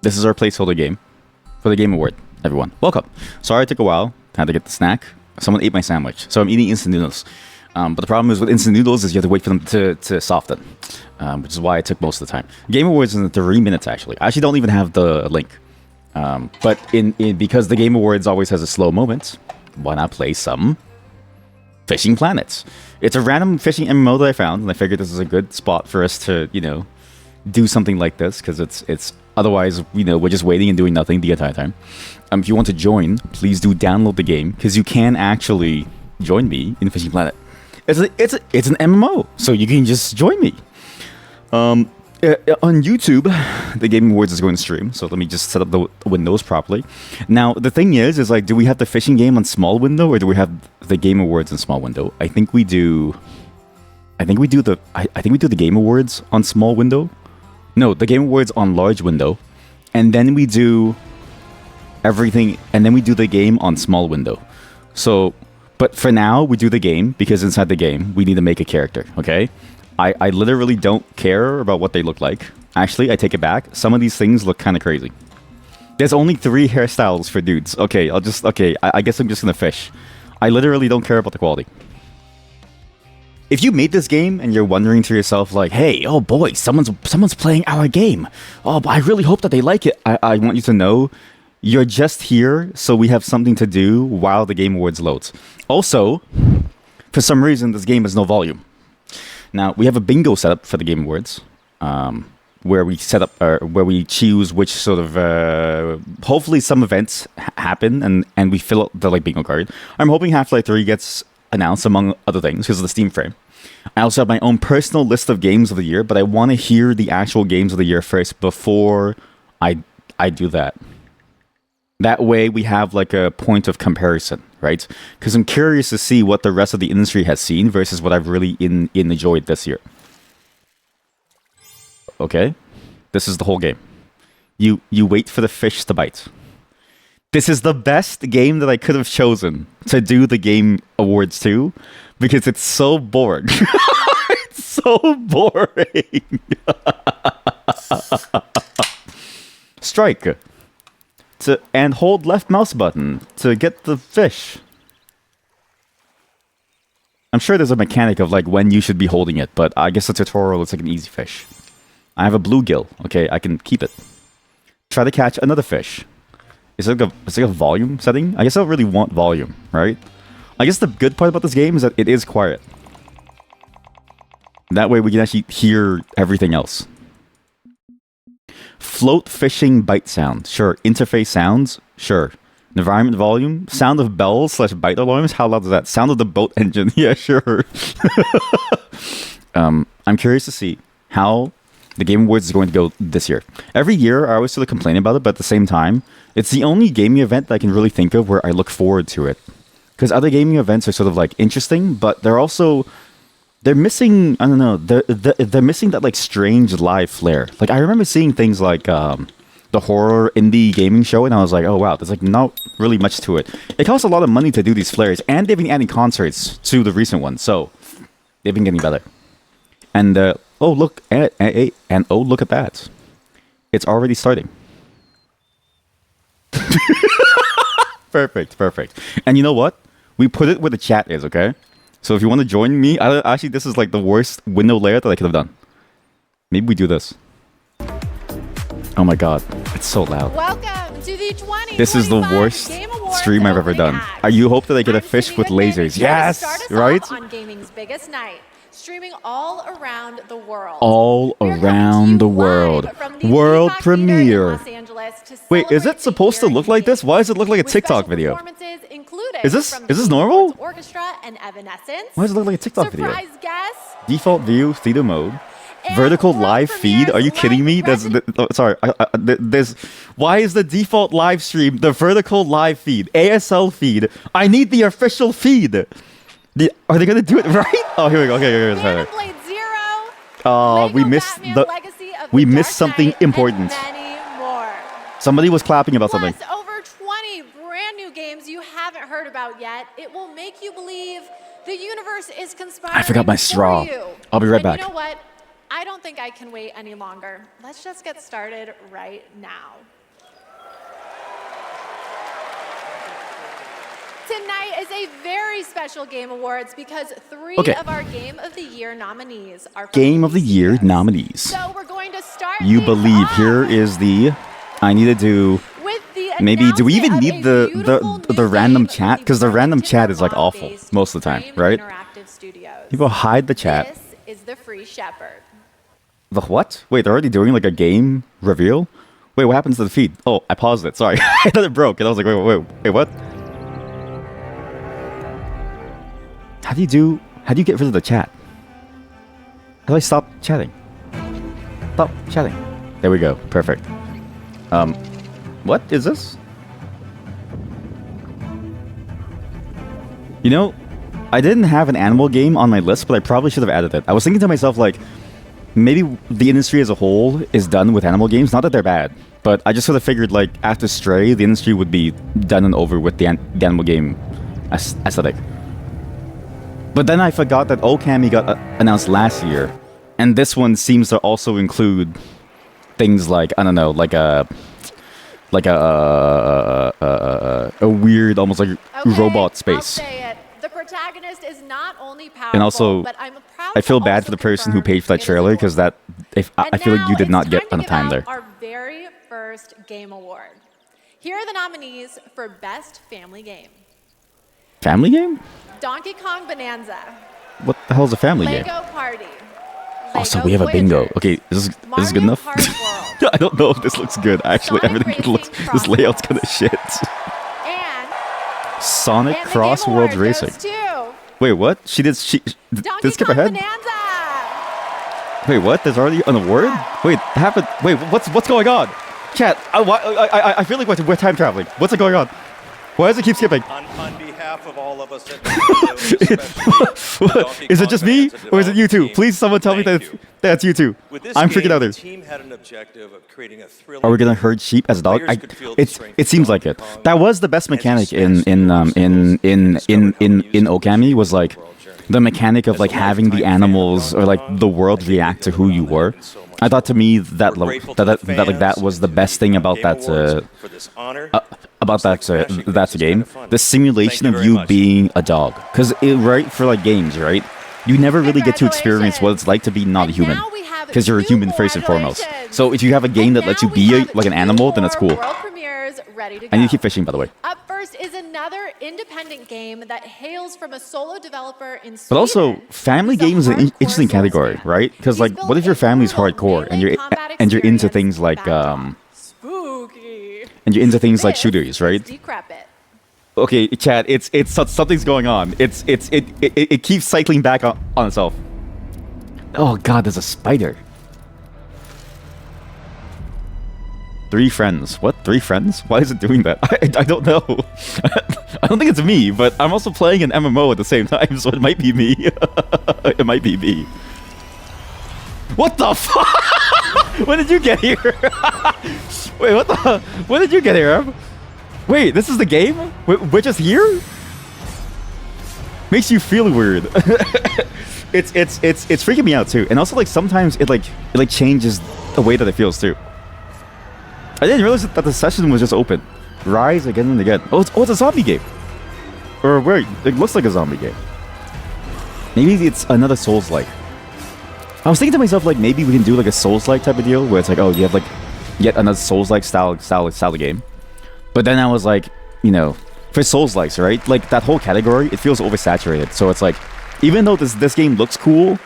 This is our placeholder game for the Game Award. Everyone, welcome. Sorry it took a while. Had to get the snack. Someone ate my sandwich, so I'm eating instant noodles. But the problem is with instant noodles is you have to wait for them to soften, which is why it took most of the time. Game Awards in 3 minutes actually. I actually don't even have the link. But because the Game Awards always has a slow moment, why not play some Fishing Planets? It's a random fishing MMO that I found, and I figured this is a good spot for us to, do something like this, because it's otherwise, we're just waiting and doing nothing the entire time. If you want to join, please do download the game, because you can actually join me in Fishing Planet. It's an MMO, so you can just join me. On YouTube, the Game Awards is going to stream, so let me just set up the windows properly. Now, the thing is like, do we have the fishing game on small window, or do we have the Game Awards in small window? I think we do the Game Awards on small window. No, the Game Awards on large window, and then we do everything, and then we do the game on small window. So, but for now, we do the game, because inside the game, we need to make a character, okay? I literally don't care about what they look like. Actually, I take it back. Some of these things look kind of crazy. There's only 3 hairstyles for dudes. Okay, I guess I'm just gonna fish. I literally don't care about the quality. If you made this game and you're wondering to yourself like, hey, oh boy, someone's playing our game. Oh, but I really hope that they like it. I want you to know you're just here so we have something to do while the Game Awards loads. Also, for some reason, this game has no volume. Now, we have a bingo setup for the Game Awards, where we where we choose which sort of, hopefully some events happen and we fill out the bingo card. I'm hoping Half-Life 3 gets announced, among other things, because of the Steam frame. I also have my own personal list of games of the year, but I want to hear the actual games of the year first before I do that. That way we have a point of comparison, right? Because I'm curious to see what the rest of the industry has seen versus what I've really enjoyed this year. Okay? This is the whole game. You wait for the fish to bite. This is the best game that I could have chosen to do the Game Awards to, because it's so boring. It's so boring. Strike. And hold left mouse button to get the fish. I'm sure there's a mechanic of when you should be holding it, but I guess the tutorial looks like an easy fish. I have a bluegill. Okay, I can keep it. Try to catch another fish. Is it like a volume setting? I guess I don't really want volume, right? I guess the good part about this game is that it is quiet. That way we can actually hear everything else. Float fishing bite sound. Sure. Interface sounds. Sure. Environment volume. Sound of bells / bite alarms. How loud is that? Sound of the boat engine. Yeah, sure. I'm curious to see how the Game Awards is going to go this year. Every year, I always sort of complain about it, but at the same time, it's the only gaming event that I can really think of where I look forward to it. Because other gaming events are sort of interesting, but they're missing, I don't know, they're missing that strange live flair. I remember seeing things like the horror indie gaming show, and I was like, oh wow, there's not really much to it. It costs a lot of money to do these flares, and they've been adding concerts to the recent ones, so they've been getting better. And oh look at that, it's already starting. Perfect. And you know what? We put it where the chat is, okay? So if you want to join me, actually, this is the worst window layout that I could have done. Maybe we do this. Oh my god, it's so loud. Welcome to the 2025 This is the worst Game Awards stream I've ever done. You hope that I get a fish with lasers. Yes, right? On gaming's biggest night, streaming all around the world. All around the world. World premiere. Wait, is it supposed to look like this? Why does it look like a TikTok video? Is this normal? Orchestra and Evanescence. Why does it look like a TikTok video? Surprise guests. Default view, theater mode. Vertical live feed? Are you kidding me? Why is the default live stream the vertical live feed? ASL feed. I need the official feed. Are they gonna do it right? Oh, here we go. Okay, here we go. Blade Zero. We missed something important. Somebody was clapping about something. Plus, over 20 brand new games you haven't heard about yet. It will make you believe the universe is conspiring. I forgot my straw. For you. I'll be right back. You know what? I don't think I can wait any longer. Let's just get started right now. Tonight is a very special Game Awards because three of our Game of the Year nominees are from Game of the Year nominees. So we're going to start. You believe here is the. I need to do. With the Maybe do we even announcement need of a beautiful the new random game chat? from Because the random Burlington chat is like Vermont awful based most of the time, Frame right? Interactive Studios. People hide the chat. This is the Free Shepherd. The what? Wait, they're already doing like a game reveal? Wait, what happens to the feed? Oh, I paused it. Sorry. I thought it broke. And I was like, wait, what? How do you get rid of the chat? How do I stop chatting? Stop chatting. There we go. Perfect. What is this? You know, I didn't have an animal game on my list, but I probably should have added it. I was thinking to myself, like, maybe the industry as a whole is done with animal games. Not that they're bad, but I just sort of figured, like, after Stray, the industry would be done and over with the animal game aesthetic. But then I forgot that Okami got announced last year, and this one seems to also include things like, I don't know, like a weird, almost like robot space. I'll say it. The protagonist is not only powerful, And also, but I'm proud I feel to bad also for the person who confirm paid for that it is trailer, because immortal. I feel like you did not get enough time there. Our very first game award. Here are the nominees for Best Family Game: Family game? Donkey Kong Bonanza, What the hell is a family game? Lego Party. Oh, so Lego we have a bingo. Voyagers, Okay, this is good Mario enough? Kart World, I don't know if this looks good, actually. Sonic Everything looks... Racing This layout's Cross kind of shit. and Sonic and the Cross Game World Award Racing. goes to Wait, what? Did Donkey skip Kong ahead? Bonanza. Wait, what? There's already an award? Wait, happened. Wait, what's going on? Chat, I feel like we're time traveling. What's going on? Why does it keep skipping? On behalf of all of us at Nintendo, especially Donkey Is it Kong just me, fans and or is it you two? development Please, someone tell me team, that thank you. that's you two. With this I'm game, freaking out the there. team had an objective of creating a thrilling Are we gonna game. herd sheep as a dog? Players could feel the It strength of seems like Donkey it. Kong That was the best as he mechanic smashed in through obstacles and discovered how music Okami was like world journey. the mechanic of As like a having the lifetime fan of animals or Donkey like Kong, the world I think react to they who did you it were. and so much I thought to me that We're grateful to the that fans was the and to best thing about Game that Awards for this honor. about It's that like smashing things that's is game. kinda fun. The simulation Thank of you you very much. being a dog, because right for like games, right? You never really get to experience what it's like to be not a And human, now we have because you're a two human more first and foremost. congratulations. So if you have a game And that lets you now be we have like an two animal, then that's more cool. World premieres ready to go. I need to keep fishing, by the way. Up first is another independent game that hails from a solo developer in Sweden. But also, family who's a games is an hardcore interesting Souls category, fan. right? Because He's like, built what if your a family's brutal hardcore and melee combat you're into experience things like backed spooky. and you're into things like This shooters, is right? Decrepit. Okay, Chad, it's something's going on. It keeps cycling back on itself. Oh God, there's a spider. 3 friends. What? 3 friends? Why is it doing that? I don't know. I don't think it's me, but I'm also playing an MMO at the same time, so it might be me. It might be me. What the fuck? When did you get here? Wait, what the? When did you get here, Em? Wait, this is the game? We're just here? Makes you feel weird. It's freaking me out too, and also like sometimes it changes the way that it feels too. I didn't realize that the session was just open. Rise again and again. Oh, it's a zombie game. Or wait, it looks like a zombie game. Maybe it's another Souls-like. I was thinking to myself, like, maybe we can do like a Souls-like type of deal where it's like, oh, you have like yet another Souls-like style game. But then I was like, you know, for Souls-likes, right? Like that whole category, it feels oversaturated. So it's like, even though this game looks cool,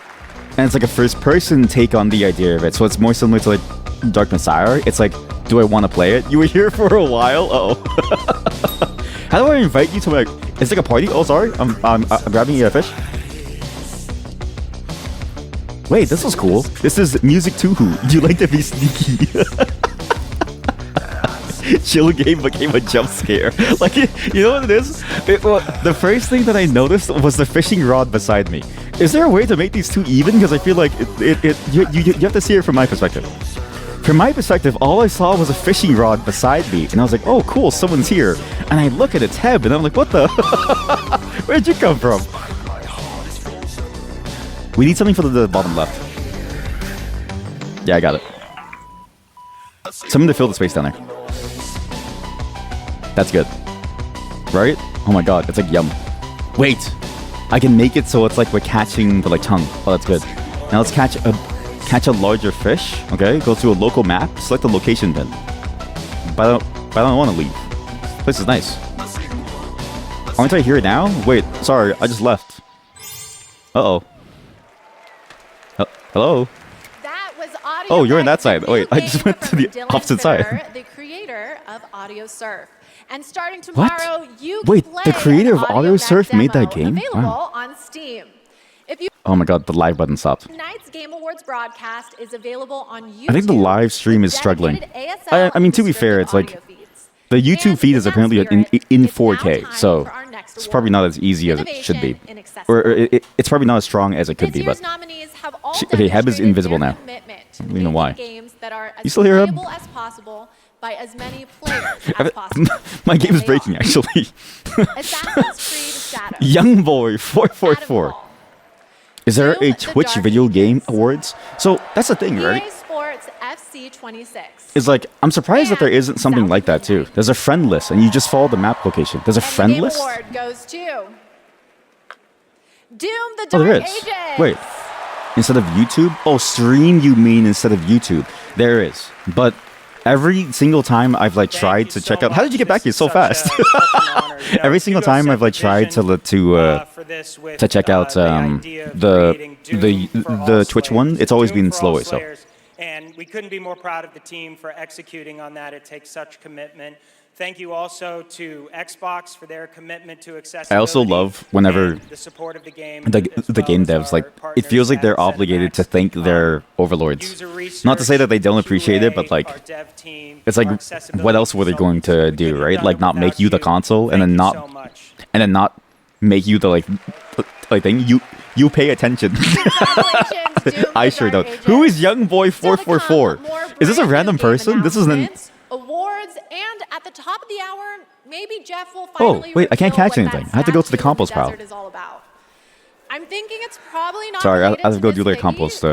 and it's like a first-person take on the idea of it, so it's more similar to like Dark Messiah. It's like, do I want to play it? You were here for a while. Uh-oh. How do I invite you to like? It's like a party. Oh, sorry. I'm grabbing you a fish. Wait, this was cool. This is Music to Who. You like to be sneaky. Chill game became a jump scare. Like, you know what it is? The first thing that I noticed was the fishing rod beside me. Is there a way to make these two even? Because I feel like you have to see it from my perspective. From my perspective, all I saw was a fishing rod beside me, and I was like, "Oh, cool, someone's here." And I look at its head, and I'm like, "What the? Where'd you come from?" We need something for the bottom left. Yeah, I got it. Something to fill the space down there. That's good. Right? Oh my god, it's like yum. Wait! I can make it so it's like we're catching the like tongue. Oh, that's good. Now let's catch a larger fish. Okay, go to a local map, select the location then. But I don't want to leave. This place is nice. Aren't I here now? Wait, sorry, I just left. Uh-oh. Hello? That was Audio Oh, you're on that Surf, side. a Wait, new I just game went to from the Dylan opposite Fitter, side. the creator of Audio Surf. And starting What? tomorrow, you Wait, can play the creator an of Audio Audio Mac Surf made that demo game? Available Wow. on Steam. If you Oh my god, the live button stopped. Tonight's Game Awards broadcast is available on YouTube. I think the live stream with is struggling. dedicated ASL I mean, to be fair, and it's like audio feeds. the YouTube And feed is in that apparently in spirit, it's now 4K, time so for our next it's probably not as easy as it should be. Innovation in accessible. Or it's probably not as strong as it could This be, year's but nominees have all Okay, Heb is demonstrated invisible their now. commitment to I don't even know why. making games that are as You still hear him? playable as possible by as many players as possible. my game And is they breaking are. actually. Assassin's Creed Shadows. Young Boy 444. Adam Wall, Is there Doom, a The Twitch Dark Video Game Ages. Awards? So that's the thing, right? EA Sports FC 26. It's like I'm surprised that there And isn't something South like that too. Midnight. There's a friend list, and you just follow the map location. There's a And friend the Game list. Award goes to Doom: The Oh, Dark there is. Ages. Wait, instead of YouTube? Oh, stream you mean instead of YouTube? There is, but every single time I've like tried to check out. How did you get back here so fast? Every single time I've like tried to check out the Twitch one, it's always been slower. So and we couldn't be more proud of the team for executing on that. It takes such commitment. Thank you also to Xbox for their commitment to accessibility. I also love whenever and the support of the game. the game devs like it feels like they're obligated to thank their overlords. Not to say that they don't appreciate it, but like it's like what else were they going to do, right? Like not make you the console and then not make you the like thing. You pay attention. Congratulations, Doom: I The sure Dark don't. Ages. Who is Young Boy Still to come, 444? more Is this a brand new random game person? This isn't. announcements, awards, and at the top of the hour, maybe Jeff will Oh, finally wait, I can't reveal catch what that anything. I have to go to the statue in compost pile. desert is all about. I'm thinking it's probably not Sorry, I related have to go this do their Biggie, compost, who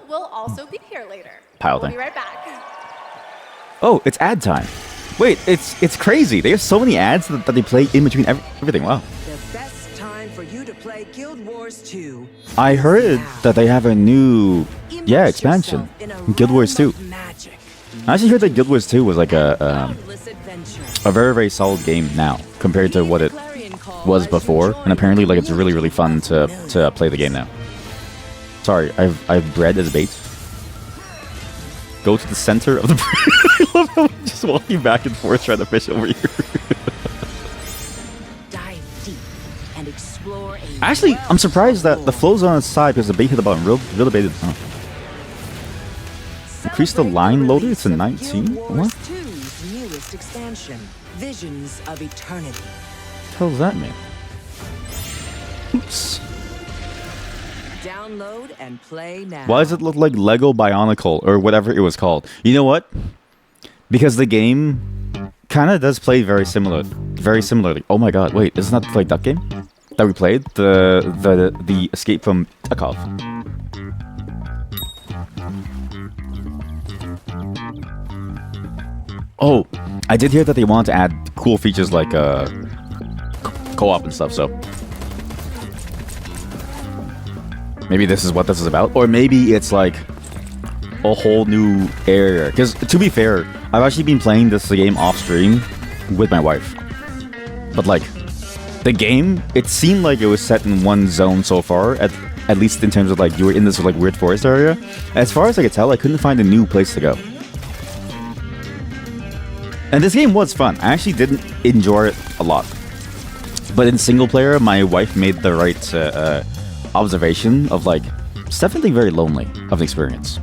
will also be here later. Pile We'll thing. be right back. Oh, it's ad time. Wait, it's crazy. They have so many ads that they play in between everything. Wow. The best time for you to play Guild Wars 2. I heard that they have a new Immerse expansion, yourself in a Guild Wars 2. realm of magic. I actually heard that Guild Wars 2 was like a Boundless adventure. very solid game now compared to what it was before, and apparently like it's really fun to play the game now. Sorry, I've bread as bait. Go to the center of the I love how I'm just walking back and forth trying to fish over here. Dive deep and explore a Actually, I'm surprised that the flow's on its side because the bait hit the bottom. Real bait. Oh. Increase the line loader to 19? What? What? 2's newest expansion, Visions of Eternity. What the hell does that mean? Oops. Download and play now. Why does it look like Lego Bionicle or whatever it was called? You know what? Because the game kind of does play very similarly. Oh my god, wait, isn't that like that game that we played? The Escape from Tarkov. Oh, I did hear that they wanted to add cool features like co-op and stuff, so maybe this is what this is about, or maybe it's like a whole new area. Because to be fair, I've actually been playing this game off stream with my wife, but like the game, it seemed like it was set in one zone so far, at least in terms of like you were in this like weird forest area. As far as I could tell, I couldn't find a new place to go. And this game was fun. I actually didn't enjoy it a lot, but in single player, my wife made the right observation of like it's definitely very lonely of an experience.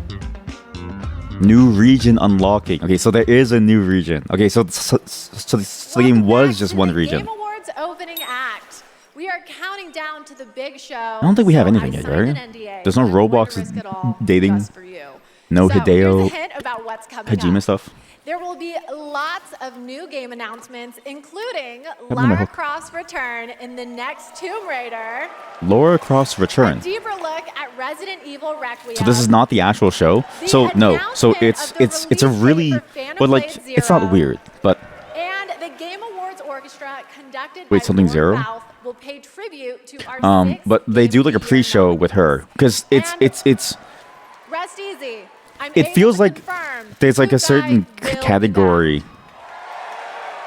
New region unlocking. Okay, so there is a new region. Okay, so the game was just one region. Game Awards opening act. We are counting down to the big show. I don't think we have anything yet, signed right? an NDA, There's no but I'm going to Roblox risk it all dating. just for you. No So, here's a Hideo hint about what's coming Kojima up. stuff. There will be lots of new game announcements, including my Lara hook. Croft's return in the next Tomb Raider, Lara Croft's a return. deeper look at Resident Evil Requiem. So this is not the actual show. The So no. So announcement it's of a the really, release date for Phantom but like Blade it's not Zero. weird. But And the Game Awards Orchestra, conducted Wait, by something Lord Zero? Ralph, will pay tribute to our six but they do like a Game of the pre-show Year with her because And- it's Rest easy. I'm it able feels to like confirm there's like who a certain guy will category.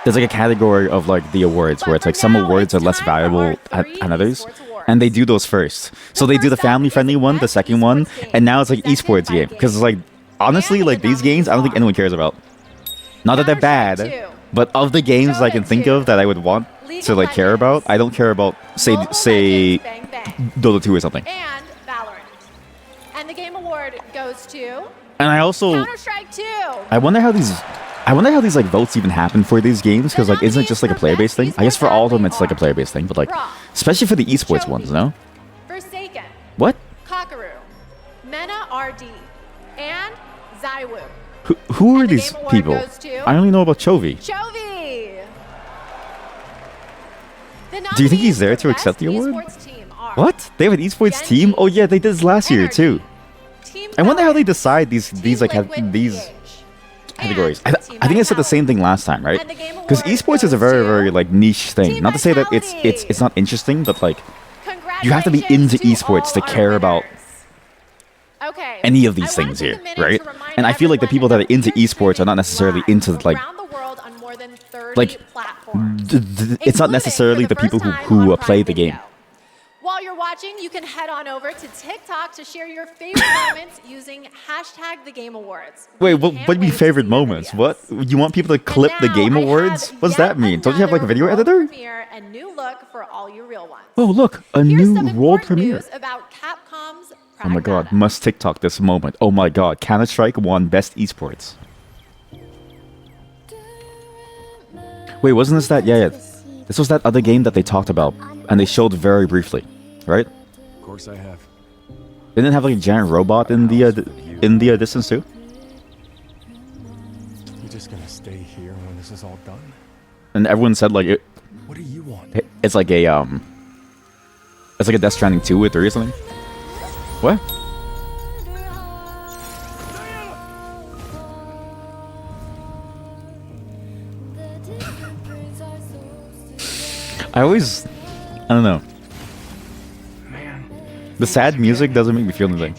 There's like a category of like the awards But where it's for like some now, awards it's are less time for valuable our at, three than others, esports awards. and they do those first. So they do the first up family-friendly is one, the Best second one, Esports Game, and now it's like presented esports by game because it's like honestly And like the these games I don't think nominees anyone cares about. Not that they're bad, Counter-Strike 2, but of the games I can Dota think 2, of that I would want League to of like care about, Legends, I don't care about Mobile say Legends Bang Bang, Dota 2 or something. and Valorant. And the Game Award goes to And I also Counter-Strike 2. I wonder how these like votes even happen for these games because like isn't it just like a player-based thing? I guess for all of them it's like a player-based thing, but like especially for the esports ones, no? Forsaken, What? Kakaru, Mena RD, and Zaiwu. Who are And the these Game Award people? goes to- I only know about Chovy. Chovy! Do you think he's there to accept the award? What? They have an esports Genji, team? Oh yeah, they did this last year too. Team I wonder how they Valorant, decide these Team like Liquid these PH, categories. and I Team think I said the Vitality. same thing last time, right? And the Game Because Award esports is a goes very to very like niche thing. Team Not to say that it's Vitality. not interesting, but like you have to be into esports to care about Okay. any of these I wanna things take here, a minute right? to remind And I feel like the people that are into everyone esports are not necessarily live into like around the world on more than 30 like, platforms, it's not including necessarily for the people first time who on play Prime the game. Video. While you're watching, you can head on over to TikTok to share your favorite moments using hashtag the Game Awards. Wait, We what can't do you mean wait to favorite see your moments? videos. What? You want people to And clip the now Game I Awards? have What does that yet mean? Don't you have like a another video world editor? Premiere and new look for all you real ones. Oh, look, a Here's new some world important premiere. news about Capcom's Oh my god, Pragmata. must TikTok this moment. Oh my god, Counter-Strike won Best Esports. Wait, wasn't this that? Yeah. This was that other game that they talked about, and they showed very briefly, right? Of course I have. Didn't it have like a giant robot in the distance too? You're just gonna stay here when this is all done? And everyone said like What do you want? it's like a Death Stranding 2 or 3 or something. What? I don't know. The sad music doesn't make me feel anything.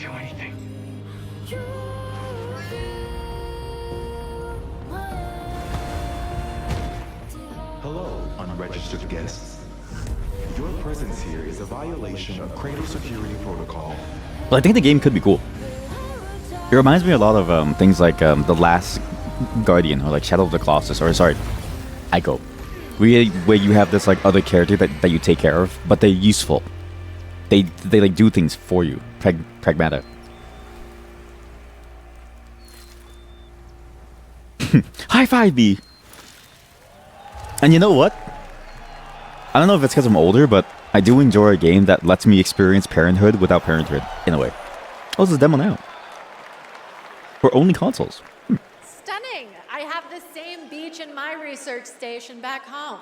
Hello, unregistered guests. Your presence here is a violation of Cradle Security Protocol. But I think the game could be cool. It reminds me a lot of things like The Last Guardian or like Shadow of the Colossus, or sorry, Ico. Where you have this like other character that you take care of, but they're useful. They like do things for you. Pragmata. High five me. And you know what? I don't know if it's because I'm older, but I do enjoy a game that lets me experience parenthood without parenthood, in a way. Oh, there's a demo now. For only consoles. Stunning! I have the same beach in my research station back home.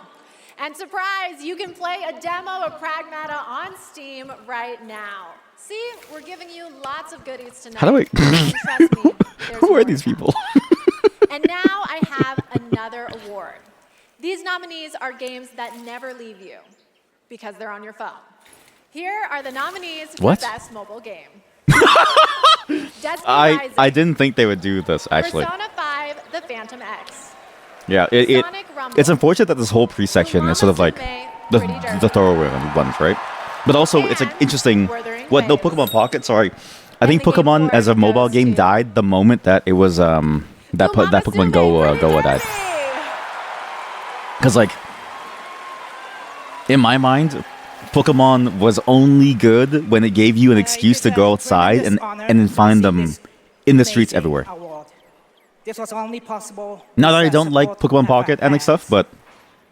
And surprise, you can play a demo of Pragmata on Steam right now. See, we're giving you lots of goodies tonight. How do I... And trust me, there's Who more are to these come. people? And now I have another award. These nominees are games that never leave you because they're on your phone. Here are the nominees for What? Best Mobile Game. Destiny Rising, I didn't think they would do this, actually. Persona 5, The Phantom X. Yeah, Sonic Rumble. it's unfortunate that this whole pre-section is sort of like the throwaway ones, right? But also, it's like And interesting. Wuthering What? No, Waves. Pokemon Pocket. Sorry, I think the Game Pokemon as a Award mobile goes game to died the moment that it was that Pokemon Go died. Because like in my mind, Pokemon was only good when it gave you an excuse to go outside and then find them in the streets everywhere. This was only possible. Not that I with the don't like support Pokemon of Pocket our and like stuff, fans. but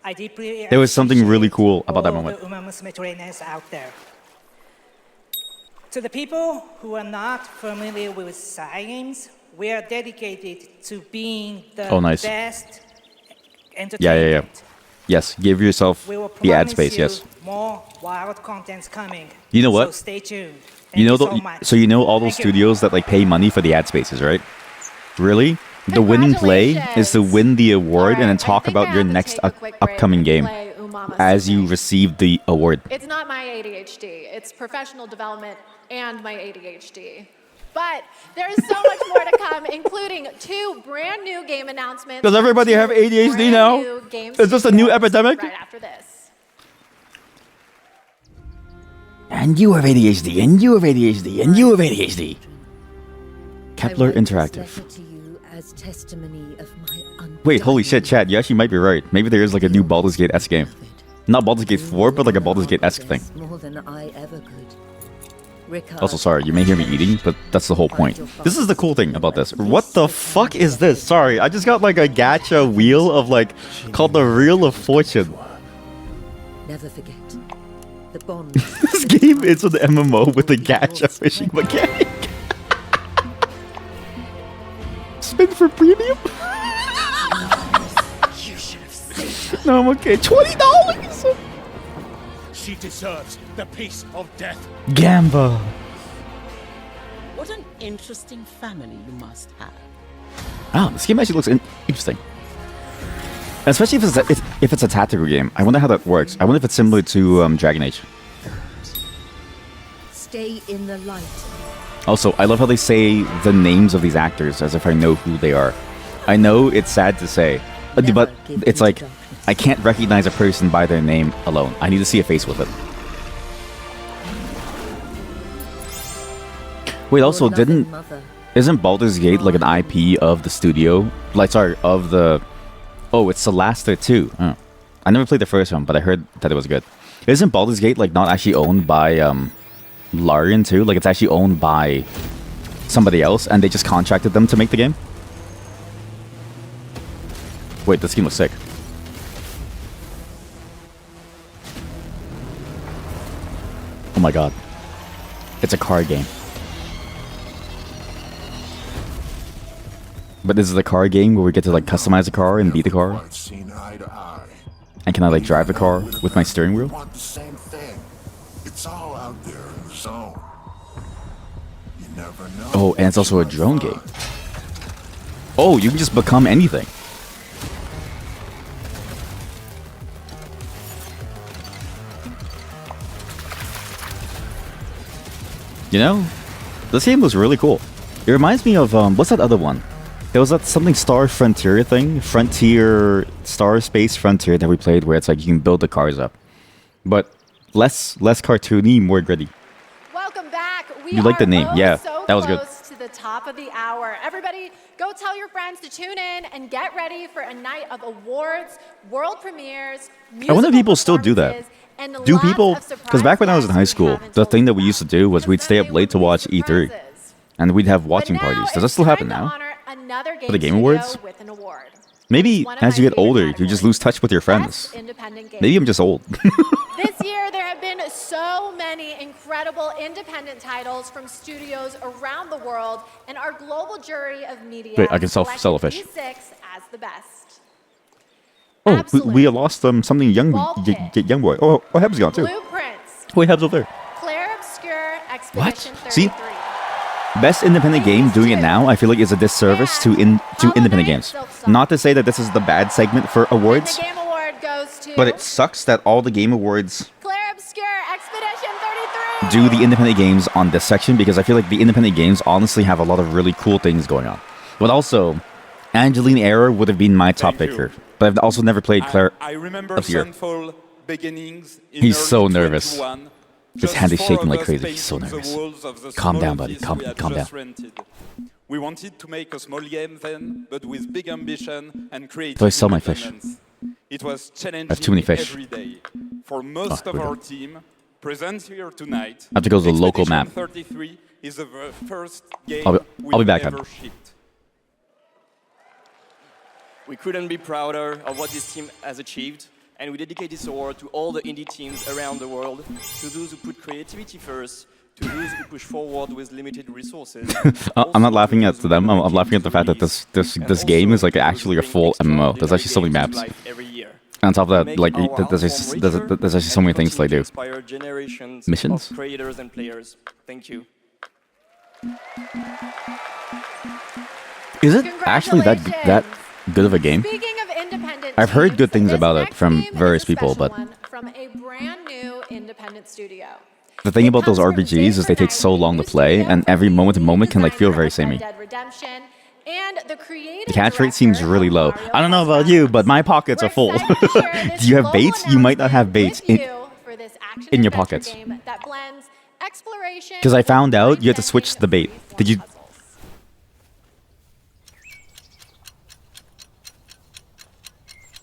I deeply there was something really appreciate cool about that all moment. the Umamusume trainers out there. To the people who are not familiar with science, we are dedicated to being the Oh, nice. best entertainment. Yeah. Yes, give yourself We will the ad promise space. you Yes. more wild content's coming. You know So what? stay tuned. You know Thank you so much. so you know all those Thank you. studios that like pay money for the ad spaces, right? Really? The winning play is to win the award and then talk about your next upcoming game as you receive the award. It's not my ADHD. It's professional development and my ADHD. But there is so much more to come, including 2 brand new game announcements. Does everybody have from ADHD brand now? new game Is this a new studios epidemic? Right after this. And you have ADHD, and you have ADHD, and you have ADHD. Kepler Interactive. Wait, holy shit, Chad, you actually might be right. Maybe there is like a new Baldur's Gate-esque game. Not Baldur's Gate 4, but like a Baldur's Gate-esque thing. More than I ever could. Also, sorry, you may hear me eating, but that's the whole point. This is the cool thing about this. What the fuck is this? Sorry, I just got like a gacha wheel of like, called the Reel of Fortune. Never forget. The bond. This game is an MMO with a gacha fishing mechanic. Spin for premium? No, I'm okay. $20! She deserves the peace of death. Gamba. What an interesting family you must have. Oh, this game actually looks interesting. Especially if it's a tactical game. I wonder how that works. I wonder if it's similar to Dragon Age. Stay in the light. Also, I love how they say the names of these actors as if I know who they are. I know it's sad to say, but it's like I can't recognize a person by their name alone. I need to see a face with it. Wait, also, isn't Baldur's Gate like an IP of the studio? Like, sorry, of the... Oh, it's Solasta too. Oh. I never played the first one, but I heard that it was good. Isn't Baldur's Gate like not actually owned by Larian too? Like it's actually owned by somebody else, and they just contracted them to make the game? Wait, this game looks sick. Oh my god. It's a card game. But this is a car game where we get to like customize a car and beat the car. And can I like drive the car with my steering wheel? Want the same thing. It's all out there in the zone. You never know. Oh, and it's also a drone game. Oh, you can just become anything. You know, this game was really cool. It reminds me of what's that other one? There was that something Star Frontier thing, Frontier, Star Space Frontier that we played, where it's like you can build the cars up, but less cartoony, more gritty. Welcome back. You like the name, yeah, so that was good. close to the top of the hour. Everybody, go tell your friends to tune in and get ready for a night of awards, world premieres. I wonder if people still do that. And Do lots people? of Because back when I was in high surprise school, guests the we thing that haven't we used to told you. do was we'd stay up late to watch E3, Surprises. and we'd have But watching now parties. Does that it's still happen time to now? honor another For the Game studio Awards? with an award. Maybe One of as my you get favorite older, you just categories. lose touch with your friends. Best independent game. Maybe I'm just old. This year, there have been so many incredible independent titles from studios around the world, and our global jury of media Wait, I can sell a selected fish. these 6 as the best. Oh, we lost something young boy. Oh, Heb's gone too. Blueprints, Wait, Heb's over there. Claire Obscure, Expedition 33. See? Best independent game doing it now, I feel like is a disservice to independent games. Not to say that this is the bad segment for awards, The Game Award goes to but it sucks that all the game awards Claire Obscure, Expedition 33. do the independent games on this section, because I feel like the independent games honestly have a lot of really cool things going on. But also, Angeline Error would have been my top picker, but I've also never played Claire I remember Obscure. Sunfall beginnings in He's early so nervous. 2021. His Just hand is 4 shaking of like us crazy. He's so painting the nervous. walls of the Calm small down, buddy. office Calm we had down. just rented. We wanted to make a small game then, but with big ambition and creative Do I sell my fish? independence. It was challenging I have too many fish. every day. For most Oh, of we're our done. team, present here tonight, I have to go to the local Expedition map. 33 is the first game I'll be back, ever Heb. shipped. We couldn't be prouder of what this team has achieved, and we dedicate this award to all the indie teams around the world, to those who put creativity first to those who push forward with limited resources. I'm not laughing at them. I'm laughing at the fact that this game is like actually a full MMO. There's actually so many maps. And on top of that, like there's actually so many things to like do. Inspire generations Missions? of creators and players. Thank you. Is it actually that good of a game? Speaking of independent I've heard teams, good things this about it next from game is various a people, special but one from a brand new independent studio. the thing about those RPGs is they take so long to play, and every moment to moment can like feel very samey. Dead Redemption, and the creative The catch rate director seems really of low. Mario I don't know Plus about you, Rabbids. but my pockets are full. We're excited to share this Do you have global baits? You might not have baits announcement with you for this in your action-adventure pockets. game that blends exploration Because I found with out you had to switch the bait. Did you? puzzles.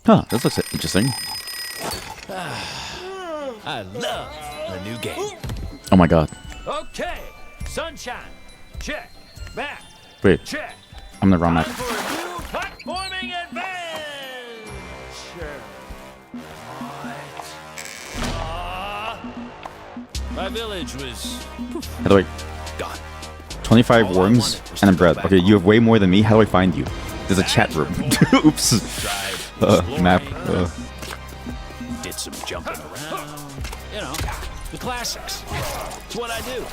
Huh, this looks interesting. I love the new game. Oh my god. Okay, sunshine. Check. Back. Wait, Check. I'm the wrong map. For a new platforming adventure. My village was How do I? gone. 25 worms and a bread. Okay, you have way more than me. How do I find you? There's a chat room. Oops. Map. Did some jumping around. You know, the classics. It's what I do.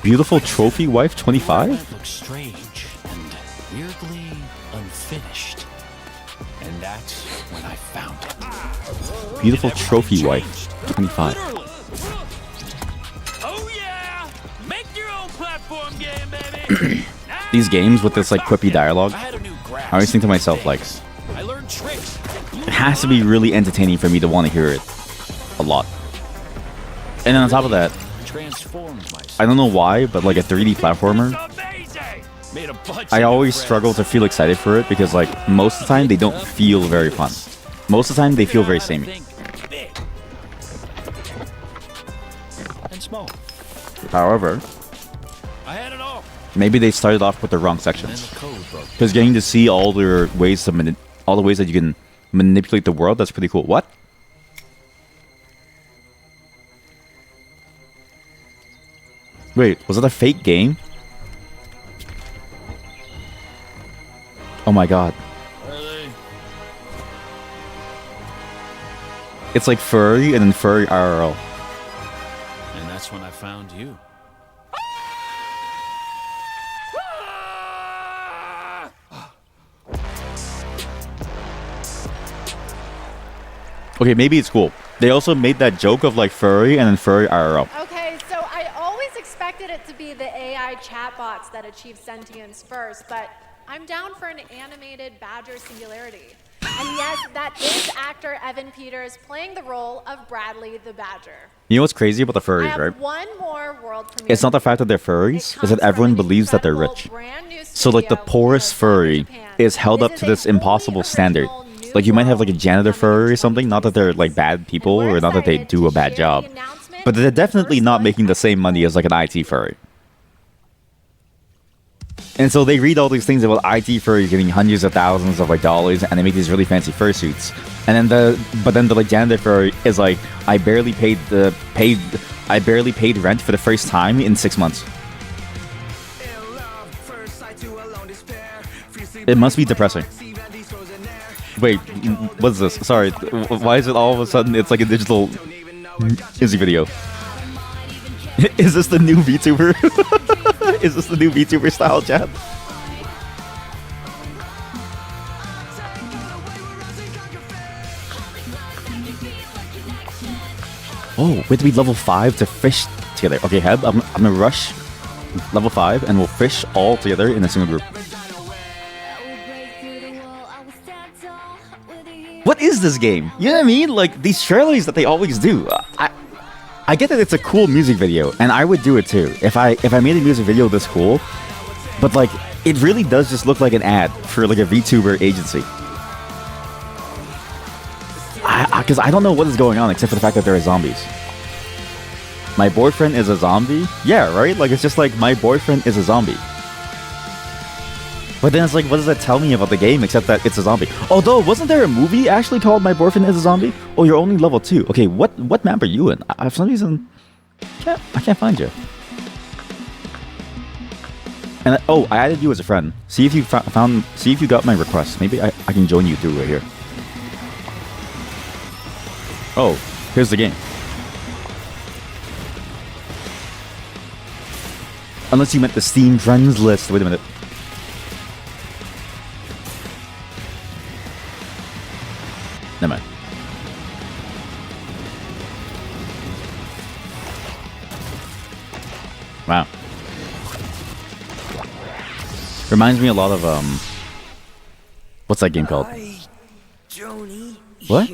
Beautiful trophy wife 25? Life looks strange and weirdly unfinished. And that's when I found it. Beautiful trophy wife 25. Literally. Oh yeah! Make your own platform game, baby! These games with this like quippy dialogue, I had a new grasp I always think to myself like, I learned tricks. it has to be really entertaining for me to want to hear it a lot. And then on top of that, Transformed myself. I don't know why, but like a 3D platformer, Amazing! Made a bunch I of always new struggle to friends. feel excited for it because like most of the time they don't feel very fun. Most of the time they feel very samey. Think big. And small. However, I had it all. maybe they started off with the wrong And then sections. the code broke. Because getting to see all the ways to all the ways that you can manipulate the world, that's pretty cool. What? Wait, was it a fake game? Oh my god. Are they? It's like furry and then furry IRL. And that's when I found you. Okay, maybe it's cool. They also made that joke of like furry and then furry IRL. Okay, so I always expected it to be the AI chatbots that achieve sentience first, but I'm down for an animated Badger Singularity. And yes, that is actor Evan Peters playing the role of Bradley the Badger. You know what's crazy about the I furries, have right? one more world premiere. It's not the fact that they're furries, it's that everyone believes that they're rich. So like the poorest furry is held up to this impossible standard. Like you might have like a janitor furry or something, not that they're like bad people or not that they do a bad job, but they're definitely not making the same money as like an IT furry. And so they read all these things about IT furries getting hundreds of thousands of like dollars, and they make these really fancy fursuits. And then the like janitor furry is like, I barely paid rent for the first time in 6 months. It must be depressing. Wait, what's this? Sorry, why is it all of a sudden it's like a digital music video? Is this the new VTuber? Is this the new VTuber style, chat? Oh, we have to be level 5 to fish together. Okay, Heb, I'm gonna rush level 5 and we'll fish all together in a single group. What is this game? You know what I mean? Like these trailers that they always do. I get that it's a cool music video, and I would do it too if I made a music video this cool. But like, it really does just look like an ad for like a VTuber agency. Because I don't know what is going on except for the fact that there are zombies. My boyfriend is a zombie? Yeah, right? Like it's just like my boyfriend is a zombie. But then it's like, what does that tell me about the game except that it's a zombie? Although, wasn't there a movie actually called My Boyfriend is a Zombie? Oh, you're only level 2. Okay, what map are you in? For some reason, I can't find you. And I added you as a friend. See if you see if you got my request. Maybe I can join you through right here. Oh, here's the game. Unless you meant the Steam friends list. Wait a minute. Never mind. Wow. Reminds me a lot of what's that game called? What?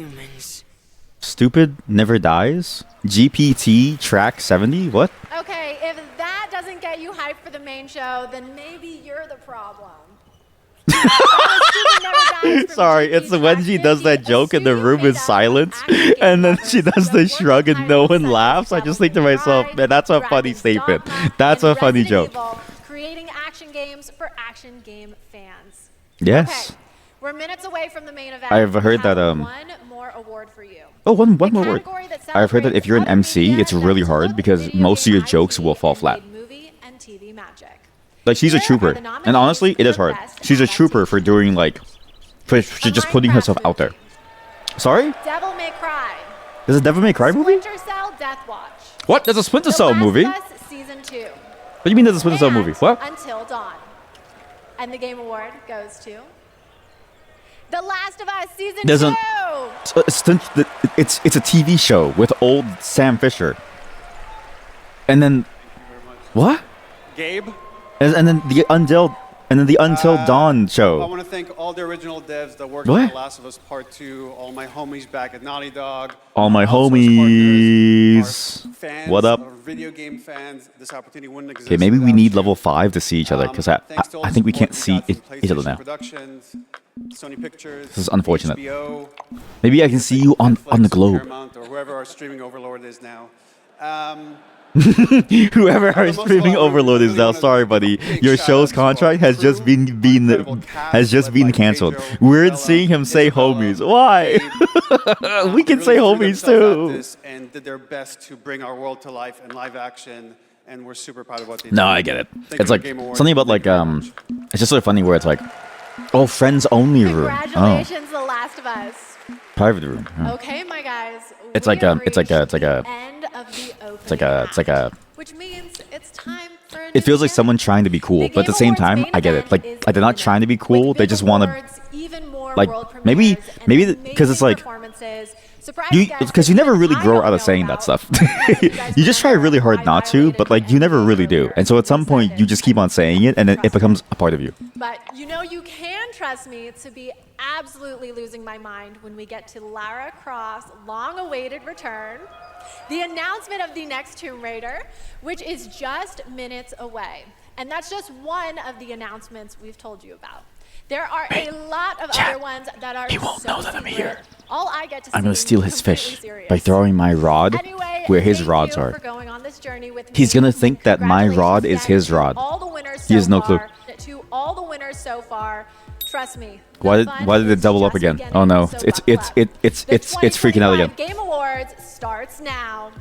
Stupid Never Dies? GPT Track 70? What? Okay, if that doesn't get you hyped for the main show, then maybe you're the problem. Sorry, it's when she does that joke and the room is silent, and then she does the shrug and no one laughs. I just think to myself, man, that's a funny statement. That's a funny joke. Creating action games for action game fans. Yes. Okay, we're minutes away from the main event. I've heard that one more award for you. Oh, one more word. I've heard that if you're an MC, it's really hard because most of your jokes will fall flat. Movie and TV magic. Like, she's a trooper, and honestly, it is hard. She's a trooper for doing like, for just putting herself out there. Sorry? Devil May Cry. There's a Devil May Cry movie? Splinter Cell Death Watch. What? There's a Splinter Cell movie? The Last of Us Season 2. What do you mean there's a Splinter Cell movie? What? Until Dawn. And the Game Award goes to The Last of Us Season 2. It's a TV show with old Sam Fisher. And then what? Gabe. And then the Until Dawn show. I want to thank all the original devs that worked What? on The Last of Us Part 2, all my homies back at Naughty Dog. All my Partners, homies. fans, What up? our video game fans. This opportunity wouldn't exist. Okay, maybe we without need you. level 5 to see each other because Thanks to all I the think we support can't see got from each other PlayStation now. Productions, Sony Pictures. This is unfortunate. HBO, Maybe I can see you on the globe. Paramount, or whoever our streaming overlord is now. Whoever our streaming overload is now, sorry, buddy. Your show's contract has just been canceled. We're seeing him say homies. Why? We can say homies too. And did their best to bring our world to life in live action, and we're super proud of what they did. No, I get it. Thank It's you, like Game Awards. something about like it's just so funny where it's like, oh, friends only room. Oh, Congratulations, The Last of Us. private room. Oh. Okay, my guys. It's we like have it's like a reached the end of the opening it's like a. which means it's time for a It feels like someone trying to be cool, but at the same time, I get it. Like they're not trying to be cool. They just want to, like, maybe because it's like because you never really grow out of saying that stuff. You just try really hard not to, but like you never really do. And so at some point, you just keep on saying it, and then it becomes a part of you. But you know you can trust me to be absolutely losing my mind when we get to Lara Croft's long-awaited return, the announcement of the next Tomb Raider, which is just minutes away. And that's just one of the announcements we've told you about. There are a lot of other ones that are He won't know that I'm here. All I get to I'm gonna see steal is his completely fish serious. by throwing my rod Anyway, where his thank rods you are. for going on this journey with He's me. gonna think that my rod is his Congratulations rod. to all the winners He has so no clue. far. To all the winners so far, trust me. the Why fun did it is double up just again? beginning, Oh no, so it's buckle up. it's freaking out again. 2025 Game Awards starts now.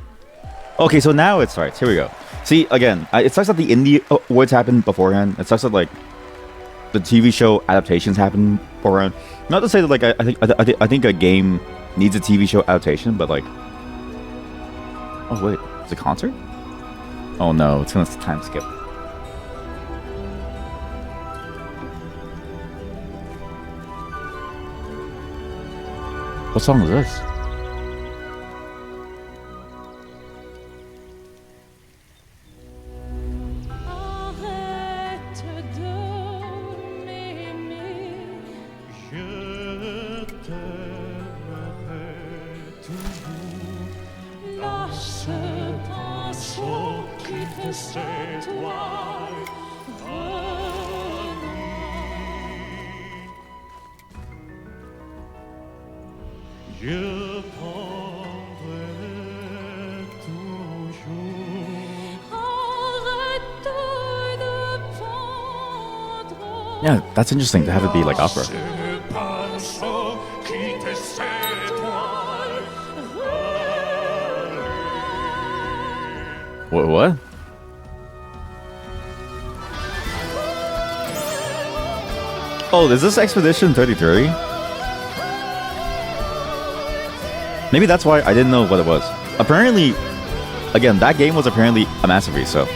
Okay, so now it starts. Here we go. See, again, it sucks that the indie awards happened beforehand. It sucks that like the TV show adaptations happen beforehand. Not to say that like I think a game needs a TV show adaptation, but like, oh wait, it's a concert? Oh no, it's gonna time skip. What song is this? Yeah, that's interesting to have it be like opera. What? Oh, is this Expedition 33? Maybe that's why I didn't know what it was. Apparently, again, that game was apparently a masterpiece, so.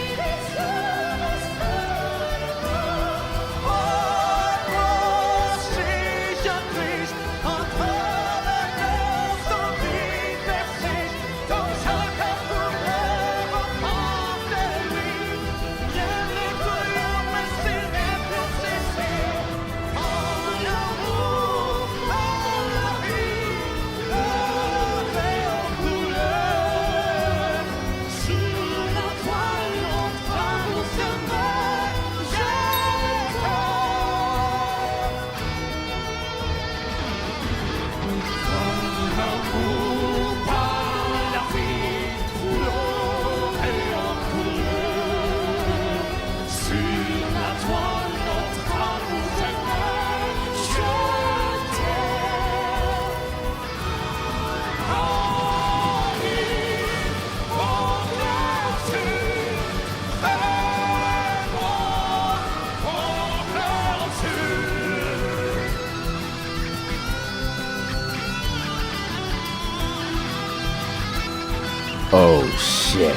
Oh shit.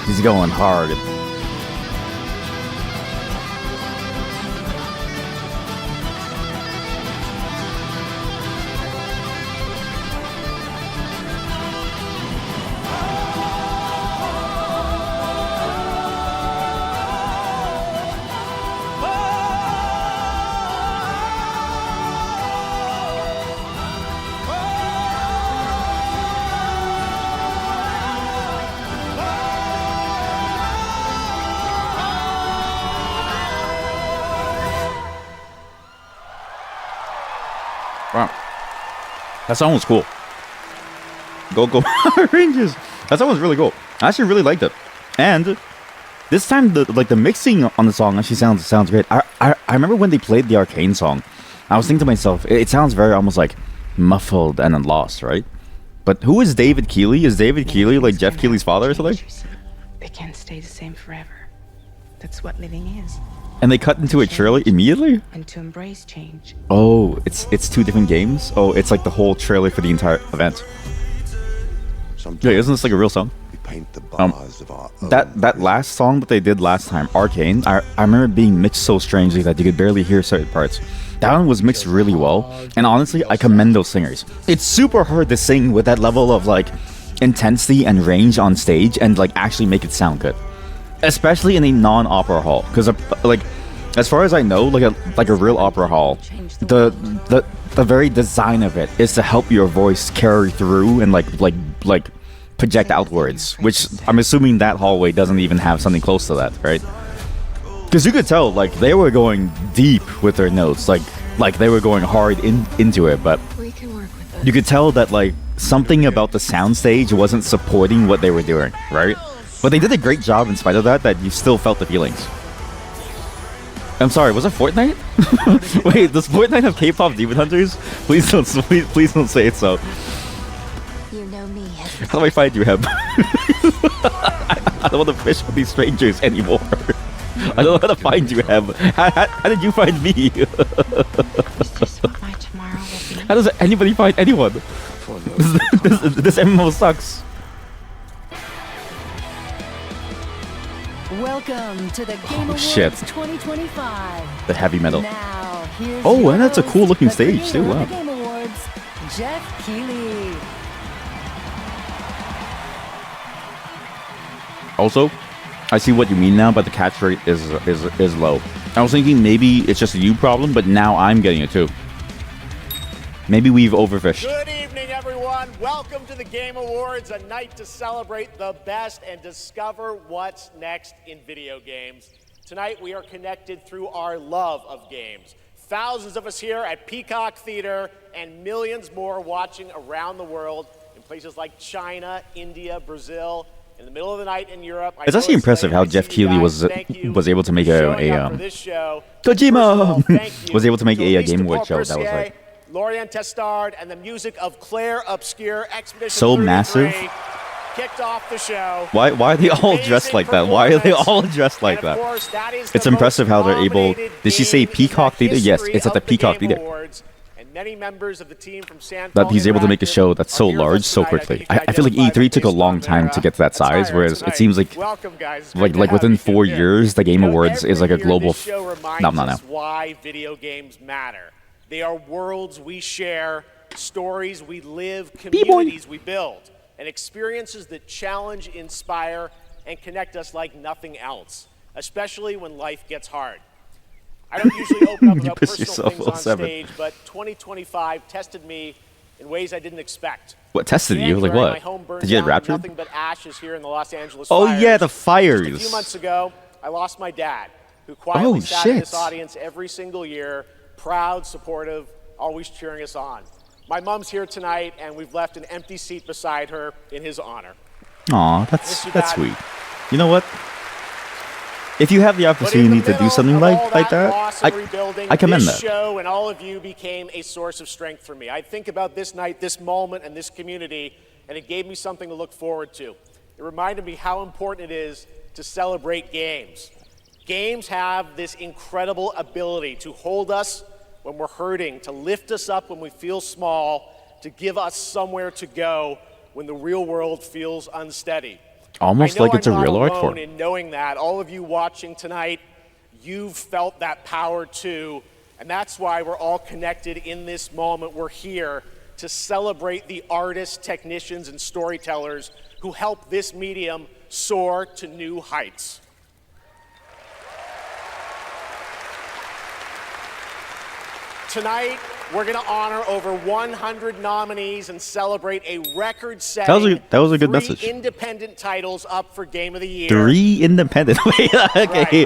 He's going hard. Wow. That song was cool. Go Power Rangers. That song was really cool. I actually really liked it. And this time the mixing on the song actually sounds great. I remember when they played the Arcane song, I was thinking to myself, it sounds very almost like muffled and then lost, right? But who is David Keeley? Is David Keeley like Jeff Keeley's father or something? They can't stay the same forever. That's what living is. And they cut into it trailer immediately? And to embrace change. Oh, it's two different games? Oh, it's like the whole trailer for the entire event. Yeah, isn't this like a real song? That last song that they did last time, Arcane, I remember it being mixed so strangely that you could barely hear certain parts. That one was mixed really well, and honestly, I commend those singers. It's super hard to sing with that level of like intensity and range on stage and like actually make it sound good. Especially in a non-opera hall, because like, as far as I know, like a real opera hall, the very design of it is to help your voice carry through and like project outwards, which I'm assuming that hallway doesn't even have something close to that, right? Because you could tell like they were going deep with their notes, like they were going hard into it, but you could tell that like something about the soundstage wasn't supporting what they were doing, right? But they did a great job in spite of that you still felt the feelings. I'm sorry, was it Fortnite? Wait, does Fortnite have K-pop Demon Hunters? Please don't say it so. You know me. How do I find you, Heb? I don't want to fish with these strangers anymore. I don't know how to find you, Heb. How did you find me? How does anybody find anyone? This MMO sucks. Welcome to the Game Awards shit. 2025. The heavy metal. Now, here's Oh, your and that's a host, cool looking the stage creator too. of the Wow. Game Awards, Jeff Keighley. Also, I see what you mean now, but the catch rate is low. I was thinking maybe it's just a you problem, but now I'm getting it too. Maybe we've overfished. Good evening, everyone. Welcome to the Game Awards, a night to celebrate the best and discover what's next in video games. Tonight, we are connected through our love of games. Thousands of us here at Peacock Theater and millions more watching around the world in places like China, India, Brazil, in the middle of the night in Europe. It's actually impressive how Jeff Keighley was able to make Kojima was able to make a Game Awards show that was like Lorient Testard and the music of Claire Obscure Expedition so 33. massive kicked off the show. Why are they all dressed like that? Why are they all dressed like And of that? course, that is It's the impressive most how they're able. nominated Did she say game in Peacock the Theater? Yes, history it's at the of Peacock Game Theater. Awards, and many members of the team from Sandfall That he's able to make a Interactive show that's so are here with large us so tonight. quickly. think I feel like you've E3 took a identified long based time on to get to that their size, attire whereas tonight. it seems like Welcome, guys. It's great to like have within you 4 here. years, the Game Awards is like a Every year global this show reminds phenomenon now. us why video games matter. They are worlds we share, stories we live, communities we build, and experiences that challenge, inspire, and connect us like nothing else, especially when life gets hard. I don't usually open up about pissed personal things yourself, on 07. stage, but 2025 tested me in ways I didn't expect. What tested you? Like January, what? my home burned Did you get down, raptured? Nothing but ashes here in the Los Angeles Oh fires. yeah, the Just a fires. few months ago, I lost my dad, who quietly Oh, sat in this shit. audience every single year, proud, supportive, always cheering us on. My mom's here tonight, and we've left an empty seat beside her in his honor. Aw, Miss you, that's Dad. sweet. You know what? If you have the opportunity to do something like that, I commend this that. show and all of you became a source of strength for me. I think about this night, this moment, and this community, and it gave me something to look forward to. It reminded me how important it is to celebrate games. Games have this incredible ability to hold us when we're hurting, to lift us up when we feel small, to give us somewhere to go when the real world feels unsteady. Almost I know like it's I'm a not real art alone form. in knowing that. All of you watching tonight, you've felt that power too, and that's why we're all connected in this moment. We're here to celebrate the artists, technicians, and storytellers who help this medium soar to new heights. Tonight, we're going to honor over 100 nominees and celebrate a record-setting That was a good 3 message. independent titles up for Game of the Year. 3 independent. Wait, okay.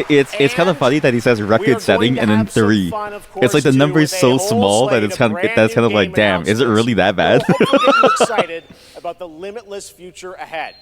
It's kind of funny that he says record setting and then 3. It's like the number is so small that it's kind of like, damn, is it really that bad? We're getting excited about the limitless future ahead.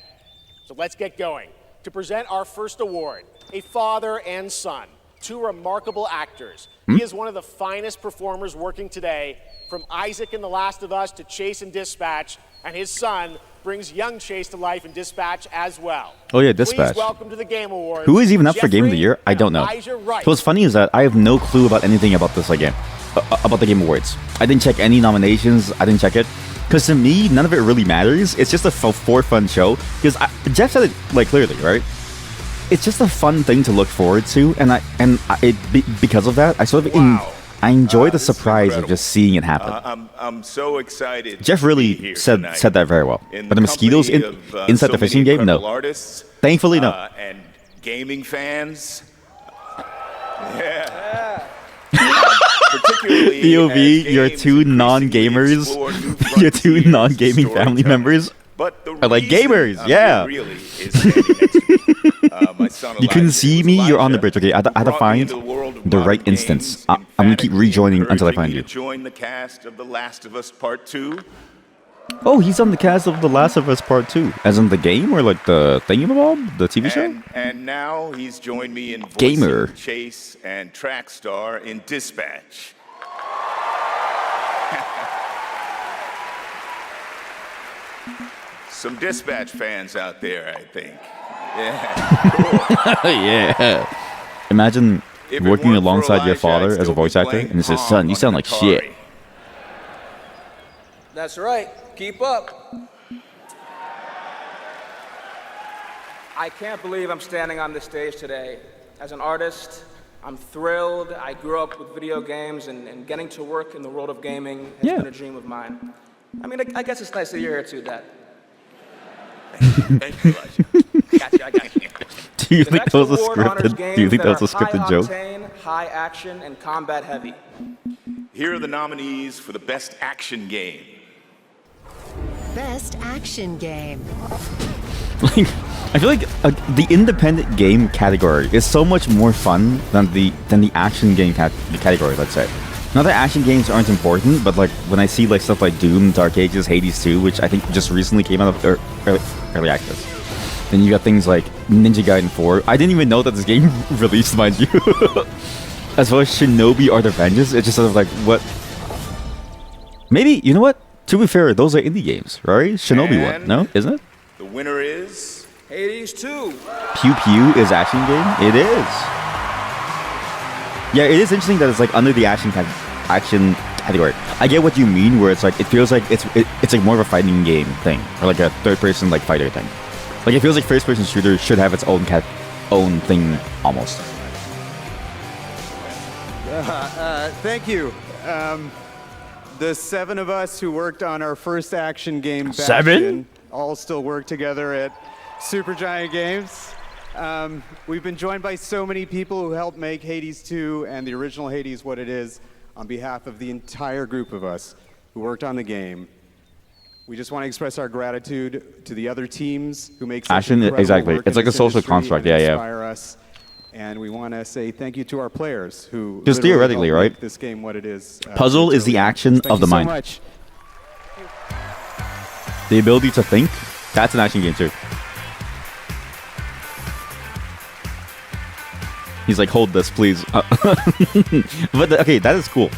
So let's get going. To present our first award, a father and son, 2 remarkable actors. He is one of the finest performers working today, from Isaac in The Last of Us to Chase in Dispatch, and his son brings young Chase to life in Dispatch as well. Oh yeah, Dispatch. Please welcome to the Game Awards. Who is even up for Game of the Year? I don't know. Elijah Wright. So what's funny is that I have no clue about anything about this game, about the Game Awards. I didn't check any nominations. I didn't check it because to me, none of it really matters. It's just a for fun show. Because Jeff said it like clearly, right? It's just a fun thing to look forward to, because of that, I sort of I enjoy the surprise of just seeing it happen. I'm so excited. Jeff really said that very well. But the mosquitoes inside the fishing game, no. Artists, Thankfully, no. And gaming fans. Yeah. Particularly POV, your 2 non-gamers, your 2 non-gaming family members are like gamers. Yeah. Really is standing next to me. My son You couldn't Elijah. see me. You're on the bridge. Okay, I had to find the right instance. I'm gonna keep rejoining until I find you. Join the cast of The Last of Us Part 2. Oh, he's on the cast of The Last of Us Part 2, as in the game or like the thingamabob, the TV show. And now he's joined me in voicing Gamer. Chase and Trackstar in Dispatch. Some Dispatch fans out there, I think. Yeah. Yeah. Imagine If it working weren't for alongside your Elijah, father I'd as a still be voice actor, playing and it says, Tom "Son, you on sound an like Atari." shit." That's right. Keep up. I can't believe I'm standing on this stage today. As an artist, I'm thrilled. I grew up with video games, and getting to work in the world of gaming has been a dream of mine. I mean, I guess it's nice that you're here too, Dad. Thank you, Elijah. Gotcha, I got you. Do you The think next that was a award honors scripted? games Do you think that was a are scripted joke? High octane, high action, and combat heavy. Here are the nominees for the Best Action Game. Best action game. Like, I feel like the independent game category is so much more fun than the action game category. Let's say. Not that action games aren't important, but like when I see like stuff like Doom, Dark Ages, Hades 2, which I think just recently came out of early access. Then you got things like Ninja Gaiden 4. I didn't even know that this game released, mind you. As well as Shinobi Art of Vengeance. It's just sort of like, what? Maybe, you know what? To be fair, those are indie games, right? Shinobi And- one, no? Isn't it? The winner is Hades 2. Pew Pew is action game? It is. Yeah, it is interesting that it's like under the action category. I get what you mean, where it's like it feels like it's like more of a fighting game thing, or like a third person like fighter thing. Like it feels like first person shooter should have its own thing almost. Thank you. The 7 of us who worked on our first action game, Bastion, 7? all still work together at Supergiant Games. We've been joined by so many people who helped make Hades 2 and the original Hades what it is. On behalf of the entire group of us who worked on the game, we just want to express our gratitude to the other teams who make such Action, incredible exactly. work It's in like a this social industry construct, and yeah. inspire us. And we want to say thank you to our players who Just literally theoretically, helped right? make this game what it is. Puzzle is the action Thank of the you so mind. much. The ability to think, that's an action game too. He's like, hold this, please. But okay, that is cool.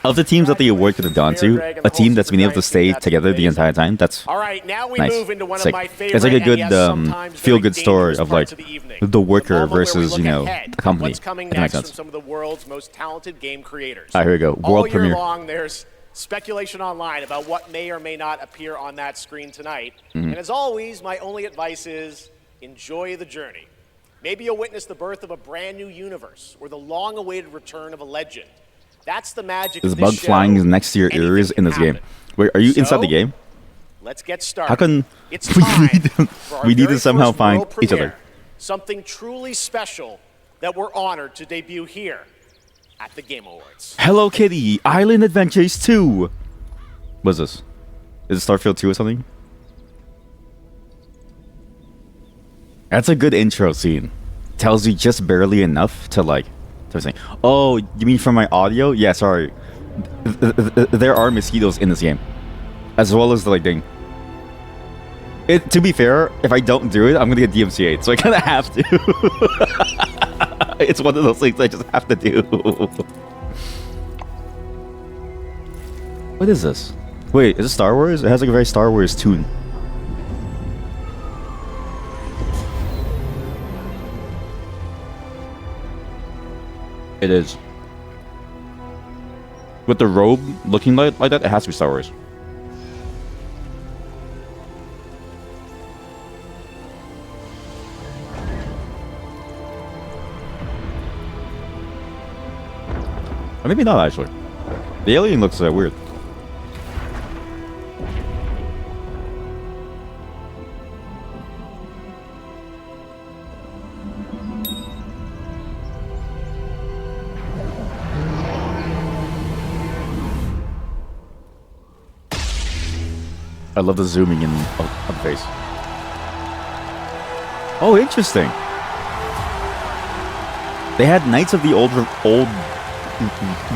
Of the teams that the award could have gone to, a team that's been able to stay together the entire time, that's All right, now we nice. move into one It's of like, my favorite it's like a and good yes, sometimes very feel-good story dangerous of like parts of the evening. the worker moment where we versus, look you know, ahead the at company. What's coming If that makes next from sense. some of the world's most talented game creators. Here we go. All World year premiere. long, there's speculation online about what may or may not appear on that screen tonight. Mhm. And as always, my only advice is enjoy the journey. Maybe you'll witness the birth of a brand new universe or the long-awaited return of a legend. That's the magic There's of a bug this show. flying next to your ears in this game. Wait, are you inside the game? Let's get started. How come It's we time need to, for our we need very to somehow first find world each other? premiere, something truly special that we're honored to debut here at the Game Awards. Hello Kitty, Island Adventures 2. What's this? Is it Starfield 2 or something? That's a good intro scene. Tells you just barely enough to like to say, oh, you mean from my audio? Yeah, sorry. There are mosquitoes in this game. As well as the like thing. To be fair, if I don't do it, I'm gonna get DMCA'd, so I kinda have to. It's one of those things I just have to do. What is this? Wait, is it Star Wars? It has like a very Star Wars tune. It is. With the robe looking like that, it has to be Star Wars. Or maybe not, actually. The alien looks weird. I love the zooming in of the face. Oh, interesting. They had Knights of the Old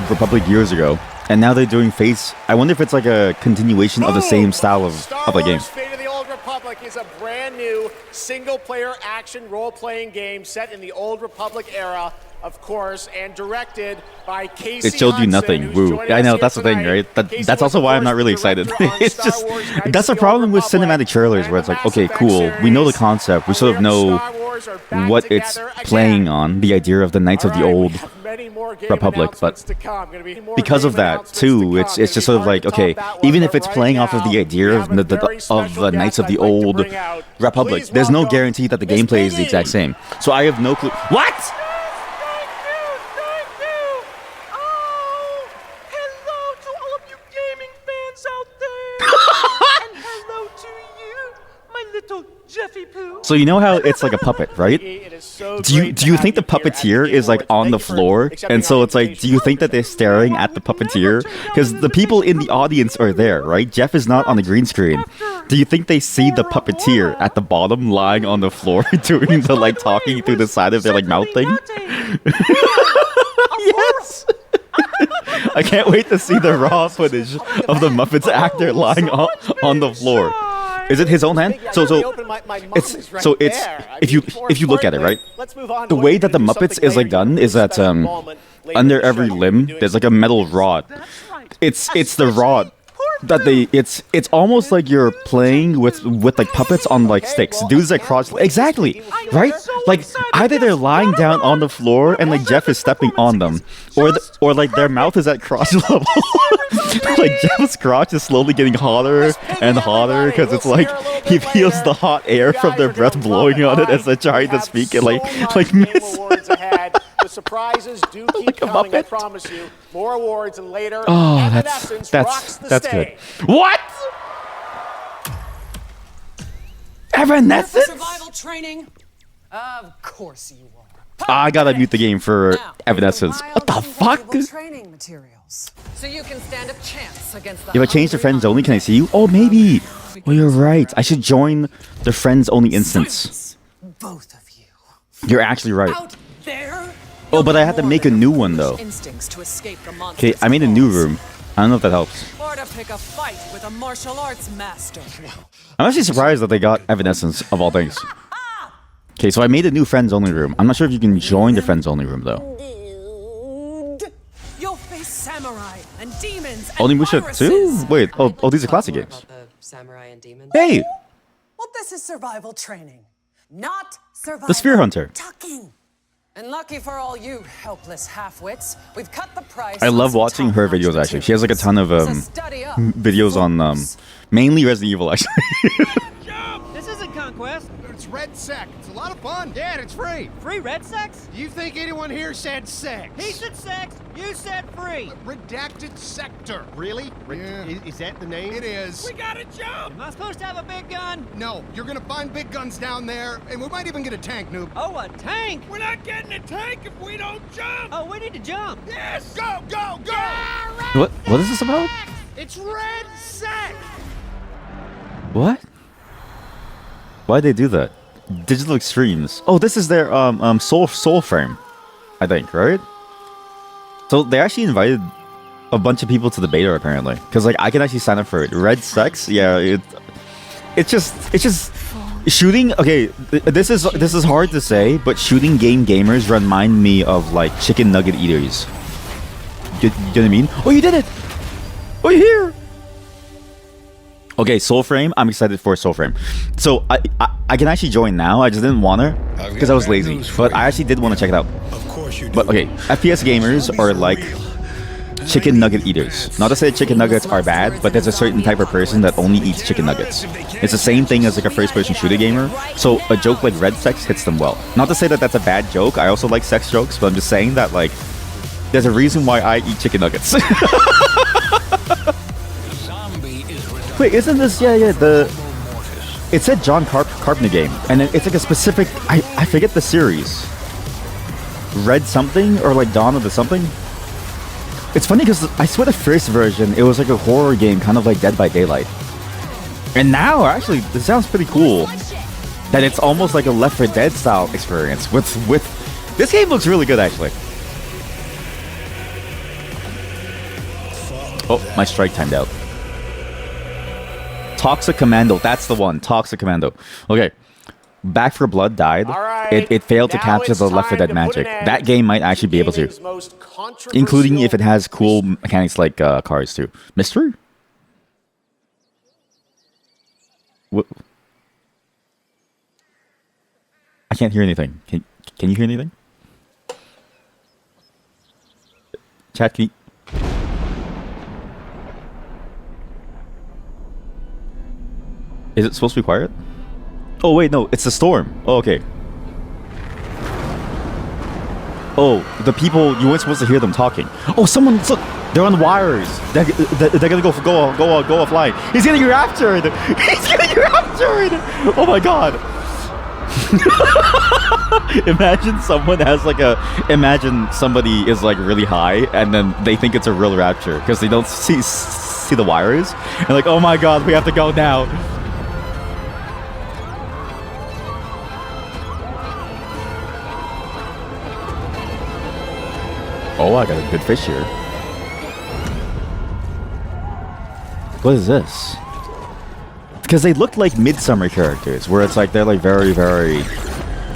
Republic years ago, and now they're doing Face. I wonder if it's like a continuation of the same style of the game. Fate of the Old Republic is a brand new single-player action role-playing game set in the Old Republic era, of course, and directed by Casey It showed you Hudson, nothing. who's Woo. joining I us know here that's the thing, tonight. right? Casey That's was, also of why I'm course, not really the excited. director on It's Star just Wars Knights that's of the the Old problem with Republic cinematic trailers, where it's like, okay, cool, we know the concept, we sort of know what it's playing on, the idea of the Knights of the Old Republic, but because of that too, it's just sort of like, okay, even if it's playing off of the idea of the Knights of the Old Republic, there's no guarantee that the gameplay is the exact same. So I have no clue. What? So you know how it's like a puppet, right? Do you think the puppeteer is like on the floor, and so it's like, do you think that they're staring at the puppeteer? Because the people in the audience are there, right? Jeff is not on the green screen. Do you think they see the puppeteer at the bottom lying on the floor doing the like talking through the side of their like mouth thing? Yes. I can't wait to see the raw footage of the Muppets actor lying on the floor. Is it his own hand? So it's if you look at it, right? The way that the Muppets is like done is that under every limb there's like a metal rod. It's the rod that it's almost like you're playing with like puppets on like sticks. Dudes that cross exactly, right? Like either they're lying down on the floor and like Jeff is stepping on them, or like their mouth is at crotch level. Like Jeff's crotch is slowly getting hotter and hotter because it's like he feels the hot air from their breath blowing on it as they're trying to speak and like miss. The surprises do keep coming, I promise you. More awards and later. Oh, Evanescence rocks the that's stage. good. What? Evanescence? Survival training? Of course you are. I gotta mute the game for Evanescence. What the fuck? Training materials. So you can stand a chance against the If I change to friends only, can I see you? Oh, maybe. Oh, you're right. I should join the friends only instance. both of you. You're actually right. Out there. Oh, but I have to make a new one though. Instincts to escape the Okay, I made a new room. I don't know if that helps. Or to pick a fight with a martial arts master. I'm actually surprised that they got Evanescence of all things. Okay, so I made a new friends only room. I'm not sure if you can join the friends only room though. You'll face samurai and demons and Onimusha viruses. 2? Wait, oh, these are classic games. Samurai and demons. Hey! Well, this is survival training, not survival. The Sphere Hunter. Tucking. And lucky for all you helpless half-wits, we've cut the price. I love watching her videos actually. She has like a ton of videos on mainly Resident Evil actually. This isn't Conquest. It's Red Sec. It's a lot of fun. Yeah, and it's free. Free Red Sex? Do you think anyone here said sex? He said sex. You said free. Redacted Sector. Really? Is that the name? It is. We gotta jump. Am I supposed to have a big gun? No. You're gonna find big guns down there, and we might even get a tank, noob. Oh, a tank? We're not getting a tank if we don't jump. Oh, we need to jump. Yes. Go, go, go. What is this about? It's Red Sec. What? Why'd they do that? Digital Extremes. Oh, this is their soul frame, I think, right? So they actually invited a bunch of people to the beta apparently, because like I can actually sign up for it. Red Sex, yeah. It's just shooting. Okay, this is hard to say, but shooting game gamers remind me of like chicken nugget eaters. You know what I mean? Oh, you did it! Oh, you're here! Okay, Soulframe. I'm excited for Soulframe. So I can actually join now. I just didn't want to because I was lazy. But I actually did want to check it out. Of course you do. But okay, FPS gamers are like chicken nugget eaters. Not to say chicken nuggets are bad, but there's a certain type of person that only eats chicken nuggets. It's the same thing as like a first-person shooter gamer. So a joke like Red Sex hits them well. Not to say that that's a bad joke. I also like sex jokes, but I'm just saying that like there's a reason why I eat chicken nuggets. Wait, isn't this it said John Carpenter game, and then it's like a specific I forget the series. Red something or like Dawn of the something. It's funny because I swear the first version it was like a horror game, kind of like Dead by Daylight. And now actually this sounds pretty cool. That it's almost like a Left 4 Dead style experience with this game looks really good actually. Oh, my strike timed out. Toxic Commando, that's the one. Toxic Commando. Okay. Back 4 Blood died. Right, it failed to capture the Left 4 Dead magic. That game might actually be able to. Including if it has cool mechanics like cars too. Mystery? What? I can't hear anything. Can you hear anything? Chat, can you... Is it supposed to be quiet? Oh wait, no, it's the storm. Oh, okay. Oh, the people, you weren't supposed to hear them talking. Oh, someone, look, they're on wires. They're gonna go offline. He's getting raptured. He's getting raptured. Oh my god. Imagine someone has like imagine somebody is like really high and then they think it's a real rapture because they don't see the wires. And like, oh my god, we have to go now. Oh, I got a good fish here. What is this? Because they look like Midsummer characters, where it's like they're like very, very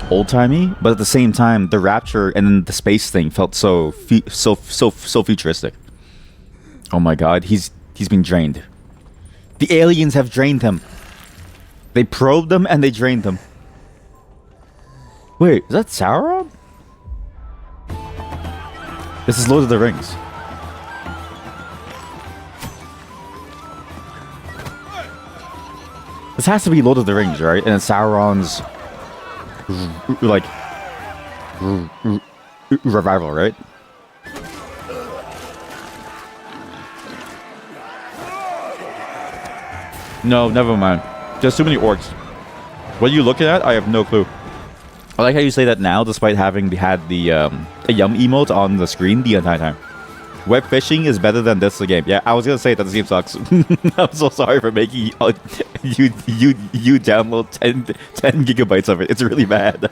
old-timey, but at the same time, the rapture and then the space thing felt so futuristic. Oh my god, he's been drained. The aliens have drained him. They probed him and they drained him. Wait, is that Sauron? This is Lord of the Rings. This has to be Lord of the Rings, right? And it's Sauron's like revival, right? No, never mind. There's too many orcs. What are you looking at? I have no clue. I like how you say that now, despite having had the yum emote on the screen the entire time. Web fishing is better than this game. Yeah, I was gonna say that this game sucks. I'm so sorry for making you download 10 gigabytes of it. It's really bad.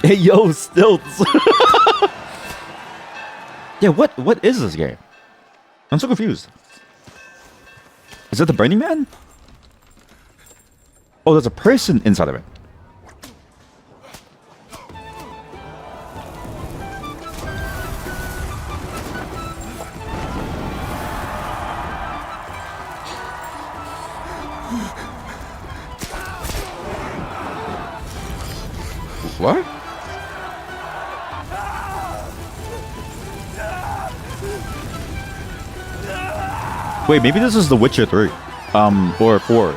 Hey yo, stilts. Yeah, what is this game? I'm so confused. Is it the Burning Man? Oh, there's a person inside of it. What? Wait, maybe this is The Witcher 3. Or 4.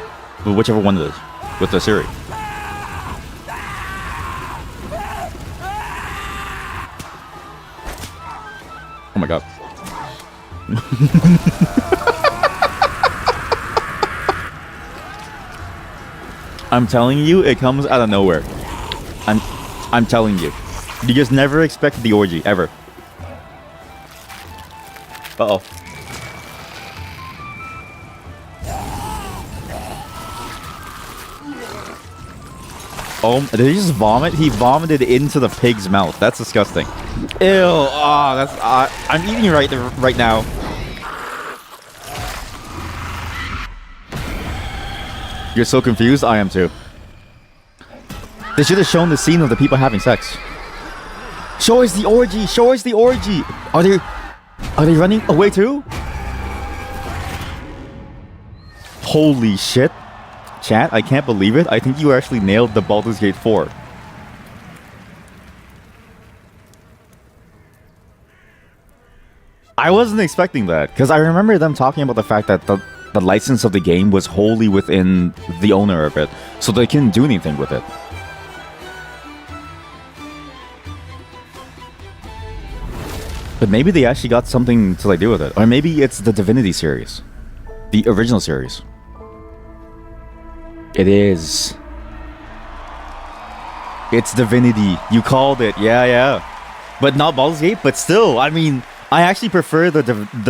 Whichever one it is. With the Siri. Oh my god. I'm telling you, it comes out of nowhere. I'm telling you. You just never expect the orgy, ever. Uh-oh. Oh, did he just vomit? He vomited into the pig's mouth. That's disgusting. Ew. Ah, that's. I'm eating right now. You're so confused. I am too. They should have shown the scene of the people having sex. Show us the orgy. Show us the orgy. Are they running away too? Holy shit. Chat, I can't believe it. I think you actually nailed the Baldur's Gate 4. I wasn't expecting that, because I remember them talking about the fact that the license of the game was wholly within the owner of it, so they couldn't do anything with it. But maybe they actually got something to like do with it. Or maybe it's the Divinity series. The original series. It is. It's Divinity. You called it. Yeah. But not Baldur's Gate, but still, I mean, I actually prefer the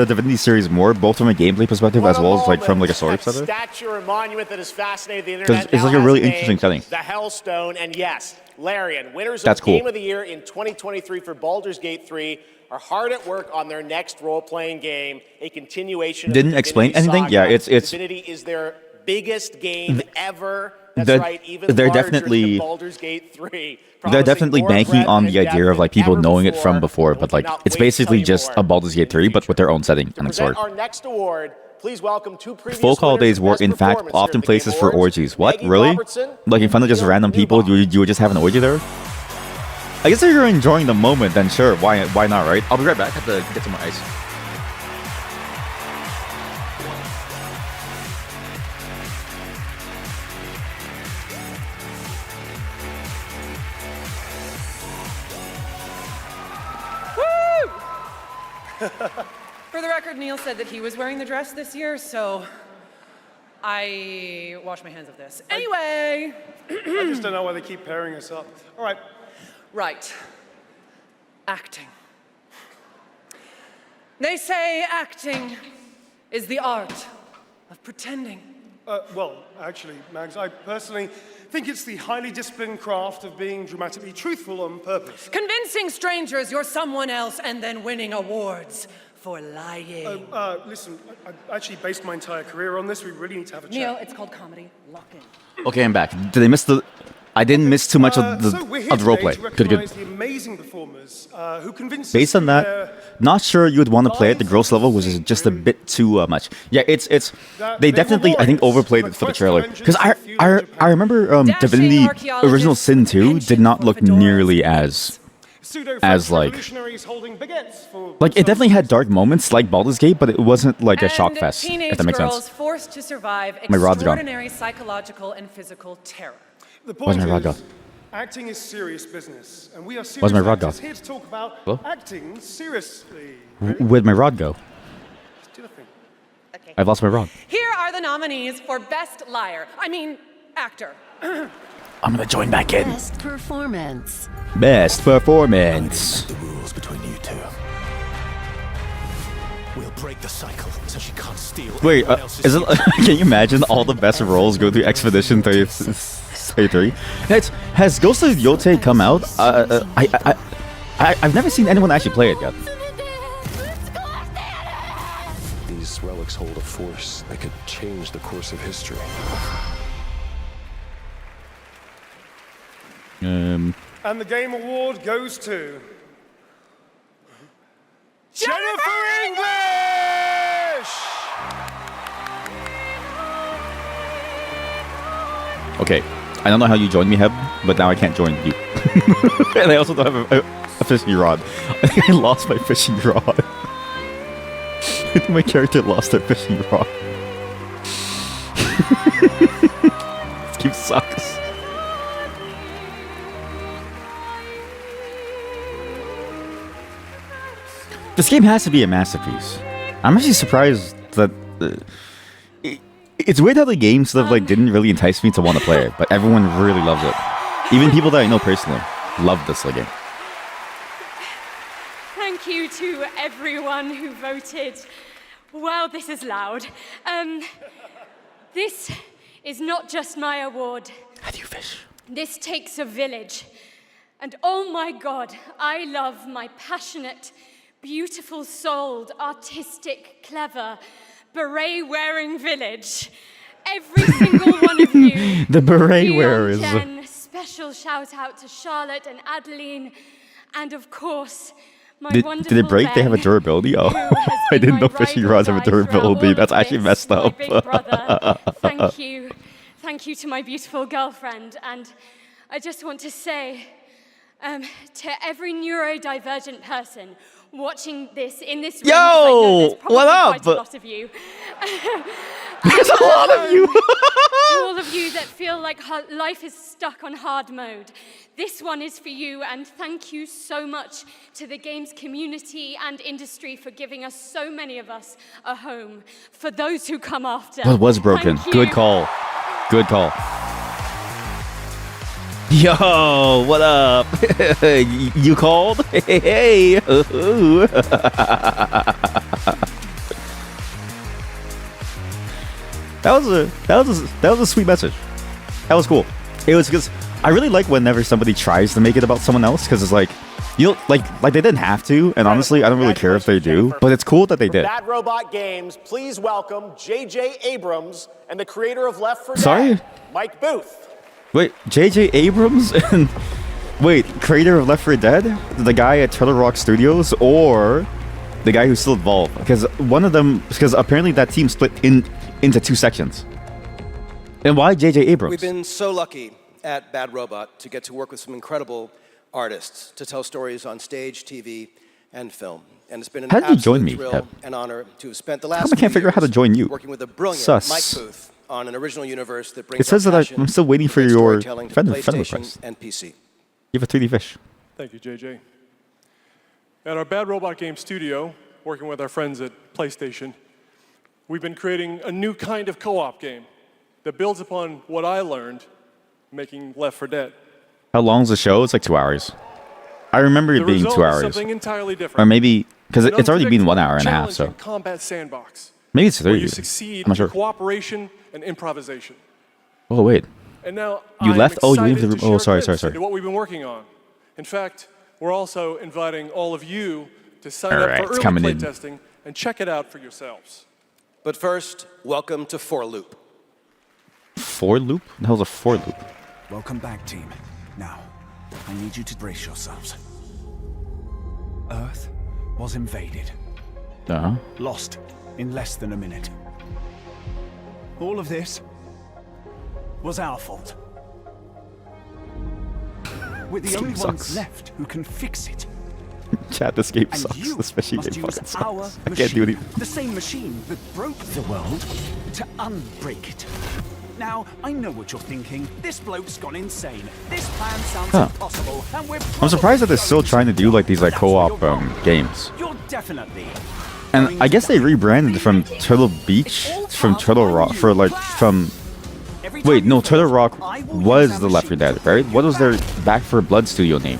Divinity series more, both from a gameplay perspective as well as like from like a story perspective. Statue or monument that has fascinated the internet. Because it's like a really interesting setting. The Hellstone, and yes, Larian, winners That's of cool. Game of the Year in 2023 for Baldur's Gate 3 are hard at work on their next role-playing game, a continuation. Didn't of the explain Divinity anything? saga. Yeah, it's Divinity is their biggest game ever. That's they're- right, even they're larger definitely- than Baldur's Gate 3. They're definitely banking on the idea of like people knowing it from before, but like it's basically just a Baldur's Gate 3, but with their own setting and Present story. our next award. Please welcome two previous Folk holidays winners were of in Best fact Performance here often at the places Game for Awards. orgies. What? Maggie Really? Robertson, Like in front of just random people, you would just have an orgy there? I guess if you're enjoying the moment, then sure, why not, right? I'll be right back. I have to get some more ice. For the record, Neil said that he was wearing the dress this year, so I wash my hands of this. Anyway. I just don't know why they keep pairing us up. All right. Right. Acting. They say acting is the art of pretending. Well, actually, Mags, I personally think it's the highly disciplined craft of being dramatically truthful on purpose. Convincing strangers you're someone else and then winning awards for lying. Listen, I actually based my entire career on this. We really need to have a Neil, chat. it's called comedy. Lock in. Okay, I'm back. Did I miss the... I didn't miss too much of the So we're here of the today roleplay. to Good. recognize the amazing performers who convinced Based us on through that, their not sure you would want to play it. The gross level was just a bit too much. Yeah, it's they definitely I think overplayed it for the trailer because I remember Divinity Original Sin 2 did not look nearly as like it definitely had dark moments like Baldur's Gate, but it wasn't like a shock fest. If that makes sense. Forced to survive My rod's gone. extraordinary psychological and physical terror. The Where's point my rod is, gone? acting is serious business, and we are serious Where's my rod actors gone? here to talk about Hello? acting seriously. Where'd my rod go? Do the thing. I've lost my rod. Here are the nominees for Best Liar. I mean, Actor. I'm gonna join back in. Best performance. Best performance. The rules between you two. We'll break the cycle so she can't steal. Wait, anyone else's is it? Can you imagine all the best roles go through Expedition 33? Has Ghost of Yotei come out? I've never seen anyone actually play it yet. These relics hold a force that could change the course of history. And the Game Award goes to Jennifer English! Okay, I don't know how you joined me, Heb, but now I can't join you. And I also don't have a fishing rod. I think I lost my fishing rod. I think my character lost their fishing rod. This game sucks. This game has to be a masterpiece. I'm actually surprised that it's weird how the game sort of like didn't really entice me to want to play it, but everyone really loves it. Even people that I know personally love this game. Thank you to everyone who voted. Wow, this is loud. This is not just my award. How do you fish? This takes a village. And oh my God, I love my passionate, beautiful-souled, artistic, clever, beret-wearing village. Every single one of you. The beret wearers. Jen, special shout-out to Charlotte and Adeline, and of course, my wonderful Did it break? They have a Ben, durability? Oh, I didn't know fishing rods have a durability. That's actually messed up. my big brother. Thank you. Thank you to my beautiful girlfriend. And I just want to say to every neurodivergent person watching this in this room, Yo, 'cause I know there's probably what up? quite a lot of you. There's a lot of you. To all of you that feel like life is stuck on hard mode, this one is for you, and thank you so much to the games community and industry for giving us, so many of us, a home. For those who come after. What was broken? Thank you. Good call. Good call. Yo, what up? You called? Hey. That was a sweet message. That was cool. It was because I really like whenever somebody tries to make it about someone else, because it's like, you know, like they didn't have to, and honestly, I don't really care if they do, but it's cool that they did. Bad Robot Games, please welcome J.J. Abrams and the creator of Left 4 Dead, Sorry? Mike Booth. Wait, J.J. Abrams and wait, creator of Left 4 Dead, the guy at Turtle Rock Studios, or the guy who's still involved? Because one of them, because apparently that team split into two sections. And why J.J. Abrams? We've been so lucky at Bad Robot to get to work with some incredible artists to tell stories on stage, TV, and film. And it's been an How did you join absolute me, thrill Pep? and honor to have spent the How last come I can't few figure out how to years join you? working with a brilliant Sus. Mike Booth on an original universe that brings It says our that passion I'm still waiting for and your storytelling to friend PlayStation request. and PC. You have a 3D fish. Thank you, JJ. At our Bad Robot Game studio, working with our friends at PlayStation, we've been creating a new kind of co-op game that builds upon what I learned making Left 4 Dead. How long's the show? It's like 2 hours. I remember it The being result 2 is hours. something entirely different. Or maybe, because An it's already been 1 hour and a half, challenging so. combat sandbox. Maybe it's where 30. you succeed I'm not sure. in cooperation and improvisation. Oh, wait. And now You I'm left? Oh, you leave excited the to room. Oh, share sorry, a sorry, glimpse sorry. into what we've been working on. In fact, we're also inviting all of you to sign All up right, for it's early coming in. playtesting and check it out for yourselves. But first, welcome to 4 Loop. 4 loop? The hell's a 4 loop? Welcome back, team. Now, I need you to brace yourselves. Earth was invaded. Uh-huh. Lost in less than a minute. All of this was our fault. We're the This only game ones sucks. left who can fix it. Chat, this game And sucks. you This fishing must game use fucking our sucks. I can't do machine, anything. the same machine that broke the world, to unbreak it. Now, I know what you're thinking. This bloke's gone insane. This plan sounds Huh. impossible, and we're I'm surprised that they're still trying to do like these like co-op games. You're definitely And I guess they rebranded from Turtle Beach from Turtle Rock for like from. Wait, no, Turtle Rock was the Left 4 Dead, right? What was their Back 4 Blood studio name?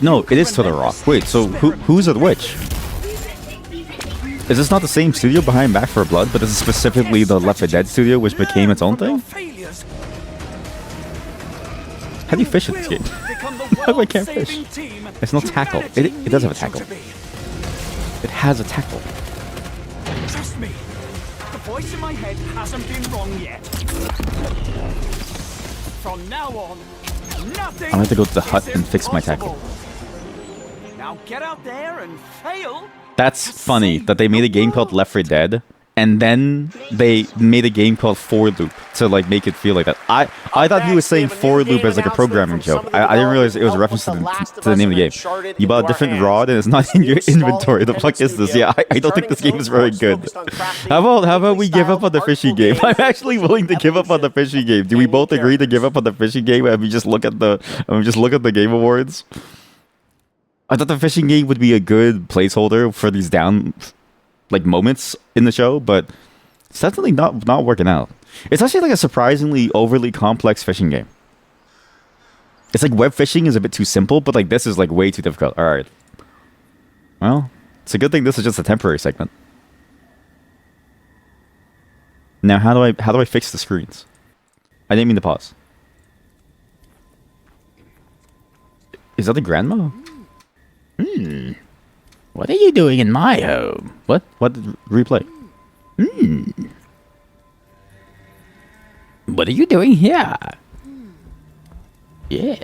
No, it is Turtle Rock. Wait, so who's the witch? Is this not the same studio behind Back 4 Blood, but this is specifically the Left 4 Dead studio, which became its own thing? How do you fish in this game? How do I can't fish? It's no tackle. It does have a tackle. It has a tackle. Trust me, the voice in my head hasn't been wrong yet. From now on, nothing. I'm gonna have to go to the hut and fix my tackle. Now get out there and fail. That's funny that they made a game called Left 4 Dead, and then they made a game called For Loop to like make it feel like that. I thought he was saying For Loop as like a programming joke. I didn't realize it was a reference to the name of the game. You bought a different rod and it's not in your inventory. The fuck is this? Yeah, I don't think this game is very good. How about we give up on the fishing game? I'm actually willing to give up on the fishing game. Do we both agree to give up on the fishing game and we just look at the Game Awards? I thought the fishing game would be a good placeholder for these down like moments in the show, but it's definitely not working out. It's actually like a surprisingly overly complex fishing game. It's like web fishing is a bit too simple, but like this is like way too difficult. All right. Well, it's a good thing this is just a temporary segment. Now, how do I fix the screens? I didn't mean to pause. Is that the grandma? What are you doing in my home? What? Replay. What are you doing here? Yes.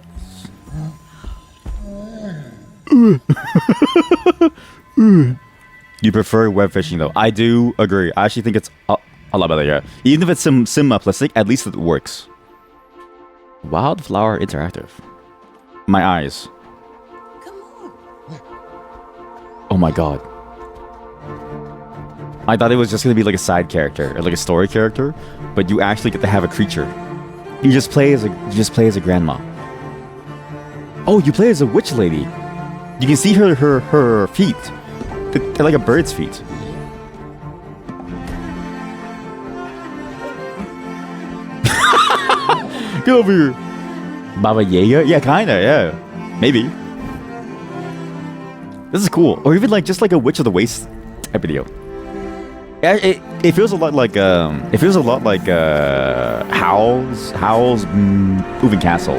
You prefer web fishing though? I do agree. I actually think it's a lot better, yeah. Even if it's sim simplistic, at least it works. Wildflower Interactive. My eyes. Oh my god. I thought it was just gonna be like a side character or like a story character, but you actually get to have a creature. You just play as a grandma. Oh, you play as a witch lady. You can see her feet. They're like a bird's feet. Get over here. Baba Yaga? Yeah, kinda, yeah. Maybe. This is cool. Or even like just like a Witch of the Waste type of deal. It feels a lot like Howl's Moving Castle.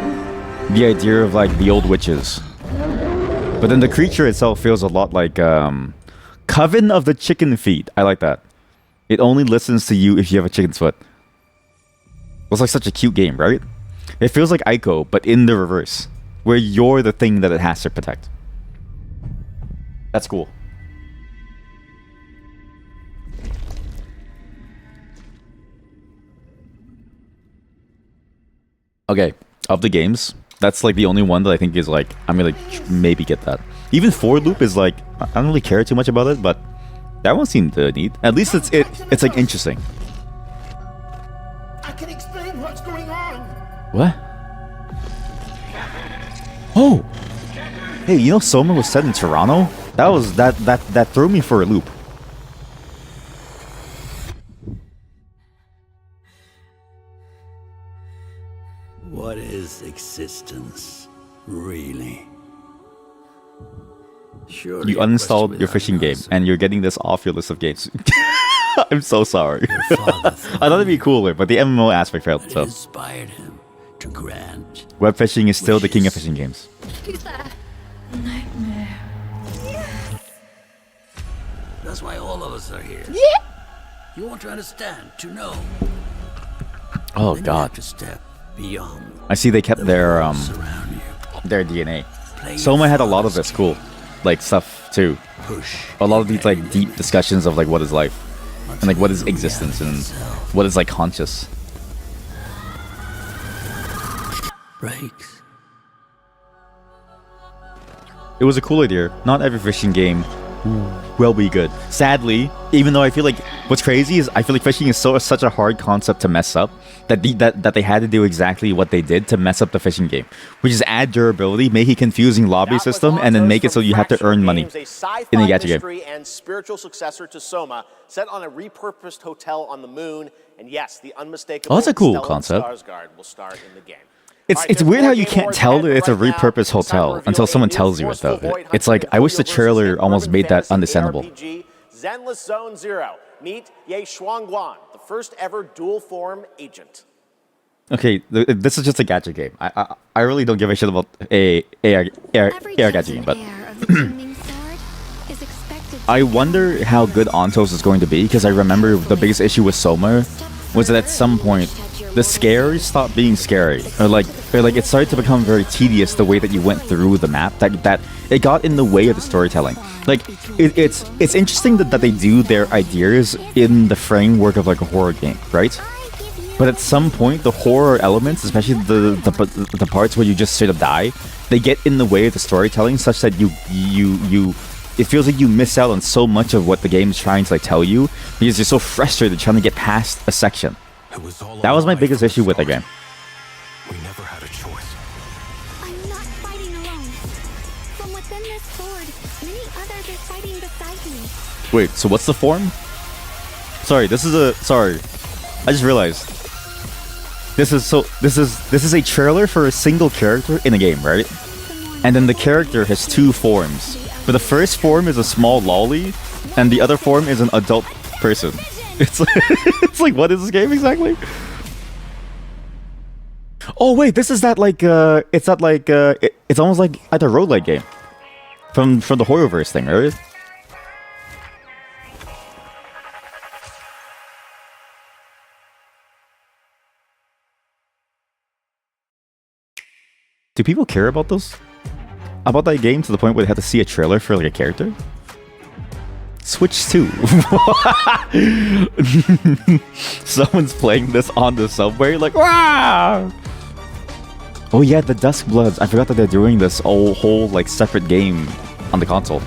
The idea of like the old witches. But then the creature itself feels a lot like Coven of the Chicken Feet. I like that. It only listens to you if you have a chicken's foot. It's like such a cute game, right? It feels like Ico, but in the reverse, where you're the thing that it has to protect. That's cool. Okay, of the games, that's like the only one that I think is like, I'm gonna maybe get that. Even For Loop is like, I don't really care too much about it, but that one seemed neat. At least it's like interesting. I can explain what's going on. What? Oh! Hey, you know Soma was set in Toronto? That threw me for a loop. What is existence, really? Surely You uninstalled your fishing game, and you're getting this off your list of games. I'm so sorry. I thought it'd be cooler, but the MMO aspect failed. So inspired him to grant. web fishing is still the king of fishing games. Who's there? Nightmare. That's why all of us are here. Yeah. You want to understand, to know. Oh Then you god. have to step beyond. I see they kept their DNA. Soma had a lot of this cool, like stuff too. A lot of these like deep discussions of like what is life, and like what is existence, and what is like conscious. Breaks. It was a cool idea. Not every fishing game will be good. Sadly, even though I feel like what's crazy is I feel like fishing is such a hard concept to mess up that they had to do exactly what they did to mess up the fishing game, which is add durability, make a confusing lobby system, and then make it so you have to earn money in the gacha game. And spiritual successor to Soma, set on a repurposed hotel on the moon, and yes, the unmistakable that's a cool Stellan concept. Skarsgård will star in the game. It's weird how you can't tell that it's a repurposed hotel until someone tells you it though. It's like I wish the trailer almost made that understandable. Zenless Zone Zero. Meet Ye Shuangguan, the first ever dual form agent. Okay, this is just a gacha game. I really don't give a shit about a gacha game, but I wonder how good Ontos is going to be, because I remember the biggest issue with Soma was that at some point the scares stopped being scary, or like it started to become very tedious the way that you went through the map. That it got in the way of the storytelling. Like it's interesting that they do their ideas in the framework of like a horror game, right? But at some point, the horror elements, especially the parts where you just straight up die, they get in the way of the storytelling, such that it feels like you miss out on so much of what the game is trying to like tell you, because you're so frustrated trying to get past a section. That was my biggest issue with the game. We never had a choice. I'm not fighting alone. From within this sword, many others are fighting beside me. Wait, so what's the form? Sorry, I just realized. This is a trailer for a single character in a game, right? And then the character has two forms. But the first form is a small lolly, and the other form is an adult person. It's like, what is this game exactly? Oh wait, this is that like it's almost like a roguelike game from the Horrorverse thing, right? Do people care about those? About that game to the point where they had to see a trailer for like a character? Switch 2. Someone's playing this on the subway, like, wow! Oh yeah, the Dusk Bloods. I forgot that they're doing this whole like separate game on the console.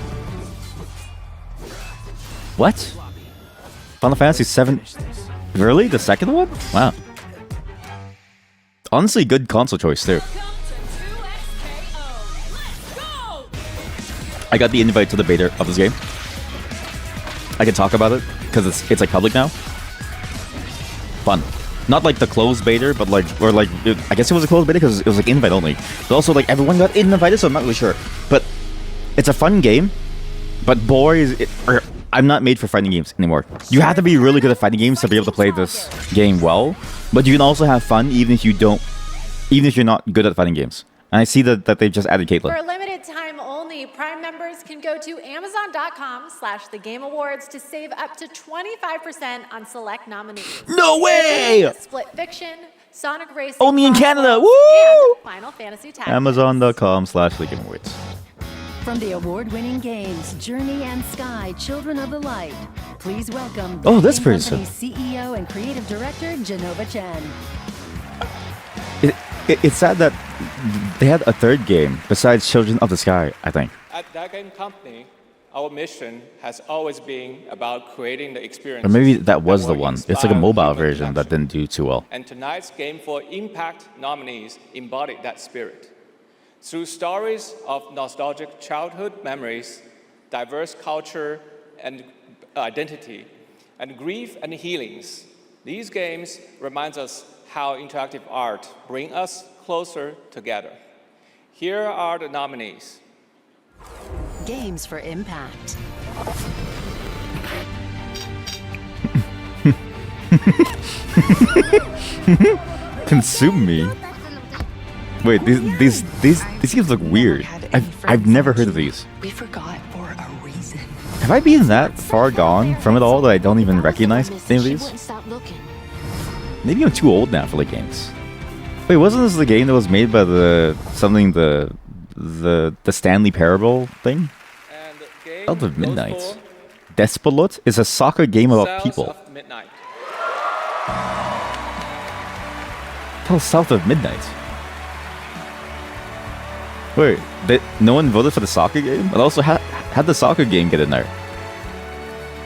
What? Final Fantasy 7? Really? The second one? Wow. Honestly, good console choice too. I got the invite to the beta of this game. I can talk about it because it's like public now. Fun. Not like the closed beta, but like, or like, I guess it was a closed beta because it was like invite only. But also like everyone got invited, so I'm not really sure. But it's a fun game. But boys, I'm not made for fighting games anymore. You have to be really good at fighting games to be able to play this game well. But you can also have fun even if you're not good at fighting games. And I see that they've just added Caitlyn. For a limited time only, Prime members can go to Amazon.com/thegameawards to save up to 25% on select nominees. No way! Split Fiction, Sonic Racing, only in Canada. Woo! And Final Fantasy Tactics. Amazon.com/thegameawards. From the award-winning games Journey and Sky, Children of the Light, please welcome Oh, this Game person. Company's CEO and Creative Director Genova Chen. It's sad that they had a third game besides Children of the Sky, I think. At that game company, our mission has always been about creating the experience. Or maybe that was the one. It's like a mobile version that didn't do too well. And tonight's Game for Impact nominees embodied that spirit. Through stories of nostalgic childhood memories, diverse culture and identity, and grief and healings, these games remind us how interactive art brings us closer together. Here are the nominees. Games for Impact. Consume me. Wait, these games look weird. I've never heard of these. We forgot for a reason. Have I been that far gone from it all that I don't even recognize any of these? Maybe I'm too old now for the games. Wait, wasn't this the game that was made by the the Stanley Parable thing. South of Midnight. Despelot is a soccer game about people. Tell South of Midnight. Wait, no one voted for the soccer game? But also, had the soccer game get in there?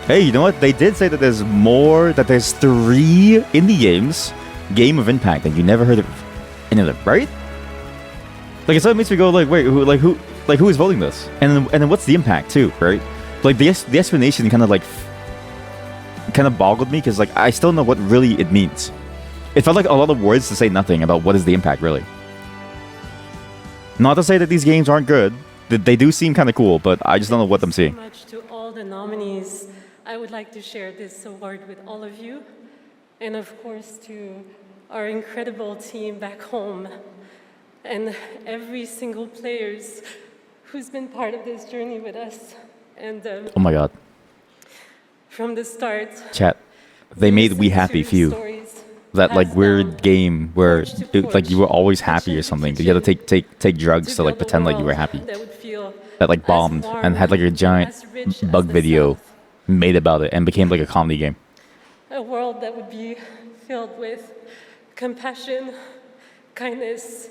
Hey, you know what? They did say that there's more, that there's 3 indie games, Game of Impact, and you never heard of any of them, right? Like, it sort of makes me go, like, wait, who is voting this? And then what's the impact, too, right? Like, the explanation kind of, boggled me, because, like, I still don't know what really it means. It felt like a lot of words to say nothing about what is the impact, really. Not to say that these games aren't good. They do seem kind of cool, but I just don't know what I'm seeing. Thank you so much to all the nominees. I would like to share this award with all of you. And of course, to our incredible team back home. And every single players who's been part of this journey with us. And oh my god. From the start. Chat. They made We Happy Few. That like weird game where like you were always happy or something. You had to take drugs to like pretend like you were happy. That like bombed and had like a giant bug video made about it and became like a comedy game. A world that would be filled with compassion, kindness,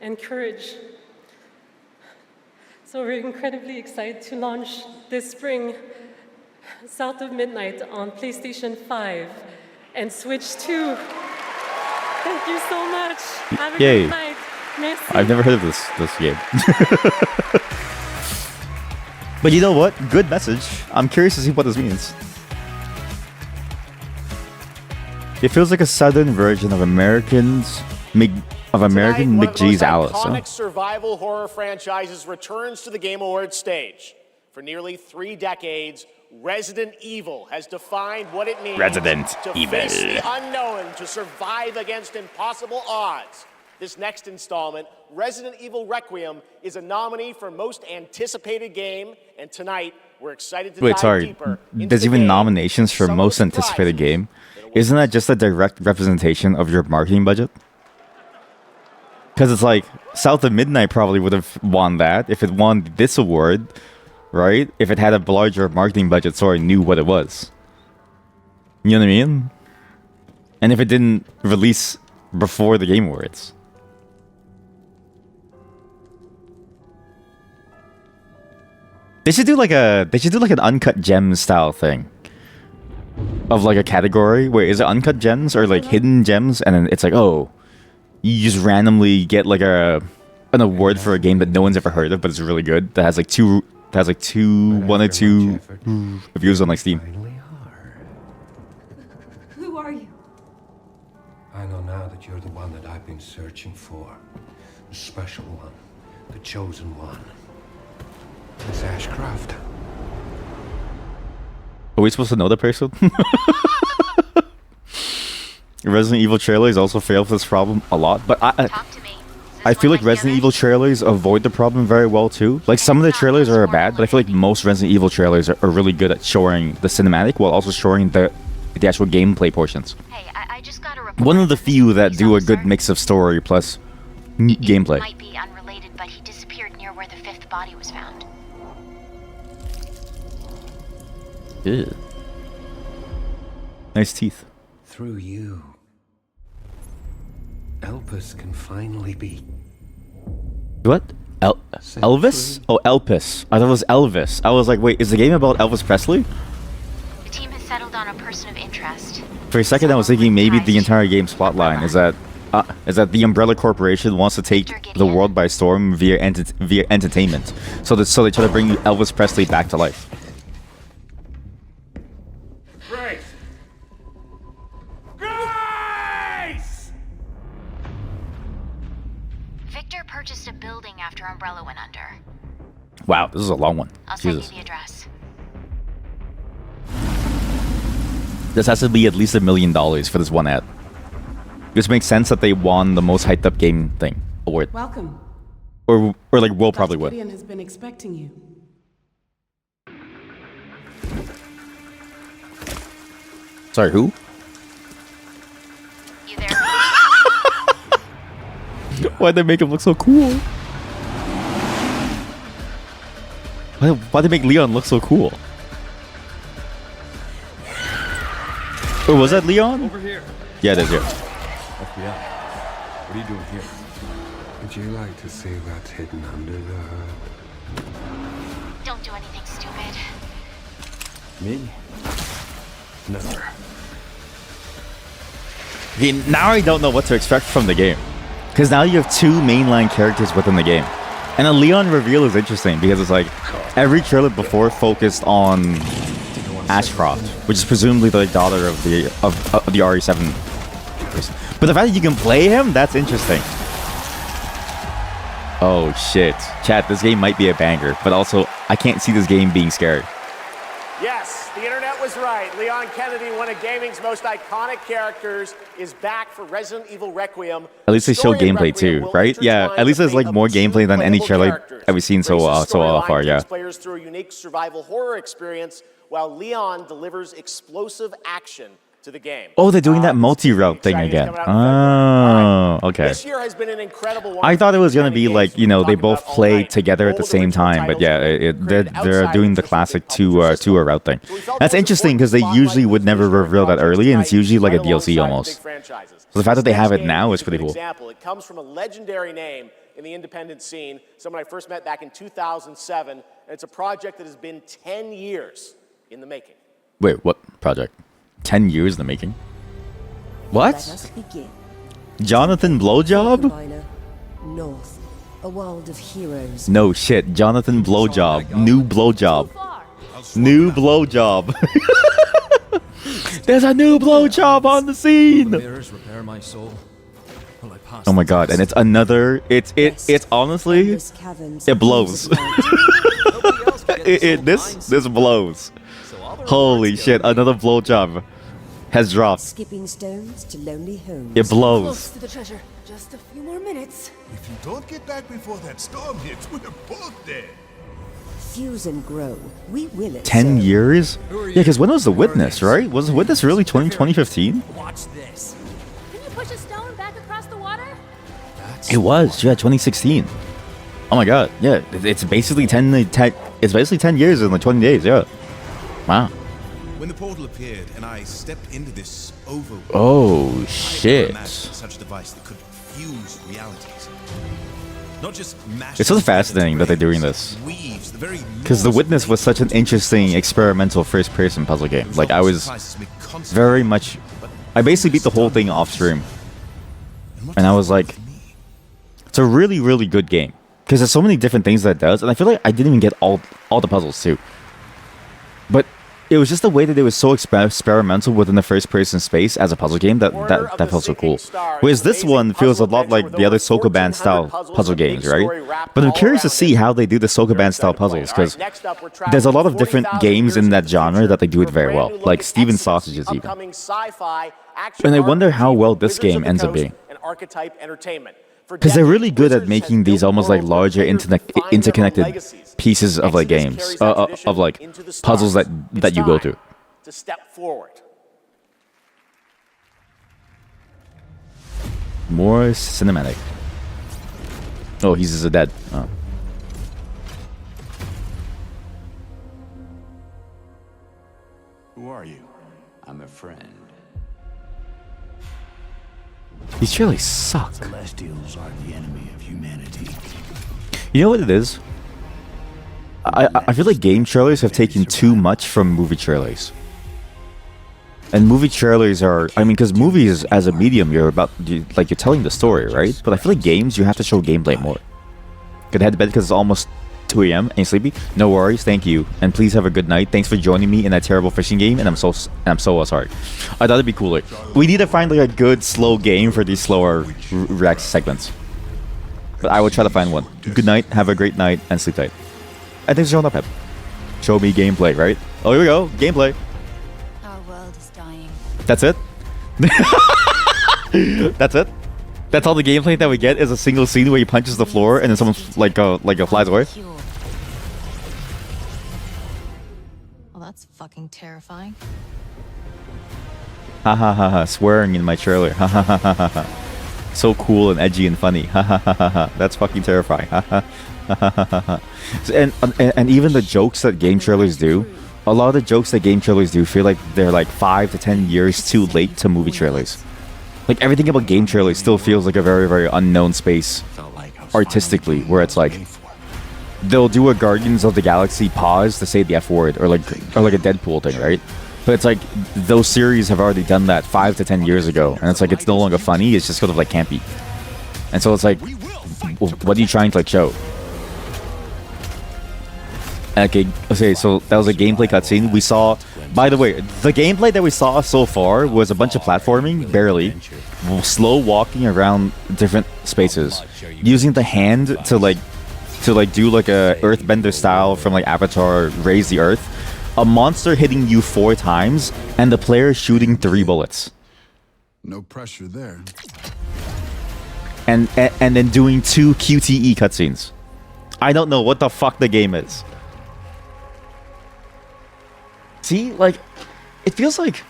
and courage. So we're incredibly excited to launch this spring South of Midnight on PlayStation 5 and Switch 2. Thank you so much. Have a Yay. good night. Merci. I've never heard of this game. But you know what? Good message. I'm curious to see what this means. It feels like a southern version of American McGee's Alice. Iconic survival horror franchises returns to the Game Awards stage. For nearly 3 decades, Resident Evil has defined what it means to face the unknown, to survive against impossible odds. This next installment, Resident Evil Requiem, is a nominee for Most Anticipated Game, and tonight we're excited to dive deeper into There's the even game. nominations for Most Anticipated Game. Isn't that just a direct representation of your marketing budget? Because it's like, South of Midnight probably would have won that if it won this award, right? If it had a larger marketing budget so I knew what it was. You know what I mean? And if it didn't release before the Game Awards. They should do like an Uncut Gems style thing. Of like a category. Wait, is it Uncut Gems or like Hidden Gems? And then it's like, oh, you just randomly get like an award for a game that no one's ever heard of, but it's really good. That has like one or two reviews on like Steam. Who are you? I know now that you're the one that I've been searching for. The special one. The chosen one. Miss Ashcroft. Are we supposed to know the person? Resident Evil trailers also fail for this problem a lot, but I feel like Resident Evil trailers avoid the problem very well too. Like some of the trailers are bad, but I feel like most Resident Evil trailers are really good at showing the cinematic while also showing the actual gameplay portions. Hey, I just got a report. One of the few that do a good mix of story plus gameplay. It might be unrelated, but he disappeared near where the 5th body was found. Ew. Nice teeth. Through you, Elpis can finally be. What? Elvis? Oh, Elpis. I thought it was Elvis. I was like, wait, is the game about Elvis Presley? The team has settled on a person of interest. For a second, I was thinking maybe the entire game's plotline is that the Umbrella Corporation wants to take the world by storm via entertainment. So they try to bring Elvis Presley back to life. Grace! Grace! Victor purchased a building after Umbrella went under. Wow, this is a long one. I'll send Jesus. you the address. This has to be at least $1 million for this one ad. This makes sense that they won the most hyped up game thing award. Welcome. Or like will probably win. Gideon has been expecting you. Sorry, who? You there? Why'd they make him look so cool? Why they make Leon look so cool? Oh, was that Leon? Over here. Yeah, it is. Yeah. FBI. What are you doing here? Would you like to see what's hidden under the hood? Don't do anything stupid. Me? Never. Okay, now I don't know what to expect from the game. Because now you have two mainline characters within the game. And a Leon reveal is interesting because it's like every trailer before focused on Ashcroft, which is presumably the daughter of the RE7 person. But the fact that you can play him, that's interesting. Oh shit. Chat, this game might be a banger, but also I can't see this game being scary. Yes, the internet was right. Leon Kennedy, one of gaming's most iconic characters, is back for Resident Evil Requiem. At least they show gameplay too, right? Yeah, at least there's like more gameplay than any trailer that we've seen so far, yeah. Players through a unique survival horror experience, while Leon delivers explosive action to the game. Oh, they're doing that multi-route thing again. Oh, okay. This year has been an incredible one. I thought it was gonna be like, you know, they both play together at the same time, but yeah, they're doing the classic two-a route thing. That's interesting because they usually would never reveal that early, and it's usually like a DLC almost. So the fact that they have it now is pretty cool. It comes from a legendary name in the independent scene, someone I first met back in 2007, and it's a project that has been 10 years in the making. Wait, what project? 10 years in the making? What? Let us begin. Jonathan Blowjob? North, a world of heroes. No shit, Jonathan Blowjob. New Blowjob. New Blowjob. There's a new Blowjob on the scene! Oh my god, and it's another... It's honestly... It blows. This blows. Holy shit, another blowjob has dropped. Skipping stones to lonely homes. It blows. Close to the treasure. Just a few more minutes. If you don't get back before that storm hits, we're both dead. Fuse and grow. We will it. 10 years? Yeah, because when was The Witness, right? Was The Witness really 2015? Watch this. Can you push a stone back across the water? It was, yeah, 2016. Oh my god, yeah, it's basically 10 years in like 20 days, yeah. Wow. When the portal appeared and I stepped into this overworld, oh shit. Such a device that could fuse realities. Not just mash. It's so fascinating that they're doing this. Because The Witness was such an interesting experimental first-person puzzle game. Like I was very much... I basically beat the whole thing off stream. And I was like... It's a really, really good game. Because there's so many different things that it does. And I feel like I didn't even get all the puzzles too. But it was just the way that it was so experimental within the first-person space as a puzzle game that felt so cool. Whereas this one feels a lot like the other Sokoban style puzzle games, right? But I'm curious to see how they do the Sokoban style puzzles, because there's a lot of different games in that genre that they do it very well, like Steven Sausages even. And I wonder how well this game ends up being. Because they're really good at making these almost like larger interconnected pieces of like games, of like puzzles that you go through. To step forward. More cinematic. Oh, he's a dead. Oh. Who are you? I'm a friend. These trailers suck. Celestials are the enemy of humanity. You know what it is? I feel like game trailers have taken too much from movie trailers. And movie trailers are... I mean, because movies as a medium, you're telling the story, right? But I feel like games, you have to show gameplay more. Gonna head to bed because it's almost 2 a.m. and you're sleepy? No worries, thank you. And please have a good night. Thanks for joining me in that terrible fishing game, and I'm so sorry. I thought it'd be cooler. We need to find like a good slow game for these slower react segments. But I will try to find one. Good night, have a great night, and sleep tight. And thanks for showing up, Pep. Show me gameplay, right? Oh, here we go, gameplay. Our world is dying. That's it? That's it? That's all the gameplay that we get is a single scene where he punches the floor and then someone flies away? Well, that's fucking terrifying. Ha ha ha ha, swearing in my trailer. Ha ha ha ha ha. So cool and edgy and funny. Ha ha ha ha ha. That's fucking terrifying. Ha ha. And even the jokes that game trailers do, a lot of the jokes that game trailers do feel like they're like 5 to 10 years too late to movie trailers. Like everything about game trailers still feels like a very, very unknown space artistically, where it's like they'll do a Guardians of the Galaxy pause to say the F word, or like a Deadpool thing, right? But it's like those series have already done that 5 to 10 years ago, and it's like it's no longer funny, it's just sort of like campy. And so it's like, what are you trying to like show? Okay, so that was a gameplay cutscene. We saw, by the way, the gameplay that we saw so far was a bunch of platforming, barely, slow walking around different spaces, using the hand to do like a earthbender style from like Avatar, raise the earth, a monster hitting you 4 times, and the player shooting 3 bullets. No pressure there. And then doing 2 QTE cutscenes. I don't know what the fuck the game is. See, like, it feels like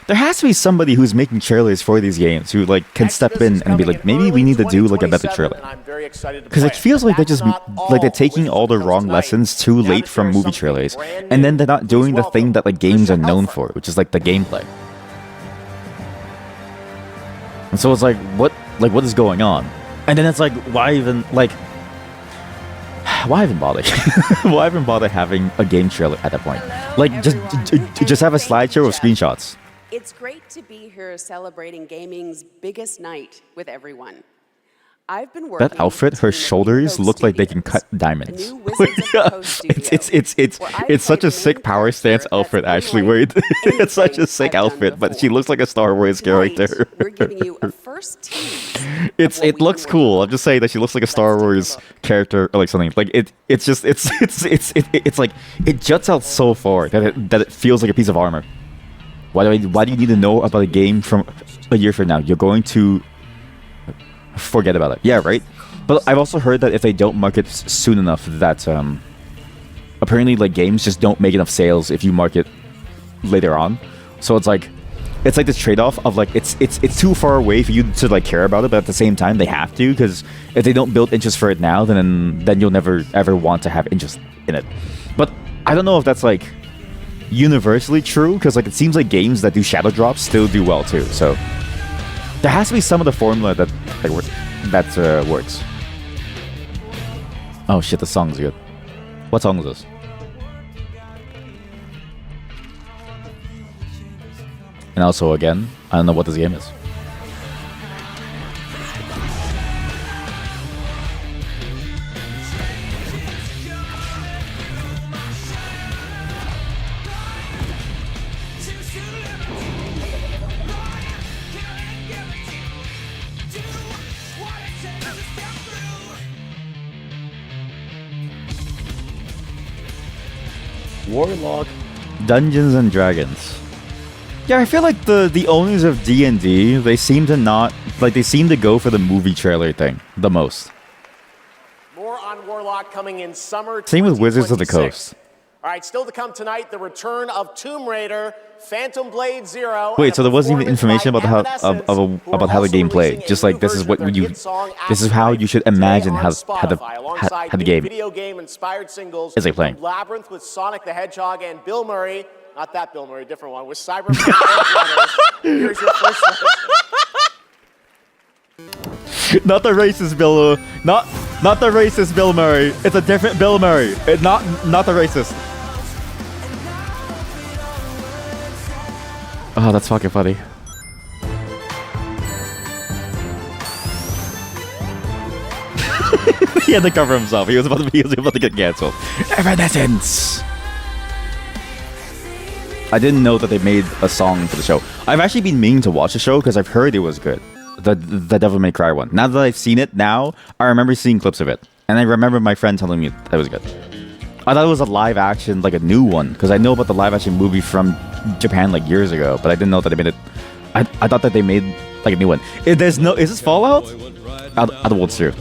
there has to be somebody who's making trailers for these games who like can step in and be like, maybe we need to do like a better trailer. Because it feels like they're taking all the wrong lessons too late from movie trailers, and then they're not doing the thing that like games are known for, which is like the gameplay. And so it's like, what is going on? And then it's like, why even bother? Why even bother having a game trailer at that point? Like, just have a slideshow of screenshots. It's great to be here celebrating gaming's biggest night with everyone. I've been working. That outfit, her shoulders look like they can cut diamonds. It's such a sick power stance outfit, actually. Wait, it's such a sick outfit, but she looks like a Star Wars character. We're giving you a first tease. It looks cool. I'm just saying that she looks like a Star Wars character or like something. Like it's like it juts out so far that it feels like a piece of armor. Why do you need to know about a game from a year from now? You're going to forget about it. Yeah, right? But I've also heard that if they don't market soon enough, that apparently like games just don't make enough sales if you market later on. So it's like this trade-off of like it's too far away for you to like care about it, but at the same time they have to, because if they don't build interest for it now, then you'll never ever want to have interest in it. But I don't know if that's like universally true, because like it seems like games that do shadow drops still do well too. So there has to be some of the formula that works. Oh shit, the song's good. What song is this? And also, again, I don't know what this game is. Warlock Dungeons and Dragons. Yeah, I feel like the owners of D&D, they seem to go for the movie trailer thing the most. More on Warlock coming in summer. Same with Wizards of the Coast. All right, still to come tonight, the return of Tomb Raider, Phantom Blade Zero. Wait, so there wasn't even information about how the game played. Just like this is how you should imagine how the game video game inspired singles is like playing. Labyrinth with Sonic the Hedgehog and Bill Murray. Not that Bill Murray, different one. With Cyberpunk Edge Runners. Here's your first list. Not the racist Bill, not the racist Bill Murray. It's a different Bill Murray. Not the racist. Oh, that's fucking funny. He had to cover himself. He was about to get cancelled. Evanescence. I didn't know that they made a song for the show. I've actually been meaning to watch the show because I've heard it was good. The Devil May Cry one. Now that I've seen it now, I remember seeing clips of it. And I remember my friend telling me that it was good. I thought it was a live action, like a new one, because I know about the live action movie from Japan like years ago, but I didn't know that they made it. I thought that they made like a new one. Is this Fallout? Other Worlds 2.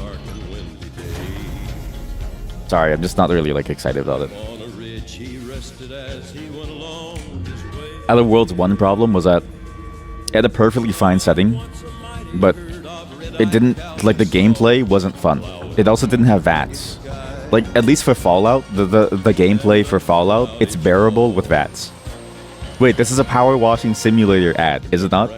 Sorry, I'm just not really like excited about it. Other Worlds 1 problem was that it had a perfectly fine setting, but it didn't, like, the gameplay wasn't fun. It also didn't have VATS. Like, at least for Fallout, the gameplay for Fallout, it's bearable with VATS. Wait, this is a power washing simulator ad, is it not?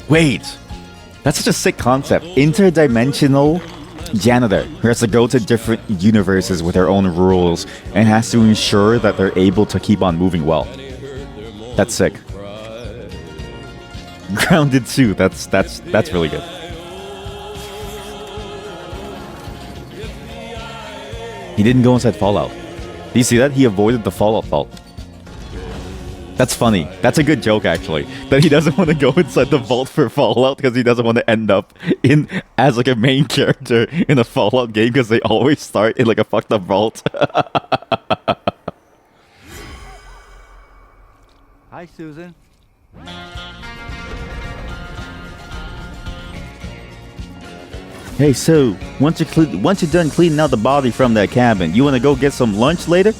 Wait, that's such a sick concept. Interdimensional janitor who has to go to different universes with their own rules and has to ensure that they're able to keep on moving well. That's sick. Grounded 2, that's really good. He didn't go inside Fallout. Do you see that? He avoided the Fallout vault. That's funny. That's a good joke, actually. That he doesn't want to go inside the vault for Fallout because he doesn't want to end up in as like a main character in a Fallout game because they always start in like a fucked up vault. Hi, Susan. Hey, so once you're done cleaning out the body from that cabin, you want to go get some lunch later?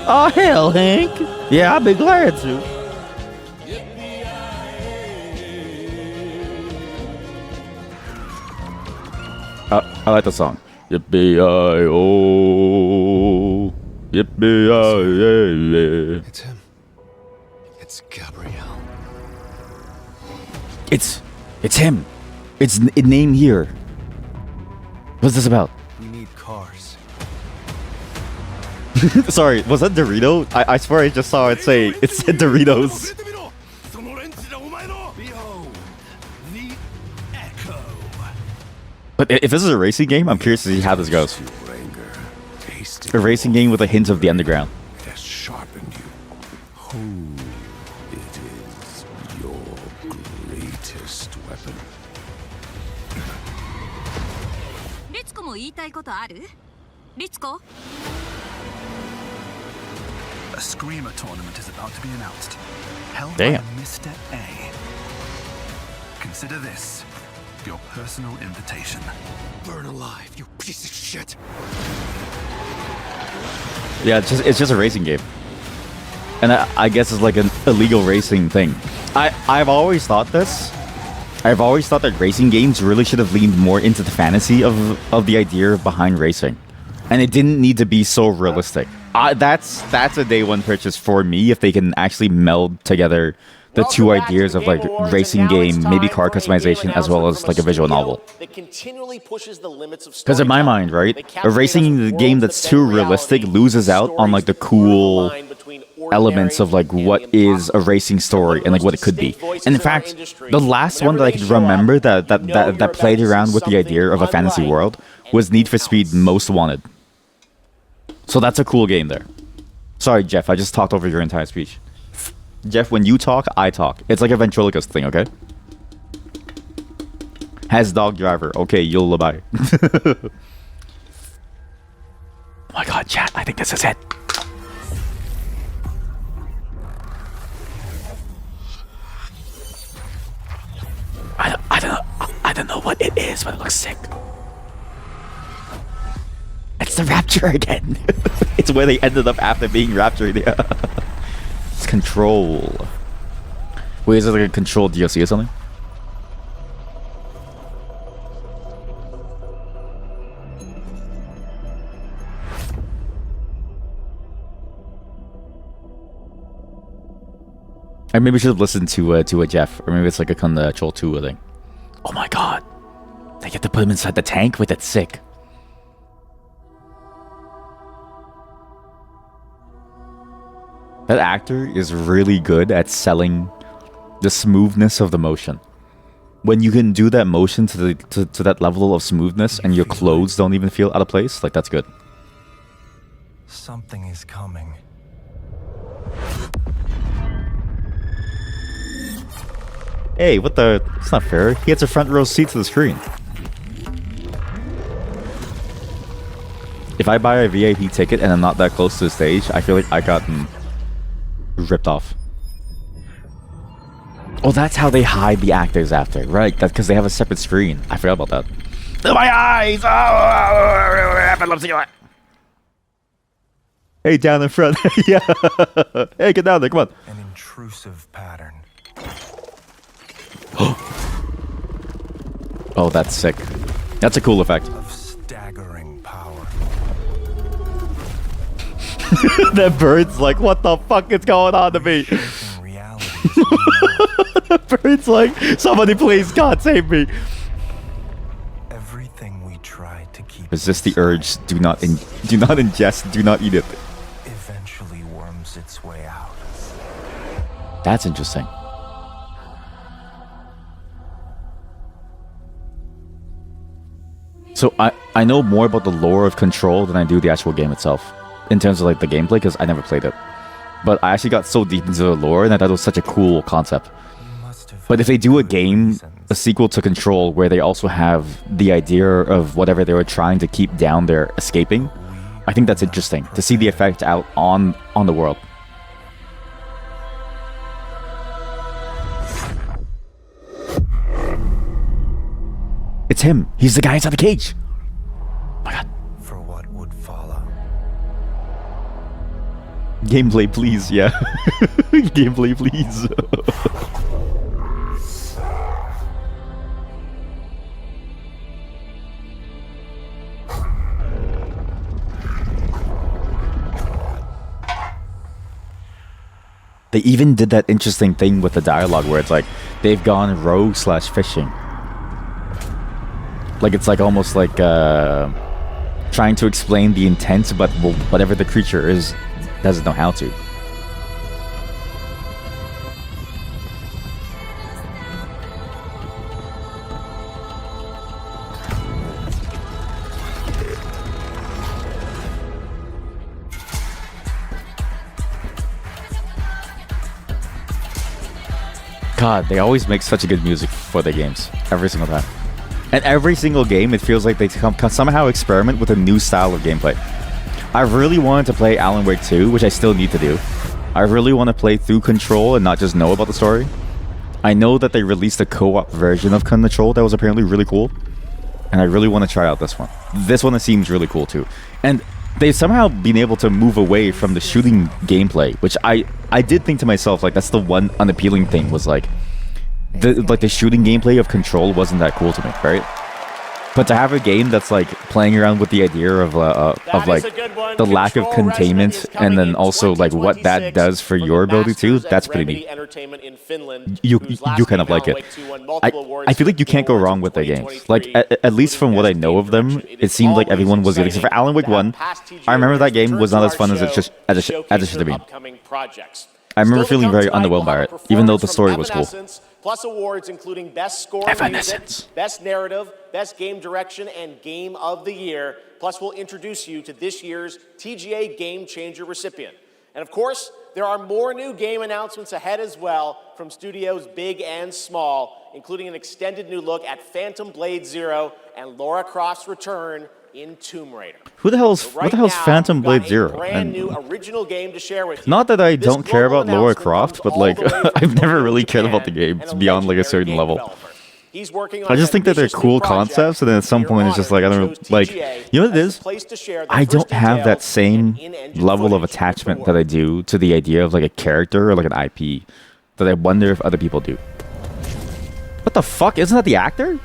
Oh hell, Hank! Yeah, I'll be glad to. I like the song. Yippee-I-oh, yippee-I-yeah. It's him. It's Gabriel. It's him. It's name here. What's this about? We need cars. Sorry, was that Dorito? I swear I just saw it say it said Doritos. But if this is a racing game, I'm curious to see how this goes. A racing game with a hint of the underground. It has sharpened you. Who it is your greatest weapon. リツコも言いたいことある？リツコ A Screamer tournament is about to be announced. Held Damn. by Mr. A. Consider this your personal invitation. Burn alive, you piece of shit. Yeah, it's just a racing game. And I guess it's like an illegal racing thing. I've always thought this. I've always thought that racing games really should have leaned more into the fantasy of the idea behind racing. And it didn't need to be so realistic. That's a day one purchase for me if they can actually meld together the two ideas of like racing game, maybe car customization, as well as like a visual novel. Because in my mind, right, a racing game that's too realistic loses out on like the cool elements of like what is a racing story and like what it could be. And in fact, the last one that I could remember that played around with the idea of a fantasy world was Need for Speed Most Wanted. So that's a cool game there. Sorry, Jeff, I just talked over your entire speech. Jeff, when you talk, I talk. It's like a ventriloquist thing, okay? Has dog driver. Okay, you'll lullaby. Oh my god, chat, I think this is it. I don't know what it is, but it looks sick. It's the Rapture again. It's where they ended up after being raptured. Yeah. It's Control. Wait, is it like a Control DLC or something? I maybe should have listened to a Jeff, or maybe it's like a Control 2 thing. Oh my god, they get to put him inside the tank? Wait, that's sick. That actor is really good at selling the smoothness of the motion. When you can do that motion to that level of smoothness and your clothes don't even feel out of place, like that's good. Something is coming. Hey, what the? It's not fair. He gets a front row seat to the screen. If I buy a VIP ticket and I'm not that close to the stage, I feel like I got ripped off. Oh, that's how they hide the actors after, right? That's because they have a separate screen. I forgot about that. My eyes! Hey, down in front. Yeah. Hey, get down there. Come on. An intrusive pattern. Oh, that's sick. That's a cool effect. Of staggering power. That bird's like, what the fuck is going on to me? The bird's like, somebody please, God save me. Everything we tried to keep. Resist the urge. Do not ingest. Do not eat it. Eventually worms its way out. That's interesting. So I know more about the lore of Control than I do the actual game itself, in terms of like the gameplay, because I never played it. But I actually got so deep into the lore, and I thought it was such a cool concept. But if they do a sequel to Control, where they also have the idea of whatever they were trying to keep down there escaping, I think that's interesting to see the effect out on the world. It's him. He's the guy inside the cage. Oh my god. For what would follow. Gameplay, please. Yeah. Gameplay, please. They even did that interesting thing with the dialogue where it's like they've gone rogue/fishing. Like it's like almost like trying to explain the intent, but whatever the creature is doesn't know how to. God, they always make such a good music for their games. Every single time. And every single game, it feels like they somehow experiment with a new style of gameplay. I really wanted to play Alan Wake 2, which I still need to do. I really want to play through Control and not just know about the story. I know that they released a co-op version of Control that was apparently really cool. And I really want to try out this one. This one seems really cool too. And they've somehow been able to move away from the shooting gameplay, which I did think to myself, like, that's the one unappealing thing, was like the shooting gameplay of Control wasn't that cool to me, right? But to have a game that's like playing around with the idea of like the lack of containment, and then also like what that does for your ability too, that's pretty neat. You kind of like it. I feel like you can't go wrong with their games. Like at least from what I know of them, it seemed like everyone was good except for Alan Wake 1. I remember that game was not as fun as it should have been. I remember feeling very underwhelmed by it, even though the story was cool. Plus awards including Best Score and Music, Best Narrative, Best Game Direction, and Game of the Year. Plus, we'll introduce you to this year's TGA Game Changer recipient. And of course, there are more new game announcements ahead as well from studios big and small, including an extended new look at Phantom Blade Zero and Lara Croft's return in Tomb Raider. What the hell's Phantom Blade Zero? Brand new original game to share with you. Not that I don't care about Lara Croft, but like I've never really cared about the games beyond like a certain level. I just think that they're cool concepts, and then at some point it's just like I don't like. You know what it is? I don't have that same level of attachment that I do to the idea of like a character or like an IP that I wonder if other people do. What the fuck? Isn't that the actor?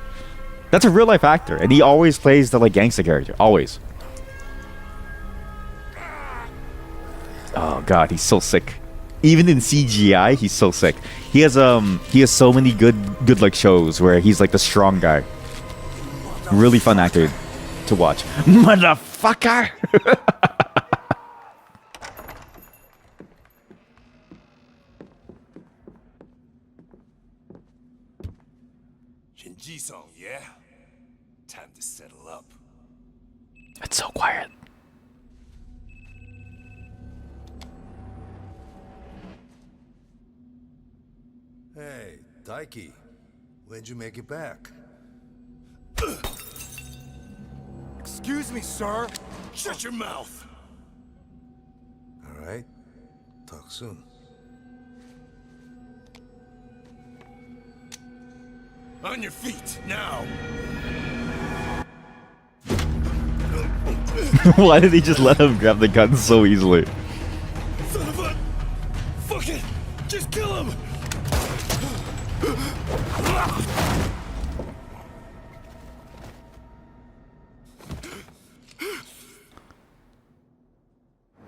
That's a real life actor, and he always plays the like gangster character, always. Oh god, he's so sick. Even in CGI, he's so sick. He has so many good like shows where he's like the strong guy. Really fun actor to watch. Motherfucker. Shinji-san, yeah? Time to settle up. It's so quiet. Hey, Daiki. When'd you make it back? Excuse me, sir. Shut your mouth. All right. Talk soon. On your feet, now. Why did he just let him grab the gun so easily? Son of a... Fuck it! Just kill him!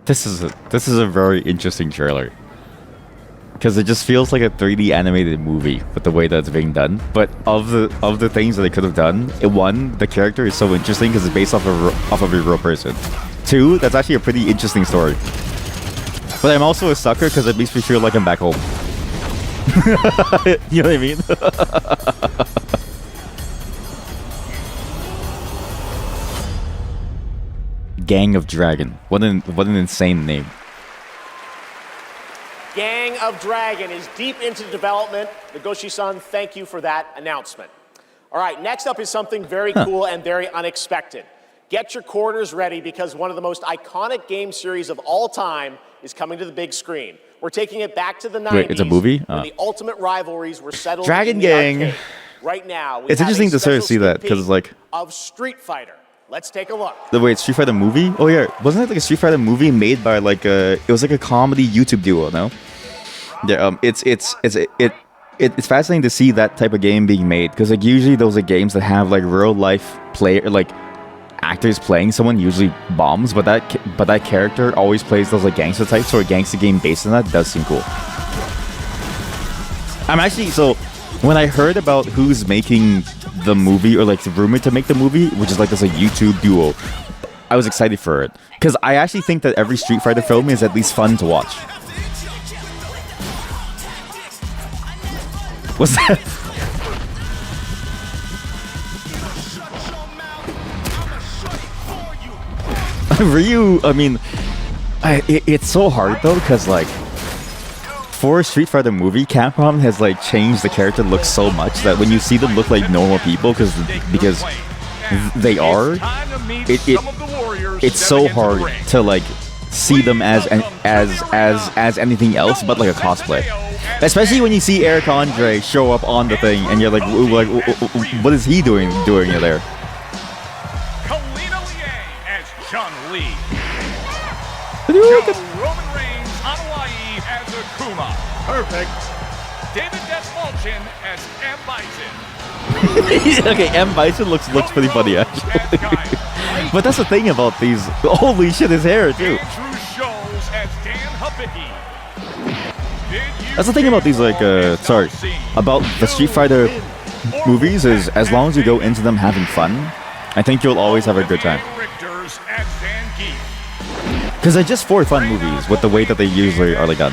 This is a very interesting trailer. Because it just feels like a 3D animated movie with the way that it's being done. But of the things that they could have done, one, the character is so interesting because it's based off of a real person. Two, that's actually a pretty interesting story. But I'm also a sucker because it makes me feel like I'm back home. You know what I mean? Gang of Dragon. What an insane name. Gang of Dragon is deep into development. Nagoshi-san, thank you for that announcement. All right, next up is something very cool and very unexpected. Get your quarters ready because one of the most iconic game series of all time is coming to the big screen. We're taking it back to the 90s. Wait, it's a movie? When the ultimate rivalries were settled Dragon in the Gang. arcade. Right now, It's interesting to sort of see that because it's like of Street Fighter. Let's take a look. the way Street Fighter movie. Oh yeah, wasn't it like a Street Fighter movie made by like it was like a comedy YouTube duo? No. Yeah. It's fascinating to see that type of game being made because like usually those are games that have like real life player like actors playing someone, usually bombs, but that character always plays those like gangster types, so a gangster game based on that does seem cool. I'm actually when I heard about who's making the movie or like rumored to make the movie, which is like this a YouTube duo, I was excited for it because I actually think that every Street Fighter film is at least fun to watch. What's that? Ryu, I mean, it's so hard though because like for a Street Fighter movie, Capcom has like changed the character look so much that when you see them look like normal people because they are, it's so hard to like see them as anything else but like a cosplay. Especially when you see Eric Andre show up on the thing and you're like what is he doing there? Kalina Liang as Chun-Li. Roman Reigns on Hawaii as Akuma. Perfect. David Dastmalchian as M. Bison. Okay, M. Bison looks pretty funny actually. But that's the thing about these. Holy shit, his hair too. Andrew Scholes as Dan Hibiki. That's the thing about these about the Street Fighter movies is as long as you go into them having fun, I think you'll always have a good time. Because they're just for fun movies with the way that they usually are like done.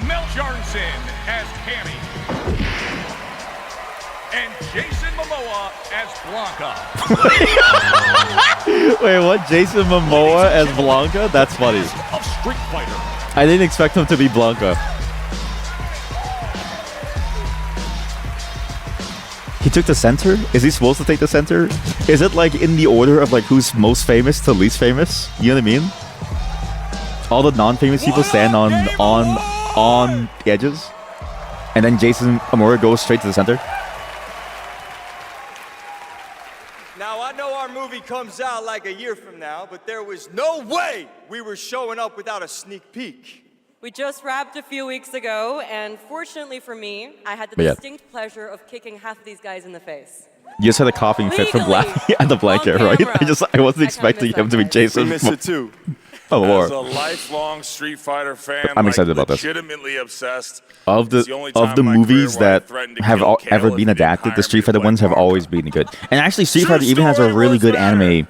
Mel Jarnson as Cammy. And Jason Momoa as Blanca. Wait, what? Jason Momoa as Blanca? That's funny. Of Street Fighter. I didn't expect him to be Blanca. He took the center? Is he supposed to take the center? Is it like in the order of like who's most famous to least famous? You know what I mean? All the non-famous people stand on the edges, and then Jason Momoa goes straight to the center. Now, I know our movie comes out like a year from now, but there was no way we were showing up without a sneak peek. We just wrapped a few weeks ago, and fortunately for me, I had the But yeah. distinct pleasure of kicking half of these guys in the face. You just had a coughing fit from the blanket, right? I wasn't expecting him to be Jason. We miss it too. Oh, Lord. As a lifelong Street Fighter fan, I'm excited about this. legitimately obsessed. Of It's the only time the in my movies career where I that threatened to have kill ever Kale been if he didn't adapted, the hire Street me to Fighter play ones have Blanca. always been good. And actually, Street Fighter even has a really good animated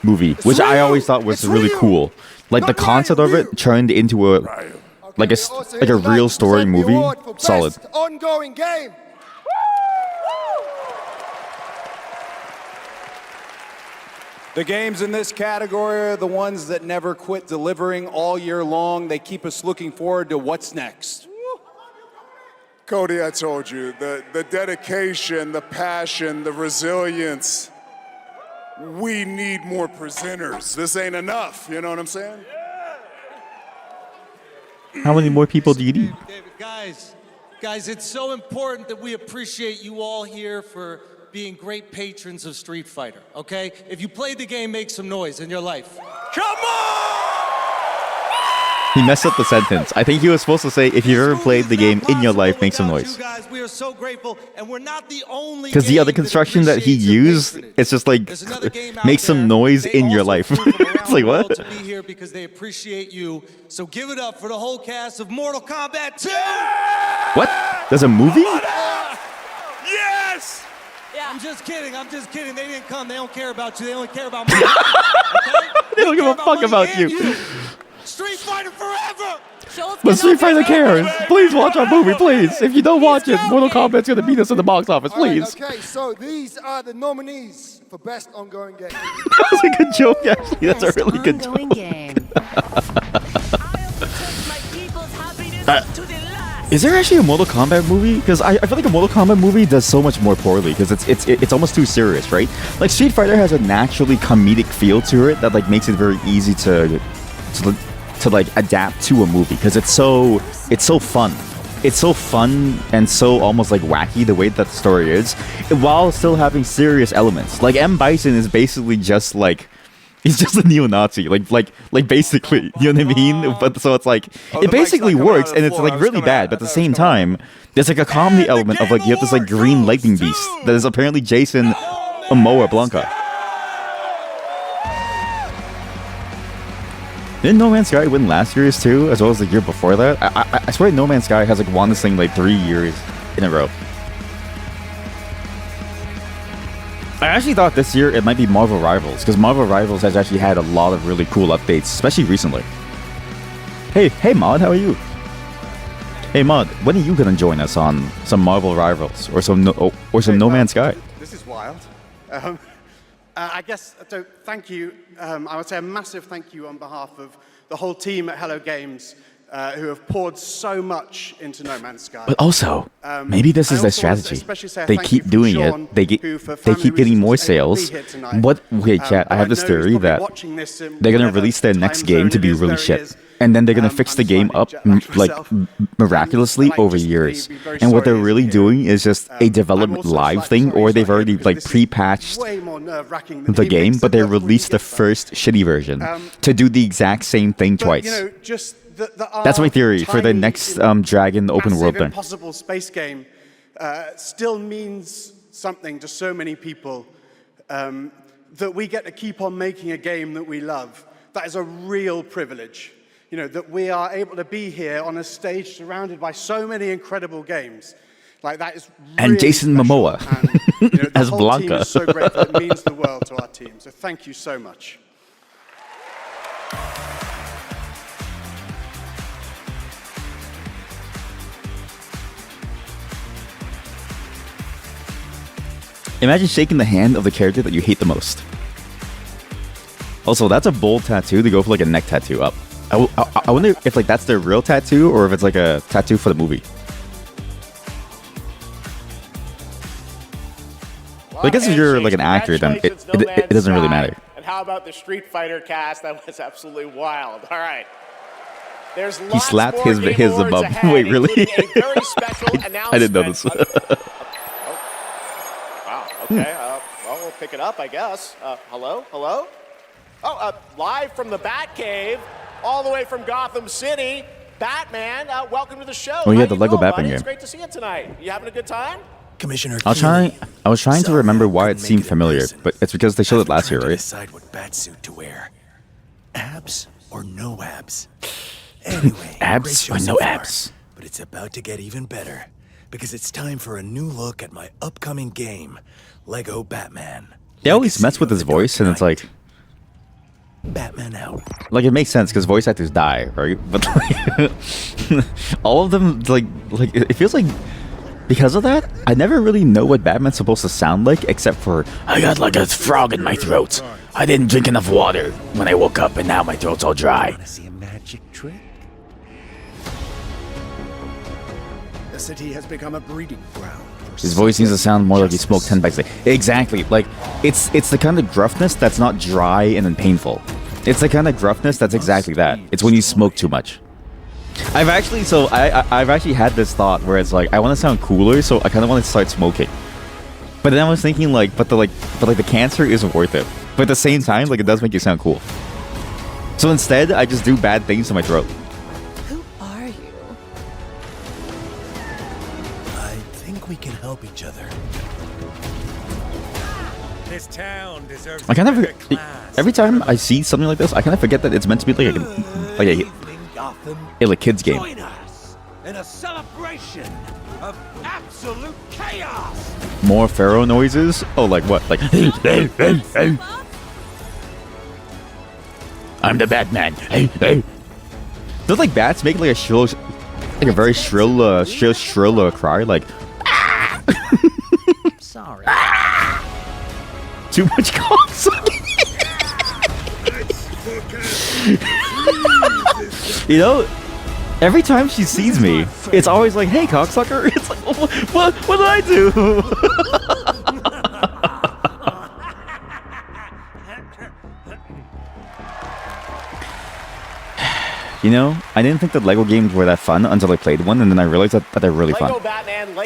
movie, which I always thought was really cool. Like the concept of it turned into a real story movie. Solid. Ongoing game. The games in this category are the ones that never quit delivering all year long. They keep us looking forward to what's next. Cody, I told you, the dedication, the passion, the resilience. We need more presenters. This ain't enough, you know what I'm saying? How many more people do you need? David, guys, it's so important that we appreciate you all here for being great patrons of Street Fighter, okay? If you played the game, make some noise in your life. Come on! He messed up the sentence. I think he was supposed to say, if you've ever played the game in your life, make some noise. You guys, we are so grateful, and we're not the only Because the other construction that he used, it's just like, make some noise in your life. It's like, what? To be here because they appreciate you. So give it up for the whole cast of Mortal Kombat 2! What? There's a movie? Yes! Yeah. I'm just kidding. They didn't come. They don't care about you. They only care about money. Okay? They don't give a fuck about you. Street Fighter forever! But Street Fighter cares. Please watch our movie, please. If you don't watch it, Mortal Kombat's gonna beat us in the box office, please. Okay, so these are the nominees for Best Ongoing Game. That was a good joke, actually. That's a really good joke. Is there actually a Mortal Kombat movie? Because I feel like a Mortal Kombat movie does so much more poorly because it's almost too serious, right? Like Street Fighter has a naturally comedic feel to it that like makes it very easy to like adapt to a movie because it's so fun. It's so fun and so almost like wacky the way that the story is, while still having serious elements. Like M. Bison is basically just like he's just a neo-Nazi, like basically, you know what I mean? But so it's like it basically works and it's like really bad, but at the same time, there's like a comedy element of like you have this like green lightning beast that is apparently Jason Momoa Blanca. Didn't No Man's Sky win last year's too, as well as the year before that? I swear No Man's Sky has like won this thing like 3 years in a row. I actually thought this year it might be Marvel Rivals, because Marvel Rivals has actually had a lot of really cool updates, especially recently. Hey Mod, how are you? Hey Mod, when are you gonna join us on some Marvel Rivals or some No Man's Sky? This is wild. I guess, so thank you. I would say a massive thank you on behalf of the whole team at Hello Games who have poured so much into No Man's Sky. But also, maybe this is their strategy. They keep doing it. They keep getting more sales. Wait, chat, I have this theory that they're going to release their next game to be really shit. And then they're going to fix the game up like miraculously over years. And what they're really doing is just a development live thing, or they've already like pre-patched the game, but they released the first shitty version to do the exact same thing twice. That's my theory for the next Dragon open world thing. Impossible space game still means something to so many people that we get to keep on making a game that we love. That is a real privilege. You know, that we are able to be here on a stage surrounded by so many incredible games. Like that is really and Jason Momoa and, you know, as the whole Blanca. Team is so great that it means the world to our team. So thank you so much. Imagine shaking the hand of the character that you hate the most. Also, that's a bold tattoo to go for like a neck tattoo up. I wonder if like that's their real tattoo or if it's like a tattoo for the movie. But I guess if you're like an actor, then it doesn't really matter. And how about the Street Fighter cast? That was absolutely wild. All right. There's He slapped his above. Wait, really? I didn't know this. Wow. Okay. Well, we'll pick it up, I guess. Hello? Hello? Oh, live from the Batcave, all the way from Gotham City, Batman. Welcome to the show. Oh yeah, How the you Lego doing, Batman buddy? game. It's great to see you tonight. You having a good time? Commissioner I was trying to remember why it seemed familiar, but it's because they showed it last year, right? Decide what batsuit to wear. Abs or no abs? Anyway, abs great or show no so far, abs? But it's about to get even better because it's time for a new look at my upcoming game, Lego Batman. They always mess with his voice, and it's like Batman out. Like it makes sense because voice actors die, right? But like, all of them, like it feels like because of that, I never really know what Batman's supposed to sound like, except for I got like a frog in my throat. I didn't drink enough water when I woke up, and now my throat's all dry. Want to see a magic trick? The city has become a breeding ground. His voice needs to sound more like he smoked 10 bags a day. Exactly. Like it's the kind of gruffness that's not dry and then painful. It's the kind of gruffness that's exactly that. It's when you smoke too much. I've actually had this thought where it's like I want to sound cooler, so I kind of want to start smoking. But then I was thinking like, but the cancer isn't worth it. But at the same time, like it does make you sound cool. So instead, I just do bad things to my throat. Who are you? I think we can help each other. This town deserves I kind of every time I see something like this, I kind of forget that it's meant to be like a kids game. Join us in a celebration of absolute chaos. More pharaoh noises? Oh, like what? Like I'm the Batman. Don't like bats make like a shrill, like a very shrill cry? Like Sorry. too much cocksucking. You know, every time she sees me, it's always like, "Hey, cocksucker!" It's like, "What did I do?" You know, I didn't think that Lego games were that fun until I played one, and then I realized that they're really fun.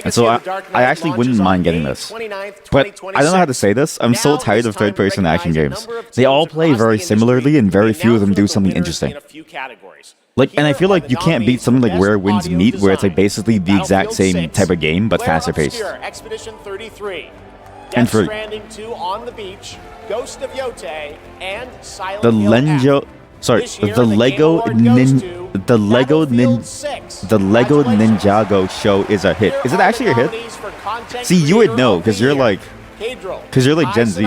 And so I actually wouldn't mind getting this. But I don't know how to say this. I'm so tired of third-person action games. They all play very similarly, and very few of them do something interesting. Like, and I feel like you can't beat something like Where Winds Meet, where it's like basically the exact same type of game, but faster paced. Expedition 33. And for Stranding 2 on the beach, Ghost of Yote, and Silent the Hill Lenjo, sorry, the Lego Ninjago show is a hit. Is it actually a hit? See, you would know because you're like Gen Z.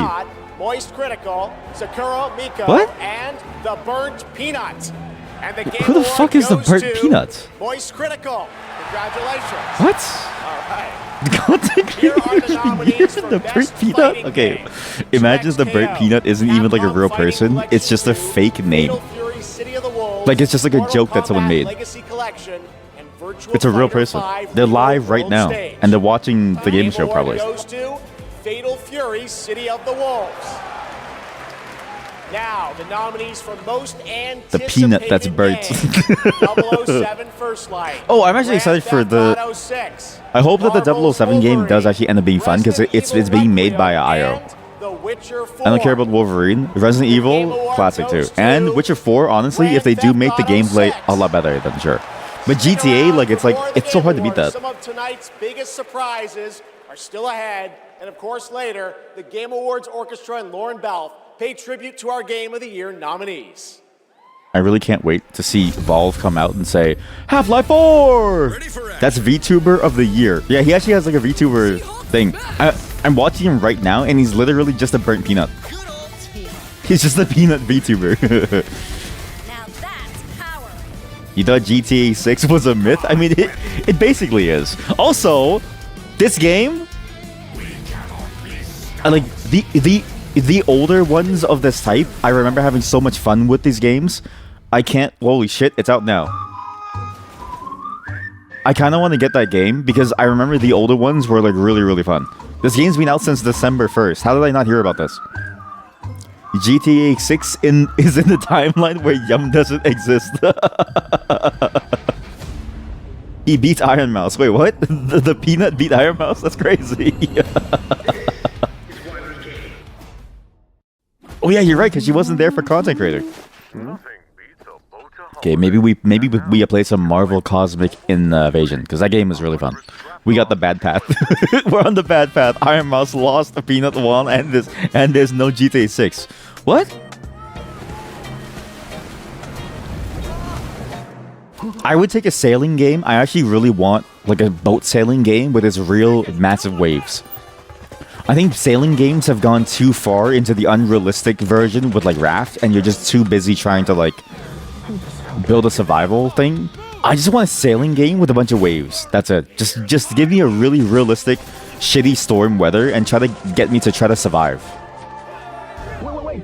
Moist Critical, Sakura Miko, What? and the Burnt Peanut. And the Game Who the Award fuck is the goes Burnt to Peanut? Moist Critical. Congratulations. What? All right. Content creators the Burnt Peanut? Okay, imagine the Burnt Peanut isn't even like a real person. It's just a fake name. Like it's just like a joke that someone made. It's a real person. They're live right now, and they're watching the game show probably. Goes to Fatal Fury: City of the Wolves. Now, the nominees for most anticipated The peanut that's burnt. game, 007 First Light. Oh, I'm actually excited for the. I hope that the 007 game does actually end up being fun because it's being made by IO. I don't care about Wolverine. Resident Evil, classic too. And Witcher 4, honestly, if they do make the gameplay a lot better, then sure. But GTA, like it's so hard to beat that. Some of tonight's biggest surprises are still ahead, and of course later, the Game Awards Orchestra and Lauren Balfe pay tribute to our Game of the Year nominees. I really can't wait to see Valve come out and say Half-Life 4. That's VTuber of the Year. Yeah, he actually has like a VTuber thing. I'm watching him right now, and he's literally just a burnt peanut. He's just a peanut VTuber. You thought GTA 6 was a myth? I mean, it basically is. Also, this game, like the older ones of this type, I remember having so much fun with these games. I can't. Holy shit! It's out now. I kind of want to get that game because I remember the older ones were like really fun. This game's been out since December 1st. How did I not hear about this? GTA 6 is in the timeline where Yum doesn't exist. He beat Iron Mouse. Wait, what? The peanut beat Iron Mouse? That's crazy. Oh yeah, you're right, because she wasn't there for content creator. Okay, maybe we play some Marvel Cosmic Invasion, because that game is really fun. We got the bad path. We're on the bad path. Iron Mouse lost the peanut one, and there's no GTA 6. What? I would take a sailing game. I actually really want like a boat sailing game with its real massive waves. I think sailing games have gone too far into the unrealistic version with like Raft, and you're just too busy trying to like build a survival thing. I just want a sailing game with a bunch of waves. That's it. Just give me a really realistic, shitty storm weather and try to get me to try to survive. Wait.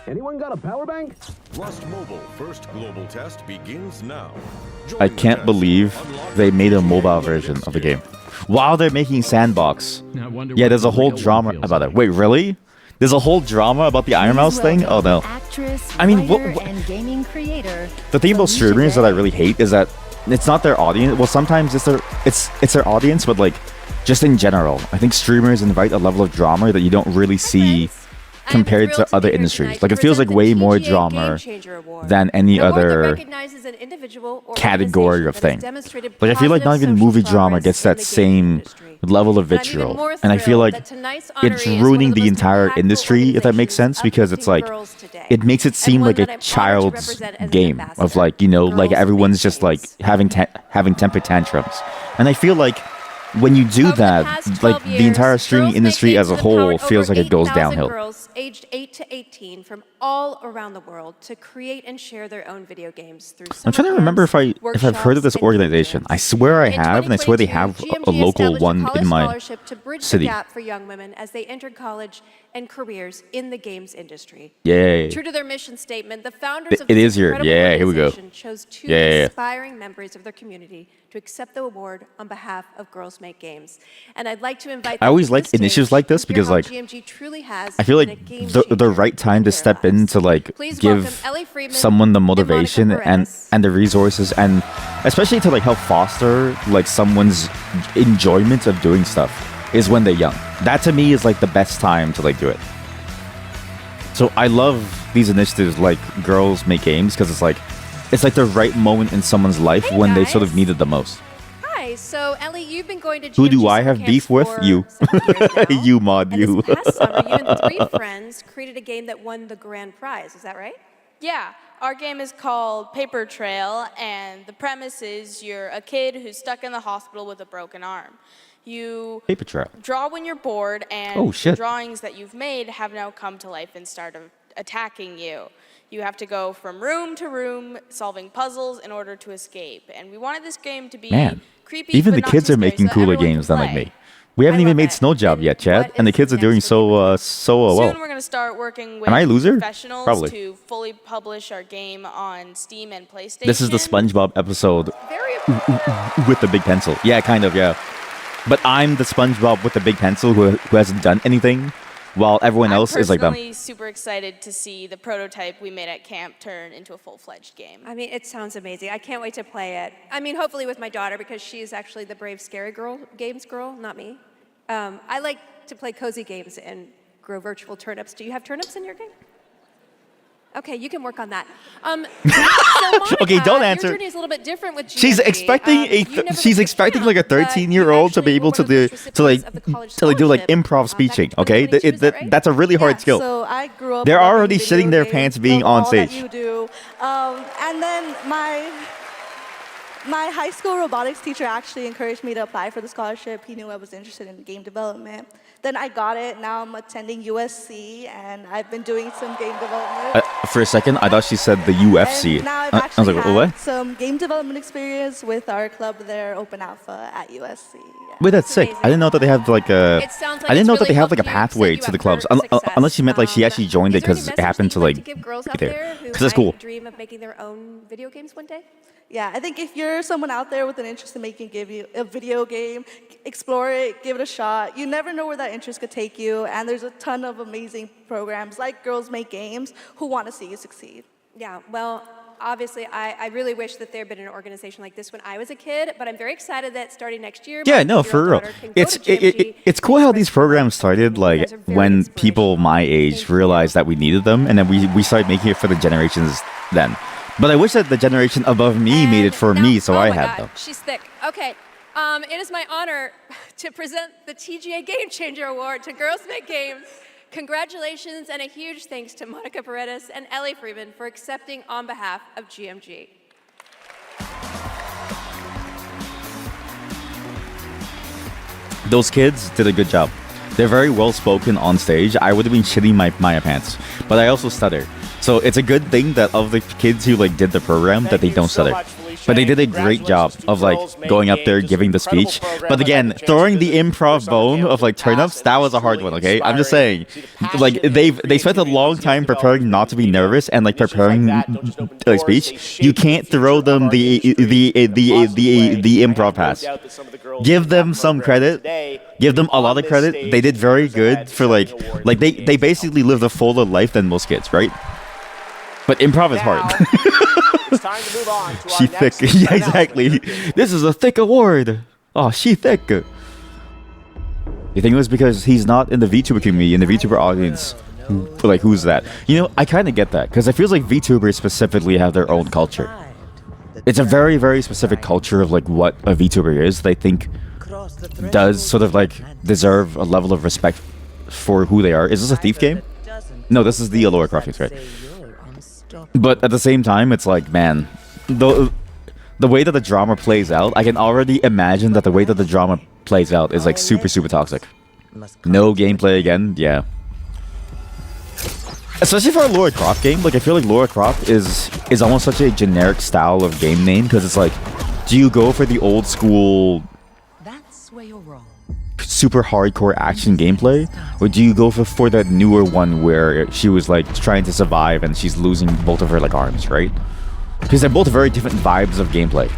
Anyone got a power bank? Rust Mobile first global test begins now. I can't believe they made a mobile version of the game. While they're making Sandbox. Yeah, there's a whole drama about it. Wait, really? There's a whole drama about the Iron Mouse thing? Oh no. I mean, the thing about streamers that I really hate is that it's not their audience. Well, sometimes it's their audience, but like just in general. I think streamers invite a level of drama that you don't really see compared to other industries. Like it feels like way more drama than any other category of thing. Like I feel like not even movie drama gets that same level of vitriol, and I feel like it's ruining the entire industry, if that makes sense, because it's like it makes it seem like a child's game of like, you know, like everyone's just like having temper tantrums, and I feel like when you do that, like the entire streaming industry as a whole feels like it goes downhill. Girls aged 8 to 18 from all around the world to create and share their own video games through I'm trying to remember if I've heard of this organization. I swear I have, and I swear they have a local one in my to bridge city. the gap for young women as they enter college and careers in the games industry. Yay. True to their mission statement, the founders of It this is here. incredible Yeah, here we go. organization chose two Yeah. inspiring members of their community to accept the award on behalf of Girls Make Games. And I'd like to invite I always like initiatives like this because like GMG truly has I feel been like a game the right time to step in to like Please give welcome Ellie Freeman someone the motivation and the resources, and especially to like help foster like someone's enjoyment of doing stuff is when they're young. That to me is like the best time to like do it. So I love these initiatives like Girls Make Games because it's like the right moment in someone's life when they sort of need it the most. Hi, so Ellie, you've been going to GMG Who do I summer have camps beef with? for You. several years now. You mod you. And this past summer, you and 3 friends created a game that won the grand prize. Is that right? Yeah, our game is called Paper Trail, and the premise is you're a kid who's stuck in the hospital with a broken arm. You Paper trail. draw when you're bored, and Oh, the shit. drawings that you've made have now come to life and start attacking you. You have to go from room to room, solving puzzles in order to escape. And we wanted this game to be Man, creepy, even but the not kids too are scary, making so cooler everyone can games than like play. me. We haven't even made Snow Job yet, Chad, and the kids are doing so well. Soon we're going to start working with Am I a loser? professionals Probably. to fully publish our game on Steam and PlayStation. This is the SpongeBob episode with the big pencil. Yeah, kind of, yeah. But I'm the SpongeBob with the big pencil who hasn't done anything, while everyone else is like them. I'm personally super excited to see the prototype we made at camp turn into a full-fledged game. I mean, it sounds amazing. I can't wait to play it. I mean, hopefully with my daughter, because she's actually the brave, scary games girl, not me. I like to play cozy games and grow virtual turnips. Do you have turnips in your game? Okay, you can work on that. So Monica, Okay, don't answer. Your journey is a little bit different with GMG. She's expecting she's expecting like a 13-year-old to be able to do to like do like improv speaking. Okay, that's a really hard skill. So I grew up. They're loving already video shitting their games, pants being love on all that stage. you do. And then my high school robotics teacher actually encouraged me to apply for the scholarship. He knew I was interested in game development. Then I got it. Now I'm attending USC, and I've been doing some game development. For a second, I thought she said the UFC. And now I've I was actually like, had what? some game development experience with our club there, Open Alpha at USC. Wait, that's sick. I didn't know that they have like a. It sounds like I didn't it's know that they really have like a helped you pathway set to you the up clubs, for success. unless she meant like she actually joined it because it happened to like Girls be out there. there who Because that's cool. might dream of making their own video games one day? Yeah, I think if you're someone out there with an interest in making a video game, explore it, give it a shot. You never know where that interest could take you, and there's a ton of amazing programs like Girls Make Games who want to see you succeed. Yeah, well, obviously, I really wish that there had been an organization like this when I was a kid, but I'm very excited that starting next year, Yeah, my no, for 8-year-old real. daughter can go It's to GMG. it's cool how these programs started like when people my age realized that we needed them, and then we started making it for the generations then. But I wish that the generation above me made it for me, so Oh I my had God, them. she's thick. Okay, it is my honor to present the TGA Game Changer Award to Girls Make Games. Congratulations and a huge thanks to Monica Paredes and Ellie Freeman for accepting on behalf of GMG. Those kids did a good job. They're very well spoken on stage. I would have been shitting my pants, but I also stutter. So it's a good thing that of the kids who like did the program that they don't stutter. But they did a great job of like going up there giving the speech. But again, throwing the improv bone of like turnips, that was a hard one. Okay, I'm just saying, like they spent a long time preparing not to be nervous and like preparing the speech. You can't throw them the improv pass. Give them some credit. Give them a lot of credit. They did very good for like they basically lived a fuller life than most kids, right? But improv is hard. It's time to move on to She our thick. next Yeah, exactly. This is a thick award. Oh, she thick. You think it was because he's not in the VTuber community, in the VTuber audience? Like, who's that? You know, I kind of get that, because it feels like VTubers specifically have their own culture. It's a very, very specific culture of like what a VTuber is. They think does sort of like deserve a level of respect for who they are. Is this a Thief game? No, this is the Lara Croft game, right? But at the same time, it's like, man, the way that the drama plays out, I can already imagine that the way that the drama plays out is like super, super toxic. No gameplay again, yeah. Especially for a Lara Croft game, like I feel like Lara Croft is almost such a generic style of game name, because it's like, do you go for the old school super hardcore action gameplay, or do you go for that newer one where she was like trying to survive and she's losing both of her like arms, right? Because they're both very different vibes of gameplay.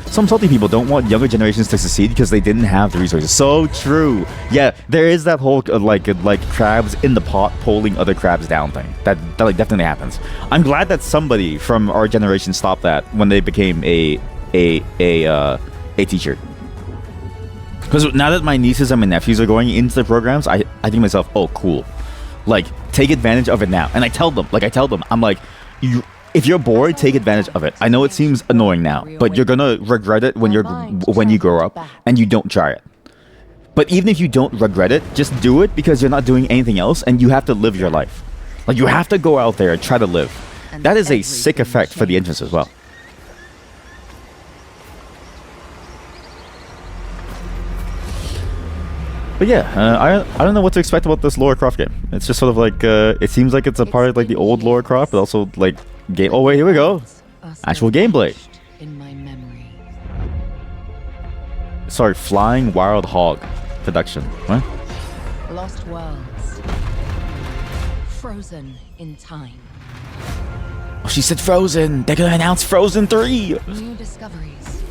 Some salty people don't want younger generations to succeed because they didn't have the resources. So true. Yeah, there is that whole like crabs in the pot pulling other crabs down thing. That like definitely happens. I'm glad that somebody from our generation stopped that when they became a teacher. Because now that my nieces and my nephews are going into the programs, I think to myself, oh cool, like take advantage of it now. And I tell them, I'm like, if you're bored, take advantage of it. I know it seems annoying now, but you're gonna regret it when you grow up and you don't try it. But even if you don't regret it, just do it, because you're not doing anything else and you have to live your life. Like you have to go out there and try to live. That is a sick effect for the entrance as well. But yeah, I don't know what to expect about this Lara Croft game. It's just sort of like, it seems like it's a part of like the old Lara Croft, but also like game. Oh wait, here we go. Actual gameplay. Sorry, Flying Wild Hog production. What? Lost worlds. Frozen in time. Oh, she said Frozen. They're gonna announce Frozen 3. New discoveries.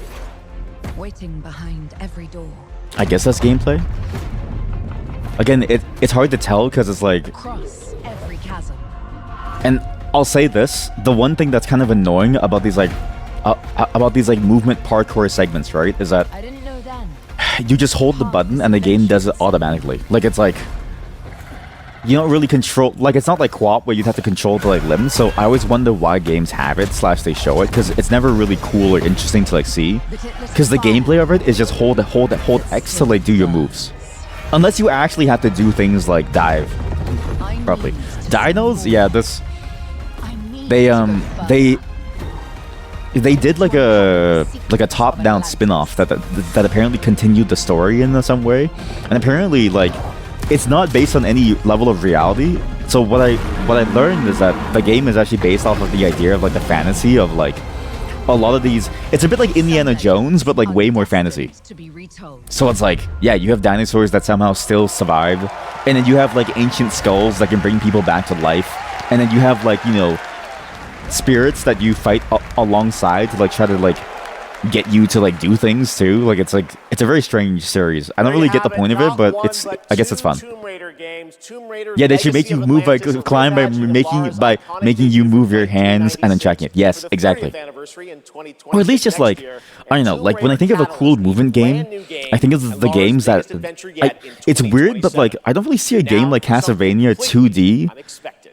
Waiting behind every door. I guess that's gameplay. Again, it's hard to tell because it's like... Across every chasm. And I'll say this, the one thing that's kind of annoying about these like movement parkour segments, right, is that I didn't know then. You just hold the button and the game does it automatically. Like it's like you don't really control, like it's not like co-op where you'd have to control the like limbs. So I always wonder why games have it / they show it, because it's never really cool or interesting to like see. Because the gameplay of it is just hold X to like do your moves. Unless you actually have to do things like dive properly. Dinos, yeah, this they did like a top-down spin-off that apparently continued the story in some way, and apparently like it's not based on any level of reality. So what I learned is that the game is actually based off of the idea of like the fantasy of like a lot of these. It's a bit like Indiana Jones, but like way more fantasy. So it's like, yeah, you have dinosaurs that somehow still survive, and then you have like ancient skulls that can bring people back to life, and then you have like, you know, spirits that you fight alongside to like try to like get you to like do things too. Like it's a very strange series. I don't really get the point of it, but I guess it's fun. Yeah, they should make you move by climb by making you move your hands and then tracking it. Yes, exactly. Or at least just like, I don't know, like when I think of a cool movement game, I think of the games that it's weird, but like I don't really see a game like Castlevania 2D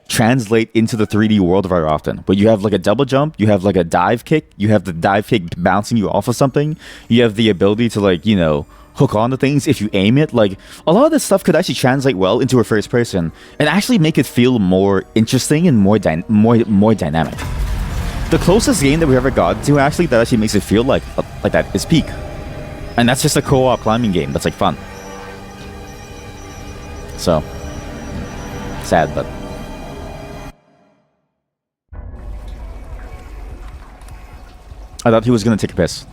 translate into the 3D world very often. But you have like a double jump, you have like a dive kick, you have the dive kick bouncing you off of something, you have the ability to like, you know, hook on to things if you aim it. Like a lot of this stuff could actually translate well into a first person and actually make it feel more interesting and more dynamic. The closest game that we ever got to actually that actually makes it feel like that is Peak, and that's just a co-op climbing game that's like fun. So sad, but I thought he was gonna take a piss.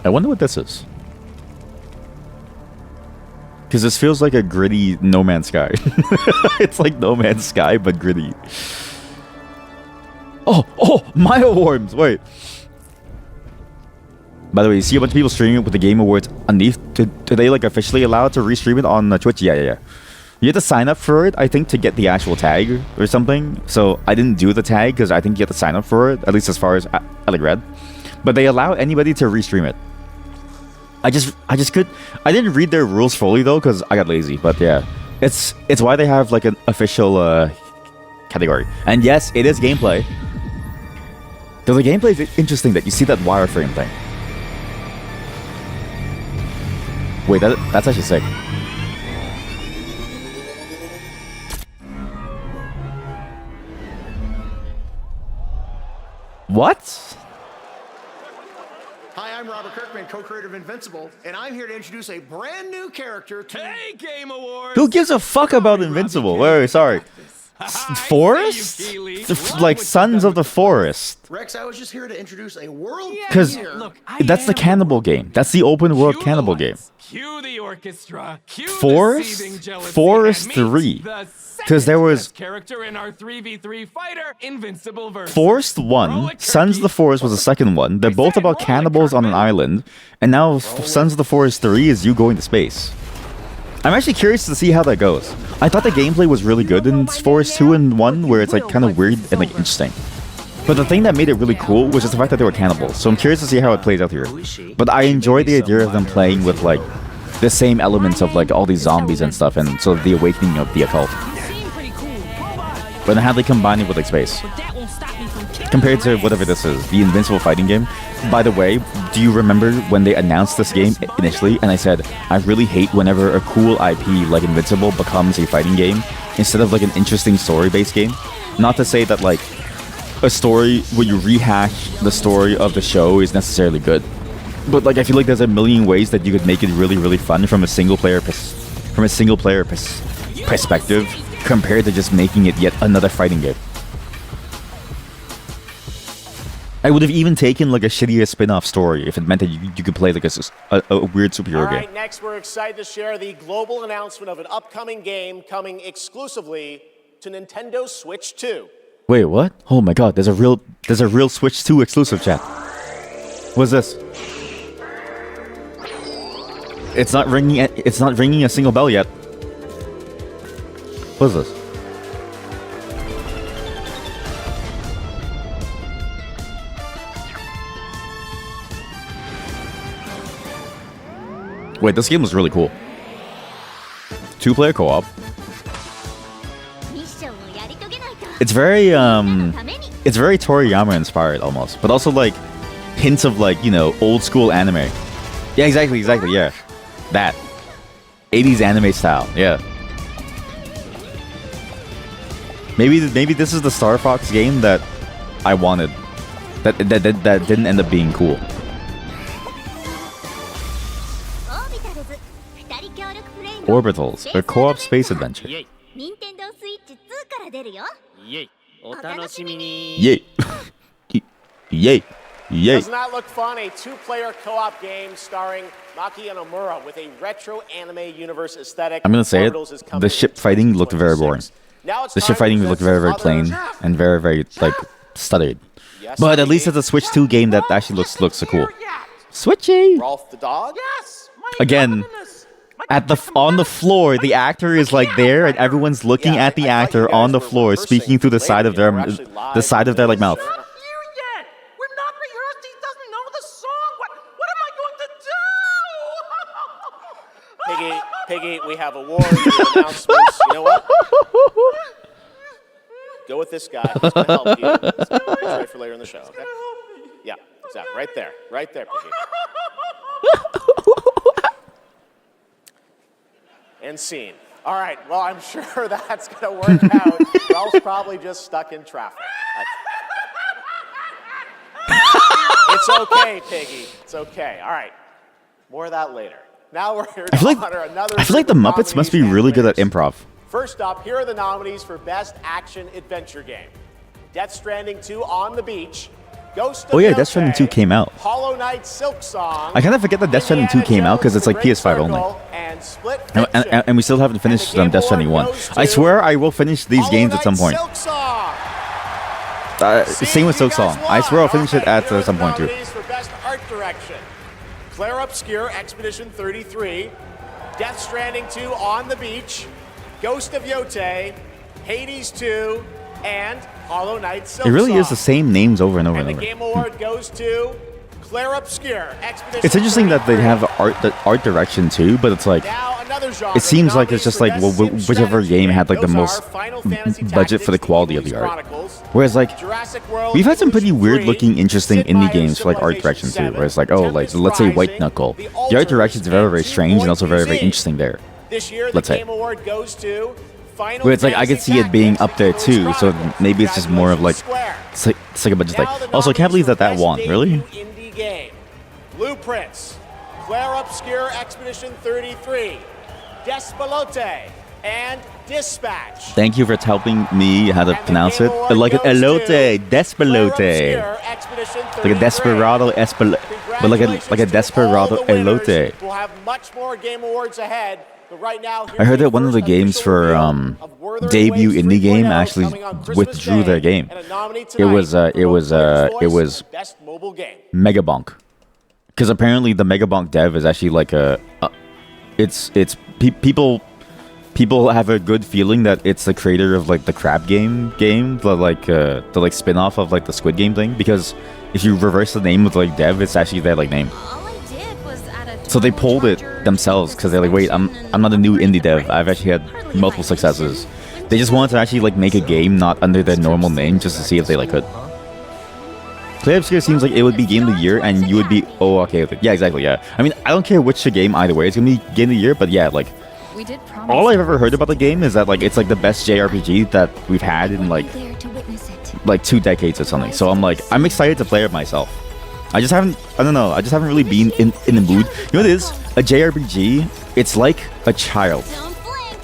I wonder what this is. Because this feels like a gritty No Man's Sky. It's like No Man's Sky, but gritty. Oh, Mile Worms! Wait. By the way, you see a bunch of people streaming it with the Game Awards underneath. Do they like officially allowed to restream it on Twitch? Yeah. You have to sign up for it, I think, to get the actual tag or something. So I didn't do the tag because I think you have to sign up for it, at least as far as I read. But they allow anybody to restream it. I didn't read their rules fully though because I got lazy. But yeah, it's why they have like an official category. And yes, it is gameplay. Though the gameplay is interesting that you see that wireframe thing. Wait, that's actually sick. What? Hi, I'm Robert Kirkman, co-creator of Invincible, and I'm here to introduce a brand new character to Game Awards. Who gives a fuck about Invincible? Wait, sorry. Forest? Like Sons of the Forest. Rex, I was just here to introduce a world Because premiere. that's the cannibal game. That's the open world cannibal game. Cue the orchestra. Cue Forest? the seething jealousy, Forest and meet 3. the Because there was best character in our 3v3 fighter, Invincible versus Forest 1, Sons of the Forest was the second one. They're both about cannibals on an island. And now Sons of the Forest 3 is you going to space. I'm actually curious to see how that goes. I thought the gameplay was really good in Forest 2 and 1, where it's like kind of weird and like interesting. But the thing that made it really cool was just the fact that they were cannibals. So I'm curious to see how it plays out here. But I enjoy the idea of them playing with like the same elements of like all these zombies and stuff, and so the awakening of the occult. But how they combine it with like space. Compared to whatever this is, the Invincible fighting game. By the way, do you remember when they announced this game initially? And I said, I really hate whenever a cool IP like Invincible becomes a fighting game instead of like an interesting story-based game. Not to say that like a story where you rehash the story of the show is necessarily good. But like I feel like there's a million ways that you could make it really, really fun from a single player perspective compared to just making it yet another fighting game. I would have even taken like a shittier spin-off story if it meant that you could play like a weird superhero All game. right, next we're excited to share the global announcement of an upcoming game coming exclusively to Nintendo Switch 2. Wait, what? Oh my god, there's a real Switch 2 exclusive, chat. What's this? It's not ringing a single bell yet. What's this? Wait, this game was really cool. 2-player co-op. It's very Toriyama inspired almost, but also like hints of like, you know, old school anime. Yeah, exactly, yeah. That 80s anime style, yeah. Maybe this is the Star Fox game that I wanted. That didn't end up being cool. Orbitals, a co-op space adventure. Yay. Yay. Doesn't that look fun? A 2-player co-op game starring Maki and Omura with a retro anime universe aesthetic. I'm gonna say it. The ship fighting looked very boring. The ship fighting looked very, very plain and very, very like stuttered. But at least it's a Switch 2 game that actually looks so cool. Switchy. Rolf the dog. Yes. Again, on the floor, the actor is like there, and everyone's looking at the actor on the floor, speaking through the side of their like mouth. Piggy, we have awards, announcements. You know what? Go with this guy. He's going to help you. He's ready for later in the show, okay? Yeah, exactly. Right there, Piggy. And scene. All right, well, I'm sure that's going to work out. Ralph's probably just stuck in traffic. It's okay, Piggy. It's okay. All right, more of that later. Now we're here to honor another. I feel like the Muppets must be really good at improv. First up, here are the nominees for Best Action Adventure Game. Death Stranding 2 On the Beach, Ghost of Death Stranding 2 came out. Hollow Knight Silk Song. I kind of forget that Death Stranding 2 came out because it's like PS5 only. And we still haven't finished Death Stranding 1. I swear I will finish these games at some point. Same with Silk Song. I swear I'll finish it at some point too. For Best Art Direction, Claire Obscure Expedition 33, Death Stranding 2 On the Beach, Ghost of Yote, Hades 2, and Hollow Knight Silksong. It really is the same names over and over And and the over. Game Award goes to Claire Obscure, Expedition It's interesting that they 33. have the art direction too, but it's like Now another genre. it seems like it's Nominees just for like Best Sim whichever Strategy game had like the Those most are Final Fantasy budget for the Tactics, quality of the Evolution art. Chronicles, Whereas like Jurassic World, we've had some pretty Evolution weird 3, looking, interesting Sid indie Meier's games for like art Civilization direction too. 7, Where it's like, oh, like Tempest let's say White Rising, Knuckle. The The art direction is very, very Alters, strange and also very, very Point interesting there. This year, the Let's say. Game Award goes to Final Where it's like I could Fantasy see it being Tactics, up there Evolution too, so Chronicles, maybe it's just more of like Square. it's like a bunch of Now like. the Also, I can't believe nominees that for won. Best Really? Debut Indie Game: Blueprints, Claire Obscure Expedition 33, Despalote, and Dispatch. Thank you for helping me how to pronounce it. Award Like an goes to elote, despalote, Claire Obscure Expedition like a 33. desperado but like a desperado All the winners. elote. We'll have much more Game Awards ahead, but right now, I heard that one of the games for debut indie game actually withdrew their game. It was Best Mobile Game. Megabonk, because apparently the Megabonk dev is actually like people have a good feeling that it's the creator of like the crab game, the spin-off of like the Squid Game thing, because if you reverse the name of like dev, it's actually their like name. So they pulled it themselves because they're like, wait, I'm not a new indie dev. I've actually had multiple successes. They just wanted to actually like make a game not under their normal name just to see if they like could. Claire Obscure seems like it would be Game of the Year and you would be okay with it. Yeah, exactly, yeah. I mean, I don't care which game either way. It's gonna be Game of the Year, but yeah, like all I've ever heard about the game is that like it's like the best JRPG that we've had in like 2 decades or something. So I'm excited to play it myself. I just haven't really been in the mood. You know what it is? A JRPG, it's like a child.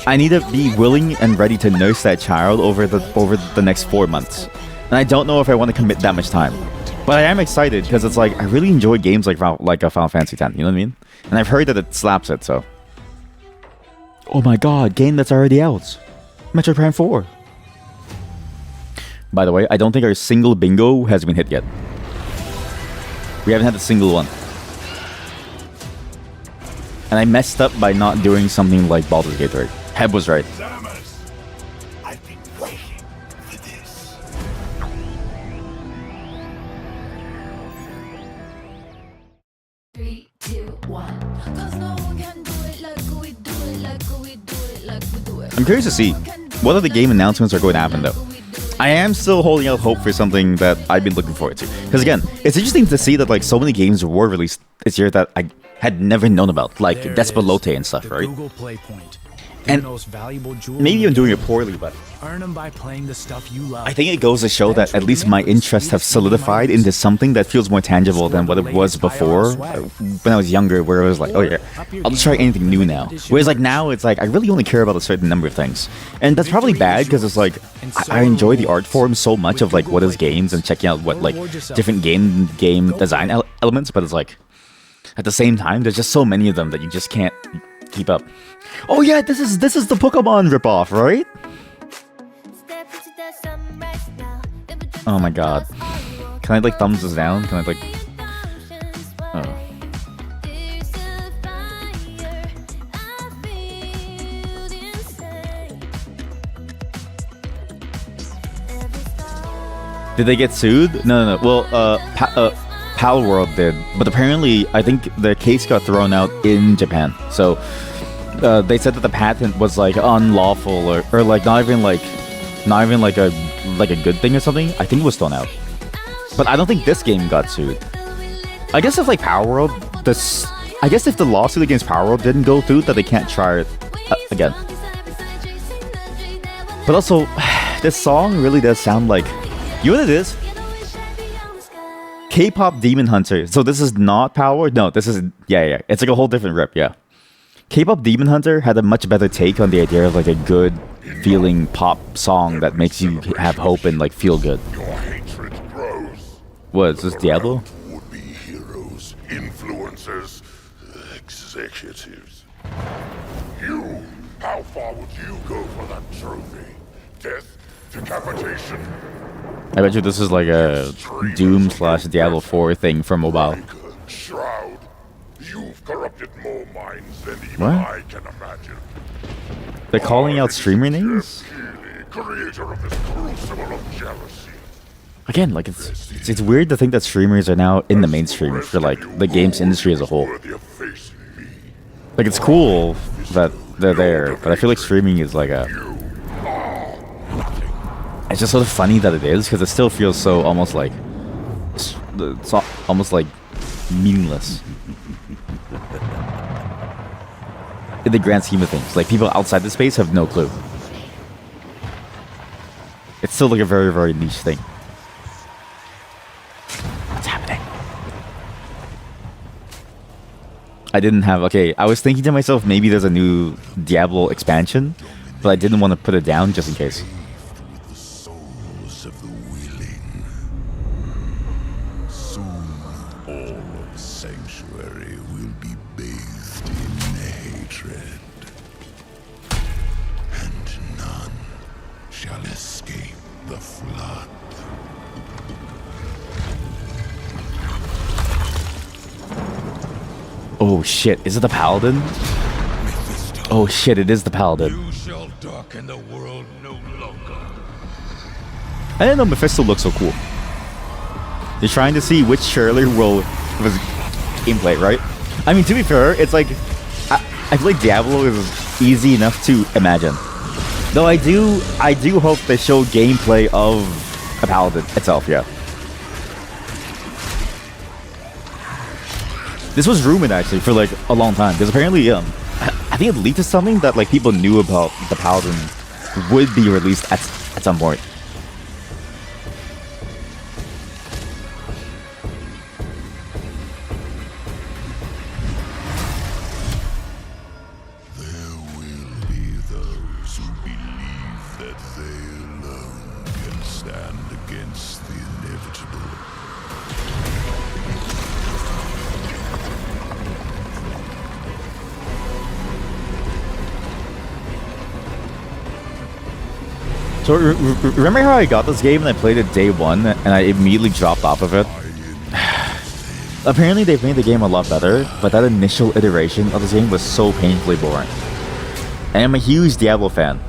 I need to be willing and ready to nurse that child over the next 4 months. And I don't know if I want to commit that much time. But I am excited because it's like I really enjoy games like a Final Fantasy X, you know what I mean? And I've heard that it slaps it, so. Oh my god, game that's already out. Metroid Prime 4. By the way, I don't think our single bingo has been hit yet. We haven't had a single one. And I messed up by not doing something like Baldur's Gate 3. Heb was right. I've been waiting for this. I'm curious to see what other game announcements are going to happen though. I am still holding out hope for something that I've been looking forward to. Because again, it's interesting to see that like so many games were released this year that I had never known about, like Despalote and stuff, right? Google Play Point. And maybe I'm doing it poorly, but Earn them by playing the stuff you love. I think it goes to show that at least my interests have solidified into something that feels more tangible than what it was before when I was younger, where it was like, oh yeah, I'll just try anything new now. Whereas like now, it's like I really only care about a certain number of things. And that's probably bad because it's like I enjoy the art form so much of like what is games and checking out what like different game design elements, but it's like at the same time, there's just so many of them that you just can't keep up. Oh yeah, this is the Pokemon ripoff, right? Oh my god. Can I like thumbs this down? Can I like... Oh. Did they get sued? No. Well, Palworld did, but apparently I think the case got thrown out in Japan. So they said that the patent was like unlawful or like not even like a good thing or something. I think it was thrown out. But I don't think this game got sued. I guess if like Palworld, I guess if the lawsuit against Palworld didn't go through, that they can't try it again. But also, this song really does sound like, you know what it is? K-pop Demon Hunter. So this is not Palworld? No, this is, yeah. It's like a whole different rip, yeah. K-pop Demon Hunter had a much better take on the idea of like a good feeling pop song that makes you have hope and like feel good. What, is this Diablo? Would-be heroes, influencers, executives. You, how far would you go for that trophy? Death, decapitation. I bet you this is like a Doom/Diablo 4 thing for mobile. Shroud, you've corrupted more minds than even What? I can imagine. They're calling out streamer names? Again, like it's weird to think that streamers are now in the mainstream for like the games industry as a whole. Like it's cool that they're there, but I feel like streaming is like a... It's just sort of funny that it is, because it still feels so almost like... It's almost like meaningless. In the grand scheme of things. Like people outside the space have no clue. It's still like a very, very niche thing. What's happening? I didn't have... Okay, I was thinking to myself, maybe there's a new Diablo expansion, but I didn't want to put it down just in case. Oh shit, is it the Paladin? Oh shit, it is the Paladin. I didn't know Mephisto looked so cool. You're trying to see which cheerleader will was gameplay, right? I mean, to be fair, it's like I feel like Diablo is easy enough to imagine. Though I do hope they show gameplay of a Paladin itself, yeah. This was rumored actually for like a long time, because apparently I think it leaked to something that like people knew about the Paladin would be released at some point. So remember how I got this game and I played it day one and I immediately dropped off of it? Apparently they've made the game a lot better, but that initial iteration of this game was so painfully boring. And I'm a huge Diablo fan,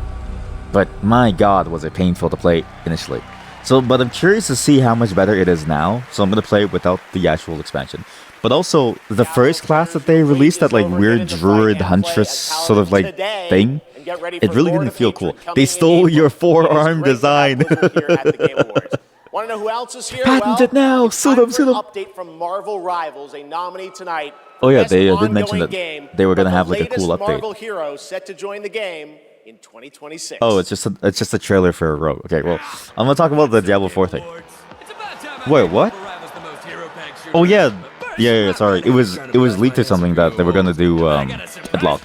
but my god was it painful to play initially. But I'm curious to see how much better it is now, so I'm going to play it without the actual expansion. But also, the first class that they released, that like weird druid huntress sort of like thing, it really didn't feel cool. They stole your forearm design. Want to know who else is here? Patent it now! Sue them, sue them! Update from Marvel Rivals, a nominee tonight. Oh yeah, they did mention that they were gonna have like a cool update. Marvel hero set to join the game in 2026. Oh, it's just a trailer for Rogue. Okay, well, I'm gonna talk about the Diablo 4 thing. Wait, what? Oh yeah, sorry, it was leaked or something that they were gonna do Deadlock.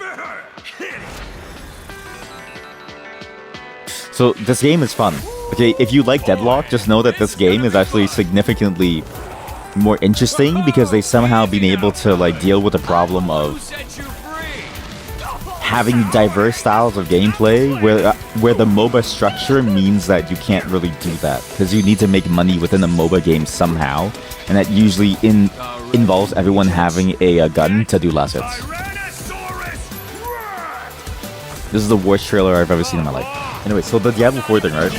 So this game is fun. Okay, if you like Deadlock, just know that this game is actually significantly more interesting because they somehow been able to like deal with the problem of having diverse styles of gameplay where the MOBA structure means that you can't really do that because you need to make money within a MOBA game somehow, and that usually involves everyone having a gun to do last hits. This is the worst trailer I've ever seen in my life. Anyway, so the Diablo 4 thing, right?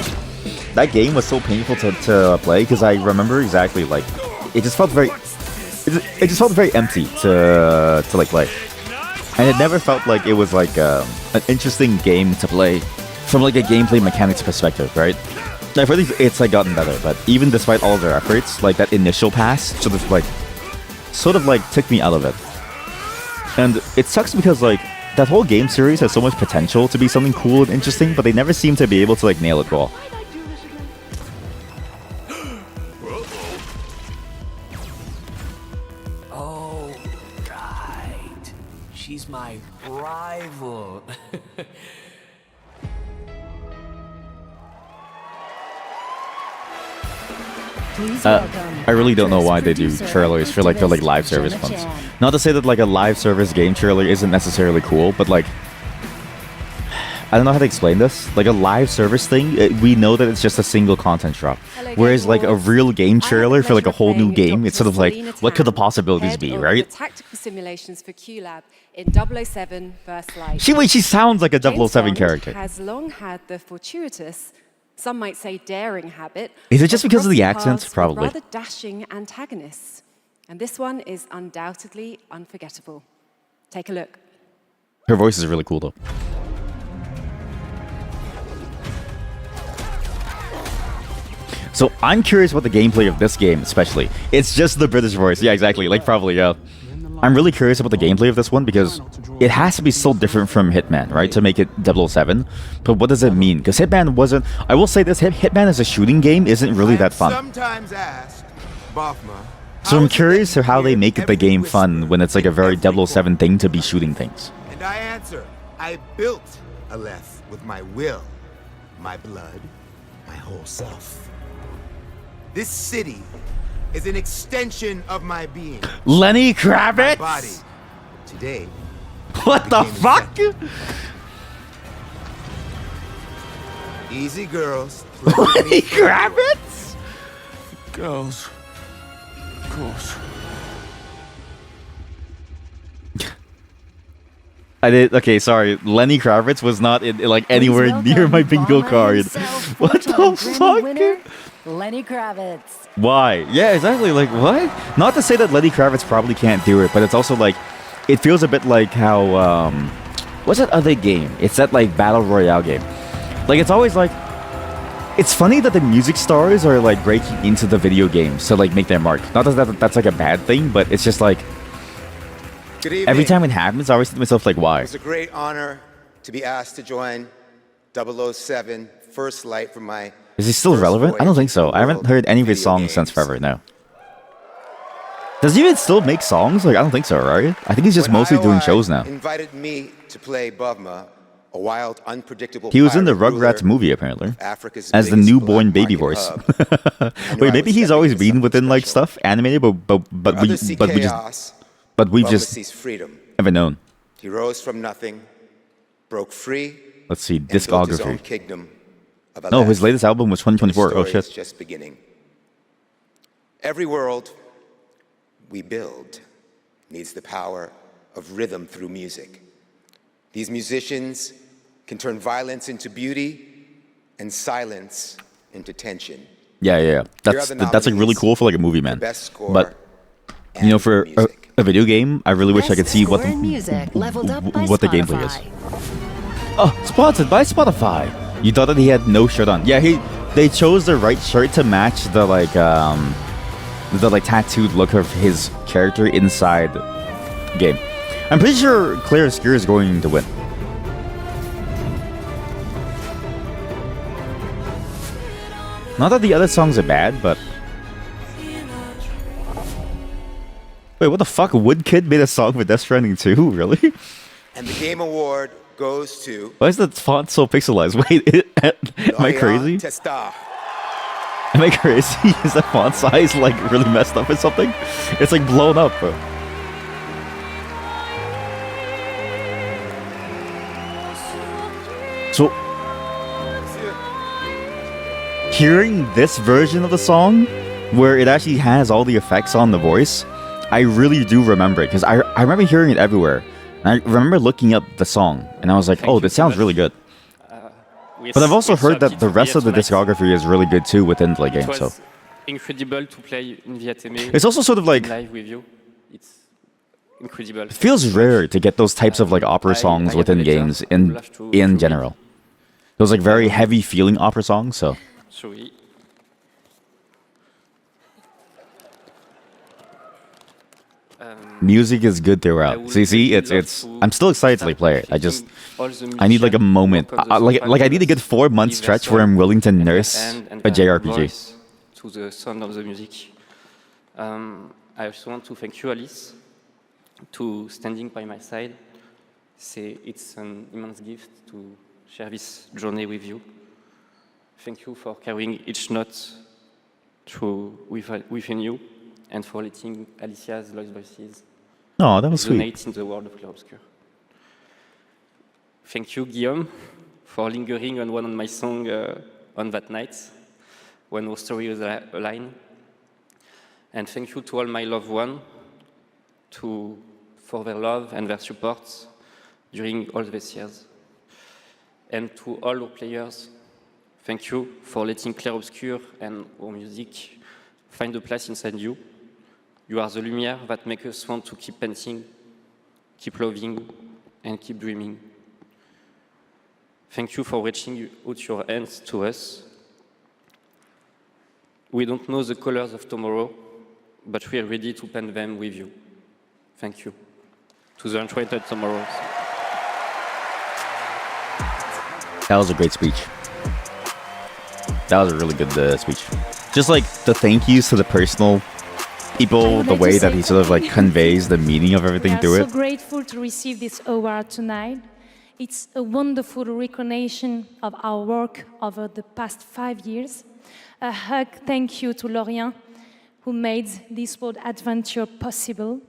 That game was so painful to play because I remember exactly like it just felt very empty to like play, and it never felt like it was like an interesting game to play from like a gameplay mechanics perspective, right? I feel like it's like gotten better, but even despite all their efforts, like that initial pass sort of like took me out of it, and it sucks because like that whole game series has so much potential to be something cool and interesting, but they never seem to be able to like nail it well. Oh, right. She's my rival. I really don't know why they do trailers for like the like live service ones. Not to say that like a live service game trailer isn't necessarily cool, but like I don't know how to explain this. Like a live service thing, we know that it's just a single content drop. Whereas like a real game trailer for like a whole new game, it's sort of like, what could the possibilities be, right? Tactical simulations for QLab in 007 First Light. She sounds like a James 007 Bond character. has long had the fortuitous, some might say daring habit. Is it just because of the crossing accent? paths with Probably. rather dashing antagonists. And this one is undoubtedly unforgettable. Take a look. Her voice is really cool though. So I'm curious about the gameplay of this game, especially. It's just the British voice. Yeah, exactly. Like probably, yeah. I'm really curious about the gameplay of this one because it has to be so different from Hitman, right? To make it 007. But what does it mean? Because Hitman wasn't... I will say this, Hitman as a shooting game isn't really that fun. Sometimes asked, Bafma, So I'm curious to how they make the game fun when it's like a very 007 thing to be shooting things. and I answer, I built Aleph with my will, my blood, my whole self. This city is an extension of my being. Lenny My Kravitz? body. Today. What the fuck? Easy girls. Lenny Kravitz? Girls. Of course. I did. Okay, sorry. Lenny Kravitz was not in like anywhere near my bingo card. What the fuck? Lenny Kravitz. Why? Yeah, exactly. Like what? Not to say that Lenny Kravitz probably can't do it, but it's also like, it feels a bit like how what's that other game? It's that like battle royale game. Like it's always like, it's funny that the music stars are like breaking into the video games to like make their mark. Not that that's like a bad thing, but it's just like. Good evening. Every time it happens, I always think to myself, like, why? It's a great honor to be asked to join 007 First Light from my. Is he still relevant? I don't think so. I haven't heard any of his songs since forever now. Does he even still make songs? Like, I don't think so, right? I think he's just mostly doing shows now. Invited me to play Bavma, a wild, unpredictable. He was in the pirate Rugrats ruler movie, apparently, Africa's as the biggest newborn black baby market voice. hub. Wait, maybe he's always been within like stuff animated, but we Others see but we chaos, just Bavma sees freedom. never known. He rose from nothing, broke free. Let's see, and built his own discography. kingdom of No, Aleph. his latest album was 2024. Oh The story shit. is just beginning. Every world we build needs the power of rhythm through music. These musicians can turn violence into beauty and silence into tension. Yeah. That's Here are the that's like really cool for like a movie, man. best score But you know, for a video game, I really wish I could see what the gameplay is. Oh, sponsored by Spotify. You thought that he had no shirt on? Yeah, they chose the right shirt to match the like tattooed look of his character inside the game. I'm pretty sure Claire Skier is going to win. Not that the other songs are bad, but wait, what the fuck? Woodkid made a song for Death Stranding 2? Really? And the game award goes to Why is the font so pixelized? Wait, am I crazy? Testa. Am I crazy? Is that font size like really messed up or something? It's like blown up, bro. So, hearing this version of the song, where it actually has all the effects on the voice, I really do remember it, because I remember hearing it everywhere. And I remember looking up the song, and I was like, oh, this sounds really good. But I've also heard that the rest of the discography is really good too within the game, so. Incredible to play in Vietname. It's also sort of like, live with you. It's incredible. it feels rare to get those types of like opera songs within games in general. Those like very heavy feeling opera songs, so. Sorry. Music is good throughout. So you see, it's. I'm still excited to like play it. I need like a moment. Like I need a good 4 month stretch where I'm willing to nurse a JRPG. To the sound of the music. I also want to thank you, Alice, to standing by my side. It's an immense gift to share this journey with you. Thank you for carrying each note within you, and for letting Alicia's lost voices Oh, that was sweet. resonate in the world of Clarobscur. Thank you, Guillaume, for lingering on one of my songs on that night when our story was aligned. And thank you to all my loved ones for their love and their support during all these years. And to all our players, thank you for letting Clair Obscur and our music find a place inside you. You are the lumière that makes us want to keep painting, keep loving, and keep dreaming. Thank you for reaching out your hands to us. We don't know the colors of tomorrow, but we are ready to paint them with you. Thank you. To the Uncharted Tomorrows. That was a great speech. That was a really good speech. Just like the thank yous to the personal people, the way that he sort of like conveys the meaning of everything through We are it. so grateful to receive this award tonight. It's a wonderful recognition of our work over the past 5 years. A hug thank you to Lorient, who made this world adventure possible.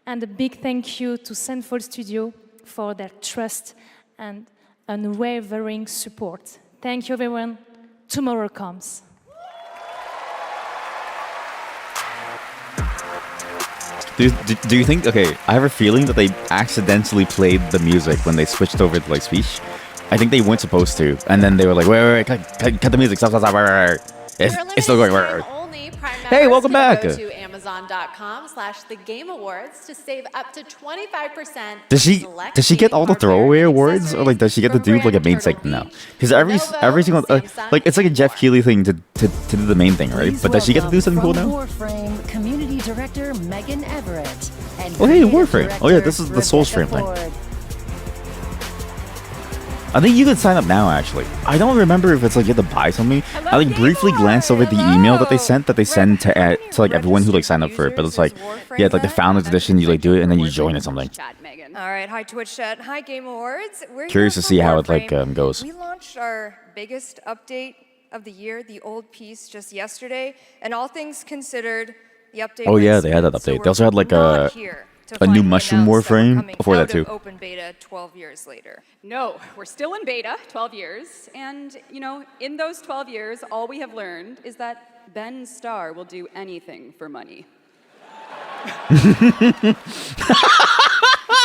And a big thank you to Sandfall Studio for their trust and unwavering support. Thank you, everyone. Tomorrow comes. Do you think, okay, I have a feeling that they accidentally played the music when they switched over to like speech. I think they weren't supposed to, and then they were like, wait, cut the music, stop, wait. It's still going, wait. Hey, welcome back. Go to Amazon.com/thegameawards to save up to 25%. Does she get all the throwaway awards, or like does she get to do like a main segment now? Because every single like it's like a Jeff Keighley thing to do the main thing, right? But does she get to do something cool now? Warframe Community Director Megan Everett. And Oh hey, Warframe. Oh yeah, this is the Soulstream thing. I think you can sign up now, actually. I don't remember if it's like you have to buy something. I like briefly glanced over the email that they sent to like everyone who like signed up for it. But it's like, yeah, like the Founders Edition, you like do it and then you join or something. All right, hi Twitch chat, hi Game Awards. We're Curious here to for see how it Warframe. like goes. We launched our biggest update of the year, the old piece, just yesterday. And all things considered, the update. Oh yeah, was they had that smooth, so update. They also had like not here to a new finally Mushroom announce that we're Warframe coming before that out too. of open beta 12 years later. No, we're still in beta, 12 years, and you know, in those 12 years, all we have learned is that Ben Starr will do anything for money.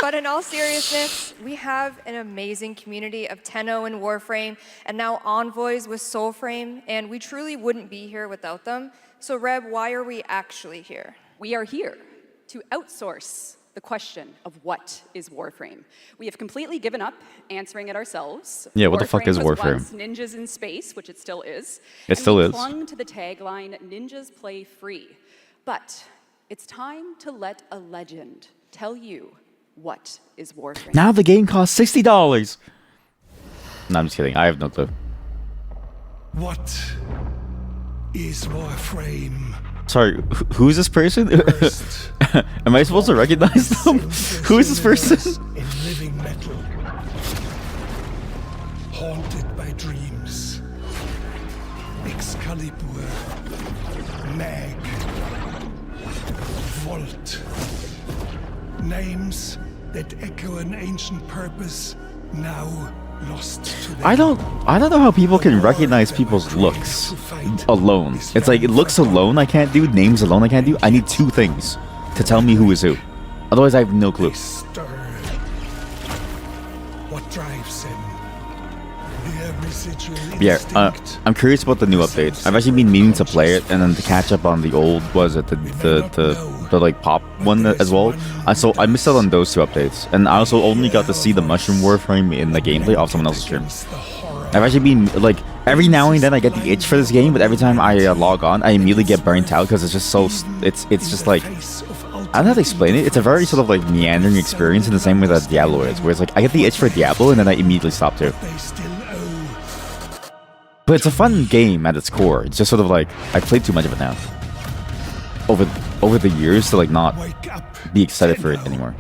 But in all seriousness, we have an amazing community of Tenno and Warframe, and now Envoys with Soulframe, and we truly wouldn't be here without them. So Reb, why are we actually here? We are here to outsource the question of what is Warframe. We have completely given up answering it ourselves. Yeah, what the fuck is was Warframe? Once Ninjas in Space, which it still is. It still we is. clung to the tagline, Ninjas play free. But it's time to let a legend tell you what is Warframe. Now the game costs $60. No, I'm just kidding. I have no clue. What is Warframe? Sorry, who is this person? Am I supposed to recognize them? Who is this person? In living metal, haunted by dreams. Excalibur, Mag, Volt. Names that echo an ancient purpose, now lost to I don't know how people can recognize people's looks alone. It's like looks alone I can't do, names alone I can't do. I need two things to tell me who is who. Otherwise I have no clue. what drives him. Their residual Yeah, instinct. I'm curious about the new update. I've actually been meaning to play it and then to catch up on the old, was it the like pop one as well. So I missed out on those two updates, and I also only got to see the Mushroom Warframe in the gameplay off someone else's stream. I've actually been like every now and then I get the itch for this game, but every time I log on, I immediately get burnt out because it's just so it's just like I don't know how to explain it. It's a very sort of like meandering experience in the same way that Diablo is, where it's like I get the itch for Diablo and then I immediately stop too. But it's a fun game at its core. It's just sort of like I've played too much of it now. Over the years to like not be excited for it anymore.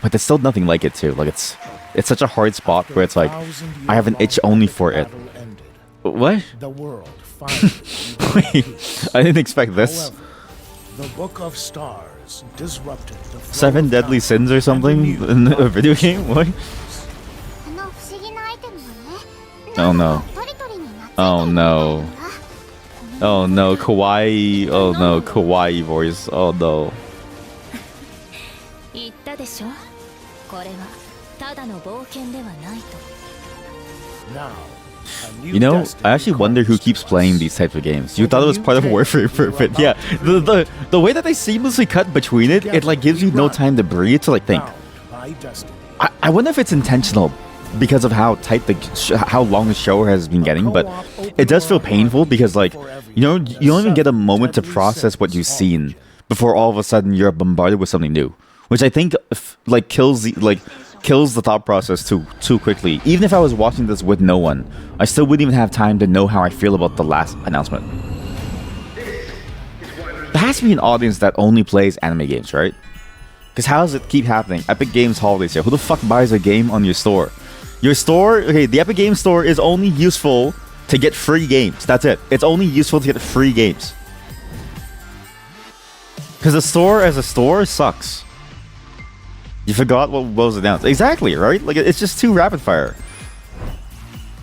But there's still nothing like it too. Like it's such a hard spot where it's like I have an itch only for it. What? The world Wait, I didn't expect this. The Book of Stars disrupted the flow 7 of Deadly time Sins or and something renewed in a video game? What? Oh no. Oh no. Oh no, kawaii. Oh no, kawaii voice. Oh no. 言ったでしょこれはただの冒険ではないと Now, a new You know, destiny I actually wonder who keeps playing these types of games. You thought it was part of Warframe for a bit. Yeah, the way that they seamlessly cut between it like gives you no time to breathe to like think. by destiny. I wonder if it's intentional because of how tight how long the show has been getting, but it does feel painful because like you know you don't even get a moment to process what you've seen before all of a sudden you're bombarded with something new, which I think like kills the thought process too quickly. Even if I was watching this with no one, I still wouldn't even have time to know how I feel about the last announcement. There has to be an audience that only plays anime games, right? Because how does it keep happening? Epic Games Holiday Sale. Who the fuck buys a game on your store? Your store, okay, the Epic Games Store is only useful to get free games. That's it. It's only useful to get free games. Because the store as a store sucks. You forgot what was announced. Exactly, right? Like, it's just too rapid fire.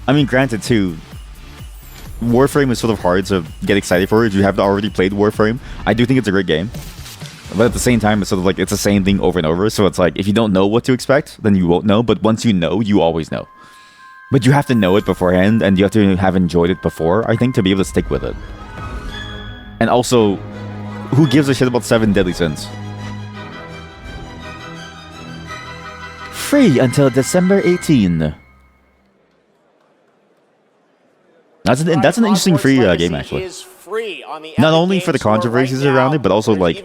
I mean, granted, too, Warframe is sort of hard to get excited for if you haven't already played Warframe. I do think it's a great game. But at the same time, it's sort of like, it's the same thing over and over. So it's like, if you don't know what to expect, then you won't know. But once you know, you always know. But you have to know it beforehand, and you have to have enjoyed it before, I think, to be able to stick with it. And also, who gives a shit about 7 Deadly Sins? Free until December 18. That's an interesting free game, actually. Not only for the controversies around it, but also like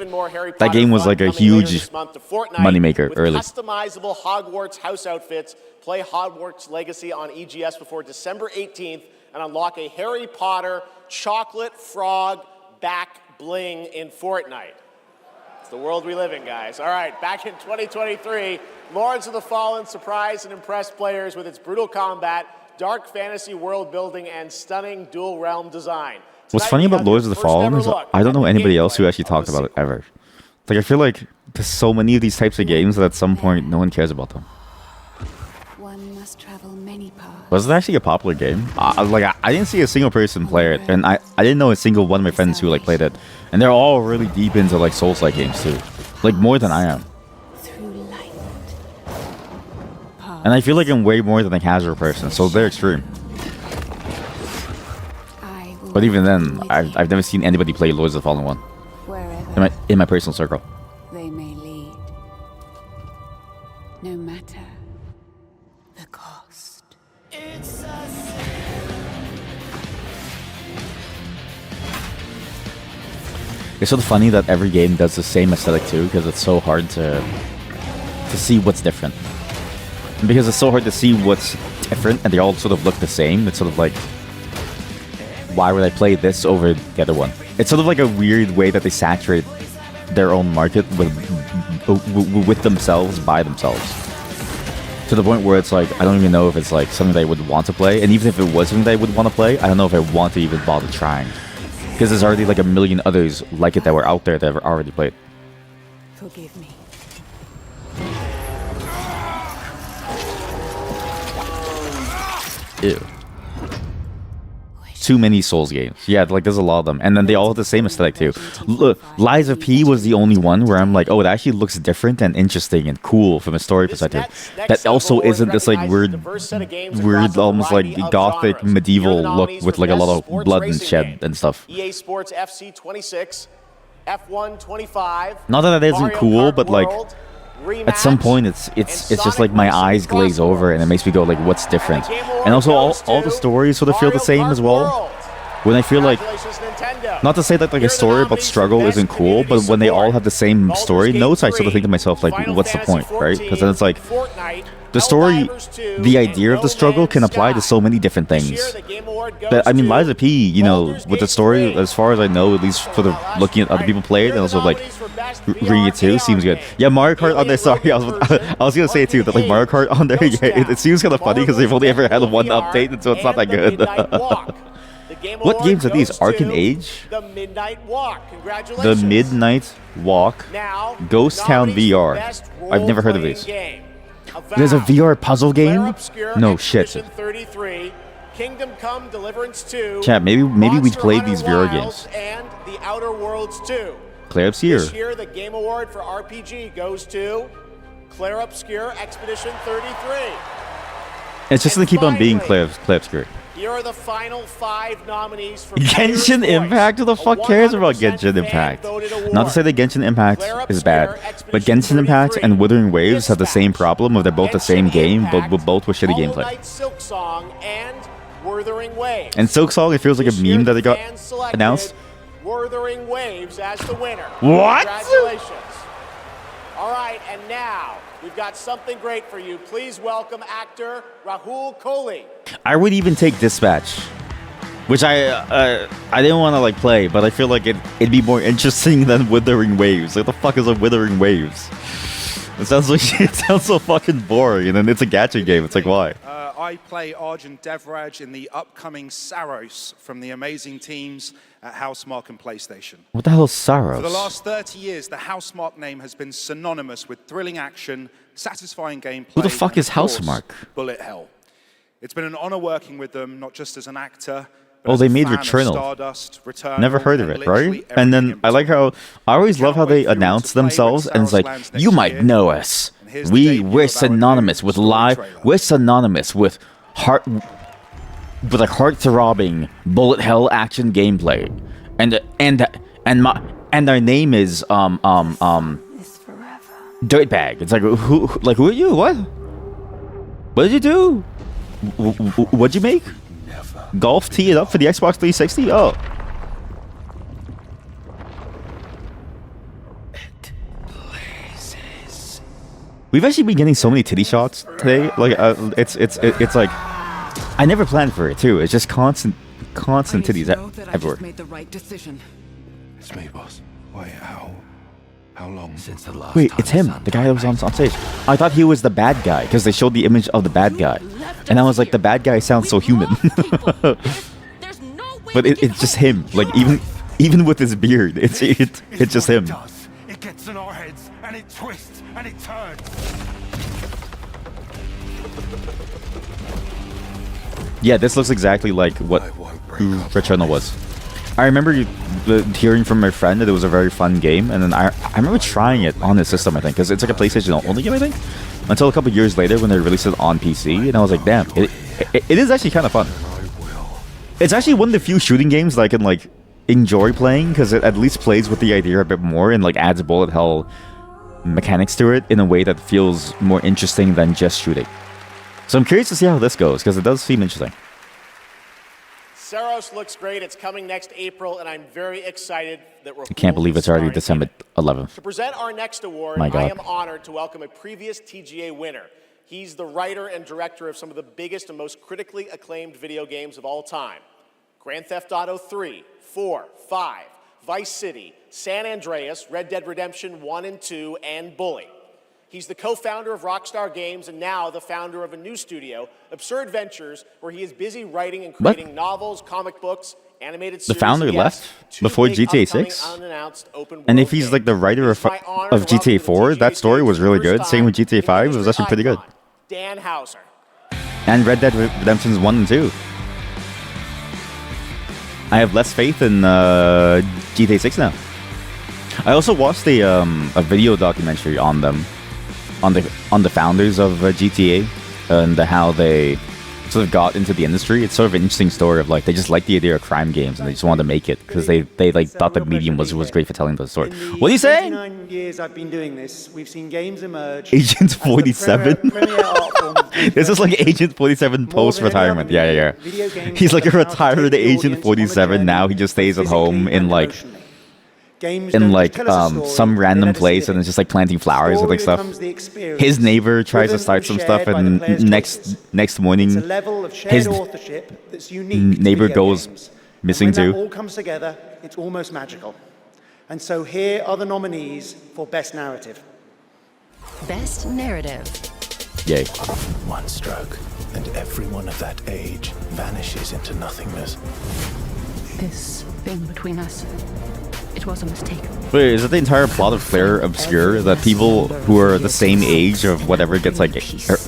that game was like a huge moneymaker early. Customizable Hogwarts house outfits. Play Hogwarts Legacy on EGS before December 18th and unlock a Harry Potter chocolate frog back bling in Fortnite. It's the world we live in, guys. All right, back in 2023, Lords of the Fallen surprised and impressed players with its brutal combat, dark fantasy world building, and stunning dual realm design. What's funny about Lords of the Fallen is I don't know anybody else who actually talked about it ever. Like, I feel like there's so many of these types of games that at some point no one cares about them. One must travel many paths. Was it actually a popular game? I didn't see a single person play it, and I didn't know a single one of my friends who like played it. And they're all really deep into like Souls-like games too, like more than I am. And I feel like I'm way more than a casual person, so they're extreme. But even then, I've never seen anybody play Lords of the Fallen 1 in my personal circle. They may lead, no matter the cost. It's sort of funny that every game does the same aesthetic too, because it's so hard to see what's different. And because it's so hard to see what's different, and they all sort of look the same, it's sort of like, why would I play this over the other one? It's sort of like a weird way that they saturate their own market with themselves, by themselves. To the point where it's like, I don't even know if it's like something that I would want to play. And even if it was something that I would want to play, I don't know if I want to even bother trying. Because there's already like a million others like it that were out there that I've already played. Forgive me. Ew. Too many Souls games. Yeah, like there's a lot of them. And then they all have the same aesthetic too. Lies of P was the only one where I'm like, oh, it actually looks different and interesting and cool from a story perspective. That also isn't this like weird, almost like gothic medieval look with like a lot of blood and shed and stuff. EA Sports FC 26, F1 25. Not that that isn't cool, but like at some point it's just like my eyes glaze over and it makes me go like, what's different? And also all the stories sort of feel the same as well. When I feel like, not to say that like a story about struggle isn't cool, but when they all have the same story notes, I sort of think to myself like, what's the point, right? Because then it's like, the story, the idea of the struggle can apply to so many different things. But I mean, Lies of P, you know, with the story, as far as I know, at least sort of looking at other people play it and also like reading it too, seems good. Yeah, Mario Kart on there, sorry, I was gonna say it too, that like Mario Kart on there, yeah, it seems kind of funny because they've only ever had one update, and so it's not that good. Game What Award games are these? goes Arcane to Age? The Midnight Walk. The Congratulations. Midnight Walk, Now, Ghost Town nominees for VR. Best I've never heard of Role-Playing these. Game. There's a Avowed, VR puzzle Claire game? Obscure, No shit. Expedition 33, Kingdom Come Deliverance 2, Chat, maybe we'd Monster played Hunter these VR Wilds, games. and The Outer Worlds 2. Claire Obscure. This year, the Game Award for RPG goes to Claire Obscure Expedition 33. It's just And gonna keep on being finally, Claire Obscure. Here are the final 5 nominees for Genshin Player's Impact? Who the Voice, fuck a cares about 100% Genshin Impact? fan-voted award. Not to say that Genshin Impact Claire is bad, Obscure, but Genshin Impact and Wuthering Waves have the same problem of they're both the same game, but both with shitty Hollow gameplay. Knight Silksong and Wuthering Waves. And Silksong, it feels like a This year, meme that they got fans selected announced. Wuthering Waves as the winner. What? Congratulations. All right, and now we've got something great for you. Please welcome actor Rahul Kohli. I would even take Dispatch, which I didn't want to like play, but I feel like it'd be more interesting than Wuthering Waves. Like the fuck is a Wuthering Waves? It sounds like it sounds so fucking boring, and then it's a gacha game. It's like why? I play Arjun Devraj in the upcoming Saros from the amazing teams at Housemarque and PlayStation. What the hell is For the Saros? last 30 years, the Housemarque name has been synonymous with thrilling action, satisfying gameplay. Who the fuck and, is of course, Housemarque? Bullet Hell. It's been an honor working with them, not just as an actor. But Oh, as they a made fan of Returnal. Stardust, Returnal, Never heard of and it, right? literally And everything then I like how I always love how they announce themselves, and it's like, you might know us. We're synonymous with we're synonymous with like heart-throbbing bullet hell action gameplay, and our name is Dirtbag. It's like who are you? What did you do? What'd you make? Golf tee it up for the Xbox 360? Oh. We've actually been getting so many titty shots today. Like it's like I never planned for it too. It's just constant titties everywhere. Made the right decision. It's me, boss. Wait, how long? Since the last Wait, it's him, the guy that was on stage. I thought he was the bad guy because they showed the image of the bad guy, and I was like, the bad guy sounds so human. But it's just him. Like even with his beard, it's just him. It gets in our heads, and it twists, and it turns. Yeah, this looks exactly like what Returnal was. I remember hearing from my friend that it was a very fun game, and then I remember trying it on his system, I think, because it's like a PlayStation only game, I think, until a couple years later when they released it on PC, and I was like, damn, it is actually kind of fun. It's actually one of the few shooting games that I can like enjoy playing, because it at least plays with the idea a bit more and like adds bullet hell mechanics to it in a way that feels more interesting than just shooting. So I'm curious to see how this goes, because it does seem interesting. Saros looks great. It's coming next April, and I'm very excited that we're. I can't believe it's already December 11th. To present our next award, My God. I am honored to welcome a previous TGA winner. He's the writer and director of some of the biggest and most critically acclaimed video games of all time. Grand Theft Auto 3, 4, 5, Vice City, San Andreas, Red Dead Redemption 1 and 2, and Bully. He's the co-founder of Rockstar Games and now the founder of a new studio, Absurd Ventures, where he is busy writing and creating novels, comic books, animated The series. founder and left yes, two before big GTA upcoming 6? unannounced open And world if he's games. like the writer of GTA 4, that story was really good. Same with GTA 5, it was actually pretty good. Dan Houser. And Red Dead Redemption 1 and 2. I have less faith in GTA 6 now. I also watched a video documentary on them, on the founders of GTA, and how they sort of got into the industry. It's sort of an interesting story of like they just liked the idea of crime games and they just wanted to make it because they like thought the medium was great for telling the story. What are you saying? 29 years I've been doing this, we've seen games emerge. Agent 47. premier art form. This is like Agent 47 post-retirement. Yeah. He's like a retired Agent 47 now. He just stays at home in like some random place and it's just like planting flowers and like stuff. His neighbor tries to start some stuff and next morning his neighbor goes missing When that too. all comes together, it's almost magical. And so here are the nominees for Best Narrative. Best Narrative. Yay. One stroke, and everyone of that age vanishes into nothingness. this thing between us. It was a mistake. Wait, is it the entire plot of Claire Obscure that people who are the same age of whatever gets like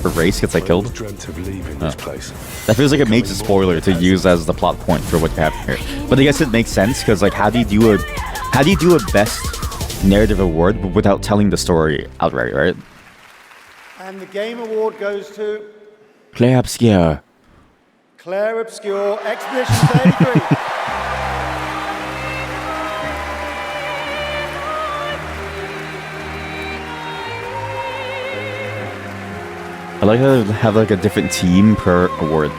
erased gets like killed? That feels like a major spoiler to use as the plot point for what you have here. But I guess it makes sense because like how do you do a best narrative award but without telling the story outright, right? And the Game Award goes to Claire Obscure. Claire Obscure Expedition 33. I like how they have like a different team per award.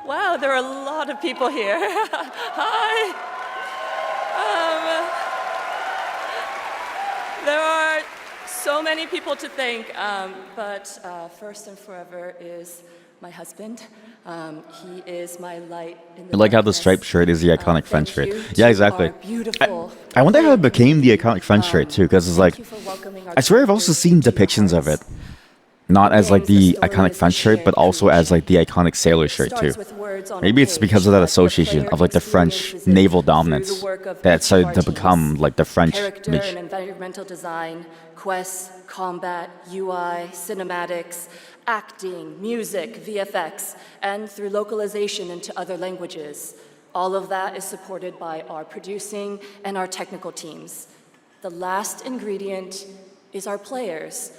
Wow, there are a lot of people here. Hi. There are so many people to thank, but first and forever is my husband. He is my light in the I like how the darkness. striped shirt is the iconic French shirt. you Yeah, to exactly. our beautiful I wonder how it became the iconic French shirt too, because it's like, I swear I've also seen depictions of it. Not as like the iconic French shirt, but also as like the iconic sailor shirt too. Maybe it's because of that association of like the French naval dominance that started to become like the French character niche. and environmental design, quests, combat, UI, cinematics, acting, music, VFX, and through localization into other languages. All of that is supported by our producing and our technical teams. The last ingredient is our players,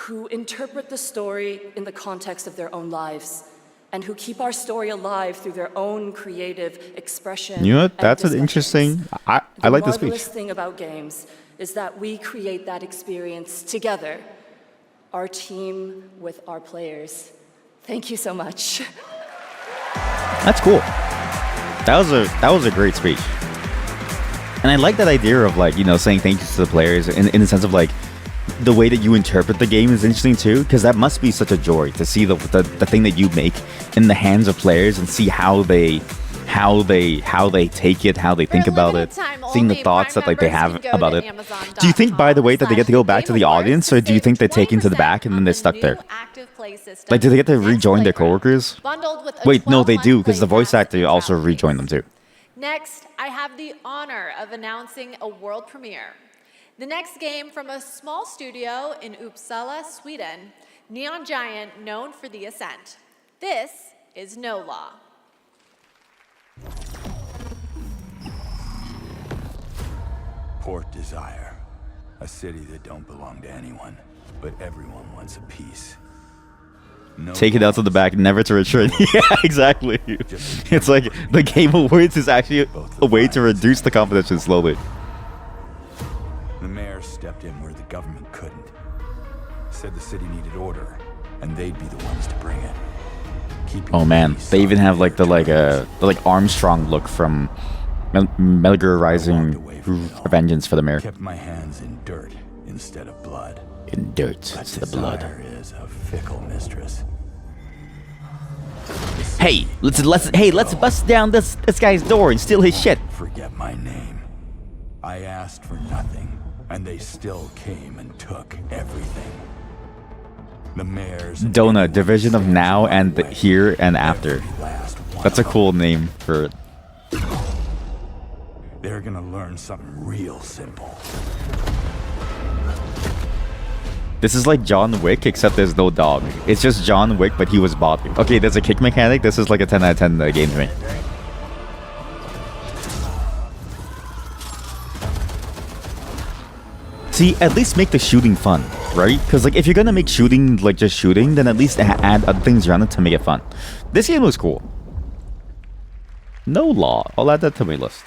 who interpret the story in the context of their own lives, and who keep our story alive through their own creative expression. You know what? and That's an discussions. interesting. I like the The marvelous speech. thing about games is that we create that experience together, our team with our players. Thank you so much. That's cool. That was a great speech. And I like that idea of like, you know, saying thank you to the players in the sense of like the way that you interpret the game is interesting too, because that must be such a joy to see the thing that you make in the hands of players and see how they take it, how they think about it, seeing the thoughts that like they have about it. Do you think, by the way, that they get to go back to the audience, or do you think they take into the back and then they're stuck there? Like, do they get to rejoin their coworkers? Bundled with a Wait, no, they 12-month do, because the play voice actor also rejoined them too. Next, I have the honor of announcing a world premiere. The next game from a small studio in Uppsala, Sweden, Neon Giant, known for The Ascent. This is No Law. Port Desire, a city that don't belong to anyone, but everyone wants a piece. No Take it out to the back, never to return. Yeah, exactly. It's like the Game Awards is actually a way to reduce the competition slowly. The mayor stepped in where the government couldn't. Said the city needed order, and they'd be the ones to bring it. Oh man, they even have like the Armstrong look from Metal Gear Rising Vengeance for the Mayor. Kept my hands in dirt instead of blood. In dirt, it's the blood. Desire is a fickle mistress. Hey, let's bust down this guy's door and steal his shit. Forget my name. I asked for nothing, and they still came and took everything. The mayor's Dona, division of now and the here and after. That's a cool name for it. They're gonna learn something real simple. This is like John Wick, except there's no dog. It's just John Wick, but he was botting. Okay, there's a kick mechanic. This is like a 10 out of 10 game to me. See, at least make the shooting fun, right? Because like if you're gonna make shooting like just shooting, then at least add other things around it to make it fun. This game looks cool. No Law. I'll add that to my list.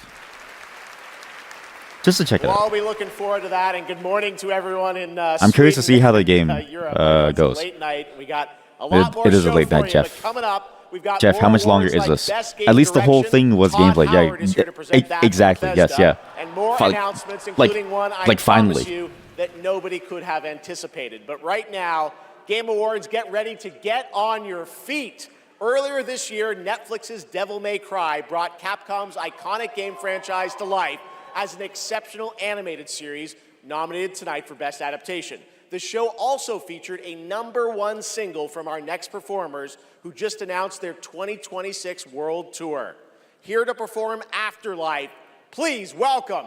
Just to check it We'll out. all be looking forward to that, and good morning to everyone in I'm curious to see how the game Europe. goes. Late night. We got a lot more It is a show late for night, you, Jeff. but coming up, we've got Jeff, more how much longer awards is like this? Best Game At least the whole Direction. thing was Todd gameplay. Howard is here to present that from Exactly. Yes. Bethesda, Yeah. And more Fi- announcements, including one I like promise finally. you that nobody could have anticipated. But right now, Game Awards, get ready to get on your feet. Earlier this year, Netflix's Devil May Cry brought Capcom's iconic game franchise to life as an exceptional animated series nominated tonight for Best Adaptation. The show also featured a #1 single from our next performers who just announced their 2026 World Tour. Here to perform Afterlife, please welcome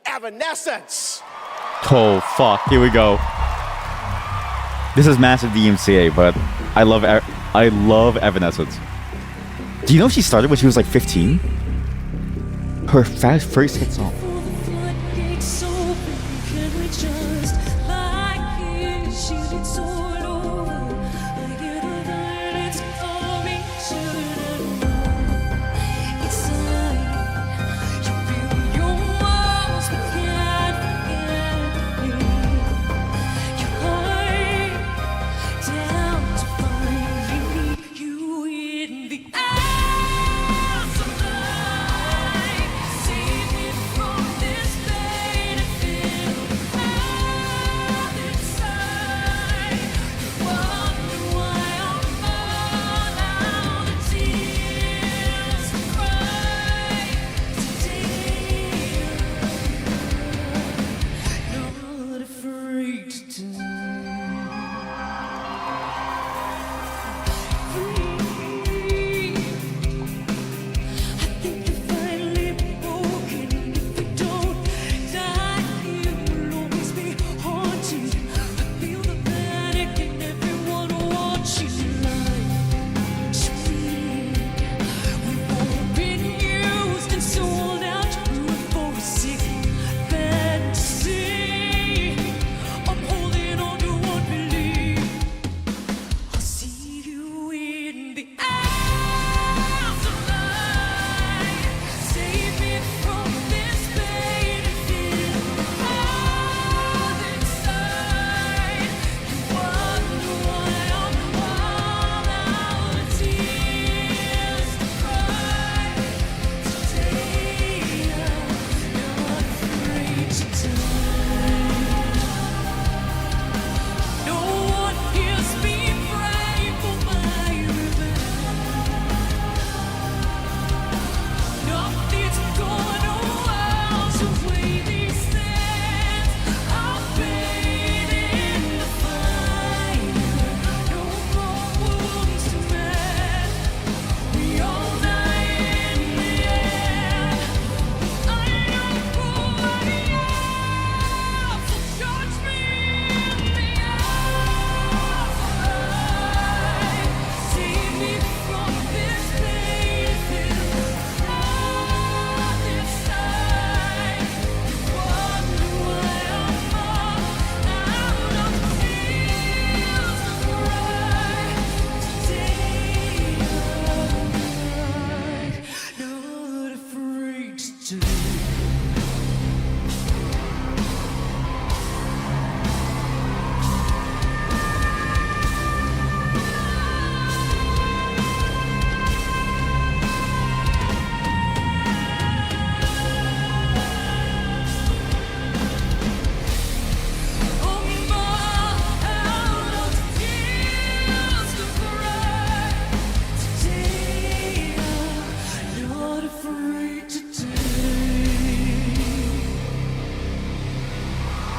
Evanescence! Oh, fuck. Here we go. This is massive DMCA, but I love Evanescence. Do you know she started when she was like 15? Her first hit song.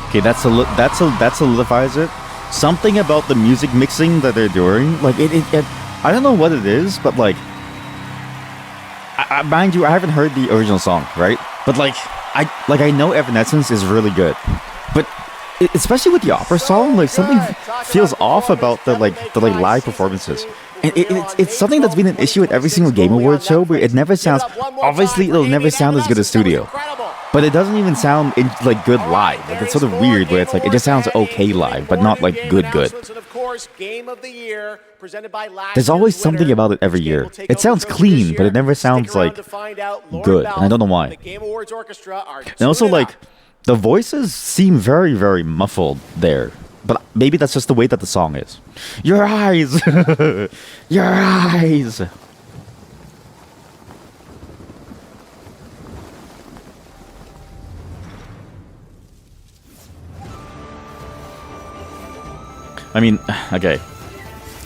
Okay, that solidifies it. Something about the music mixing that they're doing, like it I don't know what it is, but like, mind you, I haven't heard the original song, right? But like, I know Evanescence is really good, but especially with the opera song, like something feels off about the live performances. And it's something that's been an issue at every single Game Awards show, where it never sounds. Obviously, it'll never sound as good as studio, but it doesn't even sound good live. Like it's sort of weird, where it's like it just sounds okay live, but not like good. There's always something about it every year. It sounds clean, but it never sounds like good, and I don't know why. And also, like, the voices seem very, very muffled there. But maybe that's just the way that the song is. Your eyes! Your eyes! I mean, okay.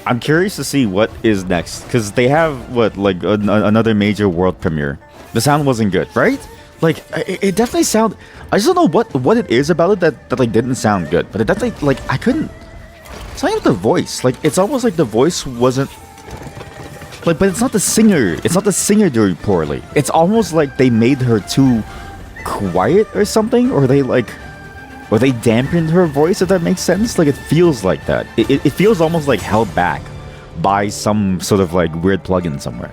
I'm curious to see what is next because they have another major world premiere. The sound wasn't good, right? Like it definitely sound. I just don't know what it is about it that like didn't sound good, but it definitely like I couldn't. It's not even the voice. Like it's almost like the voice wasn't. Like, but it's not the singer. It's not the singer doing poorly. It's almost like they made her too quiet or something, or they dampened her voice. If that makes sense. Like it feels like that. It feels almost like held back by some sort of like weird plugin somewhere.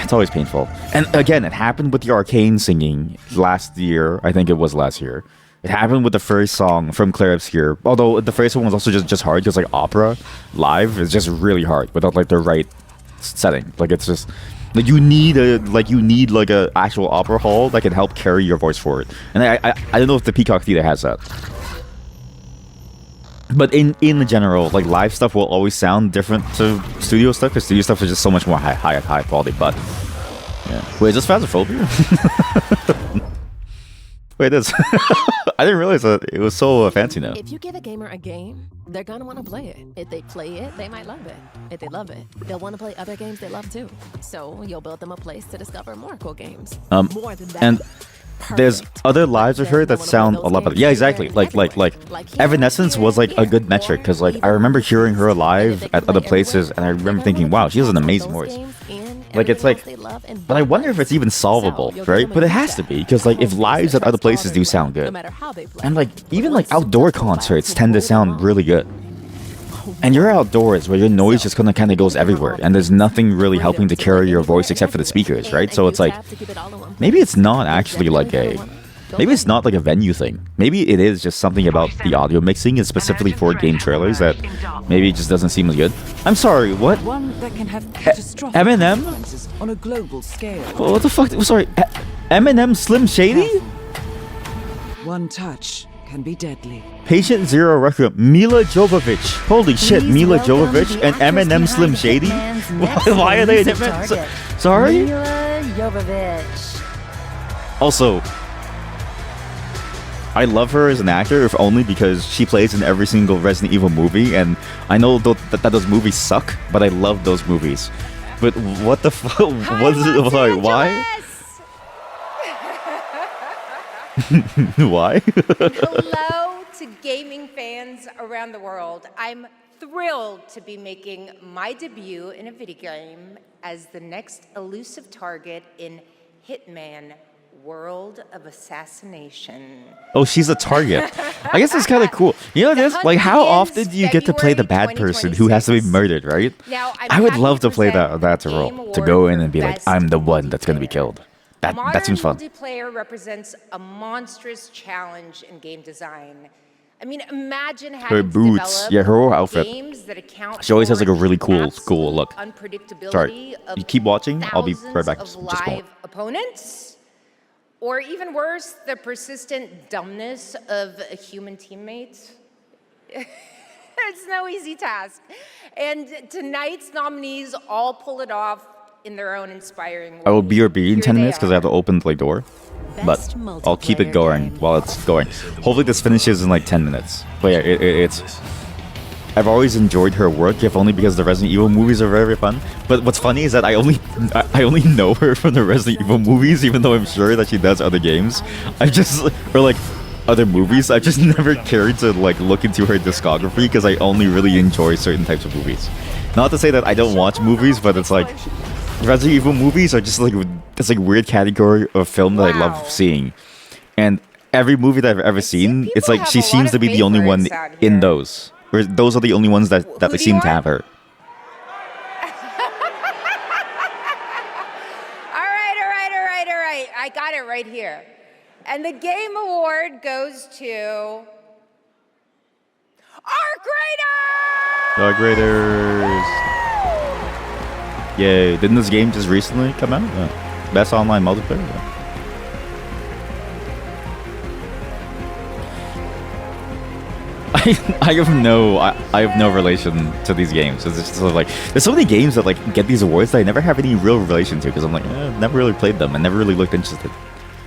It's always painful. And again, it happened with the Arcane singing last year. I think it was last year. It happened with the first song from Claire Obscure. Although the first one was also just hard because like opera live is just really hard without like the right setting. Like it's just like you need a actual opera hall that can help carry your voice forward. And I don't know if the Peacock Theater has that. But in general, like live stuff will always sound different to studio stuff because studio stuff is just so much more high quality. But yeah, wait, is this Phasmophobia? Wait, this. I didn't realize that it was so fancy now. If you give a gamer a game, they're gonna want to play it. If they play it, they might love it. If they love it, they'll want to play other games they love too. So you'll build them a place to discover more cool games. More than that. And there's other lives of her that sound a lot better. Yeah, exactly. Like Evanescence was like a good metric because like I remember hearing her live at other places and I remember thinking, wow, she has an amazing voice. Like it's like, but I wonder if it's even solvable, right? But it has to be because like if lives at other places do sound good, and like even like outdoor concerts tend to sound really good. And you're outdoors where your noise just kind of goes everywhere, and there's nothing really helping to carry your voice except for the speakers, right? So it's like maybe it's not actually like maybe it's not like a venue thing. Maybe it is just something about the audio mixing, and specifically for game trailers that maybe it just doesn't seem as good. I'm sorry, what? One that can have catastrophic Eminem? consequences on a global scale. What the fuck? Sorry, Eminem Slim Shady? One touch can be deadly. Patient Zero Requiem, Mila Jovovich. Holy shit, Mila Jovovich and Eminem Slim Shady? Why are they in different? Sorry? Mila Jovovich. Also, I love her as an actor, if only because she plays in every single Resident Evil movie, and I know that those movies suck, but I love those movies. But what the fuck? What is it like? Why? Why? Hello to gaming fans around the world. I'm thrilled to be making my debut in a video game as the next elusive target in Hitman World of Assassination. Oh, she's a target. I guess it's kind of cool. You know this? Like, how often do you get to play the bad person who has to be murdered, right? Now, I would love to play that role. To go in and be like, I'm the one that's going to be killed. That seems fun. Modern multiplayer represents a monstrous challenge in game design. I mean, imagine Her having to boots, develop yeah, her whole outfit. games that account She always has for like a really cool look. unpredictability Sorry, of you keep watching. I'll be right back. thousands of Just a moment. live opponents, or even worse, the persistent dumbness of a human teammate. It's no easy task. And tonight's nominees all pull it off in their own inspiring way. I will BRB in 10 Here minutes they because I have to open the door. But I'll keep it going while it's going. Hopefully this finishes in like 10 minutes. But yeah, it's... I've always enjoyed her work, if only because the Resident Evil movies are very fun. But what's funny is that I only know her from the Resident Evil movies, even though I'm sure that she does other games. Or like other movies. I've just never cared to like look into her discography because I only really enjoy certain types of movies. Not to say that I don't watch movies, but it's like Resident Evil movies are just like this like weird category of film that I love seeing. And every movie that I've ever seen, it's like she seems to be the only one in those. Or those are the only ones that they seem to have her. All right. I got it right here. And the game award goes to Arc Raiders! Arc Raiders! Yay, didn't this game just recently come out? Yeah. Best online multiplayer? Yeah. I have no relation to these games. It's just sort of like there's so many games that like get these awards that I never have any real relation to because I'm like never really played them and never really looked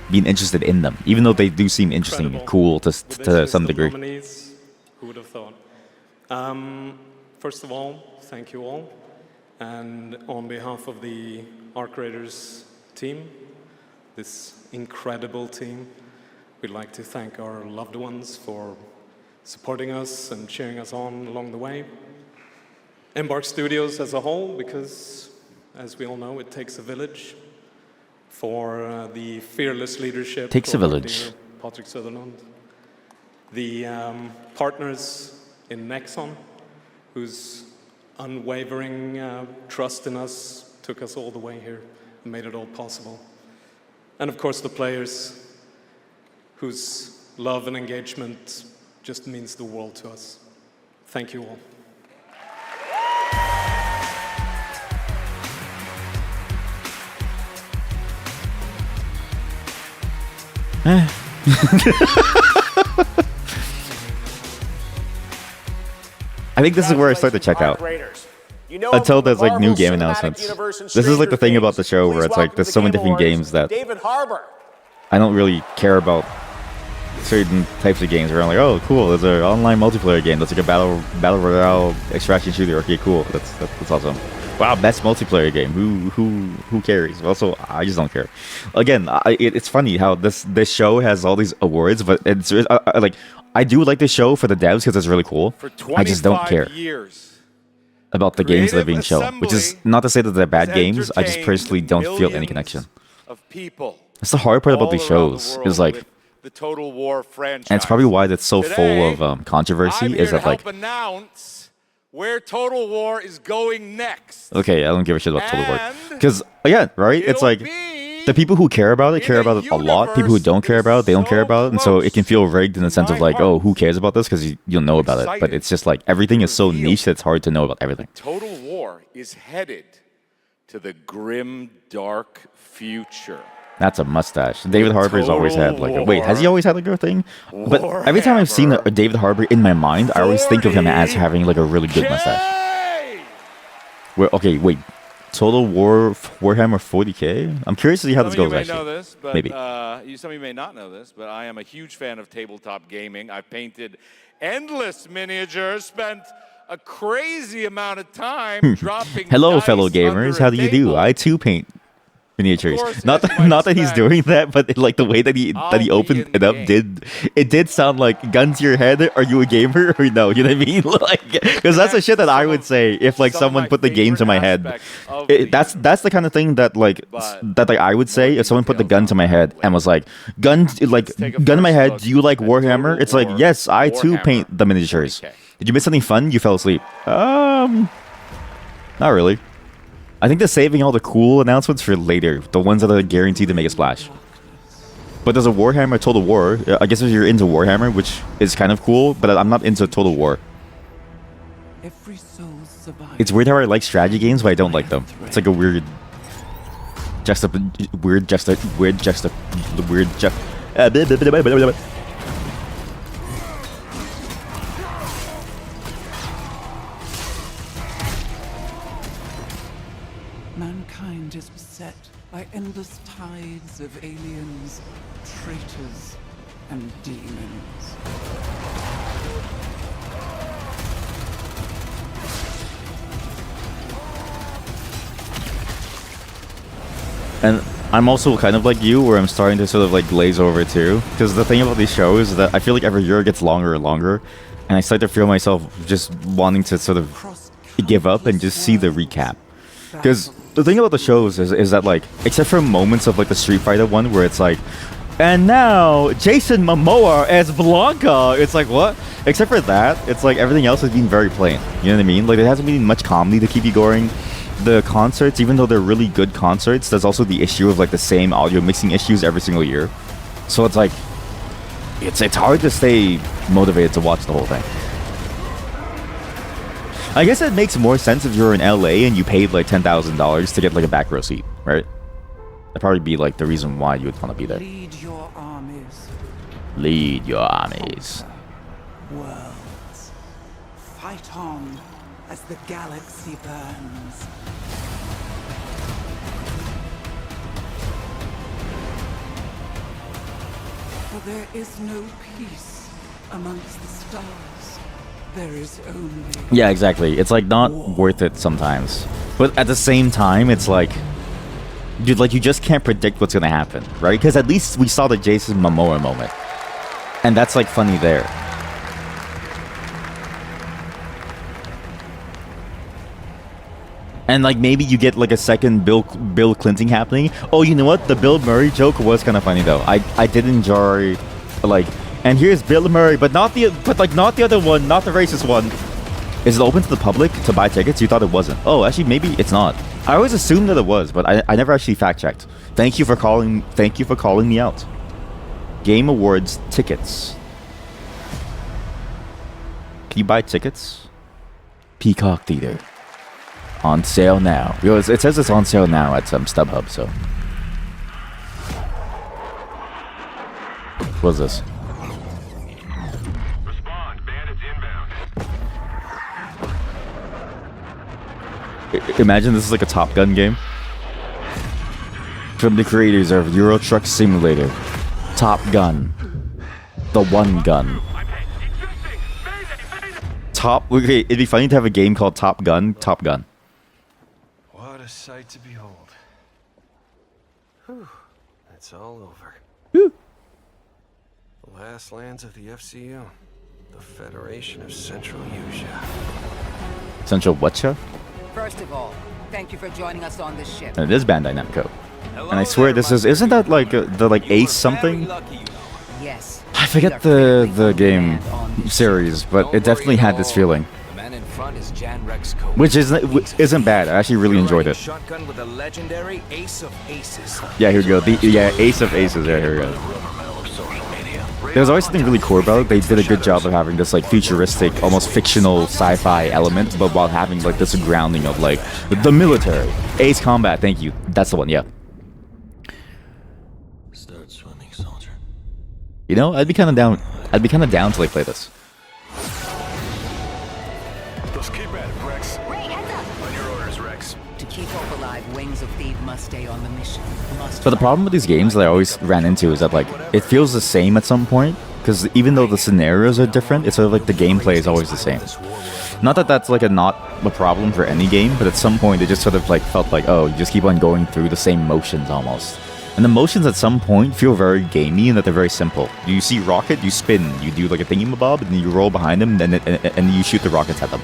being interested in them, even though they do seem interesting and cool to some degree. Nominees, who would have thought? First of all, thank you all. And on behalf of the Arc Raiders team, this incredible team, we'd like to thank our loved ones for supporting us and cheering us on along the way. Embark Studios as a whole, because as we all know, it takes a village. For the fearless leadership Takes a of our village. dear Patrick Sutherland. The partners in Nexon, whose unwavering trust in us took us all the way here and made it all possible. And of course the players, whose love and engagement just means the world to us. Thank you all. I think this is where I start to check out. Until there's like new game announcements. This is like the thing about the show where it's like there's so many different games that I don't really care about certain types of games where I'm like, oh cool, there's an online multiplayer game that's like a battle royale extraction shooter. Okay, cool, that's awesome. Wow, best multiplayer game. Who cares? Also, I just don't care. Again, it's funny how this show has all these awards, but it's like I do like this show for the devs because it's really cool. I just don't care about the games that are being shown, which is not to say that they're bad games. I just personally don't feel any connection. That's the hard part about these shows. Is like, the Total War franchise. and it's probably why it's so full of controversy. Is that like, announce where Total War is going next. okay, I don't give a shit about Total War because again, right? It's like the people who care about it a lot. People who don't care about it, they don't care about it, and so it can feel rigged in the sense of like, oh, who cares about this? Because you'll know about it, but it's just like everything is so niche that it's hard to know about everything. Total War is headed to the grim, dark future. That's a mustache. David Harbour's always had like a... Wait, has he always had like a thing? But every time I've seen a David Harbour in my mind, I always think of him as having like a really good mustache. Okay, wait. Total War Warhammer 40k? I'm curious to see how this goes, actually. Know this, but, maybe. Some of you may not know this, but I am a huge fan of tabletop gaming. I've painted endless miniatures, spent a crazy amount of time dropping Hello, dice fellow gamers. How do you do? I too paint miniatures. Not that he's doing that, but like the way that he opened it up did sound like gun to your head. Are you a gamer or no? You know what I mean? Like, because that's the shit that I would say if like someone put the game to my head. That's the kind of thing that like I would say if someone put the gun to my head and was like, gun to my head. Do you like Warhammer? It's like, yes, I too paint the miniatures. Did you miss something fun? You fell asleep. Not really. I think they're saving all the cool announcements for later, the ones that are guaranteed to make a splash. But there's a Warhammer Total War. I guess if you're into Warhammer, which is kind of cool, but I'm not into Total War. It's weird how I like strategy games, but I don't like them. It's like a weird Mankind is beset by endless tides of aliens, traitors, and demons. And I'm also kind of like you, where I'm starting to sort of like glaze over too. Because the thing about these shows is that I feel like every year it gets longer and longer, and I start to feel myself just wanting to sort of give up and just see the recap. Because the thing about the shows is that like, except for moments of like the Street Fighter one where it's like, and now Jason Momoa as Blanca, it's like, what? Except for that, it's like everything else has been very plain. You know what I mean? Like there hasn't been much comedy to keep you going. The concerts, even though they're really good concerts, there's also the issue of like the same audio mixing issues every single year. So it's like, it's hard to stay motivated to watch the whole thing. I guess it makes more sense if you're in LA and you paid like $10,000 to get like a back row seat, right? That'd probably be like the reason why you would want to be there. Lead your armies. Lead your armies. Worlds. Fight on as the galaxy burns. For there is no peace amongst the stars. There is only Yeah, exactly. It's like not worth it sometimes. But at the same time, it's like, dude, like you just can't predict what's gonna happen, right? Because at least we saw the Jason Momoa moment, and that's like funny there. And like maybe you get like a second Bill Clinton happening. Oh, you know what? The Bill Murray joke was kind of funny though. I did enjoy, like, and here's Bill Murray, but not the other one, not the racist one. Is it open to the public to buy tickets? You thought it wasn't. Oh, actually, maybe it's not. I always assumed that it was, but I never actually fact checked. Thank you for calling me out. Game Awards tickets. Can you buy tickets? Peacock Theater. On sale now. Yo, it says it's on sale now at some StubHub, so. What's this? Imagine this is like a Top Gun game. From the creators of Euro Truck Simulator. Top Gun. The one gun. Okay, it'd be funny to have a game called Top Gun. Top Gun. What a sight to behold. Whew, it's all over. Whew. The last lands of the FCU. The Federation of Central Asia. Central whatcha? First of all, thank you for joining us on this ship. And it is Bandai Namco. And I swear this isn't that like the like Ace something? Yes. I forget the game series, but it definitely had this feeling. The man in front is Jan Rex Co. Which isn't bad. I actually really enjoyed it. Shotgun with a legendary Ace of Aces. Yeah, here we go. Ace of Aces. Yeah, here we go. There's always something really cool about it. They did a good job of having this like futuristic, almost fictional sci-fi element, but while having like this grounding of like the military. Ace Combat. Thank you. That's the one. Yeah. Start swimming, soldier. You know, I'd be kind of down. I'd be kind of down to like play this. Let's keep at it, Rex. Ray, heads up. On your orders, Rex. To keep Hope alive, Wings of Thief must stay on the mission. But the problem with these games that I always ran into is that like it feels the same at some point, because even though the scenarios are different, it's sort of like the gameplay is always the same. Not that that's like not a problem for any game, but at some point it just sort of like felt like, oh, you just keep on going through the same motions almost. And the motions at some point feel very gamey in that they're very simple. You see rocket, you spin, you do like a thingamabob, and then you roll behind them, and you shoot the rockets at them.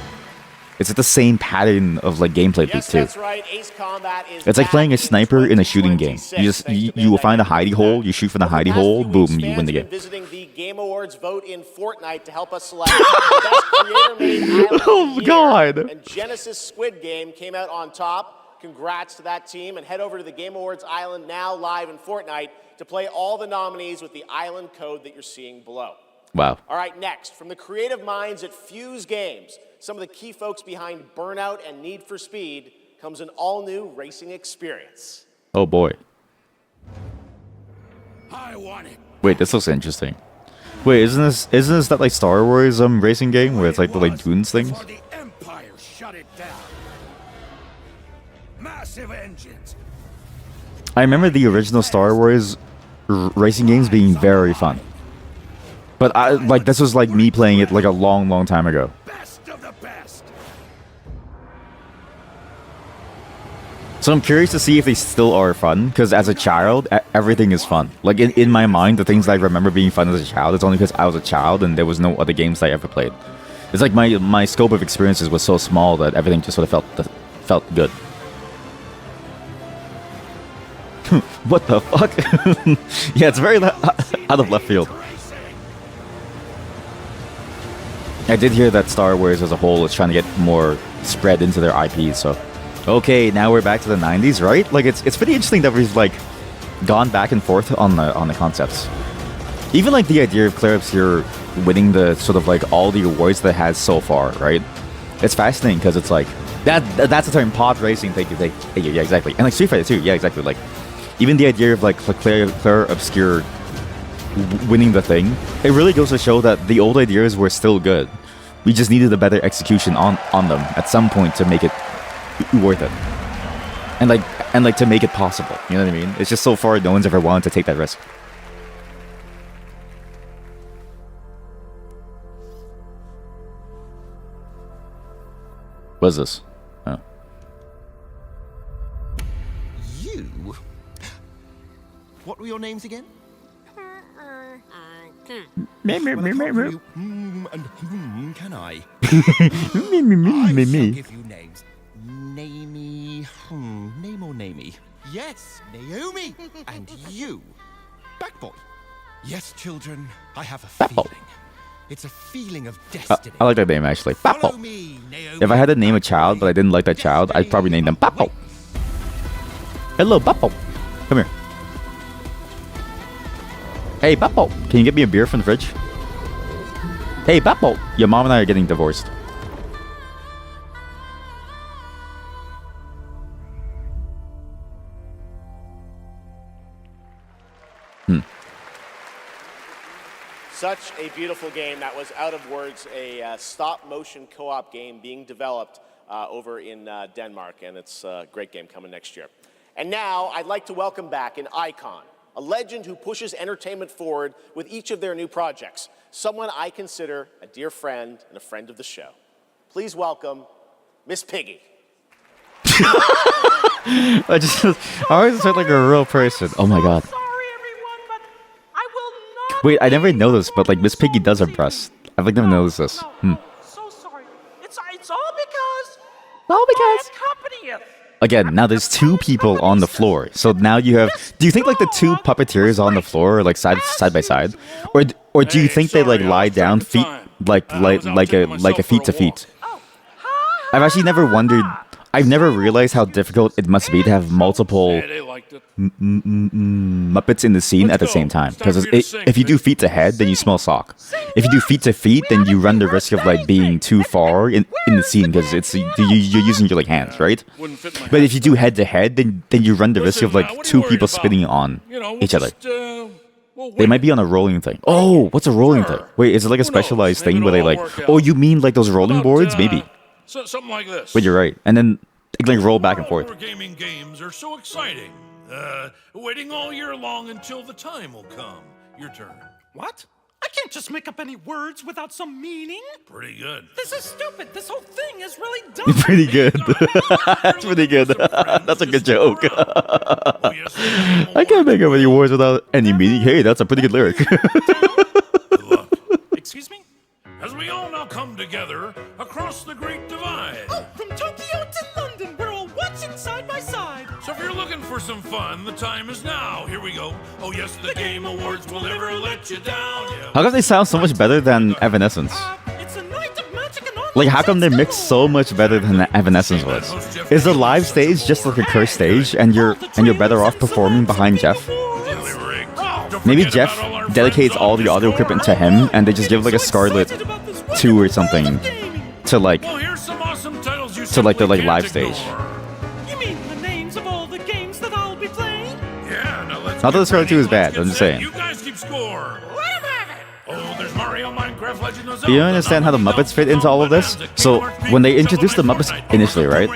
It's like the same pattern of like gameplay loop too. That's right. Ace Combat is it's like playing a sniper in a shooting game. You will find a hidey hole, you shoot from the hidey hole, boom, you win the game. Visiting the Game Awards vote in Fortnite to help us select the best creator-made island Oh God! And Genesis Squid Game came out on top. Congrats to that team, and head over to the Game Awards Island now live in Fortnite to play all the nominees with the island code that you're seeing below. Wow. All right, next, from the creative minds at Fuse Games, some of the key folks behind Burnout and Need for Speed, comes an all-new racing experience. Oh boy. I want it. Wait, this looks interesting. Wait, isn't this that like Star Wars racing game where it's like the like dunes things? The Empire shut it down. Massive engines. I remember the original Star Wars racing games being very fun. But this was like me playing it like a long time ago. Best of the best. So I'm curious to see if they still are fun, because as a child, everything is fun. Like in my mind, the things that I remember being fun as a child, it's only because I was a child and there was no other games that I ever played. It's like my scope of experiences was so small that everything just sort of felt good. What the fuck? Yeah, it's very out of left field. I did hear that Star Wars as a whole is trying to get more spread into their IPs, so... Okay, now we're back to the 90s, right? Like, it's pretty interesting that we've, like, gone back and forth on the concepts. Even, like, the idea of Claire Obscure winning the, sort of, like, all the awards that it has so far, right? It's fascinating, because it's, like... That's the term, pod racing, thank you, yeah, exactly. And, like, Street Fighter 2, yeah, exactly, like... Even the idea of, like, Claire Obscure winning the thing, it really goes to show that the old ideas were still good. We just needed a better execution on them at some point to make it worth it. And like to make it possible. You know what I mean? It's just so far no one's ever wanted to take that risk. What's this? Oh. You? What were your names again? Me. And can I? Me. I shall give you names. Namey. Name or namey? Yes, Naomi. And you, Backboy. Yes, children, I have a feeling. It's a feeling of destiny. I like that name actually. Papo. Follow me, Naomi. If I had to name a child, but I didn't like that child, I'd probably name them Papo. Hello, Papo. Come here. Hey, Papo. Can you get me a beer from the fridge? Hey, Papo. Your mom and I are getting divorced. Such a beautiful game. That was Out of Words, a stop-motion co-op game being developed over in Denmark, and it's a great game coming next year. And now, I'd like to welcome back an icon, a legend who pushes entertainment forward with each of their new projects, someone I consider a dear friend and a friend of the show. Please welcome Miss Piggy. I always felt like a real person. Oh my god. Wait, I never noticed, but like Miss Piggy does her breasts. I've like never noticed this. So sorry. It's all because company. Again, now there's two people on the floor. So now you have. Do you think like the two puppeteers on the floor are like side by side, or do you think they like lie down feet like a feet to feet? I've actually never wondered. I've never realized how difficult it must be to have multiple Muppets in the scene at the same time. Because if you do feet to head, then you smell sock. If you do feet to feet, then you run the risk of like being too far in the scene because you're using your like hands, right? But if you do head to head, then you run the risk of like two people spinning on each other. They might be on a rolling thing. Oh, what's a rolling thing? Wait, is it like a specialized thing where they like? Oh, you mean like those rolling boards? Maybe. Something like this. But you're right. And then it like roll back and forth. Gaming games are so exciting. Waiting all year long until the time will come. Your turn. What? I can't just make up any words without some meaning. Pretty good. This is stupid. This whole thing is really dumb. Pretty good. That's pretty good. That's a good joke. I can't make up any words without any meaning. Hey, that's a pretty good lyric. Excuse me? As we all now come together across the Great Divide. Oh, from Tokyo to London, we're all watching side by side. So if you're looking for some fun, the time is now. Here we go. Oh yes, the Game Awards will never let you down. Yeah. How come they sound so much better than Evanescence? It's a night of magic and Like, how come they mix so much better than Evanescence was? Is the live stage just like a cursed stage, and you're better off performing behind Jeff? Maybe Jeff dedicates all the audio equipment to him, and they just give like a Scarlet 2 or something to like the like live stage. You mean the names of all the games that I'll be playing? Yeah, now let's Not that the Scarlet 2 is bad. I'm just saying. You guys keep score. Oh, there's Mario, Minecraft, Legend of Zelda. Do you understand how the Muppets fit into all of this? So when they introduced the Muppets initially, right?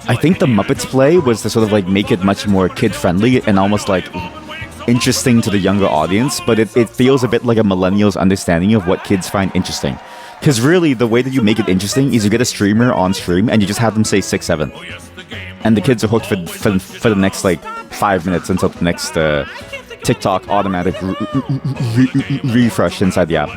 I think the Muppets play was to sort of like make it much more kid-friendly and almost like interesting to the younger audience, but it feels a bit like a millennial's understanding of what kids find interesting. Because really, the way that you make it interesting is you get a streamer on stream and you just have them say 6-7. And the kids are hooked for the next like 5 minutes until the next TikTok automatic refresh inside the app.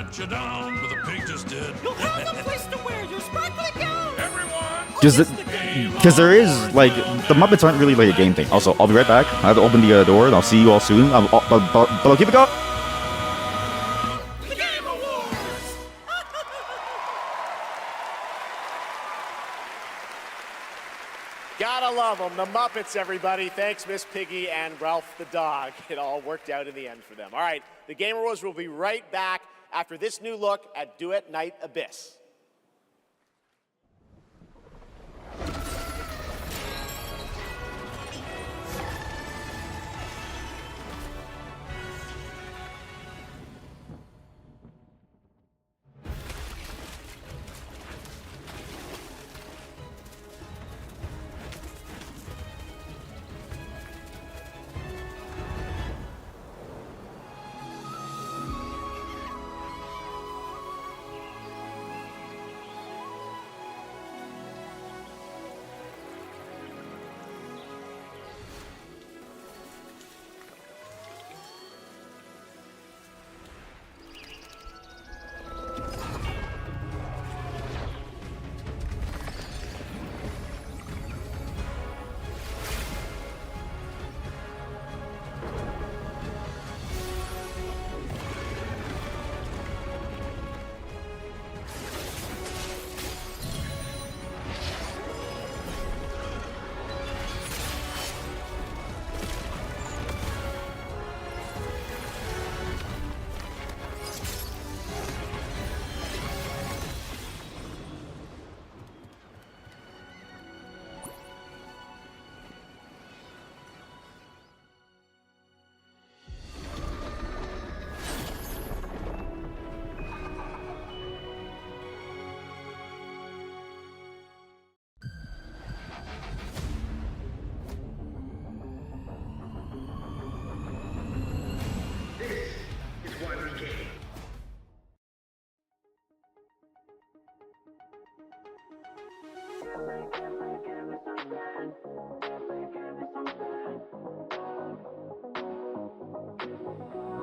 Because there is, like, the Muppets aren't really like a game thing. Also, I'll be right back. I have to open the door and I'll see you all soon. But I'll keep it going. Gotta love them. The Muppets, everybody. Thanks, Miss Piggy and Ralph the dog. It all worked out in the end for them. All right, the Game Awards will be right back after this new look at Duet Night Abyss.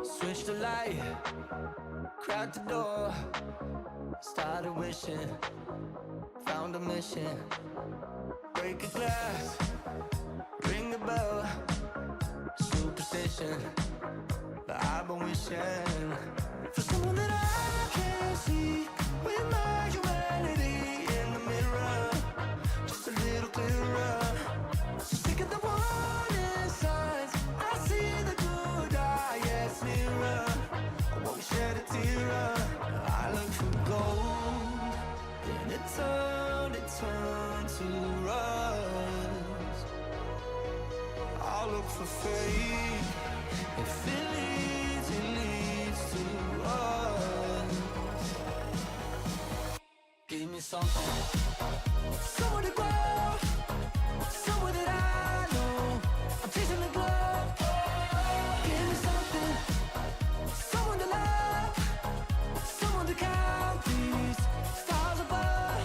Switch the light, crack the door, started wishing, found a mission. Break a glass, ring the bell, superstition. But I've been wishing for someone that I can see with my humanity in the mirror, just a little clearer. So sick of the warning signs, I see the good eye, yes, nearer. I won't shed a tear. I look for gold, then it turned to rust. I look for faith, if it leads to us. Give me something, somewhere to grow, somewhere that I know. I'm chasing the glow. Give me something, someone to love, someone to count these stars above.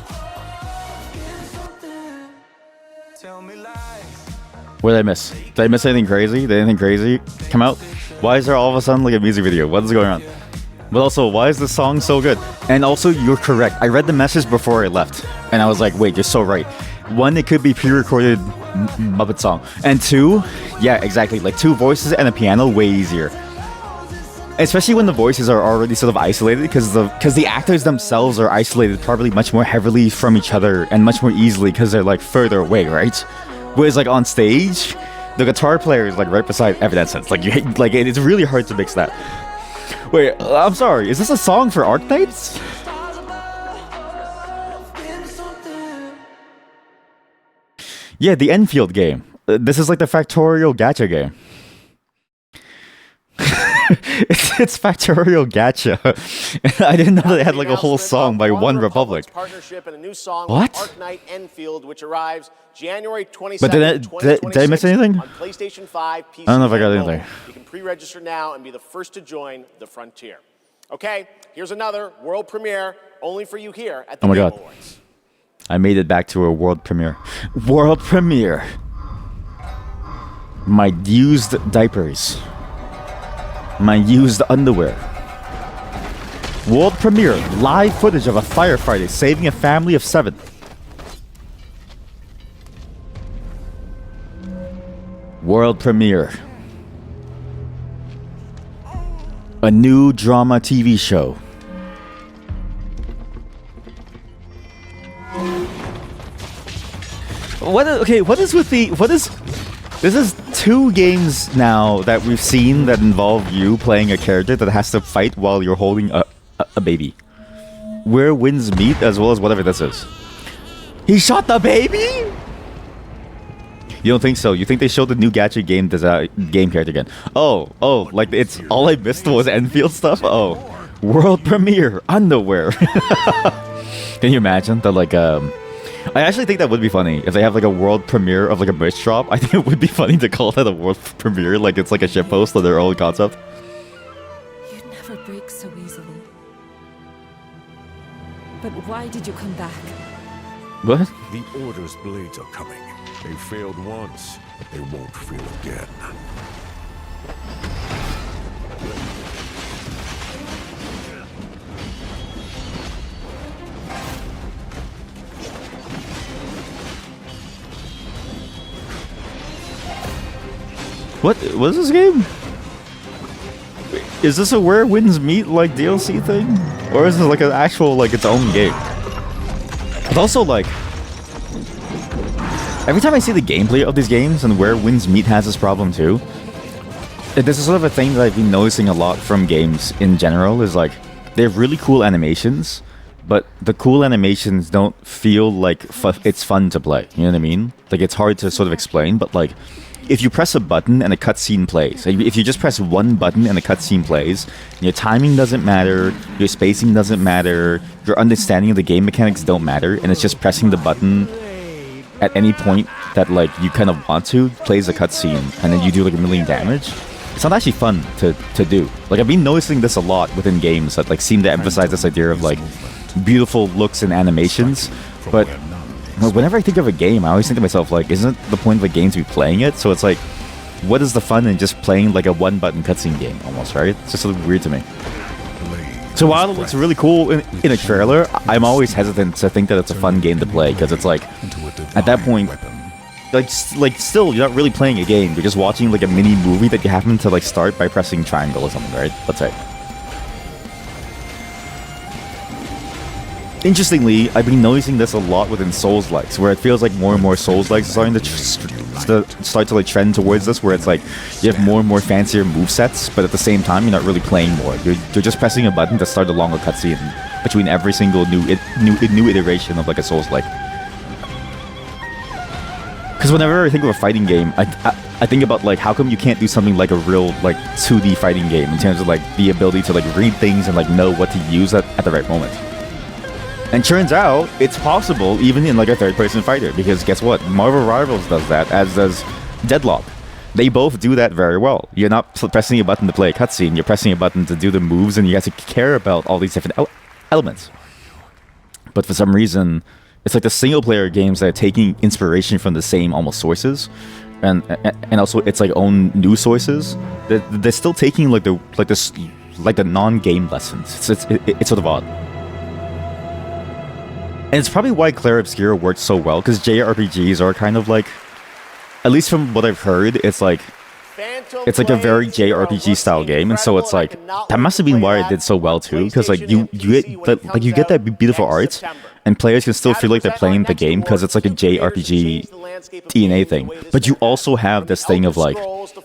Give me something, tell me lies. What did I miss? Did I miss anything crazy? Did anything crazy come out? Why is there all of a sudden like a music video? What is going on? But also, why is this song so good? And also, you're correct. I read the message before I left, and I was like, wait, you're so right. One, it could be pre-recorded Muppet song. And two, yeah, exactly. Like 2 voices and a piano, way easier. Especially when the voices are already sort of isolated, because the actors themselves are isolated probably much more heavily from each other and much more easily because they're like further away, right? Whereas like on stage, the guitar player is like right beside Evanescence. Like it's really hard to mix that. Wait, I'm sorry. Is this a song for Arknights? Yeah, the Enfield game. This is like the Factorial Gacha game. it's Factorial Gacha. I didn't know they had like a whole song by One Republic. Partnership and a new song What? Arknight Enfield, which arrives January 22nd, But did I miss anything? on PlayStation 5, PC, I don't know if I got and mobile. anything. You can pre-register now and be the first to join the frontier. Okay, here's another world premiere only for you here at the Oh my Game god. Awards. I made it back to a world premiere. World premiere! My used diapers. My used underwear. World premiere. Live footage of a firefighter saving a family of 7. World premiere. A new drama TV show. This is 2 games now that we've seen that involve you playing a character that has to fight while you're holding a baby. Where winds meet, as well as whatever this is. He shot the baby? You don't think so? You think they showed the new gacha game character again? Oh, like it's all I missed was Enfield stuff? Oh, world premiere underwear. Can you imagine that? Like, I actually think that would be funny if they have like a world premiere of like a merch shop. I think it would be funny to call that a world premiere, like it's like a shitpost of their own concept. You'd never break so easily. But why did you come back? What? The Order's blades are coming. They failed once, they won't fail again. What is this game? Is this a Where Winds Meet like DLC thing? Or is this like an actual like its own game? But also like every time I see the gameplay of these games, and Where Winds Meet has this problem too. This is sort of a thing that I've been noticing a lot from games in general, is like they have really cool animations, but the cool animations don't feel like it's fun to play. You know what I mean? Like it's hard to sort of explain, but like if you press a button and a cutscene plays, if you just press one button and a cutscene plays, your timing doesn't matter, your spacing doesn't matter, your understanding of the game mechanics don't matter, and it's just pressing the button at any point that like you kind of want to, plays a cutscene, and then you do like a million damage. It's not actually fun to do. Like I've been noticing this a lot within games that like seem to emphasize this idea of like beautiful looks and animations, but whenever I think of a game, I always think to myself, like, isn't the point of a game to be playing it? So it's like, what is the fun in just playing like a one-button cutscene game almost, right? It's just a little weird to me. So while it looks really cool in a trailer, I'm always hesitant to think that it's a fun game to play, because it's like, at that point, like still, you're not really playing a game. You're just watching like a mini movie that you happen to like start by pressing triangle or something, right? That's right. Interestingly, I've been noticing this a lot within Souls-likes, where it feels like more and more Souls-likes are starting to start to like trend towards this, where it's like you have more and more fancier movesets, but at the same time you're not really playing more. You're just pressing a button to start a longer cutscene between every single new iteration of like a Souls-like. Because whenever I think of a fighting game, I think about like how come you can't do something like a real like 2D fighting game in terms of like the ability to like read things and like know what to use at the right moment. And turns out, it's possible even in like a third-person fighter, because guess what? Marvel Rivals does that, as does Deadlock. They both do that very well. You're not pressing a button to play a cutscene, you're pressing a button to do the moves, and you have to care about all these different elements. But for some reason, it's like the single-player games that are taking inspiration from the same almost sources, and also it's like own new sources. They're still taking like the non-game lessons. It's sort of odd. And it's probably why Clair Obscur works so well, because JRPGs are kind of like, at least from what I've heard, it's like a very JRPG style game, and so it's like that must have been why it did so well too, because like you get that beautiful art, and players can still feel like they're playing the game because it's like a JRPG DNA thing. But you also have this thing of like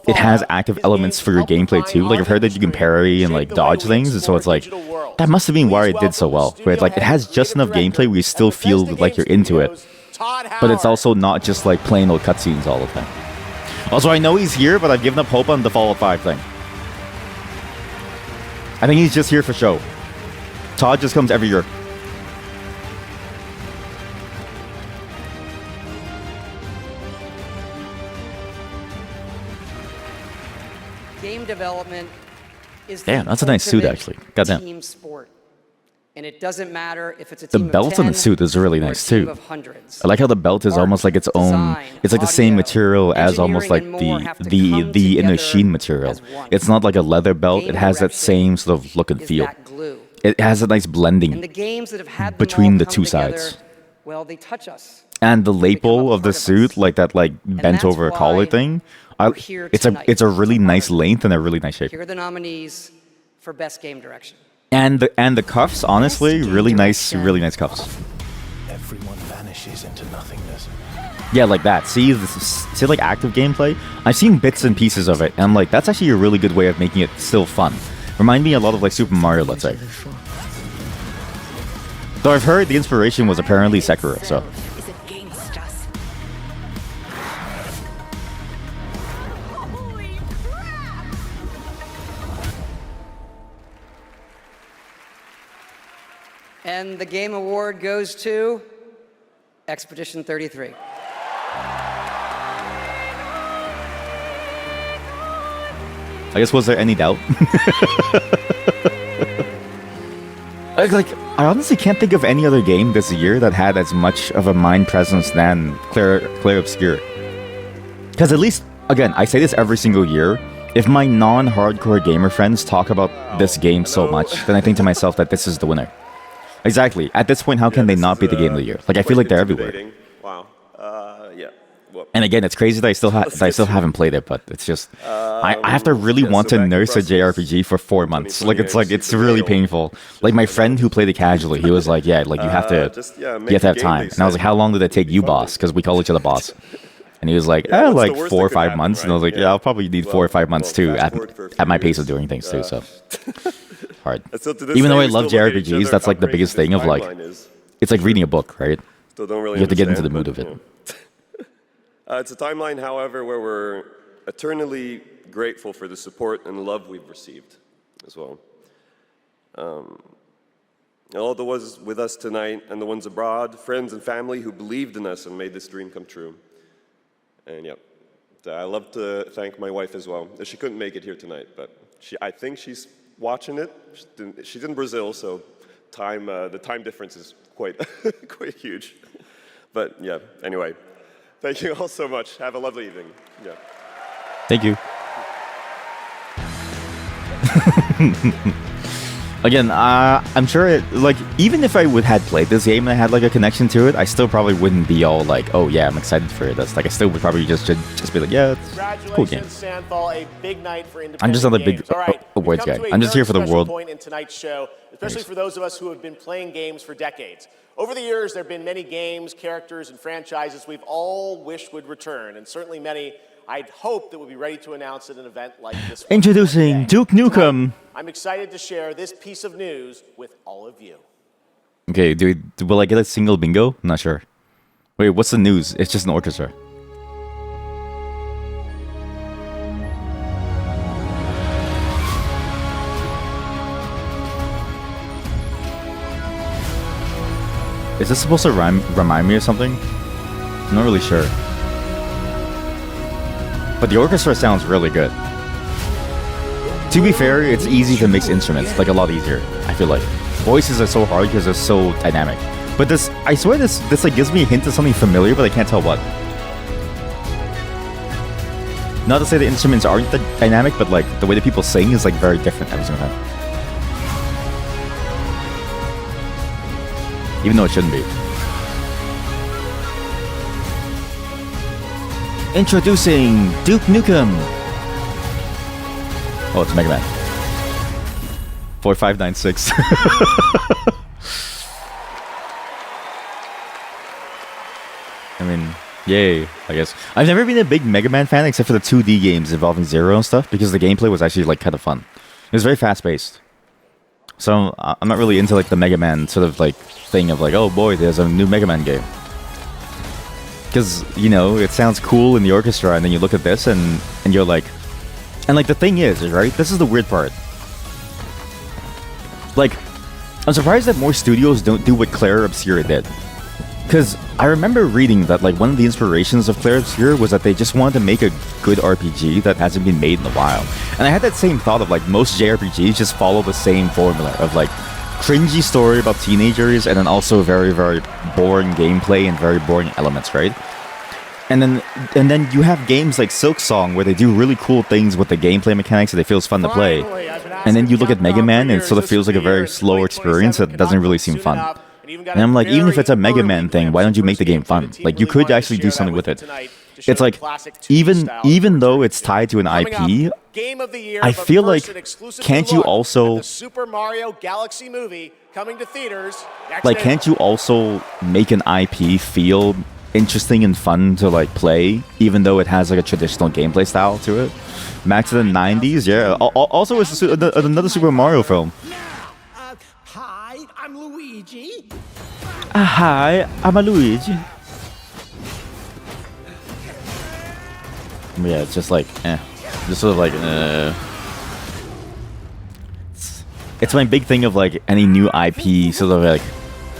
it has active elements for your gameplay too. Like I've heard that you can parry and like dodge things, and so it's like that must have been why it did so well. Where it's like it has just enough gameplay where you still feel like you're into it, but it's also not just like plain old cutscenes all the time. Also, I know he's here, but I've given up hope on the Fallout 5 thing. I think he's just here for show. Todd just comes every year. Game development is Damn, that's a nice suit actually. Goddamn. Team sport. And it doesn't matter if it's a The team belt of on the 10 suit is really or a nice team too. of hundreds. I like how the belt is almost like its own. It's like the same material as almost like the inner sheen material. It's not like a leather belt. It has that same sort of look and feel. It has a nice blending And the games that have had between the them all two come together, sides. well, they touch us. And the lapel of the suit, like that like bent over collar thing, it's a really nice length and a really nice shape. Here are the nominees for Best Game Direction. And the cuffs, honestly, really nice cuffs. Everyone vanishes into nothingness. Yeah, like that. See like active gameplay? I've seen bits and pieces of it, and like that's actually a really good way of making it still fun. Remind me a lot of like Super Mario, let's say. Though I've heard the inspiration was apparently Sekiro, so. And the Game Award goes to Expedition 33. I guess, was there any doubt? I honestly can't think of any other game this year that had as much of a mind presence than Clair Obscur. Because at least, again, I say this every single year, if my non-hardcore gamer friends talk about this game so much, then I think to myself that this is the winner. Exactly. At this point, how can they not be the game of the year? Like, I feel like they're everywhere. Wow. Yeah. Whoop. And again, it's crazy that I still haven't played it, but it's just I have to really want to nurse a JRPG for 4 months. It's really painful. Like my friend who played it casually, he was like, "Yeah, like you have to have time." And I was like, "How long did it take you, boss?" Because we call each other boss. And he was like, like 4 or 5 months. And I was like, "Yeah, I'll probably need 4 or 5 months too at my pace of doing things too." So hard. Even though I love JRPGs, that's like the biggest thing of like, it's like reading a book, right? You have to get into the mood of it. It's a timeline, however, where we're eternally grateful for the support and love we've received as well. All the ones with us tonight and the ones abroad, friends and family who believed in us and made this dream come true. And yeah, I love to thank my wife as well. She couldn't make it here tonight, but I think she's watching it. She's in Brazil, so the time difference is quite huge. But yeah, anyway. Thank you all so much. Have a lovely evening. Yeah. Thank you. Again, I'm sure like even if I would had played this game and I had like a connection to it, I still probably wouldn't be all like, oh yeah, I'm excited for this. Like I still would probably just be like, yeah, it's a cool game. Santhal, a big night for I'm just not a big games. All right, awards we've guy. come to a I'm just here very for the special world. point in tonight's show, especially for those of us who have been playing games for decades. Over the years, there have been many games, characters, and franchises we've all wished would return, and certainly many I'd hope that we'll be ready to announce at an event like this one. Introducing Duke Nukem. I'm excited to share this piece of news with all of you. Okay, will I get a single bingo? I'm not sure. Wait, what's the news? It's just an orchestra. Is this supposed to remind me of something? I'm not really sure. But the orchestra sounds really good. To be fair, it's easy to mix instruments, like a lot easier, I feel like. Voices are so hard because they're so dynamic. But this, I swear this like gives me a hint of something familiar, but I can't tell what. Not to say the instruments aren't dynamic, but like the way that people sing is like very different every single time. Even though it shouldn't be. Introducing Duke Nukem. Oh, it's Mega Man. 4596. I mean, yay, I guess. I've never been a big Mega Man fan except for the 2D games involving Zero and stuff because the gameplay was actually like kind of fun. It was very fast-paced. So I'm not really into like the Mega Man sort of like thing of like, oh boy, there's a new Mega Man game. Because, you know, it sounds cool in the orchestra, and then you look at this and you're like... And, like, the thing is, right? This is the weird part. Like, I'm surprised that more studios don't do what Claire Obscura did. Because I remember reading that, like, one of the inspirations of Claire Obscura was that they just wanted to make a good RPG that hasn't been made in a while. And I had that same thought of, like, most JRPGs just follow the same formula of, like, cringy story about teenagers and then also very, very boring gameplay and very boring elements, right? And then you have games like Silksong where they do really cool things with the gameplay mechanics that it feels fun to play. And then you look at Mega Man and it sort of feels like a very slow experience that doesn't really seem fun. And I'm like, even if it's a Mega Man thing, why don't you make the game fun? Like, you could actually do something with it. It's like, even though it's tied to an IP, I feel like, can't you also... Super Mario Galaxy movie coming to theaters next like, April. can't you also make an IP feel interesting and fun to, like, play, even though it has, like, a traditional gameplay style to it? Back to the 90s, yeah. Also, it's another Super Mario film. Hi, I'm Luigi. Hi, I'm a Luigi. Yeah, it's just like, just sort of like, It's my big thing of like any new IP sort of like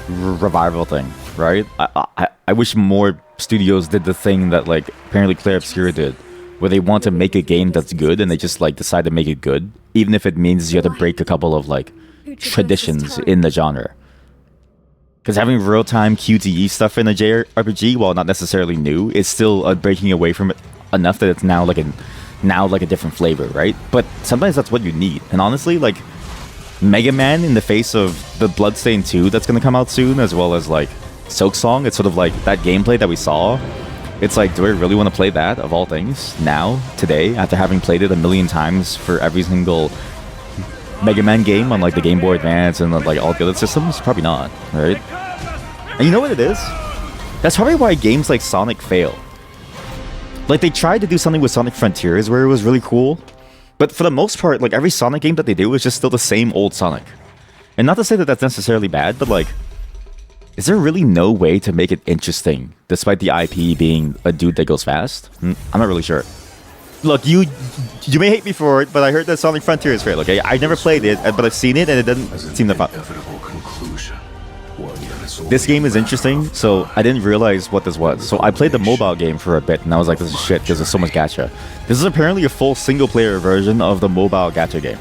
revival thing, right? I wish more studios did the thing that like apparently Claire Obscura did, where they want to make a game that's good and they just like decide to make it good, even if it means you have to break a couple of like traditions in the genre. Because having real-time QTE stuff in a JRPG, while not necessarily new, is still breaking away from it enough that it's now like a different flavor, right? But sometimes that's what you need. And honestly, like Mega Man in the face of the Bloodstained 2 that's gonna come out soon, as well as like Silksong, it's sort of like that gameplay that we saw. It's like, do I really want to play that of all things now, today, after having played it a million times for every single Mega Man game on like the Game Boy Advance and like all the other systems? Probably not, right? And you know what it is? That's probably why games like Sonic fail. Like, they tried to do something with Sonic Frontiers where it was really cool, but for the most part, like, every Sonic game that they do is just still the same old Sonic. And not to say that that's necessarily bad, but, like, is there really no way to make it interesting, despite the IP being a dude that goes fast? I'm not really sure. Look, you may hate me for it, but I heard that Sonic Frontiers failed, okay? I never played it, but I've seen it, and it doesn't seem that fun. This game is interesting, so I didn't realize what this was. So I played the mobile game for a bit, and I was like, this is shit, because there's so much gacha. This is apparently a full single-player version of the mobile gacha game.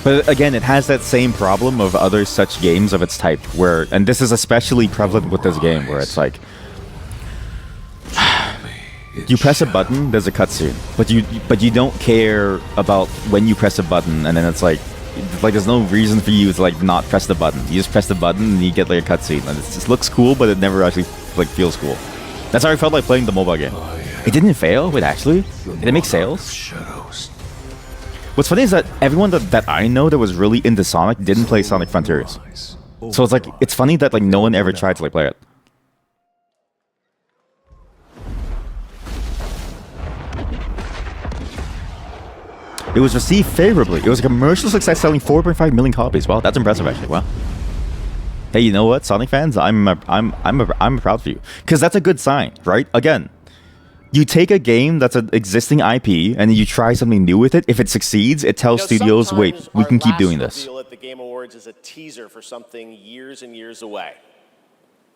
But again, it has that same problem of other such games of its type, where, and this is especially prevalent with this game, where it's like, you press a button, there's a cutscene, but you don't care about when you press a button, and then it's like there's no reason for you to like not press the button. You just press the button and you get like a cutscene, and it just looks cool, but it never actually like feels cool. That's how I felt like playing the mobile game. It didn't fail. Wait, actually, did it make sales? What's funny is that everyone that I know that was really into Sonic didn't play Sonic Frontiers. So it's like it's funny that like no one ever tried to like play it. It was received favorably. It was a commercial success, selling 4.5 million copies. Wow, that's impressive actually. Wow. Hey, you know what, Sonic fans? I'm proud for you, because that's a good sign, right? Again, you take a game that's an existing IP and you try something new with it. If it succeeds, it tells studios, wait, we can keep doing this. At the Game Awards is a teaser for something years and years away.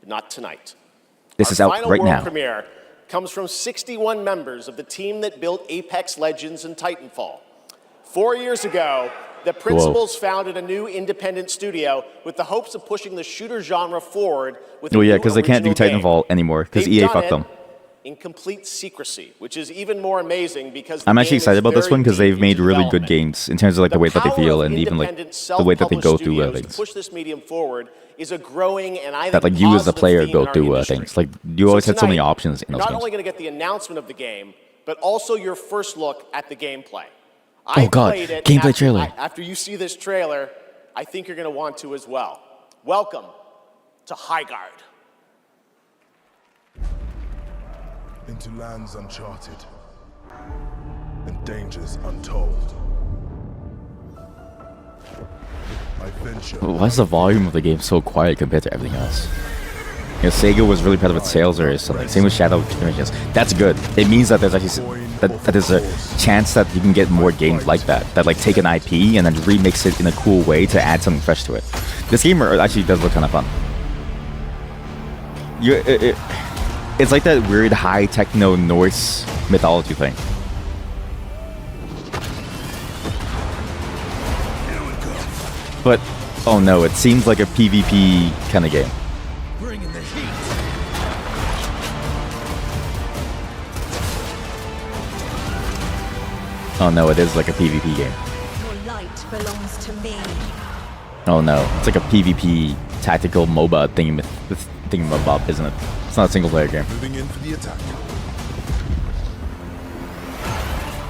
Not tonight. This is out right Our now. final world premiere comes from 61 members of the team that built Apex Legends and Titanfall. 4 years ago, the principals founded a new independent studio with the hopes of pushing the shooter genre forward with Oh a yeah, new because they can't do original game. Titanfall anymore because They've EA done fucked it them. in complete secrecy, which is even more amazing because I'm the actually game excited is about this very one because deep they've made into really good development. games in terms of like the way that they power feel of and even like independent, the way that they go self-published through studios to things. push this medium forward is a growing and I That think like you as a positive player theme go in our through industry. things. Like you always had so many tonight, options in you're those not games. only going to get the announcement of the game, but also your first look at the gameplay. Oh god, played it, gameplay and trailer. After you see this trailer, I think you're going to want to as well. Welcome to Highguard. Into lands uncharted and dangers untold. I venture. Why is the volume of the game so quiet compared to everything else? You know, Sega was really proud of its sales or something. Same with Shadow Dimensions. That's good. It means that there's actually that there's a chance that you can get more games like that. That like take an IP and then remix it in a cool way to add something fresh to it. This game actually does look kind of fun. It's like that weird high techno Norse mythology thing. But oh no, it seems like a PvP kind of game. Bringing the heat. Oh no, it is like a PvP game. Your light belongs to me. Oh no, it's like a PvP tactical MOBA thingamabob, isn't it? It's not a single player game. Moving in for the attack.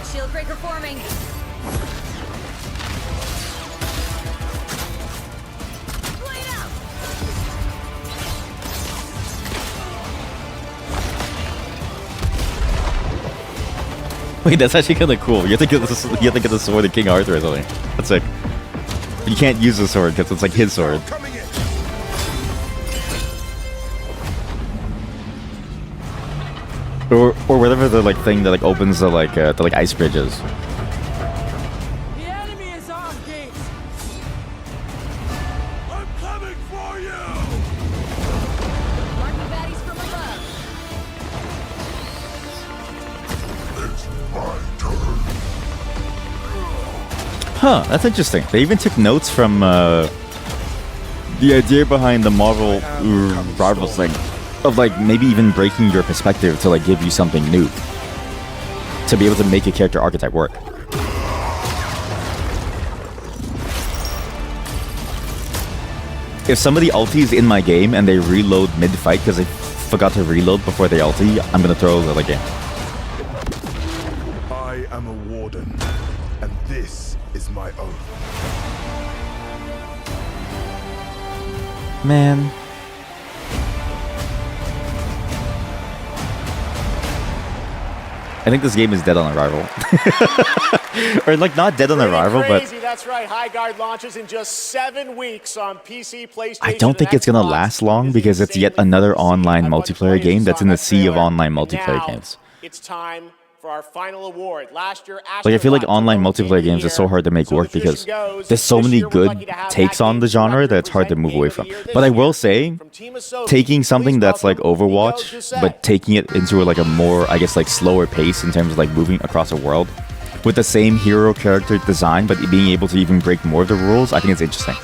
Shield breaker forming. Blade out. Wait, that's actually kind of cool. You have to get this. You have to get the sword of King Arthur or something. That's sick. But you can't use the sword because it's like his sword. Or whatever the like thing that like opens the like ice bridges. The enemy is armed, Gates. I'm coming for you! Marking baddies from above. Huh, that's interesting. They even took notes from the idea behind the Marvel Rivals thing of like maybe even breaking your perspective to like give you something new to be able to make your character archetype work. If somebody ulties in my game and they reload mid-fight because they forgot to reload before they ulti, I'm gonna throw the game. I am a warden, and this is my oath. Man. I think this game is dead on arrival. Or like not dead on arrival, but Crazy, that's right. Highguard launches in just 7 weeks on PC, PlayStation. I don't think it's gonna last long because it's yet another online multiplayer game that's in the sea of online multiplayer games. It's time for our final award. Last year, Like I feel like online multiplayer games are so hard to make work because there's so many good takes on the genre that it's hard to move away from. But I will say, taking something that's like Overwatch, but taking it into like a more, I guess, like slower pace in terms of like moving across a world, with the same hero character design, but being able to even break more of the rules, I think it's interesting.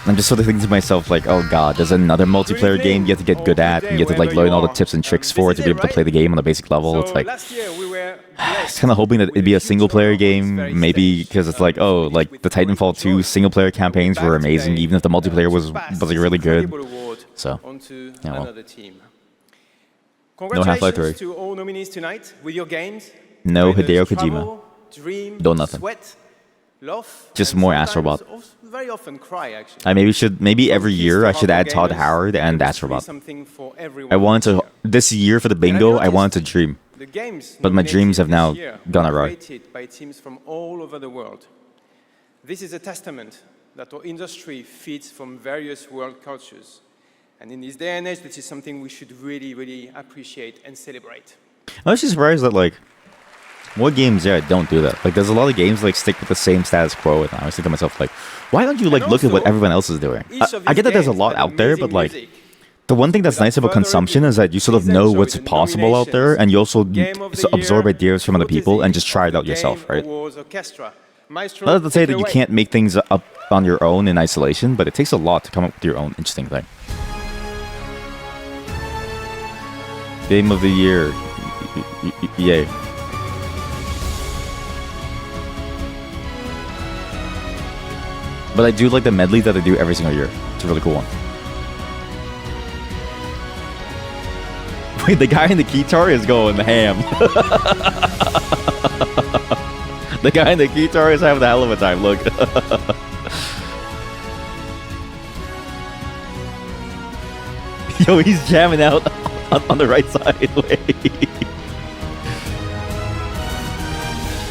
I'm just sort of thinking to myself, like, oh god, there's another multiplayer game you have to get good at, and you have to like learn all the tips and tricks for to be able to play the game on a basic level. It's like, it's kind of hoping that it'd be a single player game, maybe because it's like, oh, like the Titanfall 2 single player campaigns were amazing, even if the multiplayer was like really good. So, yeah, well. No Half-Life 3. To all nominees tonight with your games. No Hideo Kojima. Dream, No nothing. Sweat, love, Just and more sometimes Astrobot. also very often cry, actually. I maybe every year I should add Todd Howard and Astrobot. Something for everyone I wanted to this year for the bingo. I wanted to dream, The games but my dreams have now nominated this year gone were awry. created by teams from all over the world. This is a testament that our industry feeds from various world cultures. And in this day and age, this is something we should really, really appreciate and celebrate. I was just surprised that like what games don't do that. Like there's a lot of games like stick with the same status quo, and I was thinking to myself like, why don't you like look at what everyone else is doing? I get that there's a lot out there, but like the one thing that's nice about consumption is that you sort of know what's possible out there, and you also absorb ideas from other people and just try it out yourself, right? Not to say that you can't make things up on your own in isolation, but it takes a lot to come up with your own interesting thing. Game of the year. Yay. But I do like the medley that they do every single year. It's a really cool one. Wait, the guy in the guitar is going ham. The guy in the guitar is having a hell of a time, look. Yo, he's jamming out on the right side. Wait.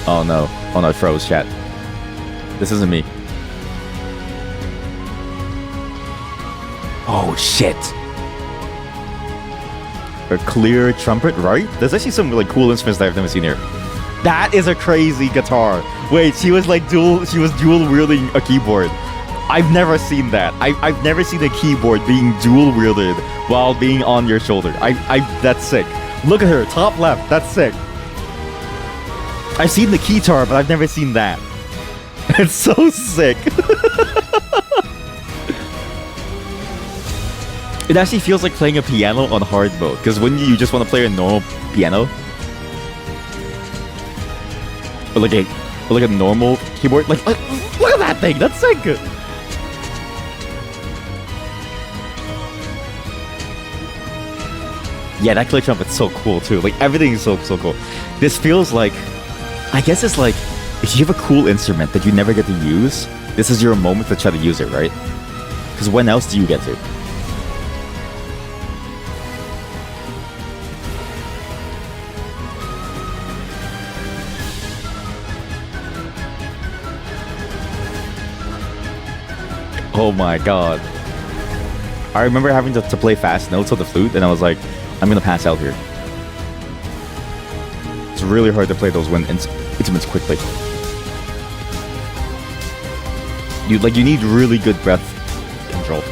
Oh no. Oh no, it froze, chat. This isn't me. Oh shit. A clear trumpet, right? There's actually some really cool instruments that I've never seen here. That is a crazy guitar. Wait, she was dual wielding a keyboard. I've never seen that. I've never seen a keyboard being dual wielded while being on your shoulder. That's sick. Look at her, top left. That's sick. I've seen the guitar, but I've never seen that. It's so sick. It actually feels like playing a piano on hard mode, because when you just want to play a normal piano, or like a normal keyboard, like look at that thing, that's sick. Yeah, that clear trumpet's so cool too. Like everything is so cool. This feels like, I guess it's like if you have a cool instrument that you never get to use, this is your moment to try to use it, right? Because when else do you get to? Oh my god. I remember having to play fast notes on the flute, and I was like, I'm gonna pass out here. It's really hard to play those wind instruments quickly. You need really good breath control.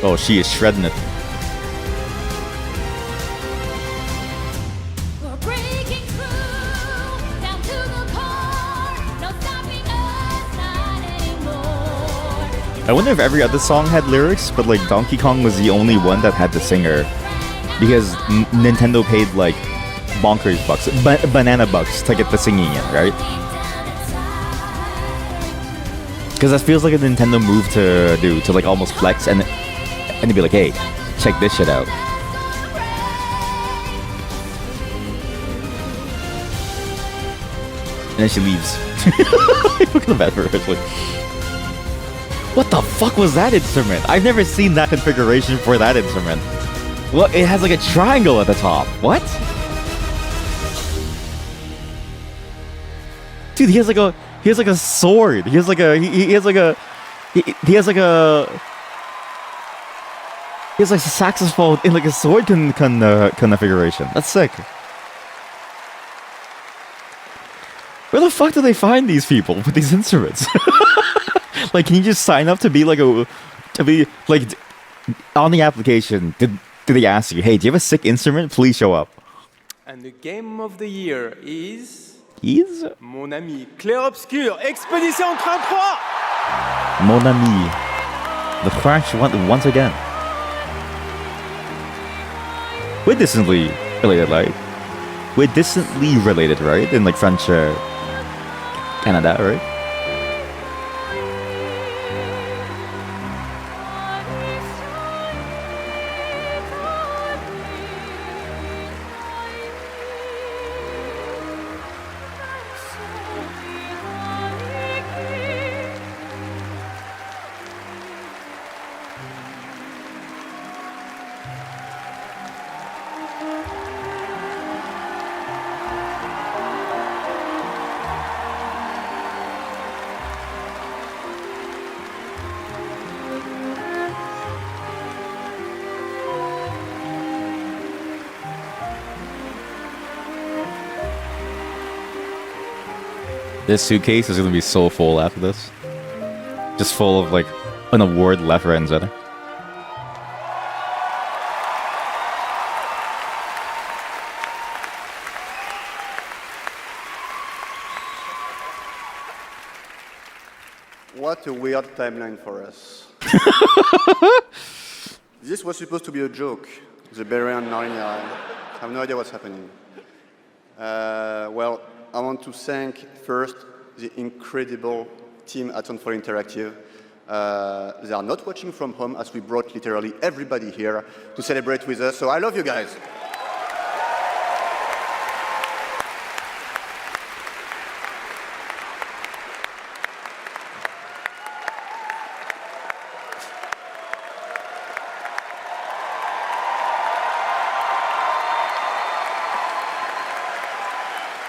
Oh, she is shredding it. I wonder if every other song had lyrics, but like Donkey Kong was the only one that had the singer, because Nintendo paid like bonkers bucks, banana bucks to get the singing in, right? Because that feels like a Nintendo move to do, to like almost flex and be like, hey, check this shit out. And then she leaves. Look at that for her. What the fuck was that instrument? I've never seen that configuration for that instrument. Well, it has like a triangle at the top. What? Dude, he has like a sword. He has like a saxophone in like a sword configuration. That's sick. Where the fuck do they find these people with these instruments? Like, can you just sign up to be like on the application? Did they ask you, hey, do you have a sick instrument? Please show up. And the game of the year is... Mon ami Clair Obscur, Expedition 33! Mon ami. The French once again. We're distantly related, right? We're distantly related, right? In like French Canada, right? This suitcase is gonna be so full after this. Just full of like an award left, right, and center. What a weird timeline for us. This was supposed to be a joke. The Barry and Narnia. I have no idea what's happening. Well, I want to thank first the incredible team at Soundfall Interactive. They are not watching from home as we brought literally everybody here to celebrate with us. So I love you guys.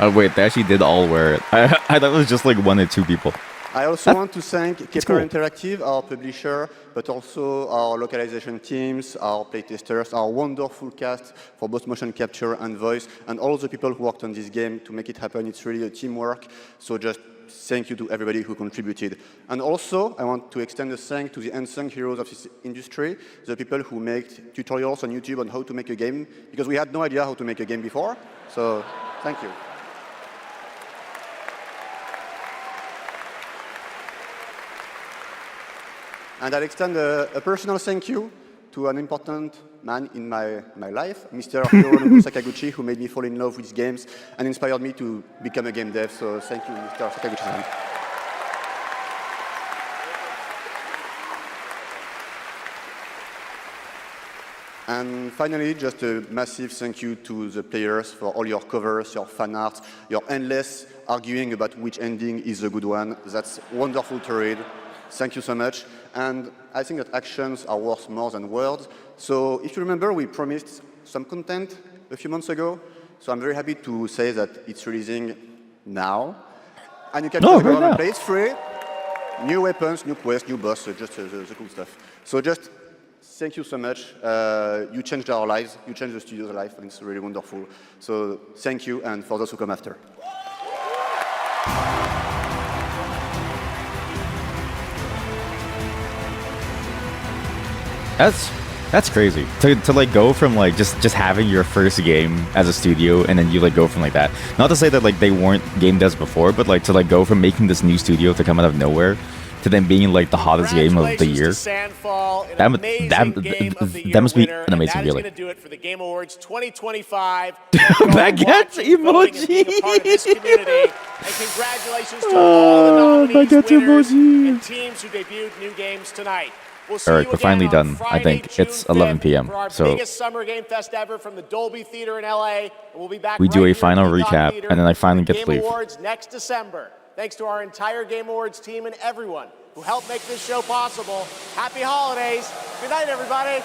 Oh wait, they actually did all wear it. I thought it was just like 1 or 2 people. I also want to thank Kepler cool. Interactive, our publisher, but also our localization teams, our playtesters, our wonderful cast for both motion capture and voice, and all the people who worked on this game to make it happen. It's really a teamwork. So just thank you to everybody who contributed. And also, I want to extend a thanks to the unsung heroes of this industry, the people who make tutorials on YouTube on how to make a game, because we had no idea how to make a game before. So thank you. And I'll extend a personal thank you to an important man in my life, Mr. Hironobu Sakaguchi, who made me fall in love with games and inspired me to become a game dev. So thank you, Mr. Sakaguchi-san. And finally, just a massive thank you to the players for all your covers, your fan art, your endless arguing about which ending is a good one. That's wonderful to read. Thank you so much. And I think that actions are worth more than words. So if you remember, we promised some content a few months ago. So I'm very happy to say that it's releasing now. And you can just go and play. It's free. New weapons, new quests, new boss, just the cool stuff. So just thank you so much. You changed our lives. You changed the studio's life, and it's really wonderful. So thank you, and for those who come after. That's crazy to like go from like just having your first game as a studio and then you like go from like that. Not to say that like they weren't game devs before, but like to like go from making this new studio to come out of nowhere to then being like the hottest game of the year. That must be an amazing feeling. That is going to do it for the Game Awards 2025. Baguette emoji. And congratulations to all the nominees, winners, and teams who debuted new games tonight. We'll see Alright, we're finally done. I think it's 11 p.m. For our So biggest summer game fest ever from the Dolby Theater in LA. And we'll be back we do right a here final at Peacock recap, Theater and then I finally for get to Game leave. Awards next December. Thanks to our entire Game Awards team and everyone who helped make this show possible. Happy holidays. Good night, everybody.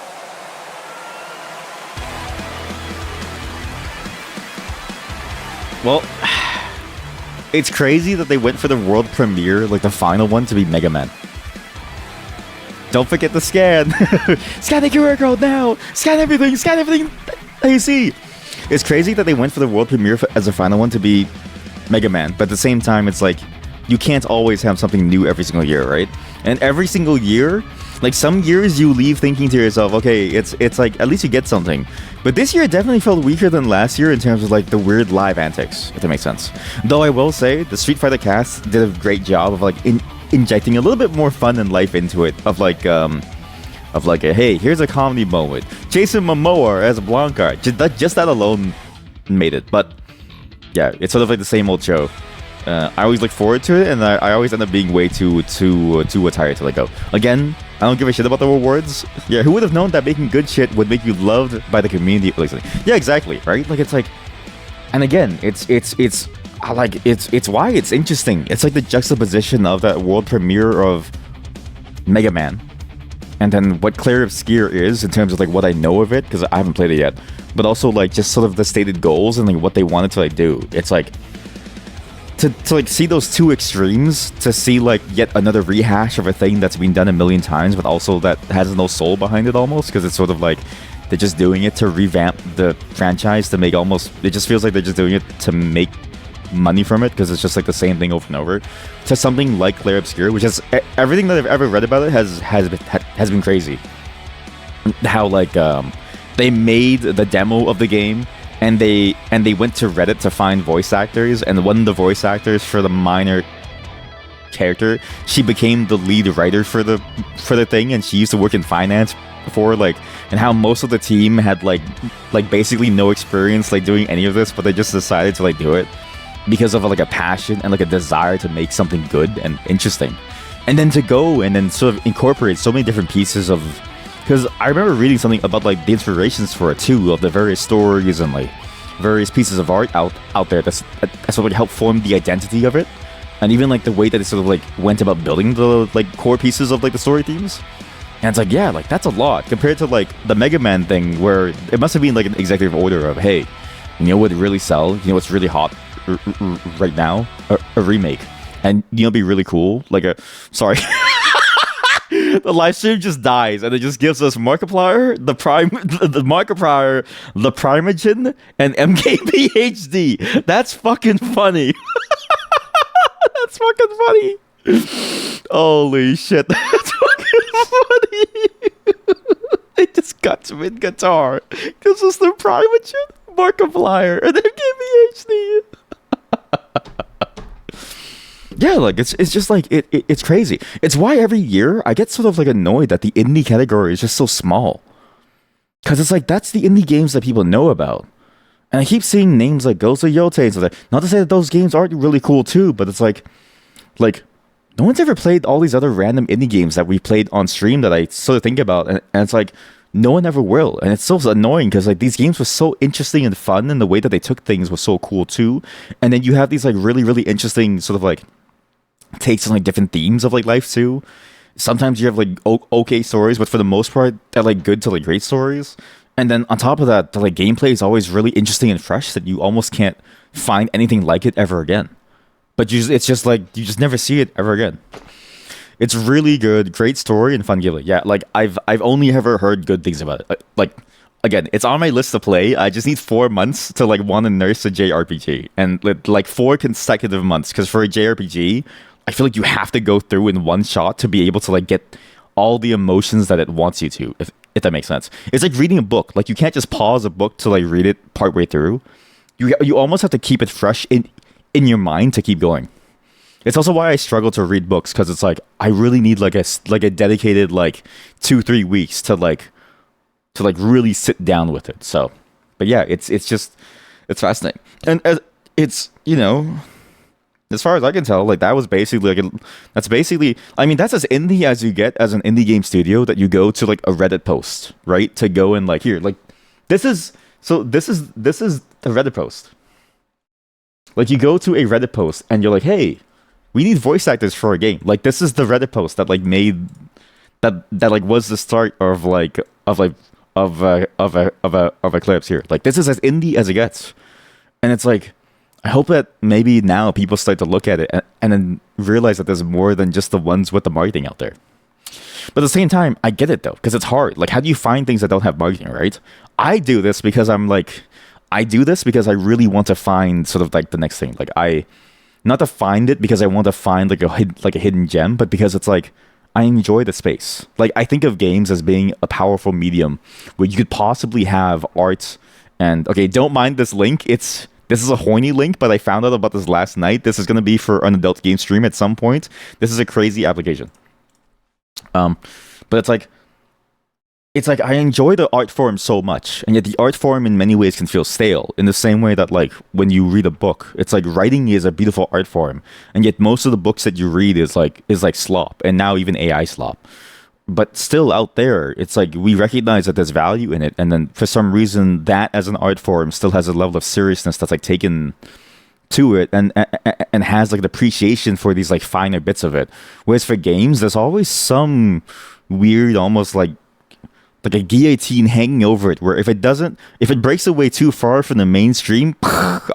Well, it's crazy that they went for the world premiere, like the final one, to be Mega Man. Don't forget to scan. Scan the QR code now. Scan everything. Scan everything. AC. It's crazy that they went for the world premiere as a final one to be Mega Man, but at the same time, it's like you can't always have something new every single year, right? And every single year, like some years you leave thinking to yourself, okay, it's like at least you get something. But this year it definitely felt weaker than last year in terms of like the weird live antics, if that makes sense. Though I will say the Street Fighter cast did a great job of like injecting a little bit more fun and life into it, of like a, hey, here's a comedy moment. Jason Momoa as Blanca, just that alone made it. But yeah, it's sort of like the same old show. I always look forward to it, and I always end up being way too tired to let go. Again, I don't give a shit about the rewards. Yeah, who would have known that making good shit would make you loved by the community? Yeah, exactly, right? Like it's like, and again, it's why it's interesting. It's like the juxtaposition of that world premiere of Mega Man, and then what Clair Obscur is in terms of like what I know of it, because I haven't played it yet, but also like just sort of the stated goals and like what they wanted to like do. It's like to like see those two extremes, to see like yet another rehash of a thing that's been done a million times, but also that has no soul behind it almost, because it's sort of like they're just doing it to revamp the franchise, to make almost, it just feels like they're just doing it to make money from it, because it's just like the same thing over and over, to something like Clair Obscur, which is everything that I've ever read about it has been crazy. How like they made the demo of the game, and they went to Reddit to find voice actors, and one of the voice actors for the minor character, she became the lead writer for the thing, and she used to work in finance before, like, and how most of the team had like basically no experience like doing any of this, but they just decided to like do it because of like a passion and like a desire to make something good and interesting, and then to go and then sort of incorporate so many different pieces of, because I remember reading something about like the inspirations for it too, of the various stories and like various pieces of art out there that's sort of like helped form the identity of it, and even like the way that it sort of like went about building the like core pieces of like the story themes. And it's like, yeah, like that's a lot compared to like the Mega Man thing, where it must have been like an executive order of, hey, you know what would really sell, you know what's really hot right now, a remake, and you know, be really cool, like a, sorry. The live stream just dies, and it just gives us Markiplier, the Markiplier, the Primogen, and MKBHD. That's fucking funny. That's fucking funny. Holy shit, that's fucking funny. They just got to mid guitar. Gives us the Primogen, Markiplier, and MKBHD. Yeah, like it's just like it's crazy. It's why every year I get sort of like annoyed that the indie category is just so small, because it's like that's the indie games that people know about, and I keep seeing names like Ghost of Yotei and stuff like that. Not to say that those games aren't really cool too, but it's like no one's ever played all these other random indie games that we played on stream that I sort of think about, and it's like no one ever will, and it's so annoying because like these games were so interesting and fun, and the way that they took things was so cool too, and then you have these like really interesting sort of like takes on like different themes of like life too. Sometimes you have like okay stories, but for the most part they're like good to like great stories, and then on top of that the like gameplay is always really interesting and fresh that you almost can't find anything like it ever again. But it's just like you just never see it ever again. It's really good, great story and fun gameplay. Yeah, like I've only ever heard good things about it. Like again, it's on my list to play. I just need 4 months to like want to nurse a JRPG, and like 4 consecutive months, because for a JRPG I feel like you have to go through in one shot to be able to like get all the emotions that it wants you to, if that makes sense. It's like reading a book. Like you can't just pause a book to like read it partway through. You almost have to keep it fresh in your mind to keep going. It's also why I struggle to read books, because it's like I really need like a dedicated like 2-3 weeks to really sit down with it. So, but yeah, it's fascinating, and it's, you know, as far as I can tell, like that was basically like that's as indie as you get as an indie game studio, that you go to like a Reddit post, right? To go and like, here, like this is the Reddit post. Like you go to a Reddit post and you're like, hey, we need voice actors for a game. Like this is the Reddit post that like made that like was the start of a Clips here. Like this is as indie as it gets, and it's like, I hope that maybe now people start to look at it and then realize that there's more than just the ones with the marketing out there. But at the same time, I get it though, because it's hard. Like, how do you find things that don't have marketing, right? I do this because I really want to find sort of like the next thing. Like not to find it because I want to find like a hidden gem, but because it's like I enjoy the space. Like, I think of games as being a powerful medium where you could possibly have art and, okay, don't mind this link. This is a horny link, but I found out about this last night. This is going to be for an adult game stream at some point. This is a crazy application. But it's like I enjoy the art form so much, and yet the art form in many ways can feel stale, in the same way that, like, when you read a book, it's like writing is a beautiful art form, and yet most of the books that you read is like slop, and now even AI slop. But still out there, it's like we recognize that there's value in it, and then for some reason that as an art form still has a level of seriousness that's like taken to it, and has like the appreciation for these like finer bits of it. Whereas for games, there's always some weird, almost like a guillotine hanging over it, where if it breaks away too far from the mainstream,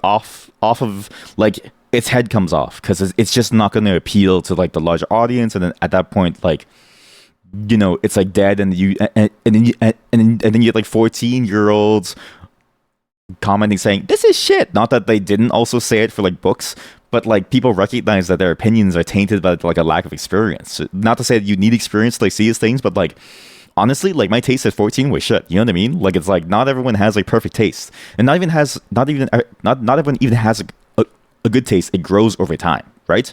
off of like its head comes off, because it's just not going to appeal to like the larger audience, and then at that point, like, you know, it's like dead, and then you get like 14-year-olds commenting saying this is shit. Not that they didn't also say it for like books, but like people recognize that their opinions are tainted by like a lack of experience. Not to say that you need experience to like see these things, but like, honestly, like my taste at 14 was shit. You know what I mean? Like, it's like not everyone has like perfect taste, and not everyone even has a good taste. It grows over time, right?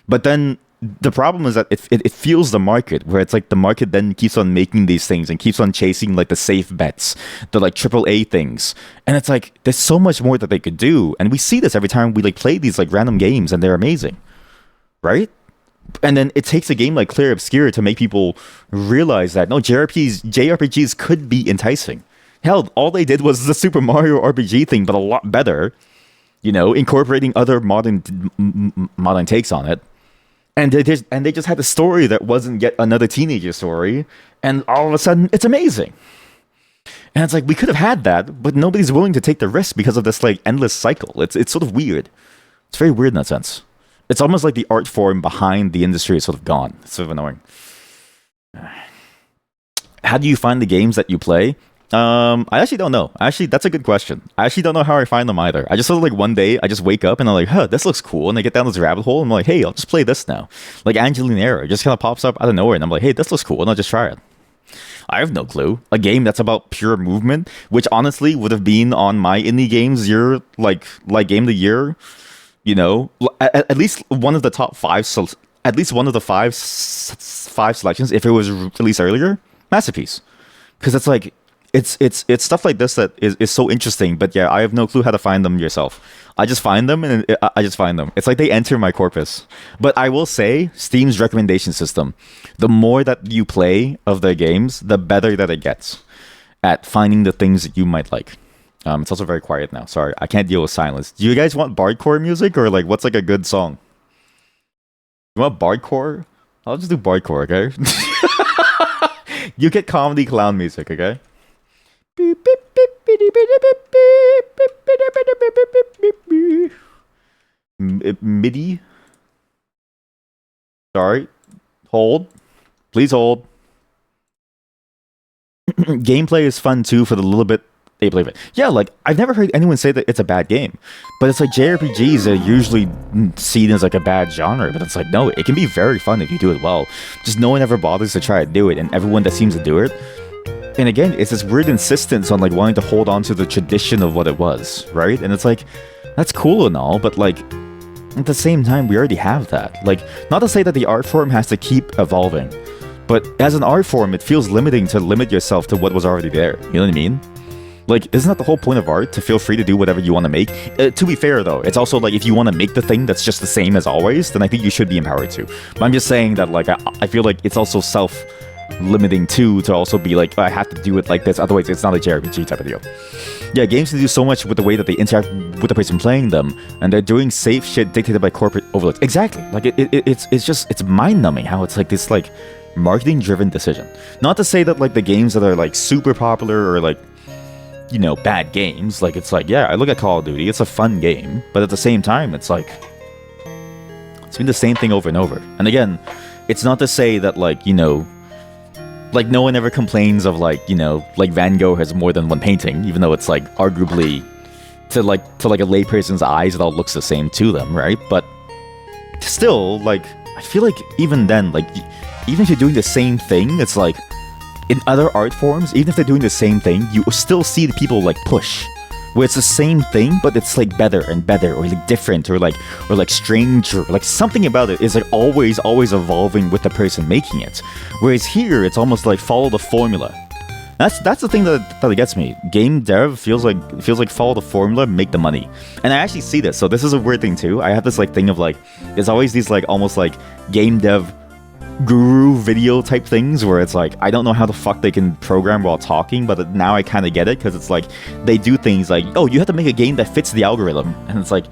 But then the problem is that it fuels the market, where it's like the market then keeps on making these things and keeps on chasing like the safe bets, the like AAA things, and it's like there's so much more that they could do, and we see this every time we like play these like random games, and they're amazing, right? And then it takes a game like Clear Obscure to make people realize that no, JRPGs could be enticing. Hell, all they did was the Super Mario RPG thing, but a lot better, you know, incorporating other modern takes on it. And they just had a story that wasn't yet another teenager story, and all of a sudden it's amazing. And it's like, we could have had that, but nobody's willing to take the risk because of this like endless cycle. It's sort of weird. It's very weird in that sense. It's almost like the art form behind the industry is sort of gone. It's sort of annoying. How do you find the games that you play? I actually don't know. Actually, that's a good question. I actually don't know how I find them either. I just sort of like one day, I just wake up and I'm like, huh, this looks cool. And I get down this rabbit hole and I'm like, hey, I'll just play this now. Like Angelina just kind of pops up out of nowhere and I'm like, hey, this looks cool. And I'll just try it. I have no clue. A game that's about pure movement, which honestly would have been on my indie games year, like game of the year, you know, at least one of the top five, at least one of the five selections, if it was released earlier, masterpiece. Because it's like, it's stuff like this that is so interesting, but yeah, I have no clue how to find them yourself. I just find them and I just find them. It's like they enter my corpus. But I will say, Steam's recommendation system, the more that you play of their games, the better that it gets at finding the things that you might like. It's also very quiet now. Sorry, I can't deal with silence. Do you guys want bardcore music, or like what's like a good song? You want bardcore? I'll just do bardcore, okay? You get comedy clown music, okay? MIDI. Sorry. Hold. Please hold. Gameplay is fun too for the little bit they play it. Yeah, like I've never heard anyone say that it's a bad game, but it's like JRPGs are usually seen as like a bad genre, but it's like no, it can be very fun if you do it well. Just no one ever bothers to try to do it, and everyone that seems to do it. And again, it's this weird insistence on like wanting to hold on to the tradition of what it was, right? And it's like that's cool and all, but like at the same time, we already have that. Like, not to say that the art form has to keep evolving, but as an art form, it feels limiting to limit yourself to what was already there. You know what I mean? Like, isn't that the whole point of art? To feel free to do whatever you want to make? To be fair, though, it's also like if you want to make the thing that's just the same as always, then I think you should be empowered to. But I'm just saying that, like, I feel like it's also self-limiting too, to also be like, I have to do it like this, otherwise it's not a JRPG type of deal. Yeah, games can do so much with the way that they interact with the person playing them, and they're doing safe shit dictated by corporate overlords. Exactly. Like, it's mind-numbing how it's like this, like, marketing-driven decision. Not to say that, like, the games that are, like, super popular or, like, you know, bad games, like, it's like, yeah, I look at Call of Duty, it's a fun game, but at the same time, it's like, it's been the same thing over and over. And again, it's not to say that, like, you know, like, no one ever complains of, like, you know, like, Van Gogh has more than one painting, even though it's, like, arguably, to a layperson's eyes, it all looks the same to them, right? But still, like, I feel like even then, like, even if you're doing the same thing, it's like, in other art forms, even if they're doing the same thing, you still see the people, like, push. Where it's the same thing, but it's, like, better and better, or, like, different, or, like, strange, or, like, something about it is, like, always evolving with the person making it. Whereas here, it's almost like follow the formula. That's the thing that gets me. Game dev feels like follow the formula, make the money. And I actually see this. So this is a weird thing too. I have this like thing of like, there's always these like almost like game dev guru video type things where it's like, I don't know how the fuck they can program while talking, but now I kind of get it because it's like they do things like, oh, you have to make a game that fits the algorithm, and it's like,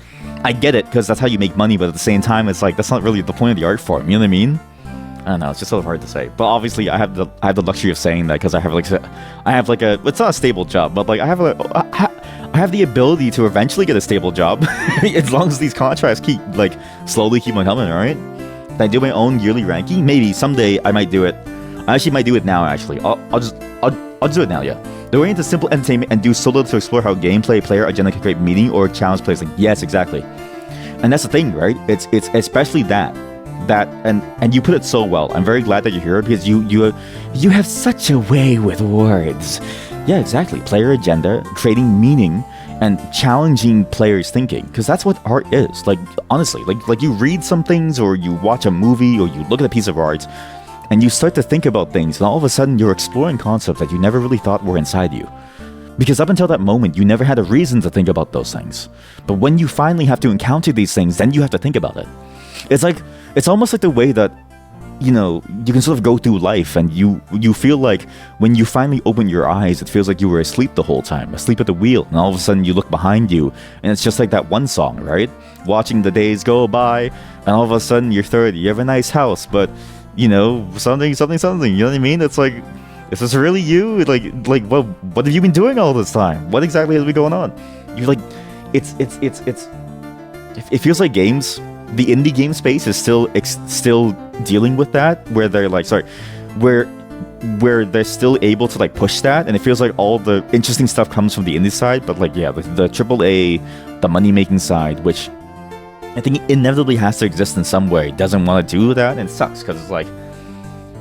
I get it because that's how you make money, but at the same time, it's like that's not really the point of the art form. You know what I mean? I don't know. It's just sort of hard to say. But obviously, I have the luxury of saying that because I have like a it's not a stable job, but like I have the ability to eventually get a stable job as long as these contracts keep slowly keep on coming. All right. Can I do my own yearly ranking? Maybe someday I might do it. I actually might do it now. Actually, I'll do it now. Yeah. They're into simple entertainment and do solo to explore how gameplay, player agenda can create meaning or challenge players. Like, yes, exactly. And that's the thing, right? It's especially that and you put it so well. I'm very glad that you're here because you have such a way with words. Yeah, exactly. Player agenda, creating meaning, and challenging players' thinking, because that's what art is. Like, honestly, like you read some things, or you watch a movie, or you look at a piece of art, and you start to think about things, and all of a sudden you're exploring concepts that you never really thought were inside you. Because up until that moment, you never had a reason to think about those things. But when you finally have to encounter these things, then you have to think about it. It's almost like the way that, you know, you can sort of go through life and you feel like when you finally open your eyes, it feels like you were asleep the whole time, asleep at the wheel. And all of a sudden you look behind you and it's just like that one song, right? Watching the days go by and all of a sudden you're 30, you have a nice house, but, you know, something, you know what I mean? It's like, is this really you? Like what have you been doing all this time? What exactly has been going on? You're like, it feels like games, the indie game space is still dealing with that, where they're like, where they're still able to like push that, and it feels like all the interesting stuff comes from the indie side, but like, yeah, the AAA, the money making side, which I think inevitably has to exist in some way, doesn't want to do that, and it sucks because it's like,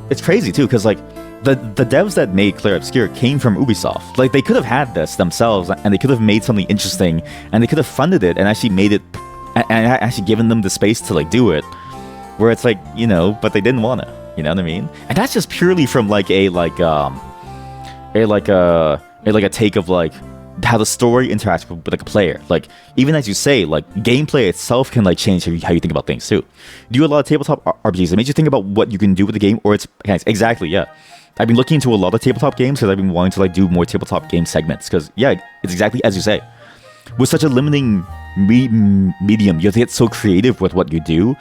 it's crazy too, because like the devs that made Clair Obscur came from Ubisoft. Like, they could have had this themselves and they could have made something interesting and they could have funded it and actually made it and actually given them the space to like do it, where it's like, you know, but they didn't want to, you know what I mean? And that's just purely from like a take of like how the story interacts with like a player. Like, even as you say, like gameplay itself can like change how you think about things too. Do a lot of tabletop RPGs. It makes you think about what you can do with the game, or it's exactly, yeah. I've been looking into a lot of tabletop games because I've been wanting to like do more tabletop game segments, because yeah, it's exactly as you say. With such a limiting medium, you have to get so creative with what you do,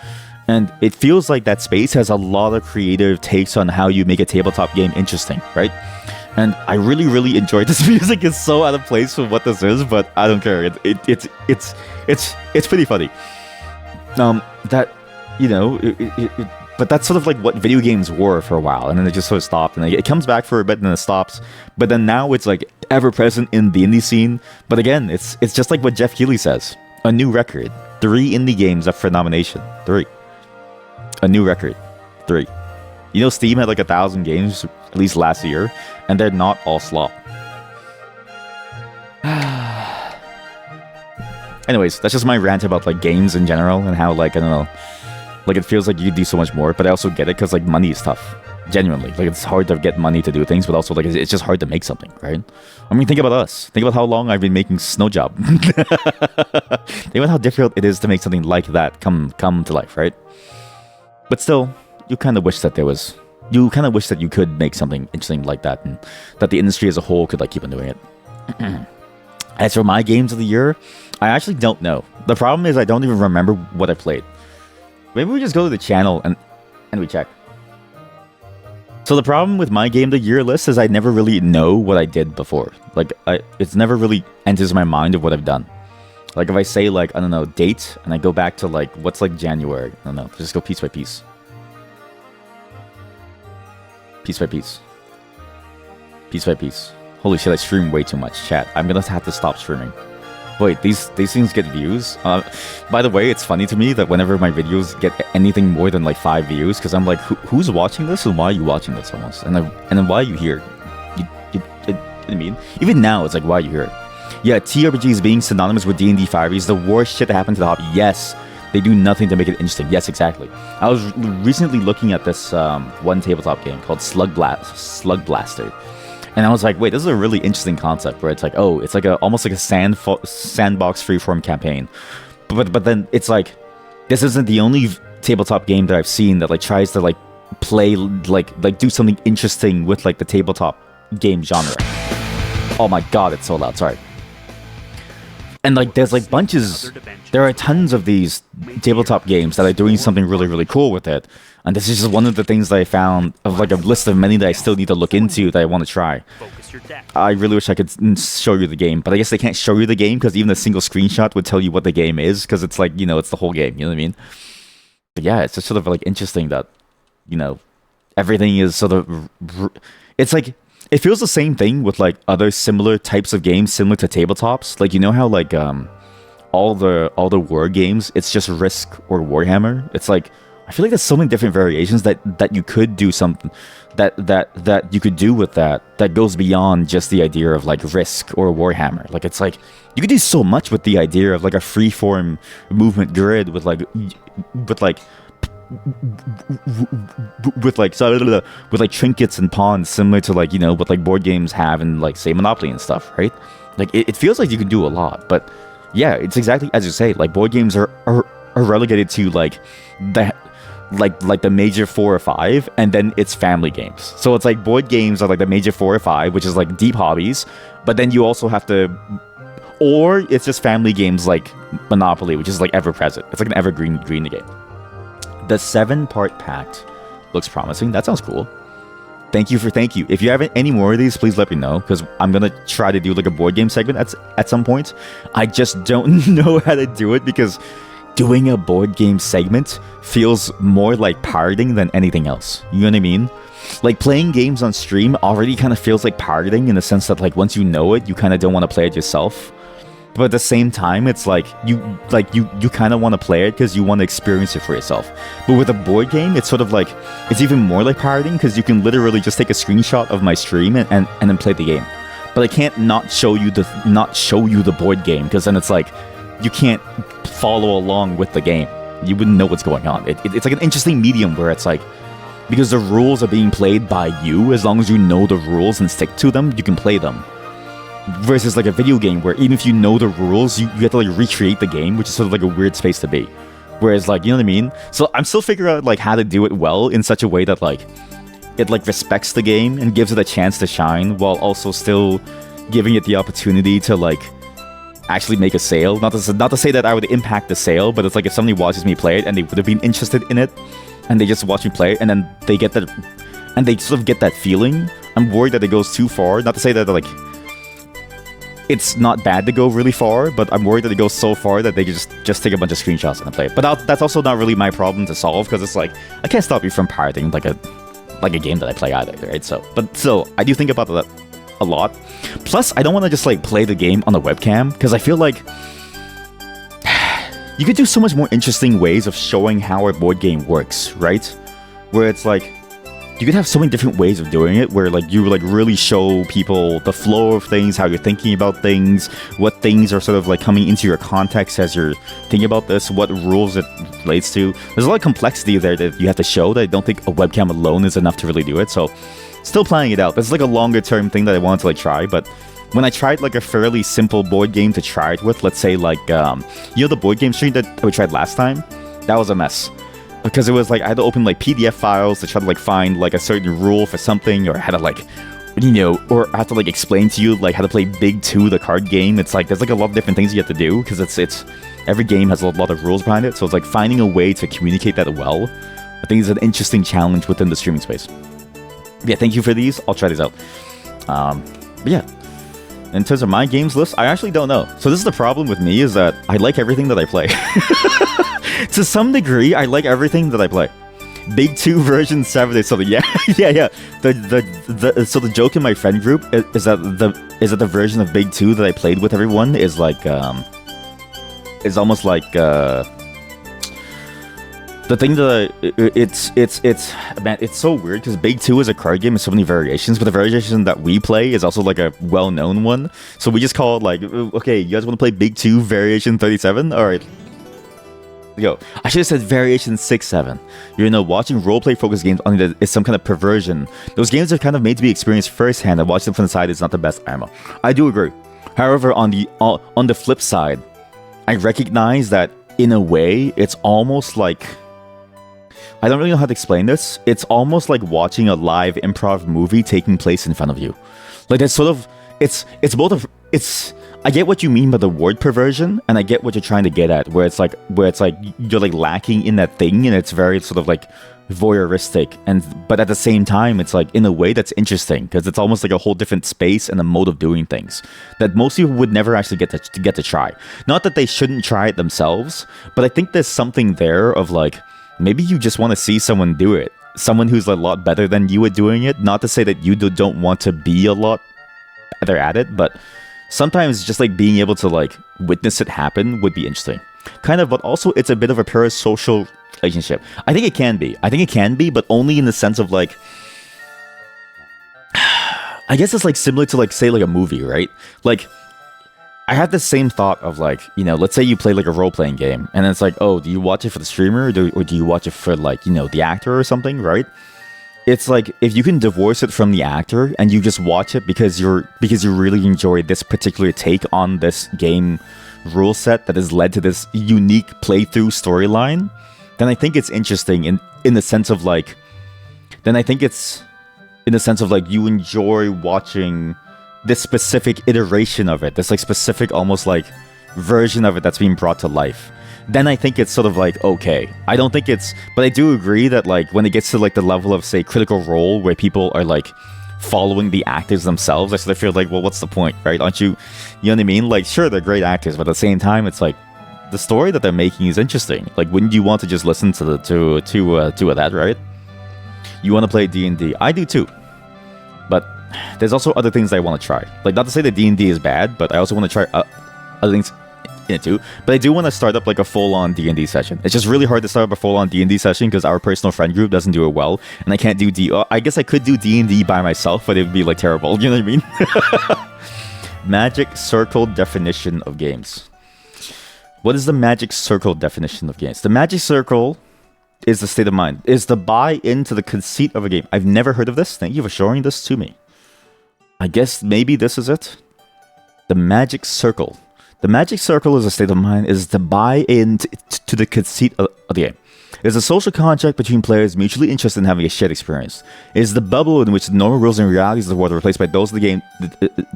and it feels like that space has a lot of creative takes on how you make a tabletop game interesting, right? And I really enjoyed this. Music is so out of place for what this is, but I don't care. It's pretty funny. That, you know, but that's sort of like what video games were for a while, and then it just sort of stopped, and it comes back for a bit, and then it stops. But then now it's like ever present in the indie scene. But again, it's just like what Jeff Keighley says: a new record, 3 indie games up for nomination, 3. A new record, 3. You know, Steam had like 1,000 games at least last year, and they're not all slop. Anyways, that's just my rant about like games in general and how, like, I don't know, like it feels like you do so much more, but I also get it because like money is tough. Genuinely, like it's hard to get money to do things, but also like it's just hard to make something, right? I mean, think about us. Think about how long I've been making Snow Job. Think about how difficult it is to make something like that come to life, right? But still, you kind of wish that you could make something interesting like that, and that the industry as a whole could like keep on doing it. As for my games of the year, I actually don't know. The problem is I don't even remember what I played. Maybe we just go to the channel and we check. So the problem with my game of the year list is I never really know what I did before. Like, it's never really enters my mind of what I've done. Like, if I say, like, I don't know, date, and I go back to, like, what's, like, January. I don't know. Just go piece by piece. Piece by piece. Piece by piece. Holy shit, I stream way too much, chat. I'm gonna have to stop streaming. Wait, these things get views? By the way, it's funny to me that whenever my videos get anything more than like 5 views, because I'm like, who's watching this and why are you watching this almost? And then why are you here? You know what I mean? Even now, it's like, why are you here? Yeah, TRPGs being synonymous with D&D 5e is the worst shit that happened to the hobby. Yes, they do nothing to make it interesting. Yes, exactly. I was recently looking at this one tabletop game called Slug Blaster. And I was like, wait, this is a really interesting concept where it's like, oh, it's like almost like a sandbox freeform campaign. But then it's like, this isn't the only tabletop game that I've seen that like tries to like play, like do something interesting with like the tabletop game genre. Oh my god, it's so loud, sorry. And like there's like there are tons of these tabletop games that are doing something really, really cool with it. And this is just one of the things that I found of like a list of many that I still need to look into that I want to try. I really wish I could show you the game, but I guess they can't show you the game because even a single screenshot would tell you what the game is because it's like, you know, it's the whole game, you know what I mean? But yeah, it's just sort of like interesting that, you know, everything is sort of, it's like, it feels the same thing with like other similar types of games similar to tabletops. Like, you know how like all the war games, it's just Risk or Warhammer. It's like, I feel like there's so many different variations that you could do something that you could do with that goes beyond just the idea of like Risk or Warhammer. Like, it's like you could do so much with the idea of like a freeform movement grid with trinkets and pawns similar to like, you know, what like board games have in like say Monopoly and stuff, right? Like it feels like you can do a lot, but yeah, it's exactly as you say. Like board games are relegated to like the major 4 or 5, and then it's family games. So it's like board games are like the major 4 or 5, which is like deep hobbies, but then you also have to, or it's just family games like Monopoly, which is like ever present. It's like an evergreen game. The 7-part pact looks promising. That sounds cool. Thank you. If you have any more of these, please let me know, because I'm gonna try to do like a board game segment at some point. I just don't know how to do it because doing a board game segment feels more like pirating than anything else. You know what I mean? Like playing games on stream already kind of feels like pirating in the sense that like once you know it, you kind of don't want to play it yourself. But at the same time, it's like you kind of want to play it because you want to experience it for yourself. But with a board game, it's sort of like, it's even more like pirating because you can literally just take a screenshot of my stream and then play the game. But I can't not show you the board game because then it's like you can't follow along with the game. You wouldn't know what's going on. It's like an interesting medium where it's like, because the rules are being played by you, as long as you know the rules and stick to them, you can play them. Versus like a video game where even if you know the rules, you have to like recreate the game, which is sort of like a weird space to be. Whereas like, you know what I mean? So I'm still figuring out like how to do it well in such a way that like it like respects the game and gives it a chance to shine while also still giving it the opportunity to like actually make a sale. Not to say that I would impact the sale, but it's like if somebody watches me play it and they would have been interested in it and they just watch me play it and then they get that and they sort of get that feeling. I'm worried that it goes too far. Not to say that like it's not bad to go really far, but I'm worried that it goes so far that they just take a bunch of screenshots and play it. But that's also not really my problem to solve because it's like I can't stop you from pirating like a game that I play either, right? So, but still, I do think about that a lot. Plus, I don't want to just like play the game on the webcam because I feel like you could do so much more interesting ways of showing how a board game works, right? Where it's like you could have so many different ways of doing it where like you like really show people the flow of things, how you're thinking about things, what things are sort of like coming into your context as you're thinking about this, what rules it relates to. There's a lot of complexity there that you have to show that I don't think a webcam alone is enough to really do it. So still planning it out. This is like a longer term thing that I wanted to like try, but when I tried like a fairly simple board game to try it with, let's say like you know the board game stream that we tried last time, that was a mess. Because it was like I had to open like PDF files to try to like find like a certain rule for something, or I had to like, you know, or I have to like explain to you like how to play Big 2, the card game. It's like there's like a lot of different things you have to do because it's every game has a lot of rules behind it. So it's like finding a way to communicate that well, I think is an interesting challenge within the streaming space. Yeah, thank you for these. I'll try these out. But yeah, in terms of my games list, I actually don't know. So this is the problem with me, is that I like everything that I play. To some degree, I like everything that I play. Big 2 version 7 is something. Yeah, yeah. So the joke in my friend group is that the version of Big 2 that I played with everyone is like is almost like the thing that it's so weird because Big 2 is a card game with so many variations, but the variation that we play is also like a well-known one. So we just call it like, okay, you guys want to play Big 2 variation 37? All right. Yo, I should have said variation 6-7. Watching roleplay focused games is some kind of perversion. Those games are kind of made to be experienced firsthand, and watching them from the side is not the best ammo. I do agree. However, on the flip side, I recognize that in a way, it's almost like, I don't really know how to explain this. It's almost like watching a live improv movie taking place in front of you. Like it's sort of, it's I get what you mean by the word perversion, and I get what you're trying to get at, where it's like you're like lacking in that thing, and it's very sort of like voyeuristic, but at the same time, it's like in a way that's interesting because it's almost like a whole different space and a mode of doing things that most people would never actually get to try. Not that they shouldn't try it themselves, but I think there's something there of like, maybe you just want to see someone do it. Someone who's a lot better than you at doing it. Not to say that you don't want to be a lot better at it, but sometimes just like being able to like witness it happen would be interesting. Kind of, but also it's a bit of a parasocial relationship. I think it can be, but only in the sense of like, I guess it's like similar to like, say like a movie, right? Like, I had the same thought of like, let's say you play like a role-playing game, and it's like, oh, do you watch it for the streamer, or do you watch it for like, the actor or something, right? It's like, if you can divorce it from the actor, and you just watch it because you really enjoy this particular take on this game rule set that has led to this unique playthrough storyline, then I think it's interesting in the sense of like, you enjoy watching this specific iteration of it, this like specific almost like version of it that's being brought to life. Then I think it's sort of like, okay. I don't think it's, but I do agree that like when it gets to like the level of say Critical Role where people are like following the actors themselves, I sort of feel like, well, what's the point, right? Aren't you know what I mean? Like, sure, they're great actors, but at the same time, it's like the story that they're making is interesting. Like, wouldn't you want to just listen to that, right? You want to play D&D? I do too, but there's also other things I want to try. Like, not to say that D&D is bad, but I also want to try other things in it too. But I do want to start up like a full-on D&D session. It's just really hard to start up a full-on D&D session because our personal friend group doesn't do it well, and I can't do I guess I could do D&D by myself, but it would be like terrible. You know what I mean? Magic Circle definition of games. What is the Magic Circle definition of games? The Magic Circle is the state of mind, is the buy into the conceit of a game. I've never heard of this. Thank you for showing this to me. I guess maybe this is it. The Magic Circle. The Magic Circle is a state of mind, is to buy into the conceit of the game. It is a social contract between players mutually interested in having a shared experience. It is the bubble in which the normal rules and realities of the world are replaced by those of the game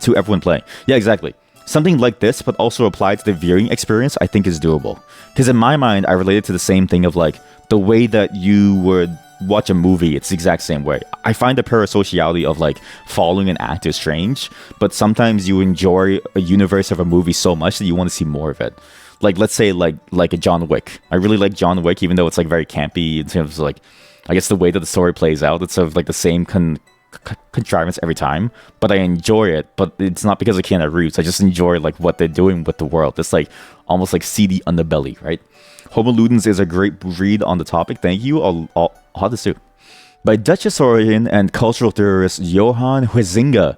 to everyone playing. Yeah, exactly. Something like this, but also applied to the viewing experience, I think is doable. Because in my mind, I relate it to the same thing of like, the way that you would watch a movie, it's the exact same way. I find the parasociality of like following an actor strange, but sometimes you enjoy a universe of a movie so much that you want to see more of it. Like, let's say like a John Wick. I really like John Wick, even though it's like very campy in terms of like, I guess the way that the story plays out. It's sort of like the same contrivance every time, but I enjoy it. But it's not because of Keanu Reeves. I just enjoy like what they're doing with the world. It's like almost like seedy underbelly, right? Homo Ludens is a great read on the topic. Thank you. I'll have this too. By Dutch historian and cultural theorist Johan Huizinga.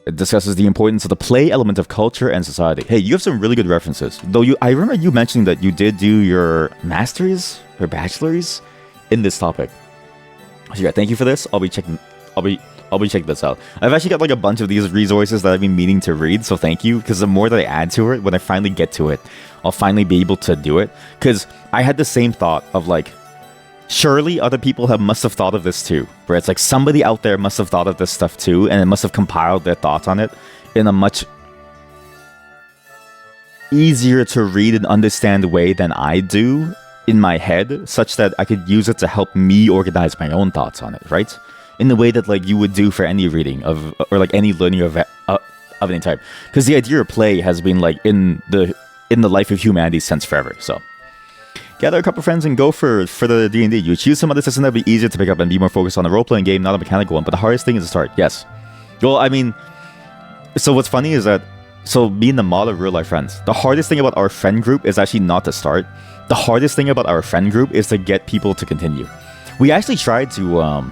It discusses the importance of the play element of culture and society. Hey, you have some really good references. Though I remember you mentioning that you did do your master's or bachelor's in this topic. So yeah, thank you for this. I'll be checking this out. I've actually got like a bunch of these resources that I've been meaning to read, so thank you. Because the more that I add to it, when I finally get to it, I'll finally be able to do it. Because I had the same thought of like, surely other people must have thought of this too. Where it's like somebody out there must have thought of this stuff too, and it must have compiled their thoughts on it in a much easier to read and understand way than I do in my head, such that I could use it to help me organize my own thoughts on it, right? In the way that like you would do for any reading of, or like any learning of any type. Because the idea of play has been like in the life of humanity since forever. So gather a couple friends and go for the D&D. You choose some other system that would be easier to pick up and be more focused on a role-playing game, not a mechanical one. But the hardest thing is to start. Yes. Well, I mean, so what's funny is that, so me and the mod are real-life friends. The hardest thing about our friend group is actually not to start. The hardest thing about our friend group is to get people to continue. We actually tried to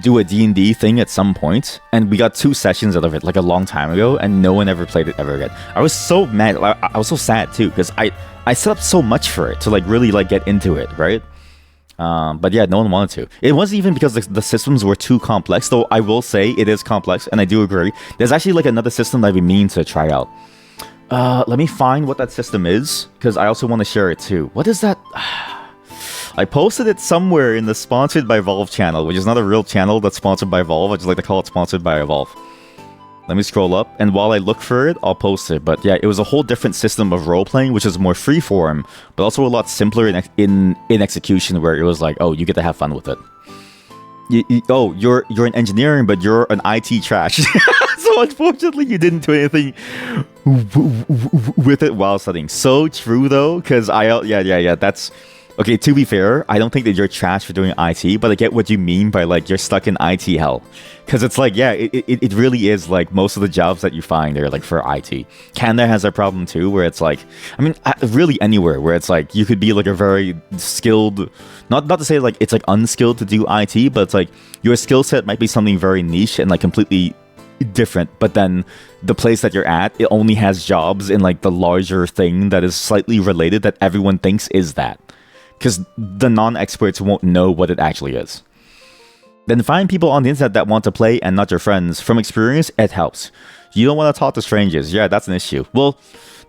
do a D&D thing at some point, and we got 2 sessions out of it like a long time ago, and no one ever played it ever again. I was so mad. I was so sad too, because I set up so much for it to like really like get into it, right? But yeah, no one wanted to. It wasn't even because the systems were too complex, though I will say it is complex, and I do agree. There's actually like another system that I've been meaning to try out. Let me find what that system is, because I also want to share it too. What is that? I posted it somewhere in the Sponsored by Valve channel, which is not a real channel that's sponsored by Valve. I just like to call it Sponsored by Valve. Let me scroll up, and while I look for it, I'll post it. But yeah, it was a whole different system of role-playing, which is more freeform, but also a lot simpler in execution, where it was like, oh, you get to have fun with it. You're an engineering, but you're an IT trash. So unfortunately, you didn't do anything with it while studying. So true, though, because that's... Okay, to be fair, I don't think that you're trash for doing IT, but I get what you mean by, like, you're stuck in IT hell. Because it's like, yeah, it really is, like, most of the jobs that you find are, like, for IT. Canada has a problem, too, where it's, like... I mean, really anywhere, where it's, like, you could be, like, a very skilled... Not to say, like, it's, like, unskilled to do IT, but it's, like, your skill set might be something very niche and, like, completely different, but then the place that you're at, it only has jobs in, like, the larger thing that is slightly related that everyone thinks is that. Because the non-experts won't know what it actually is. Then find people on the internet that want to play and not your friends. From experience, it helps. You don't want to talk to strangers. Yeah, that's an issue. Well,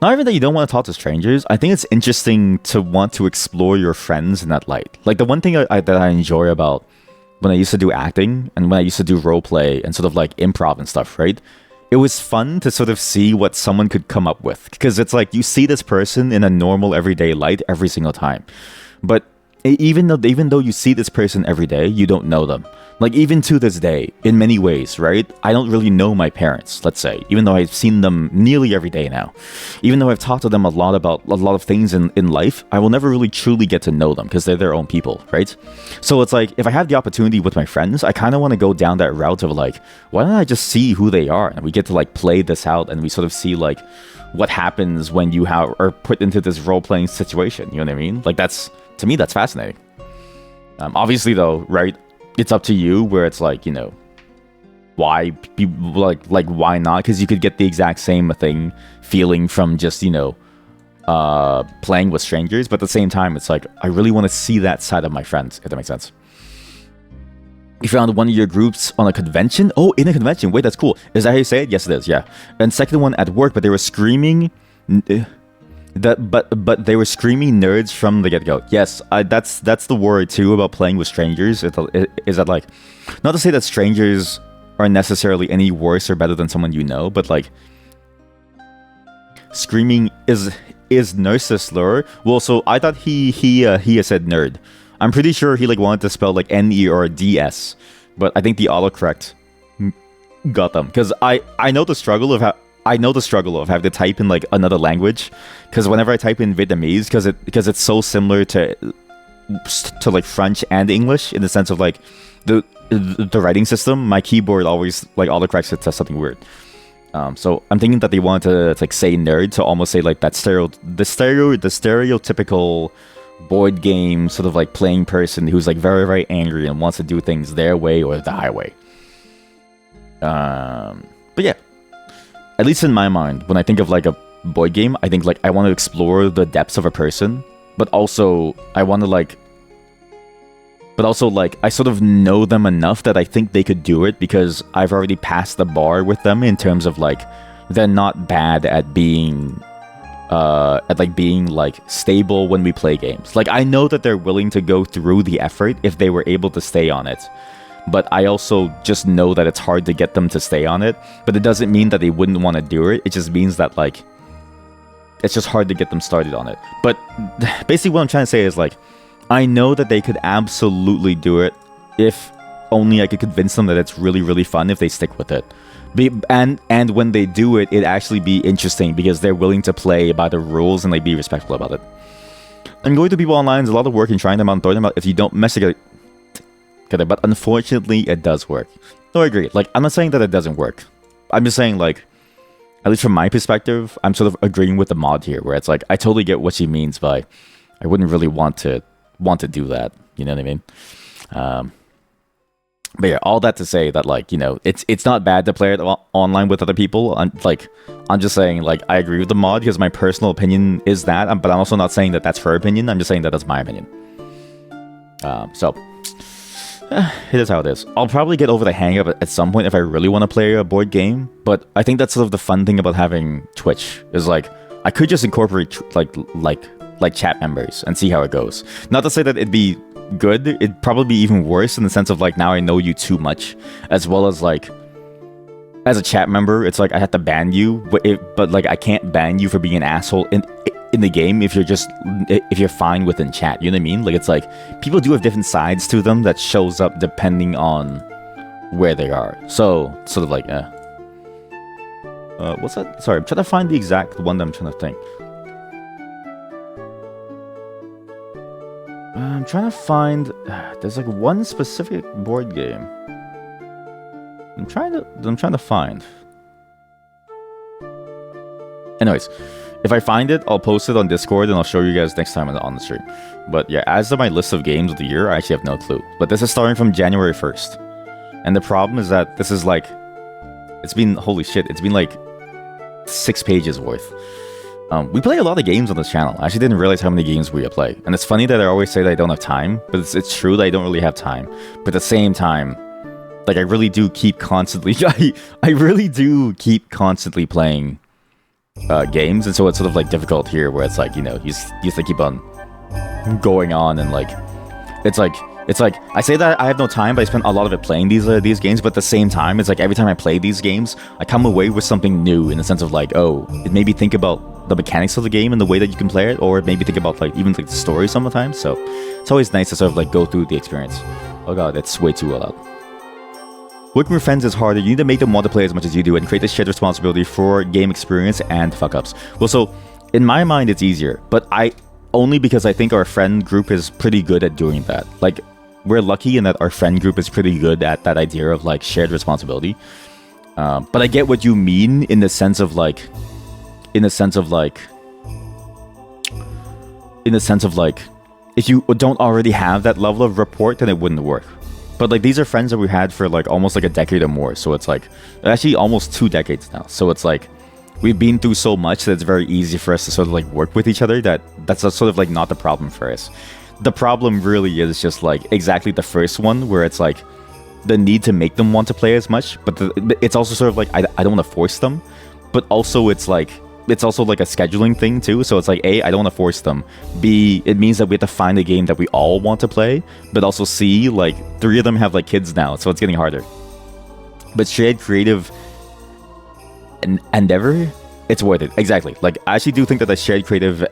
not even that you don't want to talk to strangers. I think it's interesting to want to explore your friends in that light. Like, the one thing that I enjoy about when I used to do acting and when I used to do roleplay and sort of like improv and stuff, right? It was fun to sort of see what someone could come up with. Because it's like you see this person in a normal everyday light every single time. But even though you see this person every day, you don't know them. Like, even to this day, in many ways, right? I don't really know my parents, let's say, even though I've seen them nearly every day now. Even though I've talked to them a lot about a lot of things in life, I will never really truly get to know them because they're their own people, right? So it's like, if I have the opportunity with my friends, I kind of want to go down that route of like, why don't I just see who they are? And we get to like play this out and we sort of see like what happens when you are put into this role-playing situation, you know what I mean? Like, to me, that's fascinating. Obviously, though, right? It's up to you. Where it's like, you know, why why not? Because you could get the exact same feeling from just, you know, playing with strangers. But at the same time, it's like I really want to see that side of my friends. If that makes sense. You found one of your groups on a convention. Oh, in a convention. Wait, that's cool. Is that how you say it? Yes, it is. Yeah. And second one at work, but they were screaming. But they were screaming nerds from the get-go. Yes, that's the word too about playing with strangers. Is that like, not to say that strangers are necessarily any worse or better than someone you know, but like screaming is nurse a slur? Well, so I thought he said nerd. I'm pretty sure he like wanted to spell like N-E-R-D-S, but I think the autocorrect got them because I know the struggle of having to type in like another language, because whenever I type in Vietnamese, because it's so similar to like French and English in the sense of like the writing system, my keyboard always like autocorrects it to something weird. So I'm thinking that they wanted to like say nerd to almost say like that the stereotypical board game sort of like playing person who's like very, very angry and wants to do things their way or the highway. But yeah. At least in my mind, when I think of like a board game, I think like I want to explore the depths of a person, but also I want to like I sort of know them enough that I think they could do it because I've already passed the bar with them in terms of like they're not bad at being stable when we play games. Like, I know that they're willing to go through the effort if they were able to stay on it. But I also just know that it's hard to get them to stay on it. But it doesn't mean that they wouldn't want to do it. It just means that, like, it's just hard to get them started on it. But basically what I'm trying to say is, like, I know that they could absolutely do it if only I could convince them that it's really, really fun if they stick with it. And when they do it, it actually be interesting because they're willing to play by the rules and like be respectful about it. And going to people online is a lot of work and trying them out and throwing them out if you don't mess together. But unfortunately, it does work. No, I agree. Like, I'm not saying that it doesn't work. I'm just saying, like, at least from my perspective, I'm sort of agreeing with the mod here, where it's like, I totally get what she means by, I wouldn't really want to do that. You know what I mean? But yeah, all that to say that, like, you know, it's not bad to play it online with other people. I'm just saying, like, I agree with the mod because my personal opinion is that, but I'm also not saying that that's her opinion. I'm just saying that that's my opinion. It is how it is. I'll probably get over the hang of it at some point if I really want to play a board game, but I think that's sort of the fun thing about having Twitch, is like, I could just incorporate like chat members and see how it goes. Not to say that it'd be good, it'd probably be even worse in the sense of like, now I know you too much, as well as like, as a chat member, it's like I have to ban you, but like I can't ban you for being an asshole in the game if you're fine within chat. You know what I mean? Like, it's like people do have different sides to them that shows up depending on where they are. So sort of like, what's that? Sorry, I'm trying to find the exact one that I'm trying to think. I'm trying to find. There's like one specific board game. I'm trying to find. Anyways, if I find it, I'll post it on Discord and I'll show you guys next time on the stream. But yeah, as to my list of games of the year, I actually have no clue. But this is starting from January 1st. And the problem is that this is like, it's been, holy shit, it's been like 6 pages worth. We play a lot of games on this channel. I actually didn't realize how many games we play. And it's funny that I always say that I don't have time, but it's true that I don't really have time. But at the same time, like, I really do keep constantly, I really do keep constantly playing games, and so it's sort of like difficult here where it's like, you know, you have to keep on going on, and like it's like I say that I have no time, but I spend a lot of it playing these games. But at the same time, it's like every time I play these games, I come away with something new in the sense of like, oh, it made me think about the mechanics of the game and the way that you can play it, or it made me think about like even like the story sometimes. So it's always nice to sort of like go through the experience. Oh god, it's way too loud. Working with friends is harder. You need to make them want to play as much as you do and create this shared responsibility for game experience and fuck-ups. Well, so, in my mind, it's easier. But only because I think our friend group is pretty good at doing that. Like, we're lucky in that our friend group is pretty good at that idea of, like, shared responsibility. But I get what you mean in the sense of, like... if you don't already have that level of rapport, then it wouldn't work. But like, these are friends that we had for like almost like a decade or more, so it's like actually almost 2 decades now. So it's like we've been through so much that it's very easy for us to sort of like work with each other. That's sort of like not the problem for us. The problem really is just like exactly the first one, where it's like the need to make them want to play as much, but it's also sort of like I don't want to force them, but also it's also like a scheduling thing too. So it's like, A, I don't want to force them. B, it means that we have to find a game that we all want to play. But also C, like 3 of them have like kids now, so it's getting harder. But shared creative endeavor, it's worth it. Exactly. Like, I actually do think that the shared creative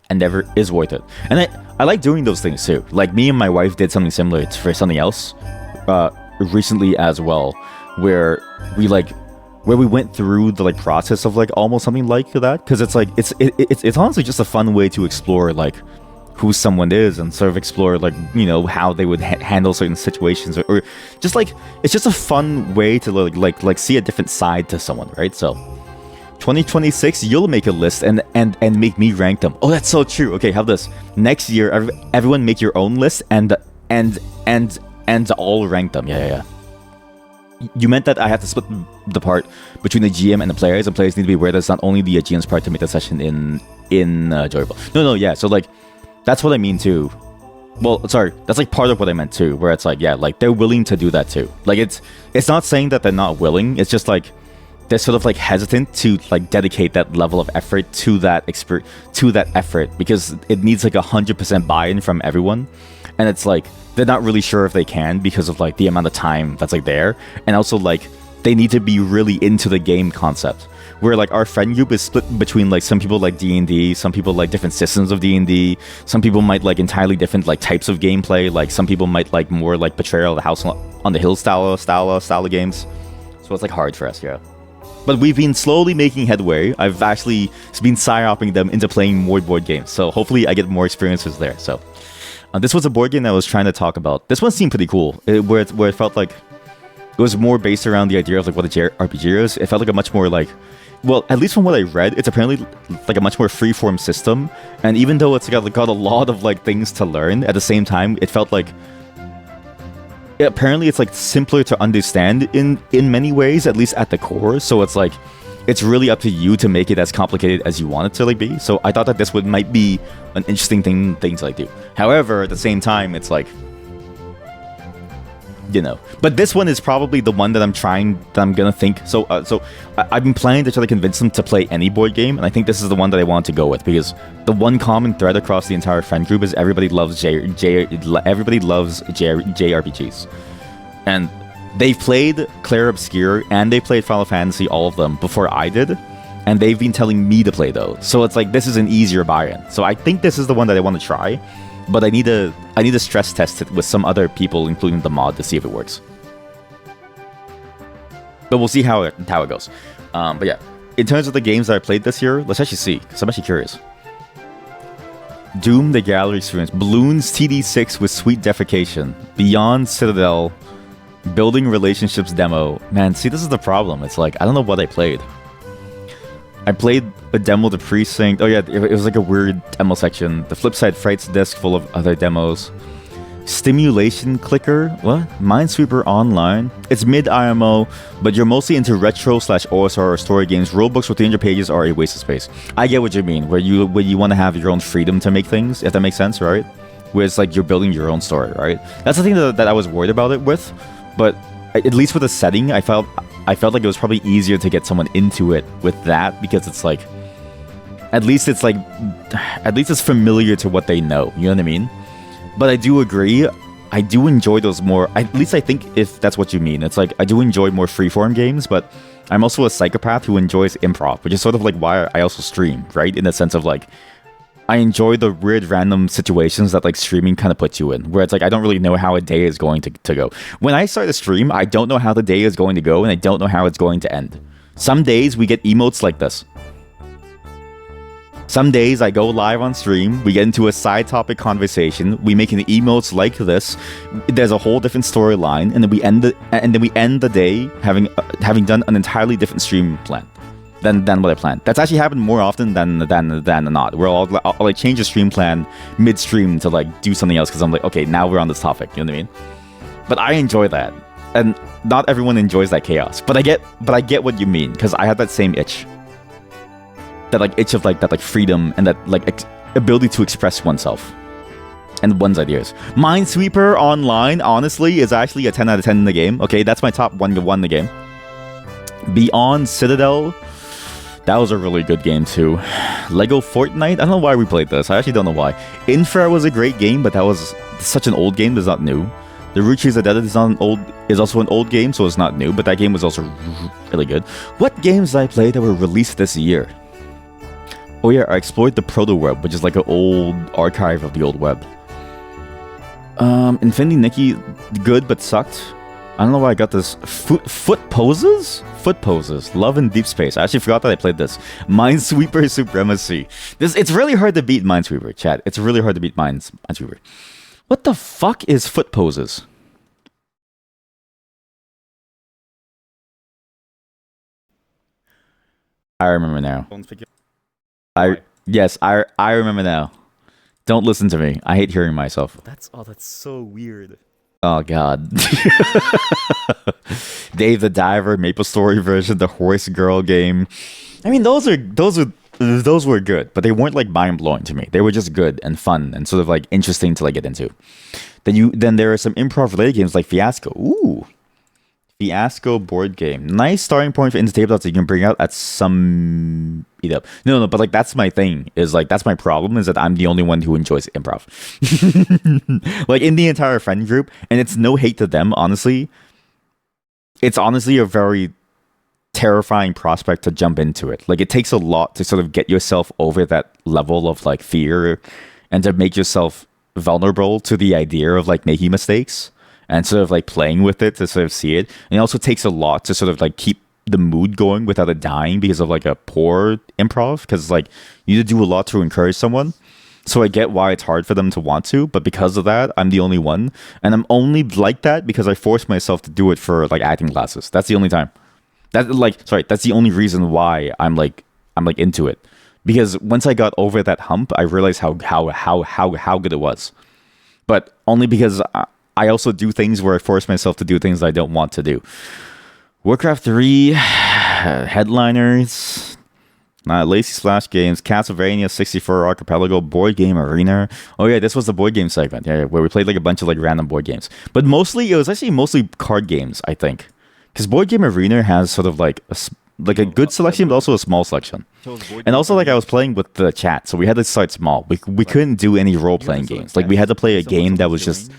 endeavor is worth it. And I like doing those things too. Like, me and my wife did something similar for something else recently as well, where we went through the like process of like almost something like that, because it's like it's honestly just a fun way to explore like who someone is and sort of explore like, you know, how they would handle certain situations, or just like it's just a fun way to like see a different side to someone, right? So 2026, you'll make a list and make me rank them. Oh, that's so true. Okay, have this. Next year, everyone make your own list and all rank them. Yeah. You meant that I have to split the part between the GM and the players need to be aware that it's not only the GM's part to make the session enjoyable. No, yeah. So like, that's what I mean too. Well, sorry, that's like part of what I meant too, where it's like, yeah, like they're willing to do that too. Like it's not saying that they're not willing. It's just like they're sort of like hesitant to like dedicate that level of effort to that effort, because it needs like 100% buy-in from everyone, and it's like they're not really sure if they can because of like the amount of time that's like there, and also like they need to be really into the game concept. Where like our friend group is split between like some people like D&D, some people like different systems of D&D, some people might like entirely different like types of gameplay, like some people might like more like Betrayal of the House on the Hill style of games. So it's like hard for us, yeah. But we've been slowly making headway. I've actually been psyoping them into playing more board games. So hopefully I get more experiences there. So this was a board game that I was trying to talk about. This one seemed pretty cool, where it felt like it was more based around the idea of like what a JRPG is. It felt like a much more like, well, at least from what I read, it's apparently like a much more freeform system. And even though it's got a lot of like things to learn, at the same time, it felt like apparently it's like simpler to understand in many ways, at least at the core. So it's like it's really up to you to make it as complicated as you want it to like be. So I thought that this might be an interesting thing to like do. However, at the same time, it's like, you know, but this one is probably the one that I'm gonna think. So I've been planning to try to convince them to play any board game, and I think this is the one that I want to go with, because the one common thread across the entire friend group is everybody loves JRPGs, and they've played Clair Obscur and they played Final Fantasy, all of them, before I did, and they've been telling me to play those. So it's like this is an easier buy-in. So I think this is the one that I want to try. But I need to stress test it with some other people, including the mod, to see if it works. But we'll see how it goes. But yeah, in terms of the games that I played this year, let's actually see, because I'm actually curious. Doom: The Gallery Experience, Bloons TD6 with Sweet Defecation, Beyond Citadel, Building Relationships demo. Man, see, this is the problem. It's like I don't know what I played. I played a demo to Precinct. Oh yeah, it was like a weird demo section. The Flipside Frights disc full of other demos. Stimulation Clicker? What? Minesweeper Online? It's mid-IMO, but you're mostly into retro/OSR or story games. Rulebooks with 300 pages are a waste of space. I get what you mean, where you want to have your own freedom to make things, if that makes sense, right? Where it's like you're building your own story, right? That's the thing that I was worried about it with, but at least with the setting, I felt like it was probably easier to get someone into it with that, because it's like at least it's familiar to what they know, you know what I mean? But I do agree, I do enjoy those more, at least I think, if that's what you mean. It's like I do enjoy more freeform games, but I'm also a psychopath who enjoys improv, which is sort of like why I also stream, right? In the sense of like I enjoy the weird random situations that like streaming kind of puts you in, where it's like I don't really know how a day is going to go. When I start a stream, I don't know how the day is going to go, and I don't know how it's going to end. Some days we get emotes like this. Some days I go live on stream, we get into a side topic conversation, we make an emotes like this, there's a whole different storyline, and then we end the day having done an entirely different stream plan than what I planned. That's actually happened more often than not. Where I'll like change the stream plan mid-stream to like do something else because I'm like, okay, now we're on this topic, you know what I mean? But I enjoy that. And not everyone enjoys that chaos. But I get what you mean, because I had that same itch. That like itch of like that like freedom and that like ability to express oneself and one's ideas. Minesweeper Online, honestly, is actually a 10 out of 10 in the game. Okay, that's my top 1 in the game. Beyond Citadel, that was a really good game too. Lego Fortnite, I don't know why we played this. I actually don't know why. Infra was a great game, but that was such an old game that's not new. The Root Trees of Death is also an old game, so it's not new, but that game was also really good. What games did I play that were released this year? Oh yeah, I explored the Proto-Web, which is like an old archive of the old web. Infinity Nikki, good but sucked. I don't know why I got this. Foot Poses? Foot Poses. Love in Deep Space. I actually forgot that I played this. Minesweeper Supremacy. It's really hard to beat Minesweeper, chat. It's really hard to beat Minesweeper. What the fuck is Foot Poses? I remember now. Yes, I remember now. Don't listen to me. I hate hearing myself. That's so weird. Oh god. Dave the Diver, MapleStory version, the Horse Girl game. I mean, those were good, but they weren't like mind-blowing to me. They were just good and fun and sort of like interesting to like get into. Then there are some improv related games like Fiasco. Ooh. Fiasco board game. Nice starting point for indie tabletops that you can bring out at some meetup. No, but like that's my thing. Is like that's my problem, is that I'm the only one who enjoys improv. Like in the entire friend group, and it's no hate to them, honestly. It's honestly a very terrifying prospect to jump into it. Like it takes a lot to sort of get yourself over that level of like fear and to make yourself vulnerable to the idea of like making mistakes and sort of like playing with it to sort of see it. And it also takes a lot to sort of like keep the mood going without it dying because of like a poor improv, because like you need to do a lot to encourage someone. So I get why it's hard for them to want to, but because of that, I'm the only one. And I'm only like that because I force myself to do it for like acting classes. That's the only time. That's the only reason why I'm like into it. Because once I got over that hump, I realized how good it was. But only because I also do things where I force myself to do things I don't want to do. Warcraft 3, headliners, Lazy Splash Games, Castlevania 64 Archipelago, Board Game Arena. Oh yeah, this was the board game segment, yeah, where we played like a bunch of like random board games. But mostly, it was actually mostly card games, I think. Because Board Game Arena has sort of like a good selection, but also a small selection. And also, like, I was playing with the chat, so we had to start small. We couldn't do any role-playing games. Like, we had to play a game that was just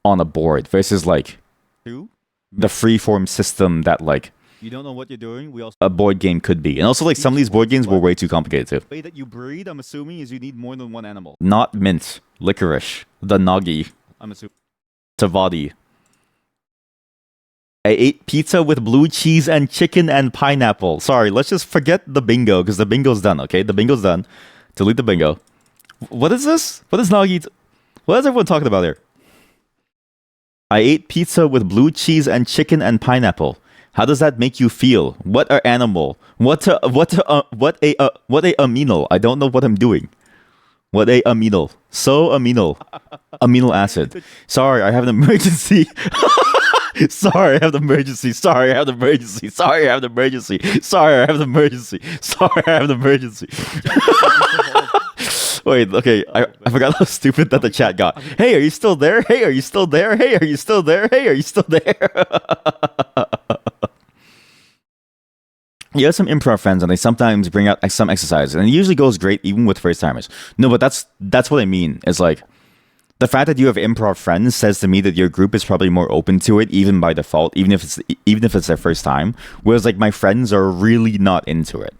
on a board versus like the free-form system that like you don't know what you're doing. A board game could be. And also, like, some of these board games were way too complicated too. The way that you breed, I'm assuming, is you need more than one animal. Not mint, licorice, the nagi, I'm assuming. Tavadi. I ate pizza with blue cheese and chicken and pineapple. Sorry, let's just forget the bingo, because the bingo's done, okay? The bingo's done. Delete the bingo. What is this? What is nagi? What is everyone talking about here? I ate pizza with blue cheese and chicken and pineapple. How does that make you feel? What a animal? What a amino? I don't know what I'm doing. What a amino? So amino. Amino acid. Sorry, I have an emergency. Sorry, I have an emergency. Sorry, I have an emergency. Sorry, I have an emergency. Sorry, I have an emergency. Sorry, I have an emergency. Wait, okay, I forgot how stupid that the chat got. Hey, are you still there? Hey, are you still there? Hey, are you still there? Hey, are you still there? You have some improv friends, and they sometimes bring out some exercises, and it usually goes great even with first timers. No, but that's what I mean. It's like the fact that you have improv friends says to me that your group is probably more open to it, even by default, even if it's their first time. Whereas like my friends are really not into it,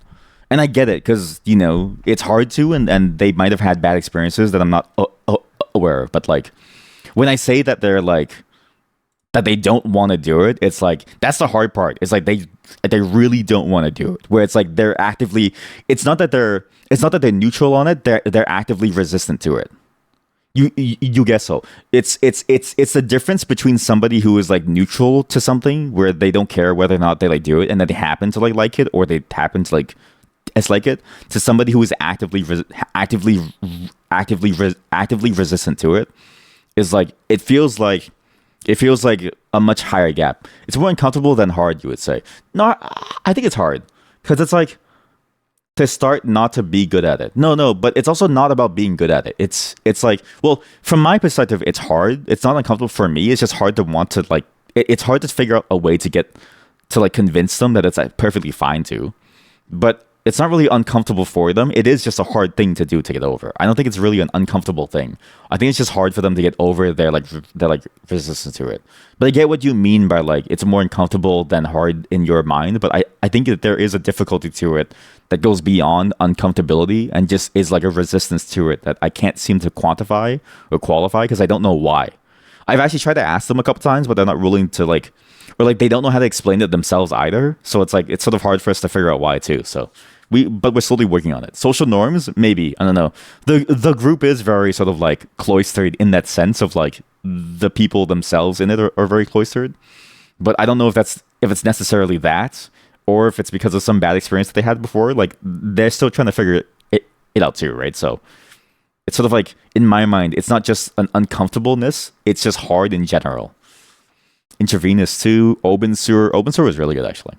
and I get it because you know it's hard to, and they might have had bad experiences that I'm not aware of. But like when I say that they're like that they don't want to do it, it's like that's the hard part. It's like they really don't want to do it. Where it's like they're actively. It's not that they're neutral on it. They're actively resistant to it. You guess so. It's the difference between somebody who is like neutral to something where they don't care whether or not they like do it and that they happen to like it or they happen to like dislike it, to somebody who is actively resistant to it. Is like it feels like a much higher gap. It's more uncomfortable than hard, you would say. No, I think it's hard because it's like to start not to be good at it. No, but it's also not about being good at it. It's like, well, from my perspective, it's hard. It's not uncomfortable for me. It's just hard to want to like. It's hard to figure out a way to get to like convince them that it's like, perfectly fine to, but it's not really uncomfortable for them. It is just a hard thing to do to get over. I don't think it's really an uncomfortable thing. I think it's just hard for them to get over their resistance to it. But I get what you mean by like it's more uncomfortable than hard in your mind. But I think that there is a difficulty to it that goes beyond uncomfortability and just is like a resistance to it that I can't seem to quantify or qualify because I don't know why. I've actually tried to ask them a couple times, but they're not willing to like, or like they don't know how to explain it themselves either. So it's like it's sort of hard for us to figure out why too. So we're slowly working on it. Social norms, maybe, I don't know. The group is very sort of like cloistered in that sense of like the people themselves in it are very cloistered. But I don't know if it's necessarily that or if it's because of some bad experience that they had before. Like they're still trying to figure it out too, right? So it's sort of like in my mind, it's not just an uncomfortableness; it's just hard in general. Intravenous too. Open-Sewer was really good actually.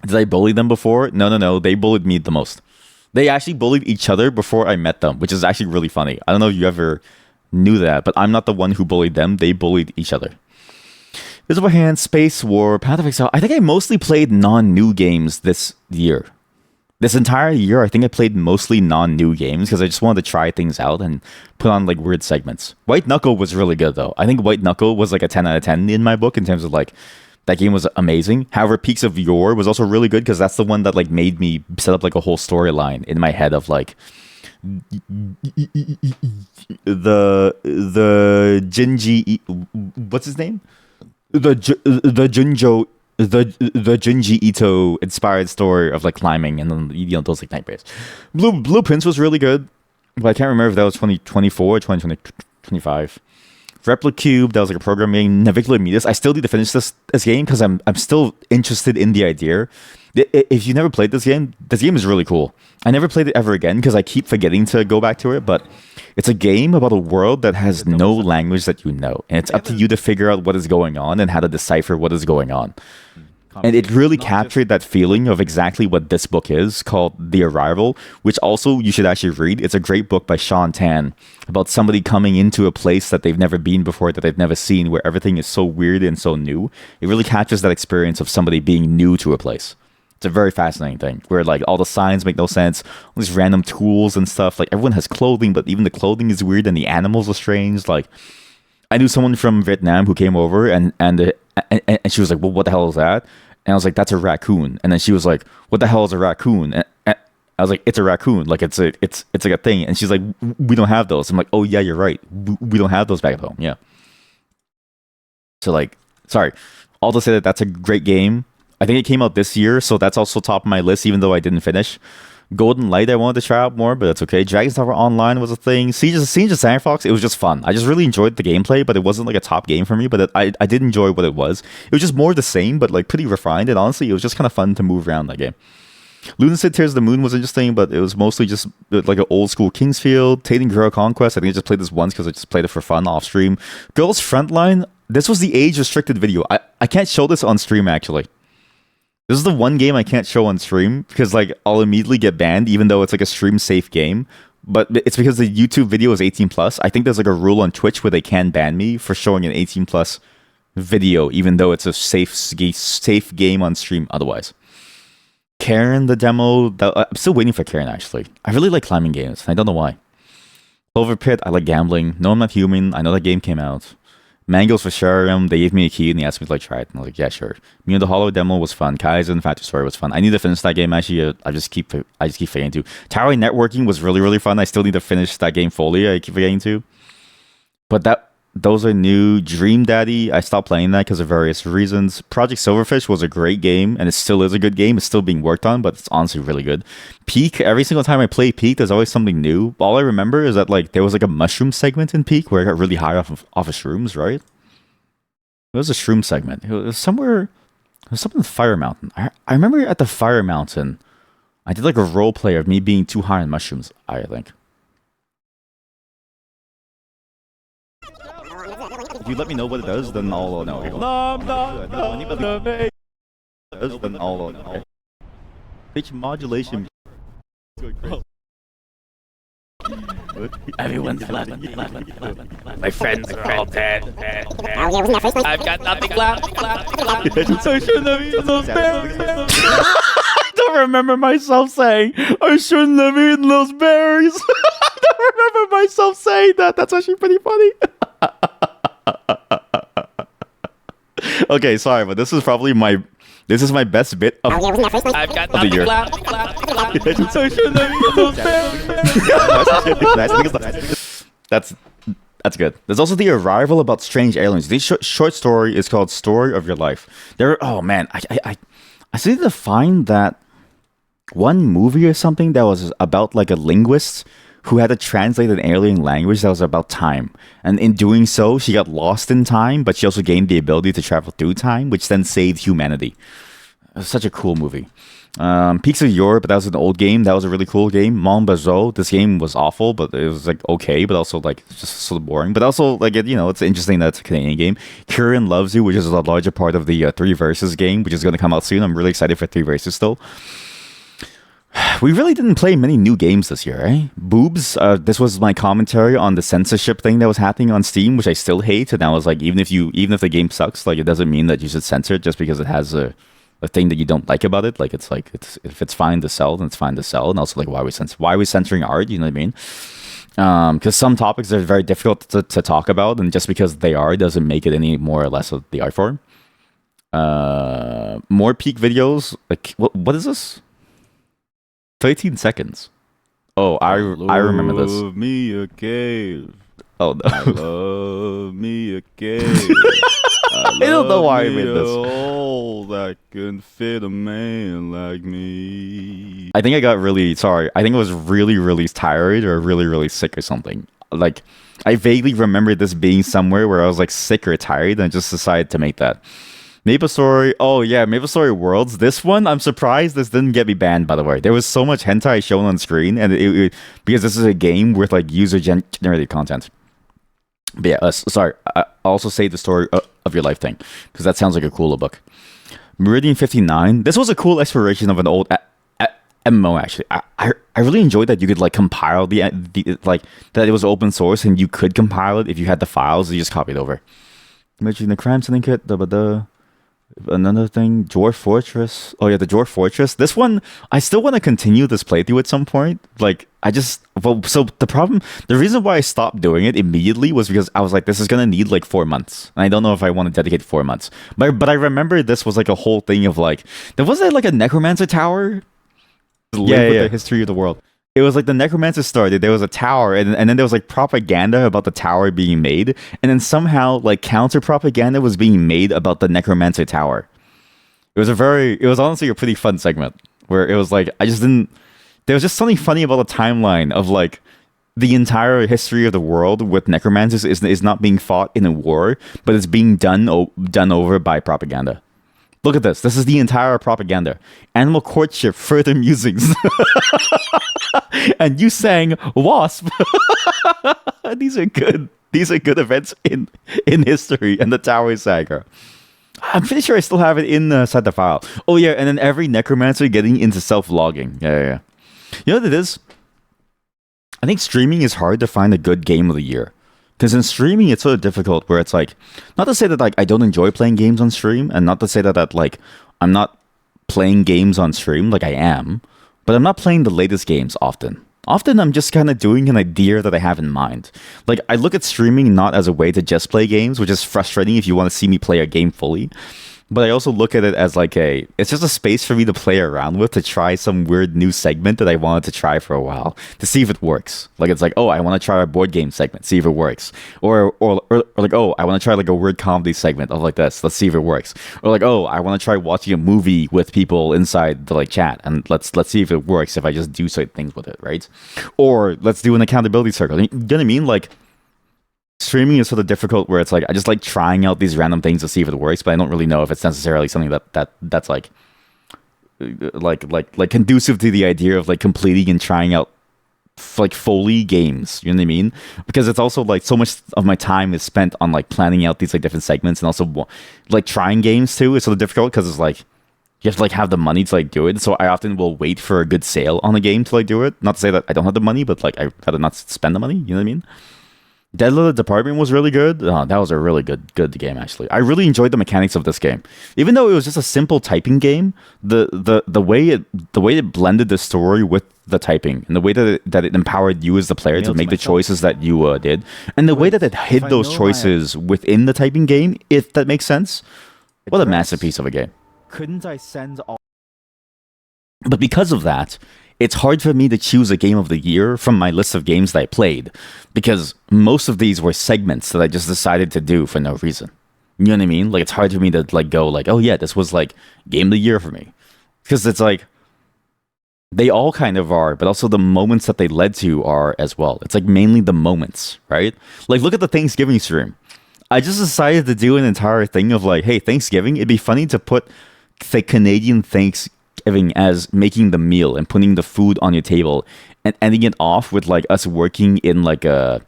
Did I bully them before? No. They bullied me the most. They actually bullied each other before I met them, which is actually really funny. I don't know if you ever knew that, but I'm not the one who bullied them. They bullied each other. Visible Hand, Space War, Path of Exile. I think I mostly played non-new games this year. This entire year, I think I played mostly non-new games because I just wanted to try things out and put on like weird segments. White Knuckle was really good though. I think White Knuckle was like a 10 out of 10 in my book in terms of like that game was amazing. However, Peaks of Yore was also really good because that's the one that like made me set up like a whole storyline in my head of like the Jinji, what's his name? The Junji Ito inspired story of like climbing and then those like nightmares. Blue Prince was really good, but I can't remember if that was 2024 or 2025. Replicube, that was like a program game. Navicular Metis, I still need to finish this game because I'm still interested in the idea. If you never played this game is really cool. I never played it ever again because I keep forgetting to go back to it, but it's a game about a world that has no language that you know, and it's up to you to figure out what is going on and how to decipher what is going on. And it really captured that feeling of exactly what this book is, called The Arrival, which also you should actually read. It's a great book by Sean Tan about somebody coming into a place that they've never been before, that they've never seen, where everything is so weird and so new. It really captures that experience of somebody being new to a place. It's a very fascinating thing, where like all the signs make no sense, all these random tools and stuff. Like everyone has clothing, but even the clothing is weird and the animals are strange. Like I knew someone from Vietnam who came over and she was like, well, what the hell is that? And I was like, that's a raccoon. And then she was like, what the hell is a raccoon? And I was like, it's a raccoon. Like it's like a thing. And she's like, we don't have those. I'm like, oh yeah, you're right. We don't have those back at home. Yeah. So like, sorry. All to say that that's a great game. I think it came out this year, so that's also top of my list, even though I didn't finish. Golden Light, I wanted to try out more, but that's okay. Dragon's Tower Online was a thing. Siege of Sandfox, it was just fun. I just really enjoyed the gameplay, but it wasn't like a top game for me, but I did enjoy what it was. It was just more the same, but like pretty refined, and honestly, it was just kind of fun to move around that game. Lunacy Tears of the Moon was interesting, but it was mostly just like an old school Kingsfield. Tating Girl Conquest, I think I just played this once because I just played it for fun off stream. Girls Frontline, this was the age restricted video. I can't show this on stream actually. This is the one game I can't show on stream because like I'll immediately get banned even though it's like a stream safe game. But it's because the YouTube video is 18+. I think there's like a rule on Twitch where they can ban me for showing an 18+ video even though it's a safe game on stream otherwise. Karen, the demo, I'm still waiting for Karen actually. I really like climbing games. I don't know why. Clover Pit, I like gambling. No, I'm Not Human. I know that game came out. Mangoes for Sharium, they gave me a key and they asked me to like try it. And I was like, yeah, sure. Me and the Hollow demo was fun. Kaizen Factory Story was fun. I need to finish that game actually. I just keep forgetting to. Tower Networking was really, really fun. I still need to finish that game fully. I keep forgetting to. But those are new. Dream Daddy, I stopped playing that because of various reasons. Project Silverfish was a great game and it still is a good game. It's still being worked on, but it's honestly really good. Peak, every single time I play Peak, there's always something new. All I remember is that like there was like a mushroom segment in Peak where I got really high off of shrooms, right? There was a shroom segment. It was somewhere, it was something in Fire Mountain. I remember at the Fire Mountain, I did like a role play of me being too high on mushrooms, I think. If you let me know what it does, then I'll know. Then I'll know. Pitch modulation. Everyone's laughing. My friends are all dead. I've got nothing left. I shouldn't have eaten those berries. I don't remember myself saying I shouldn't have eaten those berries. I don't remember myself saying that. That's actually pretty funny. Okay, sorry, but this is probably my best bit of I've got the year. So I shouldn't have eaten those berries. That's good. There's also The Arrival about strange aliens. This short story is called Story of Your Life. Oh man, I seem to find that one movie or something that was about like a linguist who had to translate an alien language that was about time. And in doing so, she got lost in time, but she also gained the ability to travel through time, which then saved humanity. It was such a cool movie. Peaks of Europe, but that was an old game. That was a really cool game. Mon Bazou, this game was awful, but it was like okay, but also like just sort of boring. But also like it's interesting that it's a Canadian game. Kieran Loves You, which is a larger part of the Three Versus game, which is going to come out soon. I'm really excited for Three Versus still. We really didn't play many new games this year, eh? Boobs, this was my commentary on the censorship thing that was happening on Steam, which I still hate. And I was like, even if the game sucks, like it doesn't mean that you should censor it just because it has a thing that you don't like about it. Like it's if it's fine to sell, then it's fine to sell. And also like why are we censoring art? You know what I mean? Because some topics are very difficult to talk about, and just because they are doesn't make it any more or less of the art form. More Peak videos. Like what is this? 13 seconds. Oh, I remember this. Love me a cave. Oh no. I love me a cave. I don't know why I made this. Hole that can fit a man like me. I think I got really sorry. I think I was really, really tired or really, really sick or something. Like, I vaguely remember this being somewhere where I was like sick or tired and I just decided to make that. Maple Story, oh yeah, Maple Story Worlds. This one, I'm surprised this didn't get me banned, by the way. There was so much hentai shown on screen, and because this is a game with like user-generated content. But yeah, sorry, I also say the story of your life thing, because that sounds like a cooler book. Meridian 59, this was a cool exploration of an old MMO, actually. I really enjoyed that you could like compile the like, that it was open source, and you could compile it if you had the files, you just copy it over. Imagine the Crime Syndicate, another thing, Dwarf Fortress. Oh yeah, the Dwarf Fortress. This one, I still want to continue this playthrough at some point. Like, so the reason why I stopped doing it immediately was because I was like, this is gonna need like 4 months, and I don't know if I want to dedicate 4 months. But I remember this was like a whole thing of like, there was like a Necromancer Tower. Yeah, with the history of the world. It was like the Necromancer started, there was a tower, and then there was like propaganda about the tower being made, and then somehow like counter propaganda was being made about the Necromancer Tower. It was honestly a pretty fun segment where it was like, there was just something funny about the timeline of like the entire history of the world with necromancers is not being fought in a war, but it's being done over by propaganda. Look at this. This is the entire propaganda. Animal courtship, further musings. And you sang Wasp. These are good. These are good events in history and the Tower Saga. I'm pretty sure I still have it inside the file. Oh yeah, and then every necromancer getting into self-logging. Yeah. You know what it is? I think streaming is hard to find a good game of the year. Because in streaming, it's sort of difficult where it's like, not to say that like I don't enjoy playing games on stream, and not to say that like I'm not playing games on stream, like I am, but I'm not playing the latest games often. Often I'm just kind of doing an idea that I have in mind. Like, I look at streaming not as a way to just play games, which is frustrating if you want to see me play a game fully. But I also look at it as like it's just a space for me to play around with, to try some weird new segment that I wanted to try for a while, to see if it works. Like, it's like, oh, I want to try a board game segment, see if it works. Or like, oh, I want to try like a weird comedy segment of like this, let's see if it works. Or like, oh, I want to try watching a movie with people inside the like chat, and let's see if it works if I just do certain things with it, right? Or let's do an accountability circle. You know what I mean? Like, streaming is sort of difficult where it's like I just like trying out these random things to see if it works, but I don't really know if it's necessarily something that's like conducive to the idea of like completing and trying out like Foley games. You know what I mean? Because it's also like so much of my time is spent on like planning out these like different segments, and also like trying games too. It's sort of difficult because it's like you have to like have the money to like do it. So I often will wait for a good sale on a game to like do it. Not to say that I don't have the money, but like I'd rather not spend the money. You know what I mean? Dead Little Department was really good. That was a really good game, actually. I really enjoyed the mechanics of this game, even though it was just a simple typing game. The way it blended the story with the typing, and the way that it empowered you as the player to make the choices that you did, and the way that it hid those choices within the typing game, if that makes sense. What a masterpiece of a game! Couldn't I send all? But because of that, it's hard for me to choose a game of the year from my list of games that I played, because most of these were segments that I just decided to do for no reason. You know what I mean? Like, it's hard for me to like go like, oh yeah, this was like game of the year for me, because it's like they all kind of are, but also the moments that they led to are as well. It's like mainly the moments, right? Like, look at the Thanksgiving stream. I just decided to do an entire thing of like, hey, Thanksgiving, it'd be funny to put the Canadian Thanksgiving as making the meal and putting the food on your table, and ending it off with like us working in like a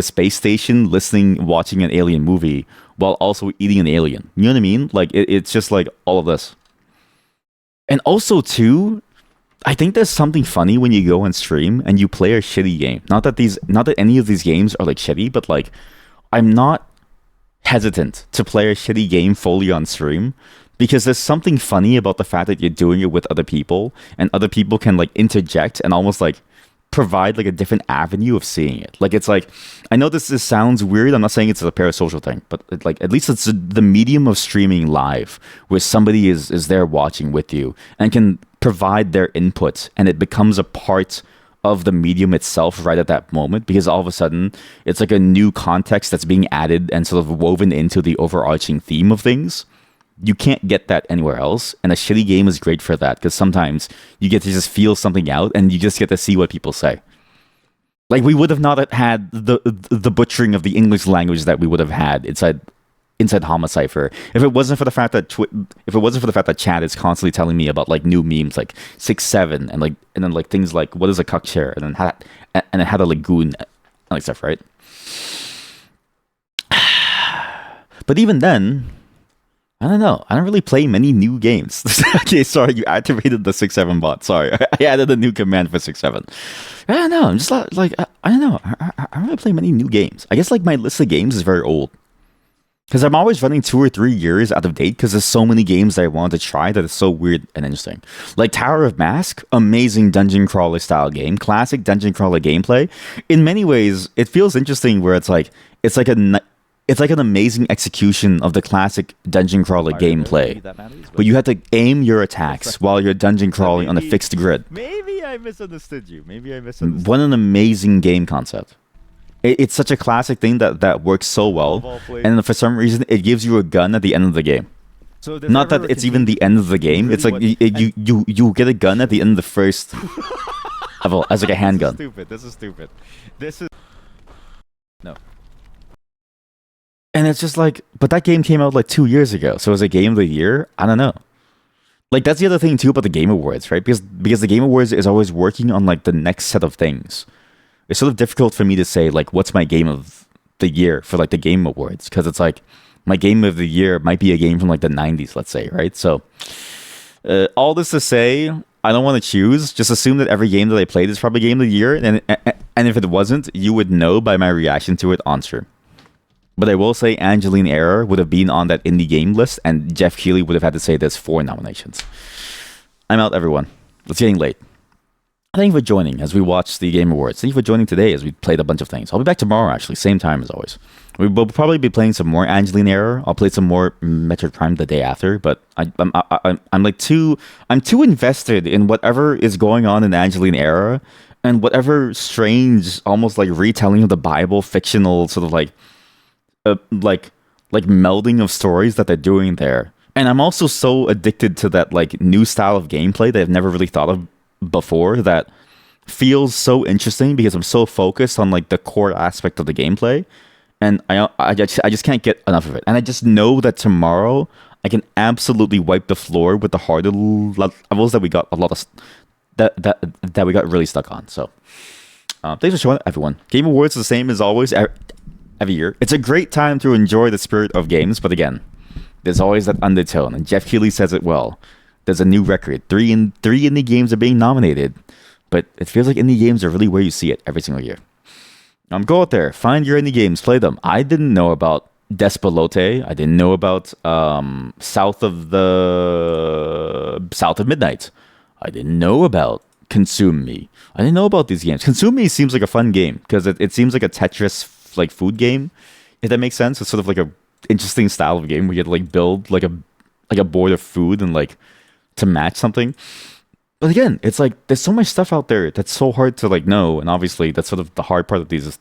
space station, watching an alien movie while also eating an alien. You know what I mean? Like, it's just like all of this. And also too, I think there's something funny when you go on stream and you play a shitty game. Not that any of these games are like shitty, but like I'm not hesitant to play a shitty game fully on stream, because there's something funny about the fact that you're doing it with other people, and other people can like interject and almost like provide like a different avenue of seeing it. Like, it's like, I know this sounds weird. I'm not saying it's a parasocial thing, but like at least it's the medium of streaming live, where somebody is there watching with you and can provide their input, and it becomes a part of the medium itself right at that moment, because all of a sudden it's like a new context that's being added and sort of woven into the overarching theme of things. You can't get that anywhere else, and a shitty game is great for that, because sometimes you get to just feel something out and you just get to see what people say. Like, we would have not had the butchering of the English language that we would have had inside Homicipher if it wasn't for the fact that Chad is constantly telling me about like new memes like 6-7 and then like things like what is a cuck share and then how to lagoon and like stuff, right? But even then, I don't know. I don't really play many new games. Okay, sorry, you activated the 6-7 bot. Sorry, I added a new command for 6-7. I don't know. I'm just like I don't know. I don't really play many new games. I guess like my list of games is very old. Because I'm always running 2 or 3 years out of date because there's so many games that I want to try that is so weird and interesting. Like Tower of Mask, amazing dungeon crawler style game, classic dungeon crawler gameplay. In many ways, it feels interesting where it's like an amazing execution of the classic dungeon crawler gameplay. But you have to aim your attacks while you're dungeon crawling on a fixed grid. Maybe I misunderstood you. What an amazing game concept. It's such a classic thing that works so well, and for some reason it gives you a gun at the end of the game. So not that it's even the end of the game. It's like you get a gun at the end of the first level as like a handgun. This is stupid. This is no. And it's just like, but that game came out like 2 years ago, so as a game of the year, I don't know. Like that's the other thing too about the Game Awards, right? Because the Game Awards is always working on like the next set of things. It's sort of difficult for me to say like what's my game of the year for like the Game Awards, because it's like my game of the year might be a game from like the 90s, let's say, right? So all this to say, I don't want to choose. Just assume that every game that I played is probably game of the year, and if it wasn't, you would know by my reaction to it on stream. But I will say Angeline Error would have been on that indie game list, and Jeff Keighley would have had to say there's 4 nominations. I'm out, everyone. It's getting late. Thank you for joining as we watch the Game Awards. Thank you for joining today as we played a bunch of things. I'll be back tomorrow, actually, same time as always. We will probably be playing some more Angeline Error. I'll play some more Metroid Prime the day after, but I'm too invested in whatever is going on in Angeline Error and whatever strange, almost like retelling of the Bible, fictional sort of like melding of stories that they're doing there. And I'm also so addicted to that like new style of gameplay that I've never really thought of before, that feels so interesting because I'm so focused on like the core aspect of the gameplay, and I just can't get enough of it. And I just know that tomorrow I can absolutely wipe the floor with the harder levels that we got a lot of that we got really stuck on. So thanks for showing up, everyone. Game Awards is the same as always every year. It's a great time to enjoy the spirit of games, but again, there's always that undertone, and Jeff Keighley says it well. There's a new record. 3 indie games are being nominated, but it feels like indie games are really where you see it every single year. Go out there, find your indie games, play them. I didn't know about Despalote. I didn't know about South of Midnight. I didn't know about Consume Me. I didn't know about these games. Consume Me seems like a fun game because it seems like a Tetris like food game, if that makes sense. It's sort of like a interesting style of game where you have to like build like a board of food and like to match something. But again, it's like there's so much stuff out there that's so hard to like know, and obviously that's sort of the hard part of these.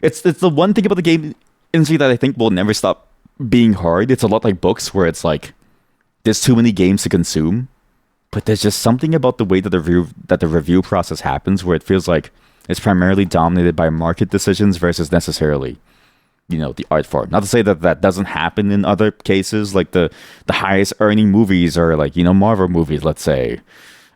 It's the one thing about the game industry that I think will never stop being hard. It's a lot like books where it's like there's too many games to consume, but there's just something about the way that the review process happens where it feels like it's primarily dominated by market decisions versus necessarily, you know, the art form. Not to say that that doesn't happen in other cases, like the highest earning movies are like, you know, Marvel movies, let's say,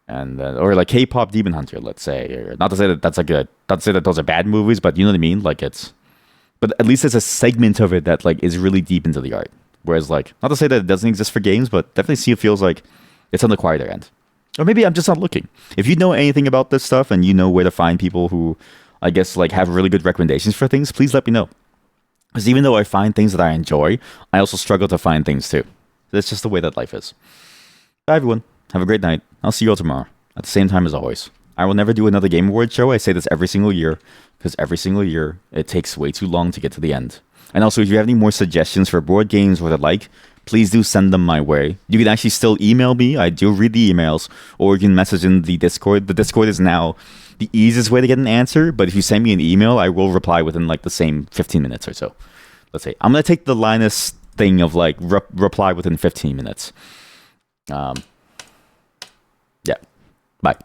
and or like K-pop Demon Hunter, let's say. Or not to say that not to say that those are bad movies, but you know what I mean. Like but at least there's a segment of it that like is really deep into the art. Whereas like, not to say that it doesn't exist for games, but definitely feels like it's on the quieter end. Or maybe I'm just not looking. If you know anything about this stuff and you know where to find people who, I guess, like have really good recommendations for things, please let me know. Because even though I find things that I enjoy, I also struggle to find things too. That's just the way that life is. Bye, everyone. Have a great night. I'll see you all tomorrow at the same time as always. I will never do another Game Awards show. I say this every single year because every single year it takes way too long to get to the end. And also, if you have any more suggestions for board games or the like, please do send them my way. You can actually still email me. I do read the emails, or you can message in the Discord. The Discord is now the easiest way to get an answer, but if you send me an email, I will reply within like the same 15 minutes or so. Let's say I'm gonna take the Linus thing of like reply within 15 minutes. Yeah. Bye.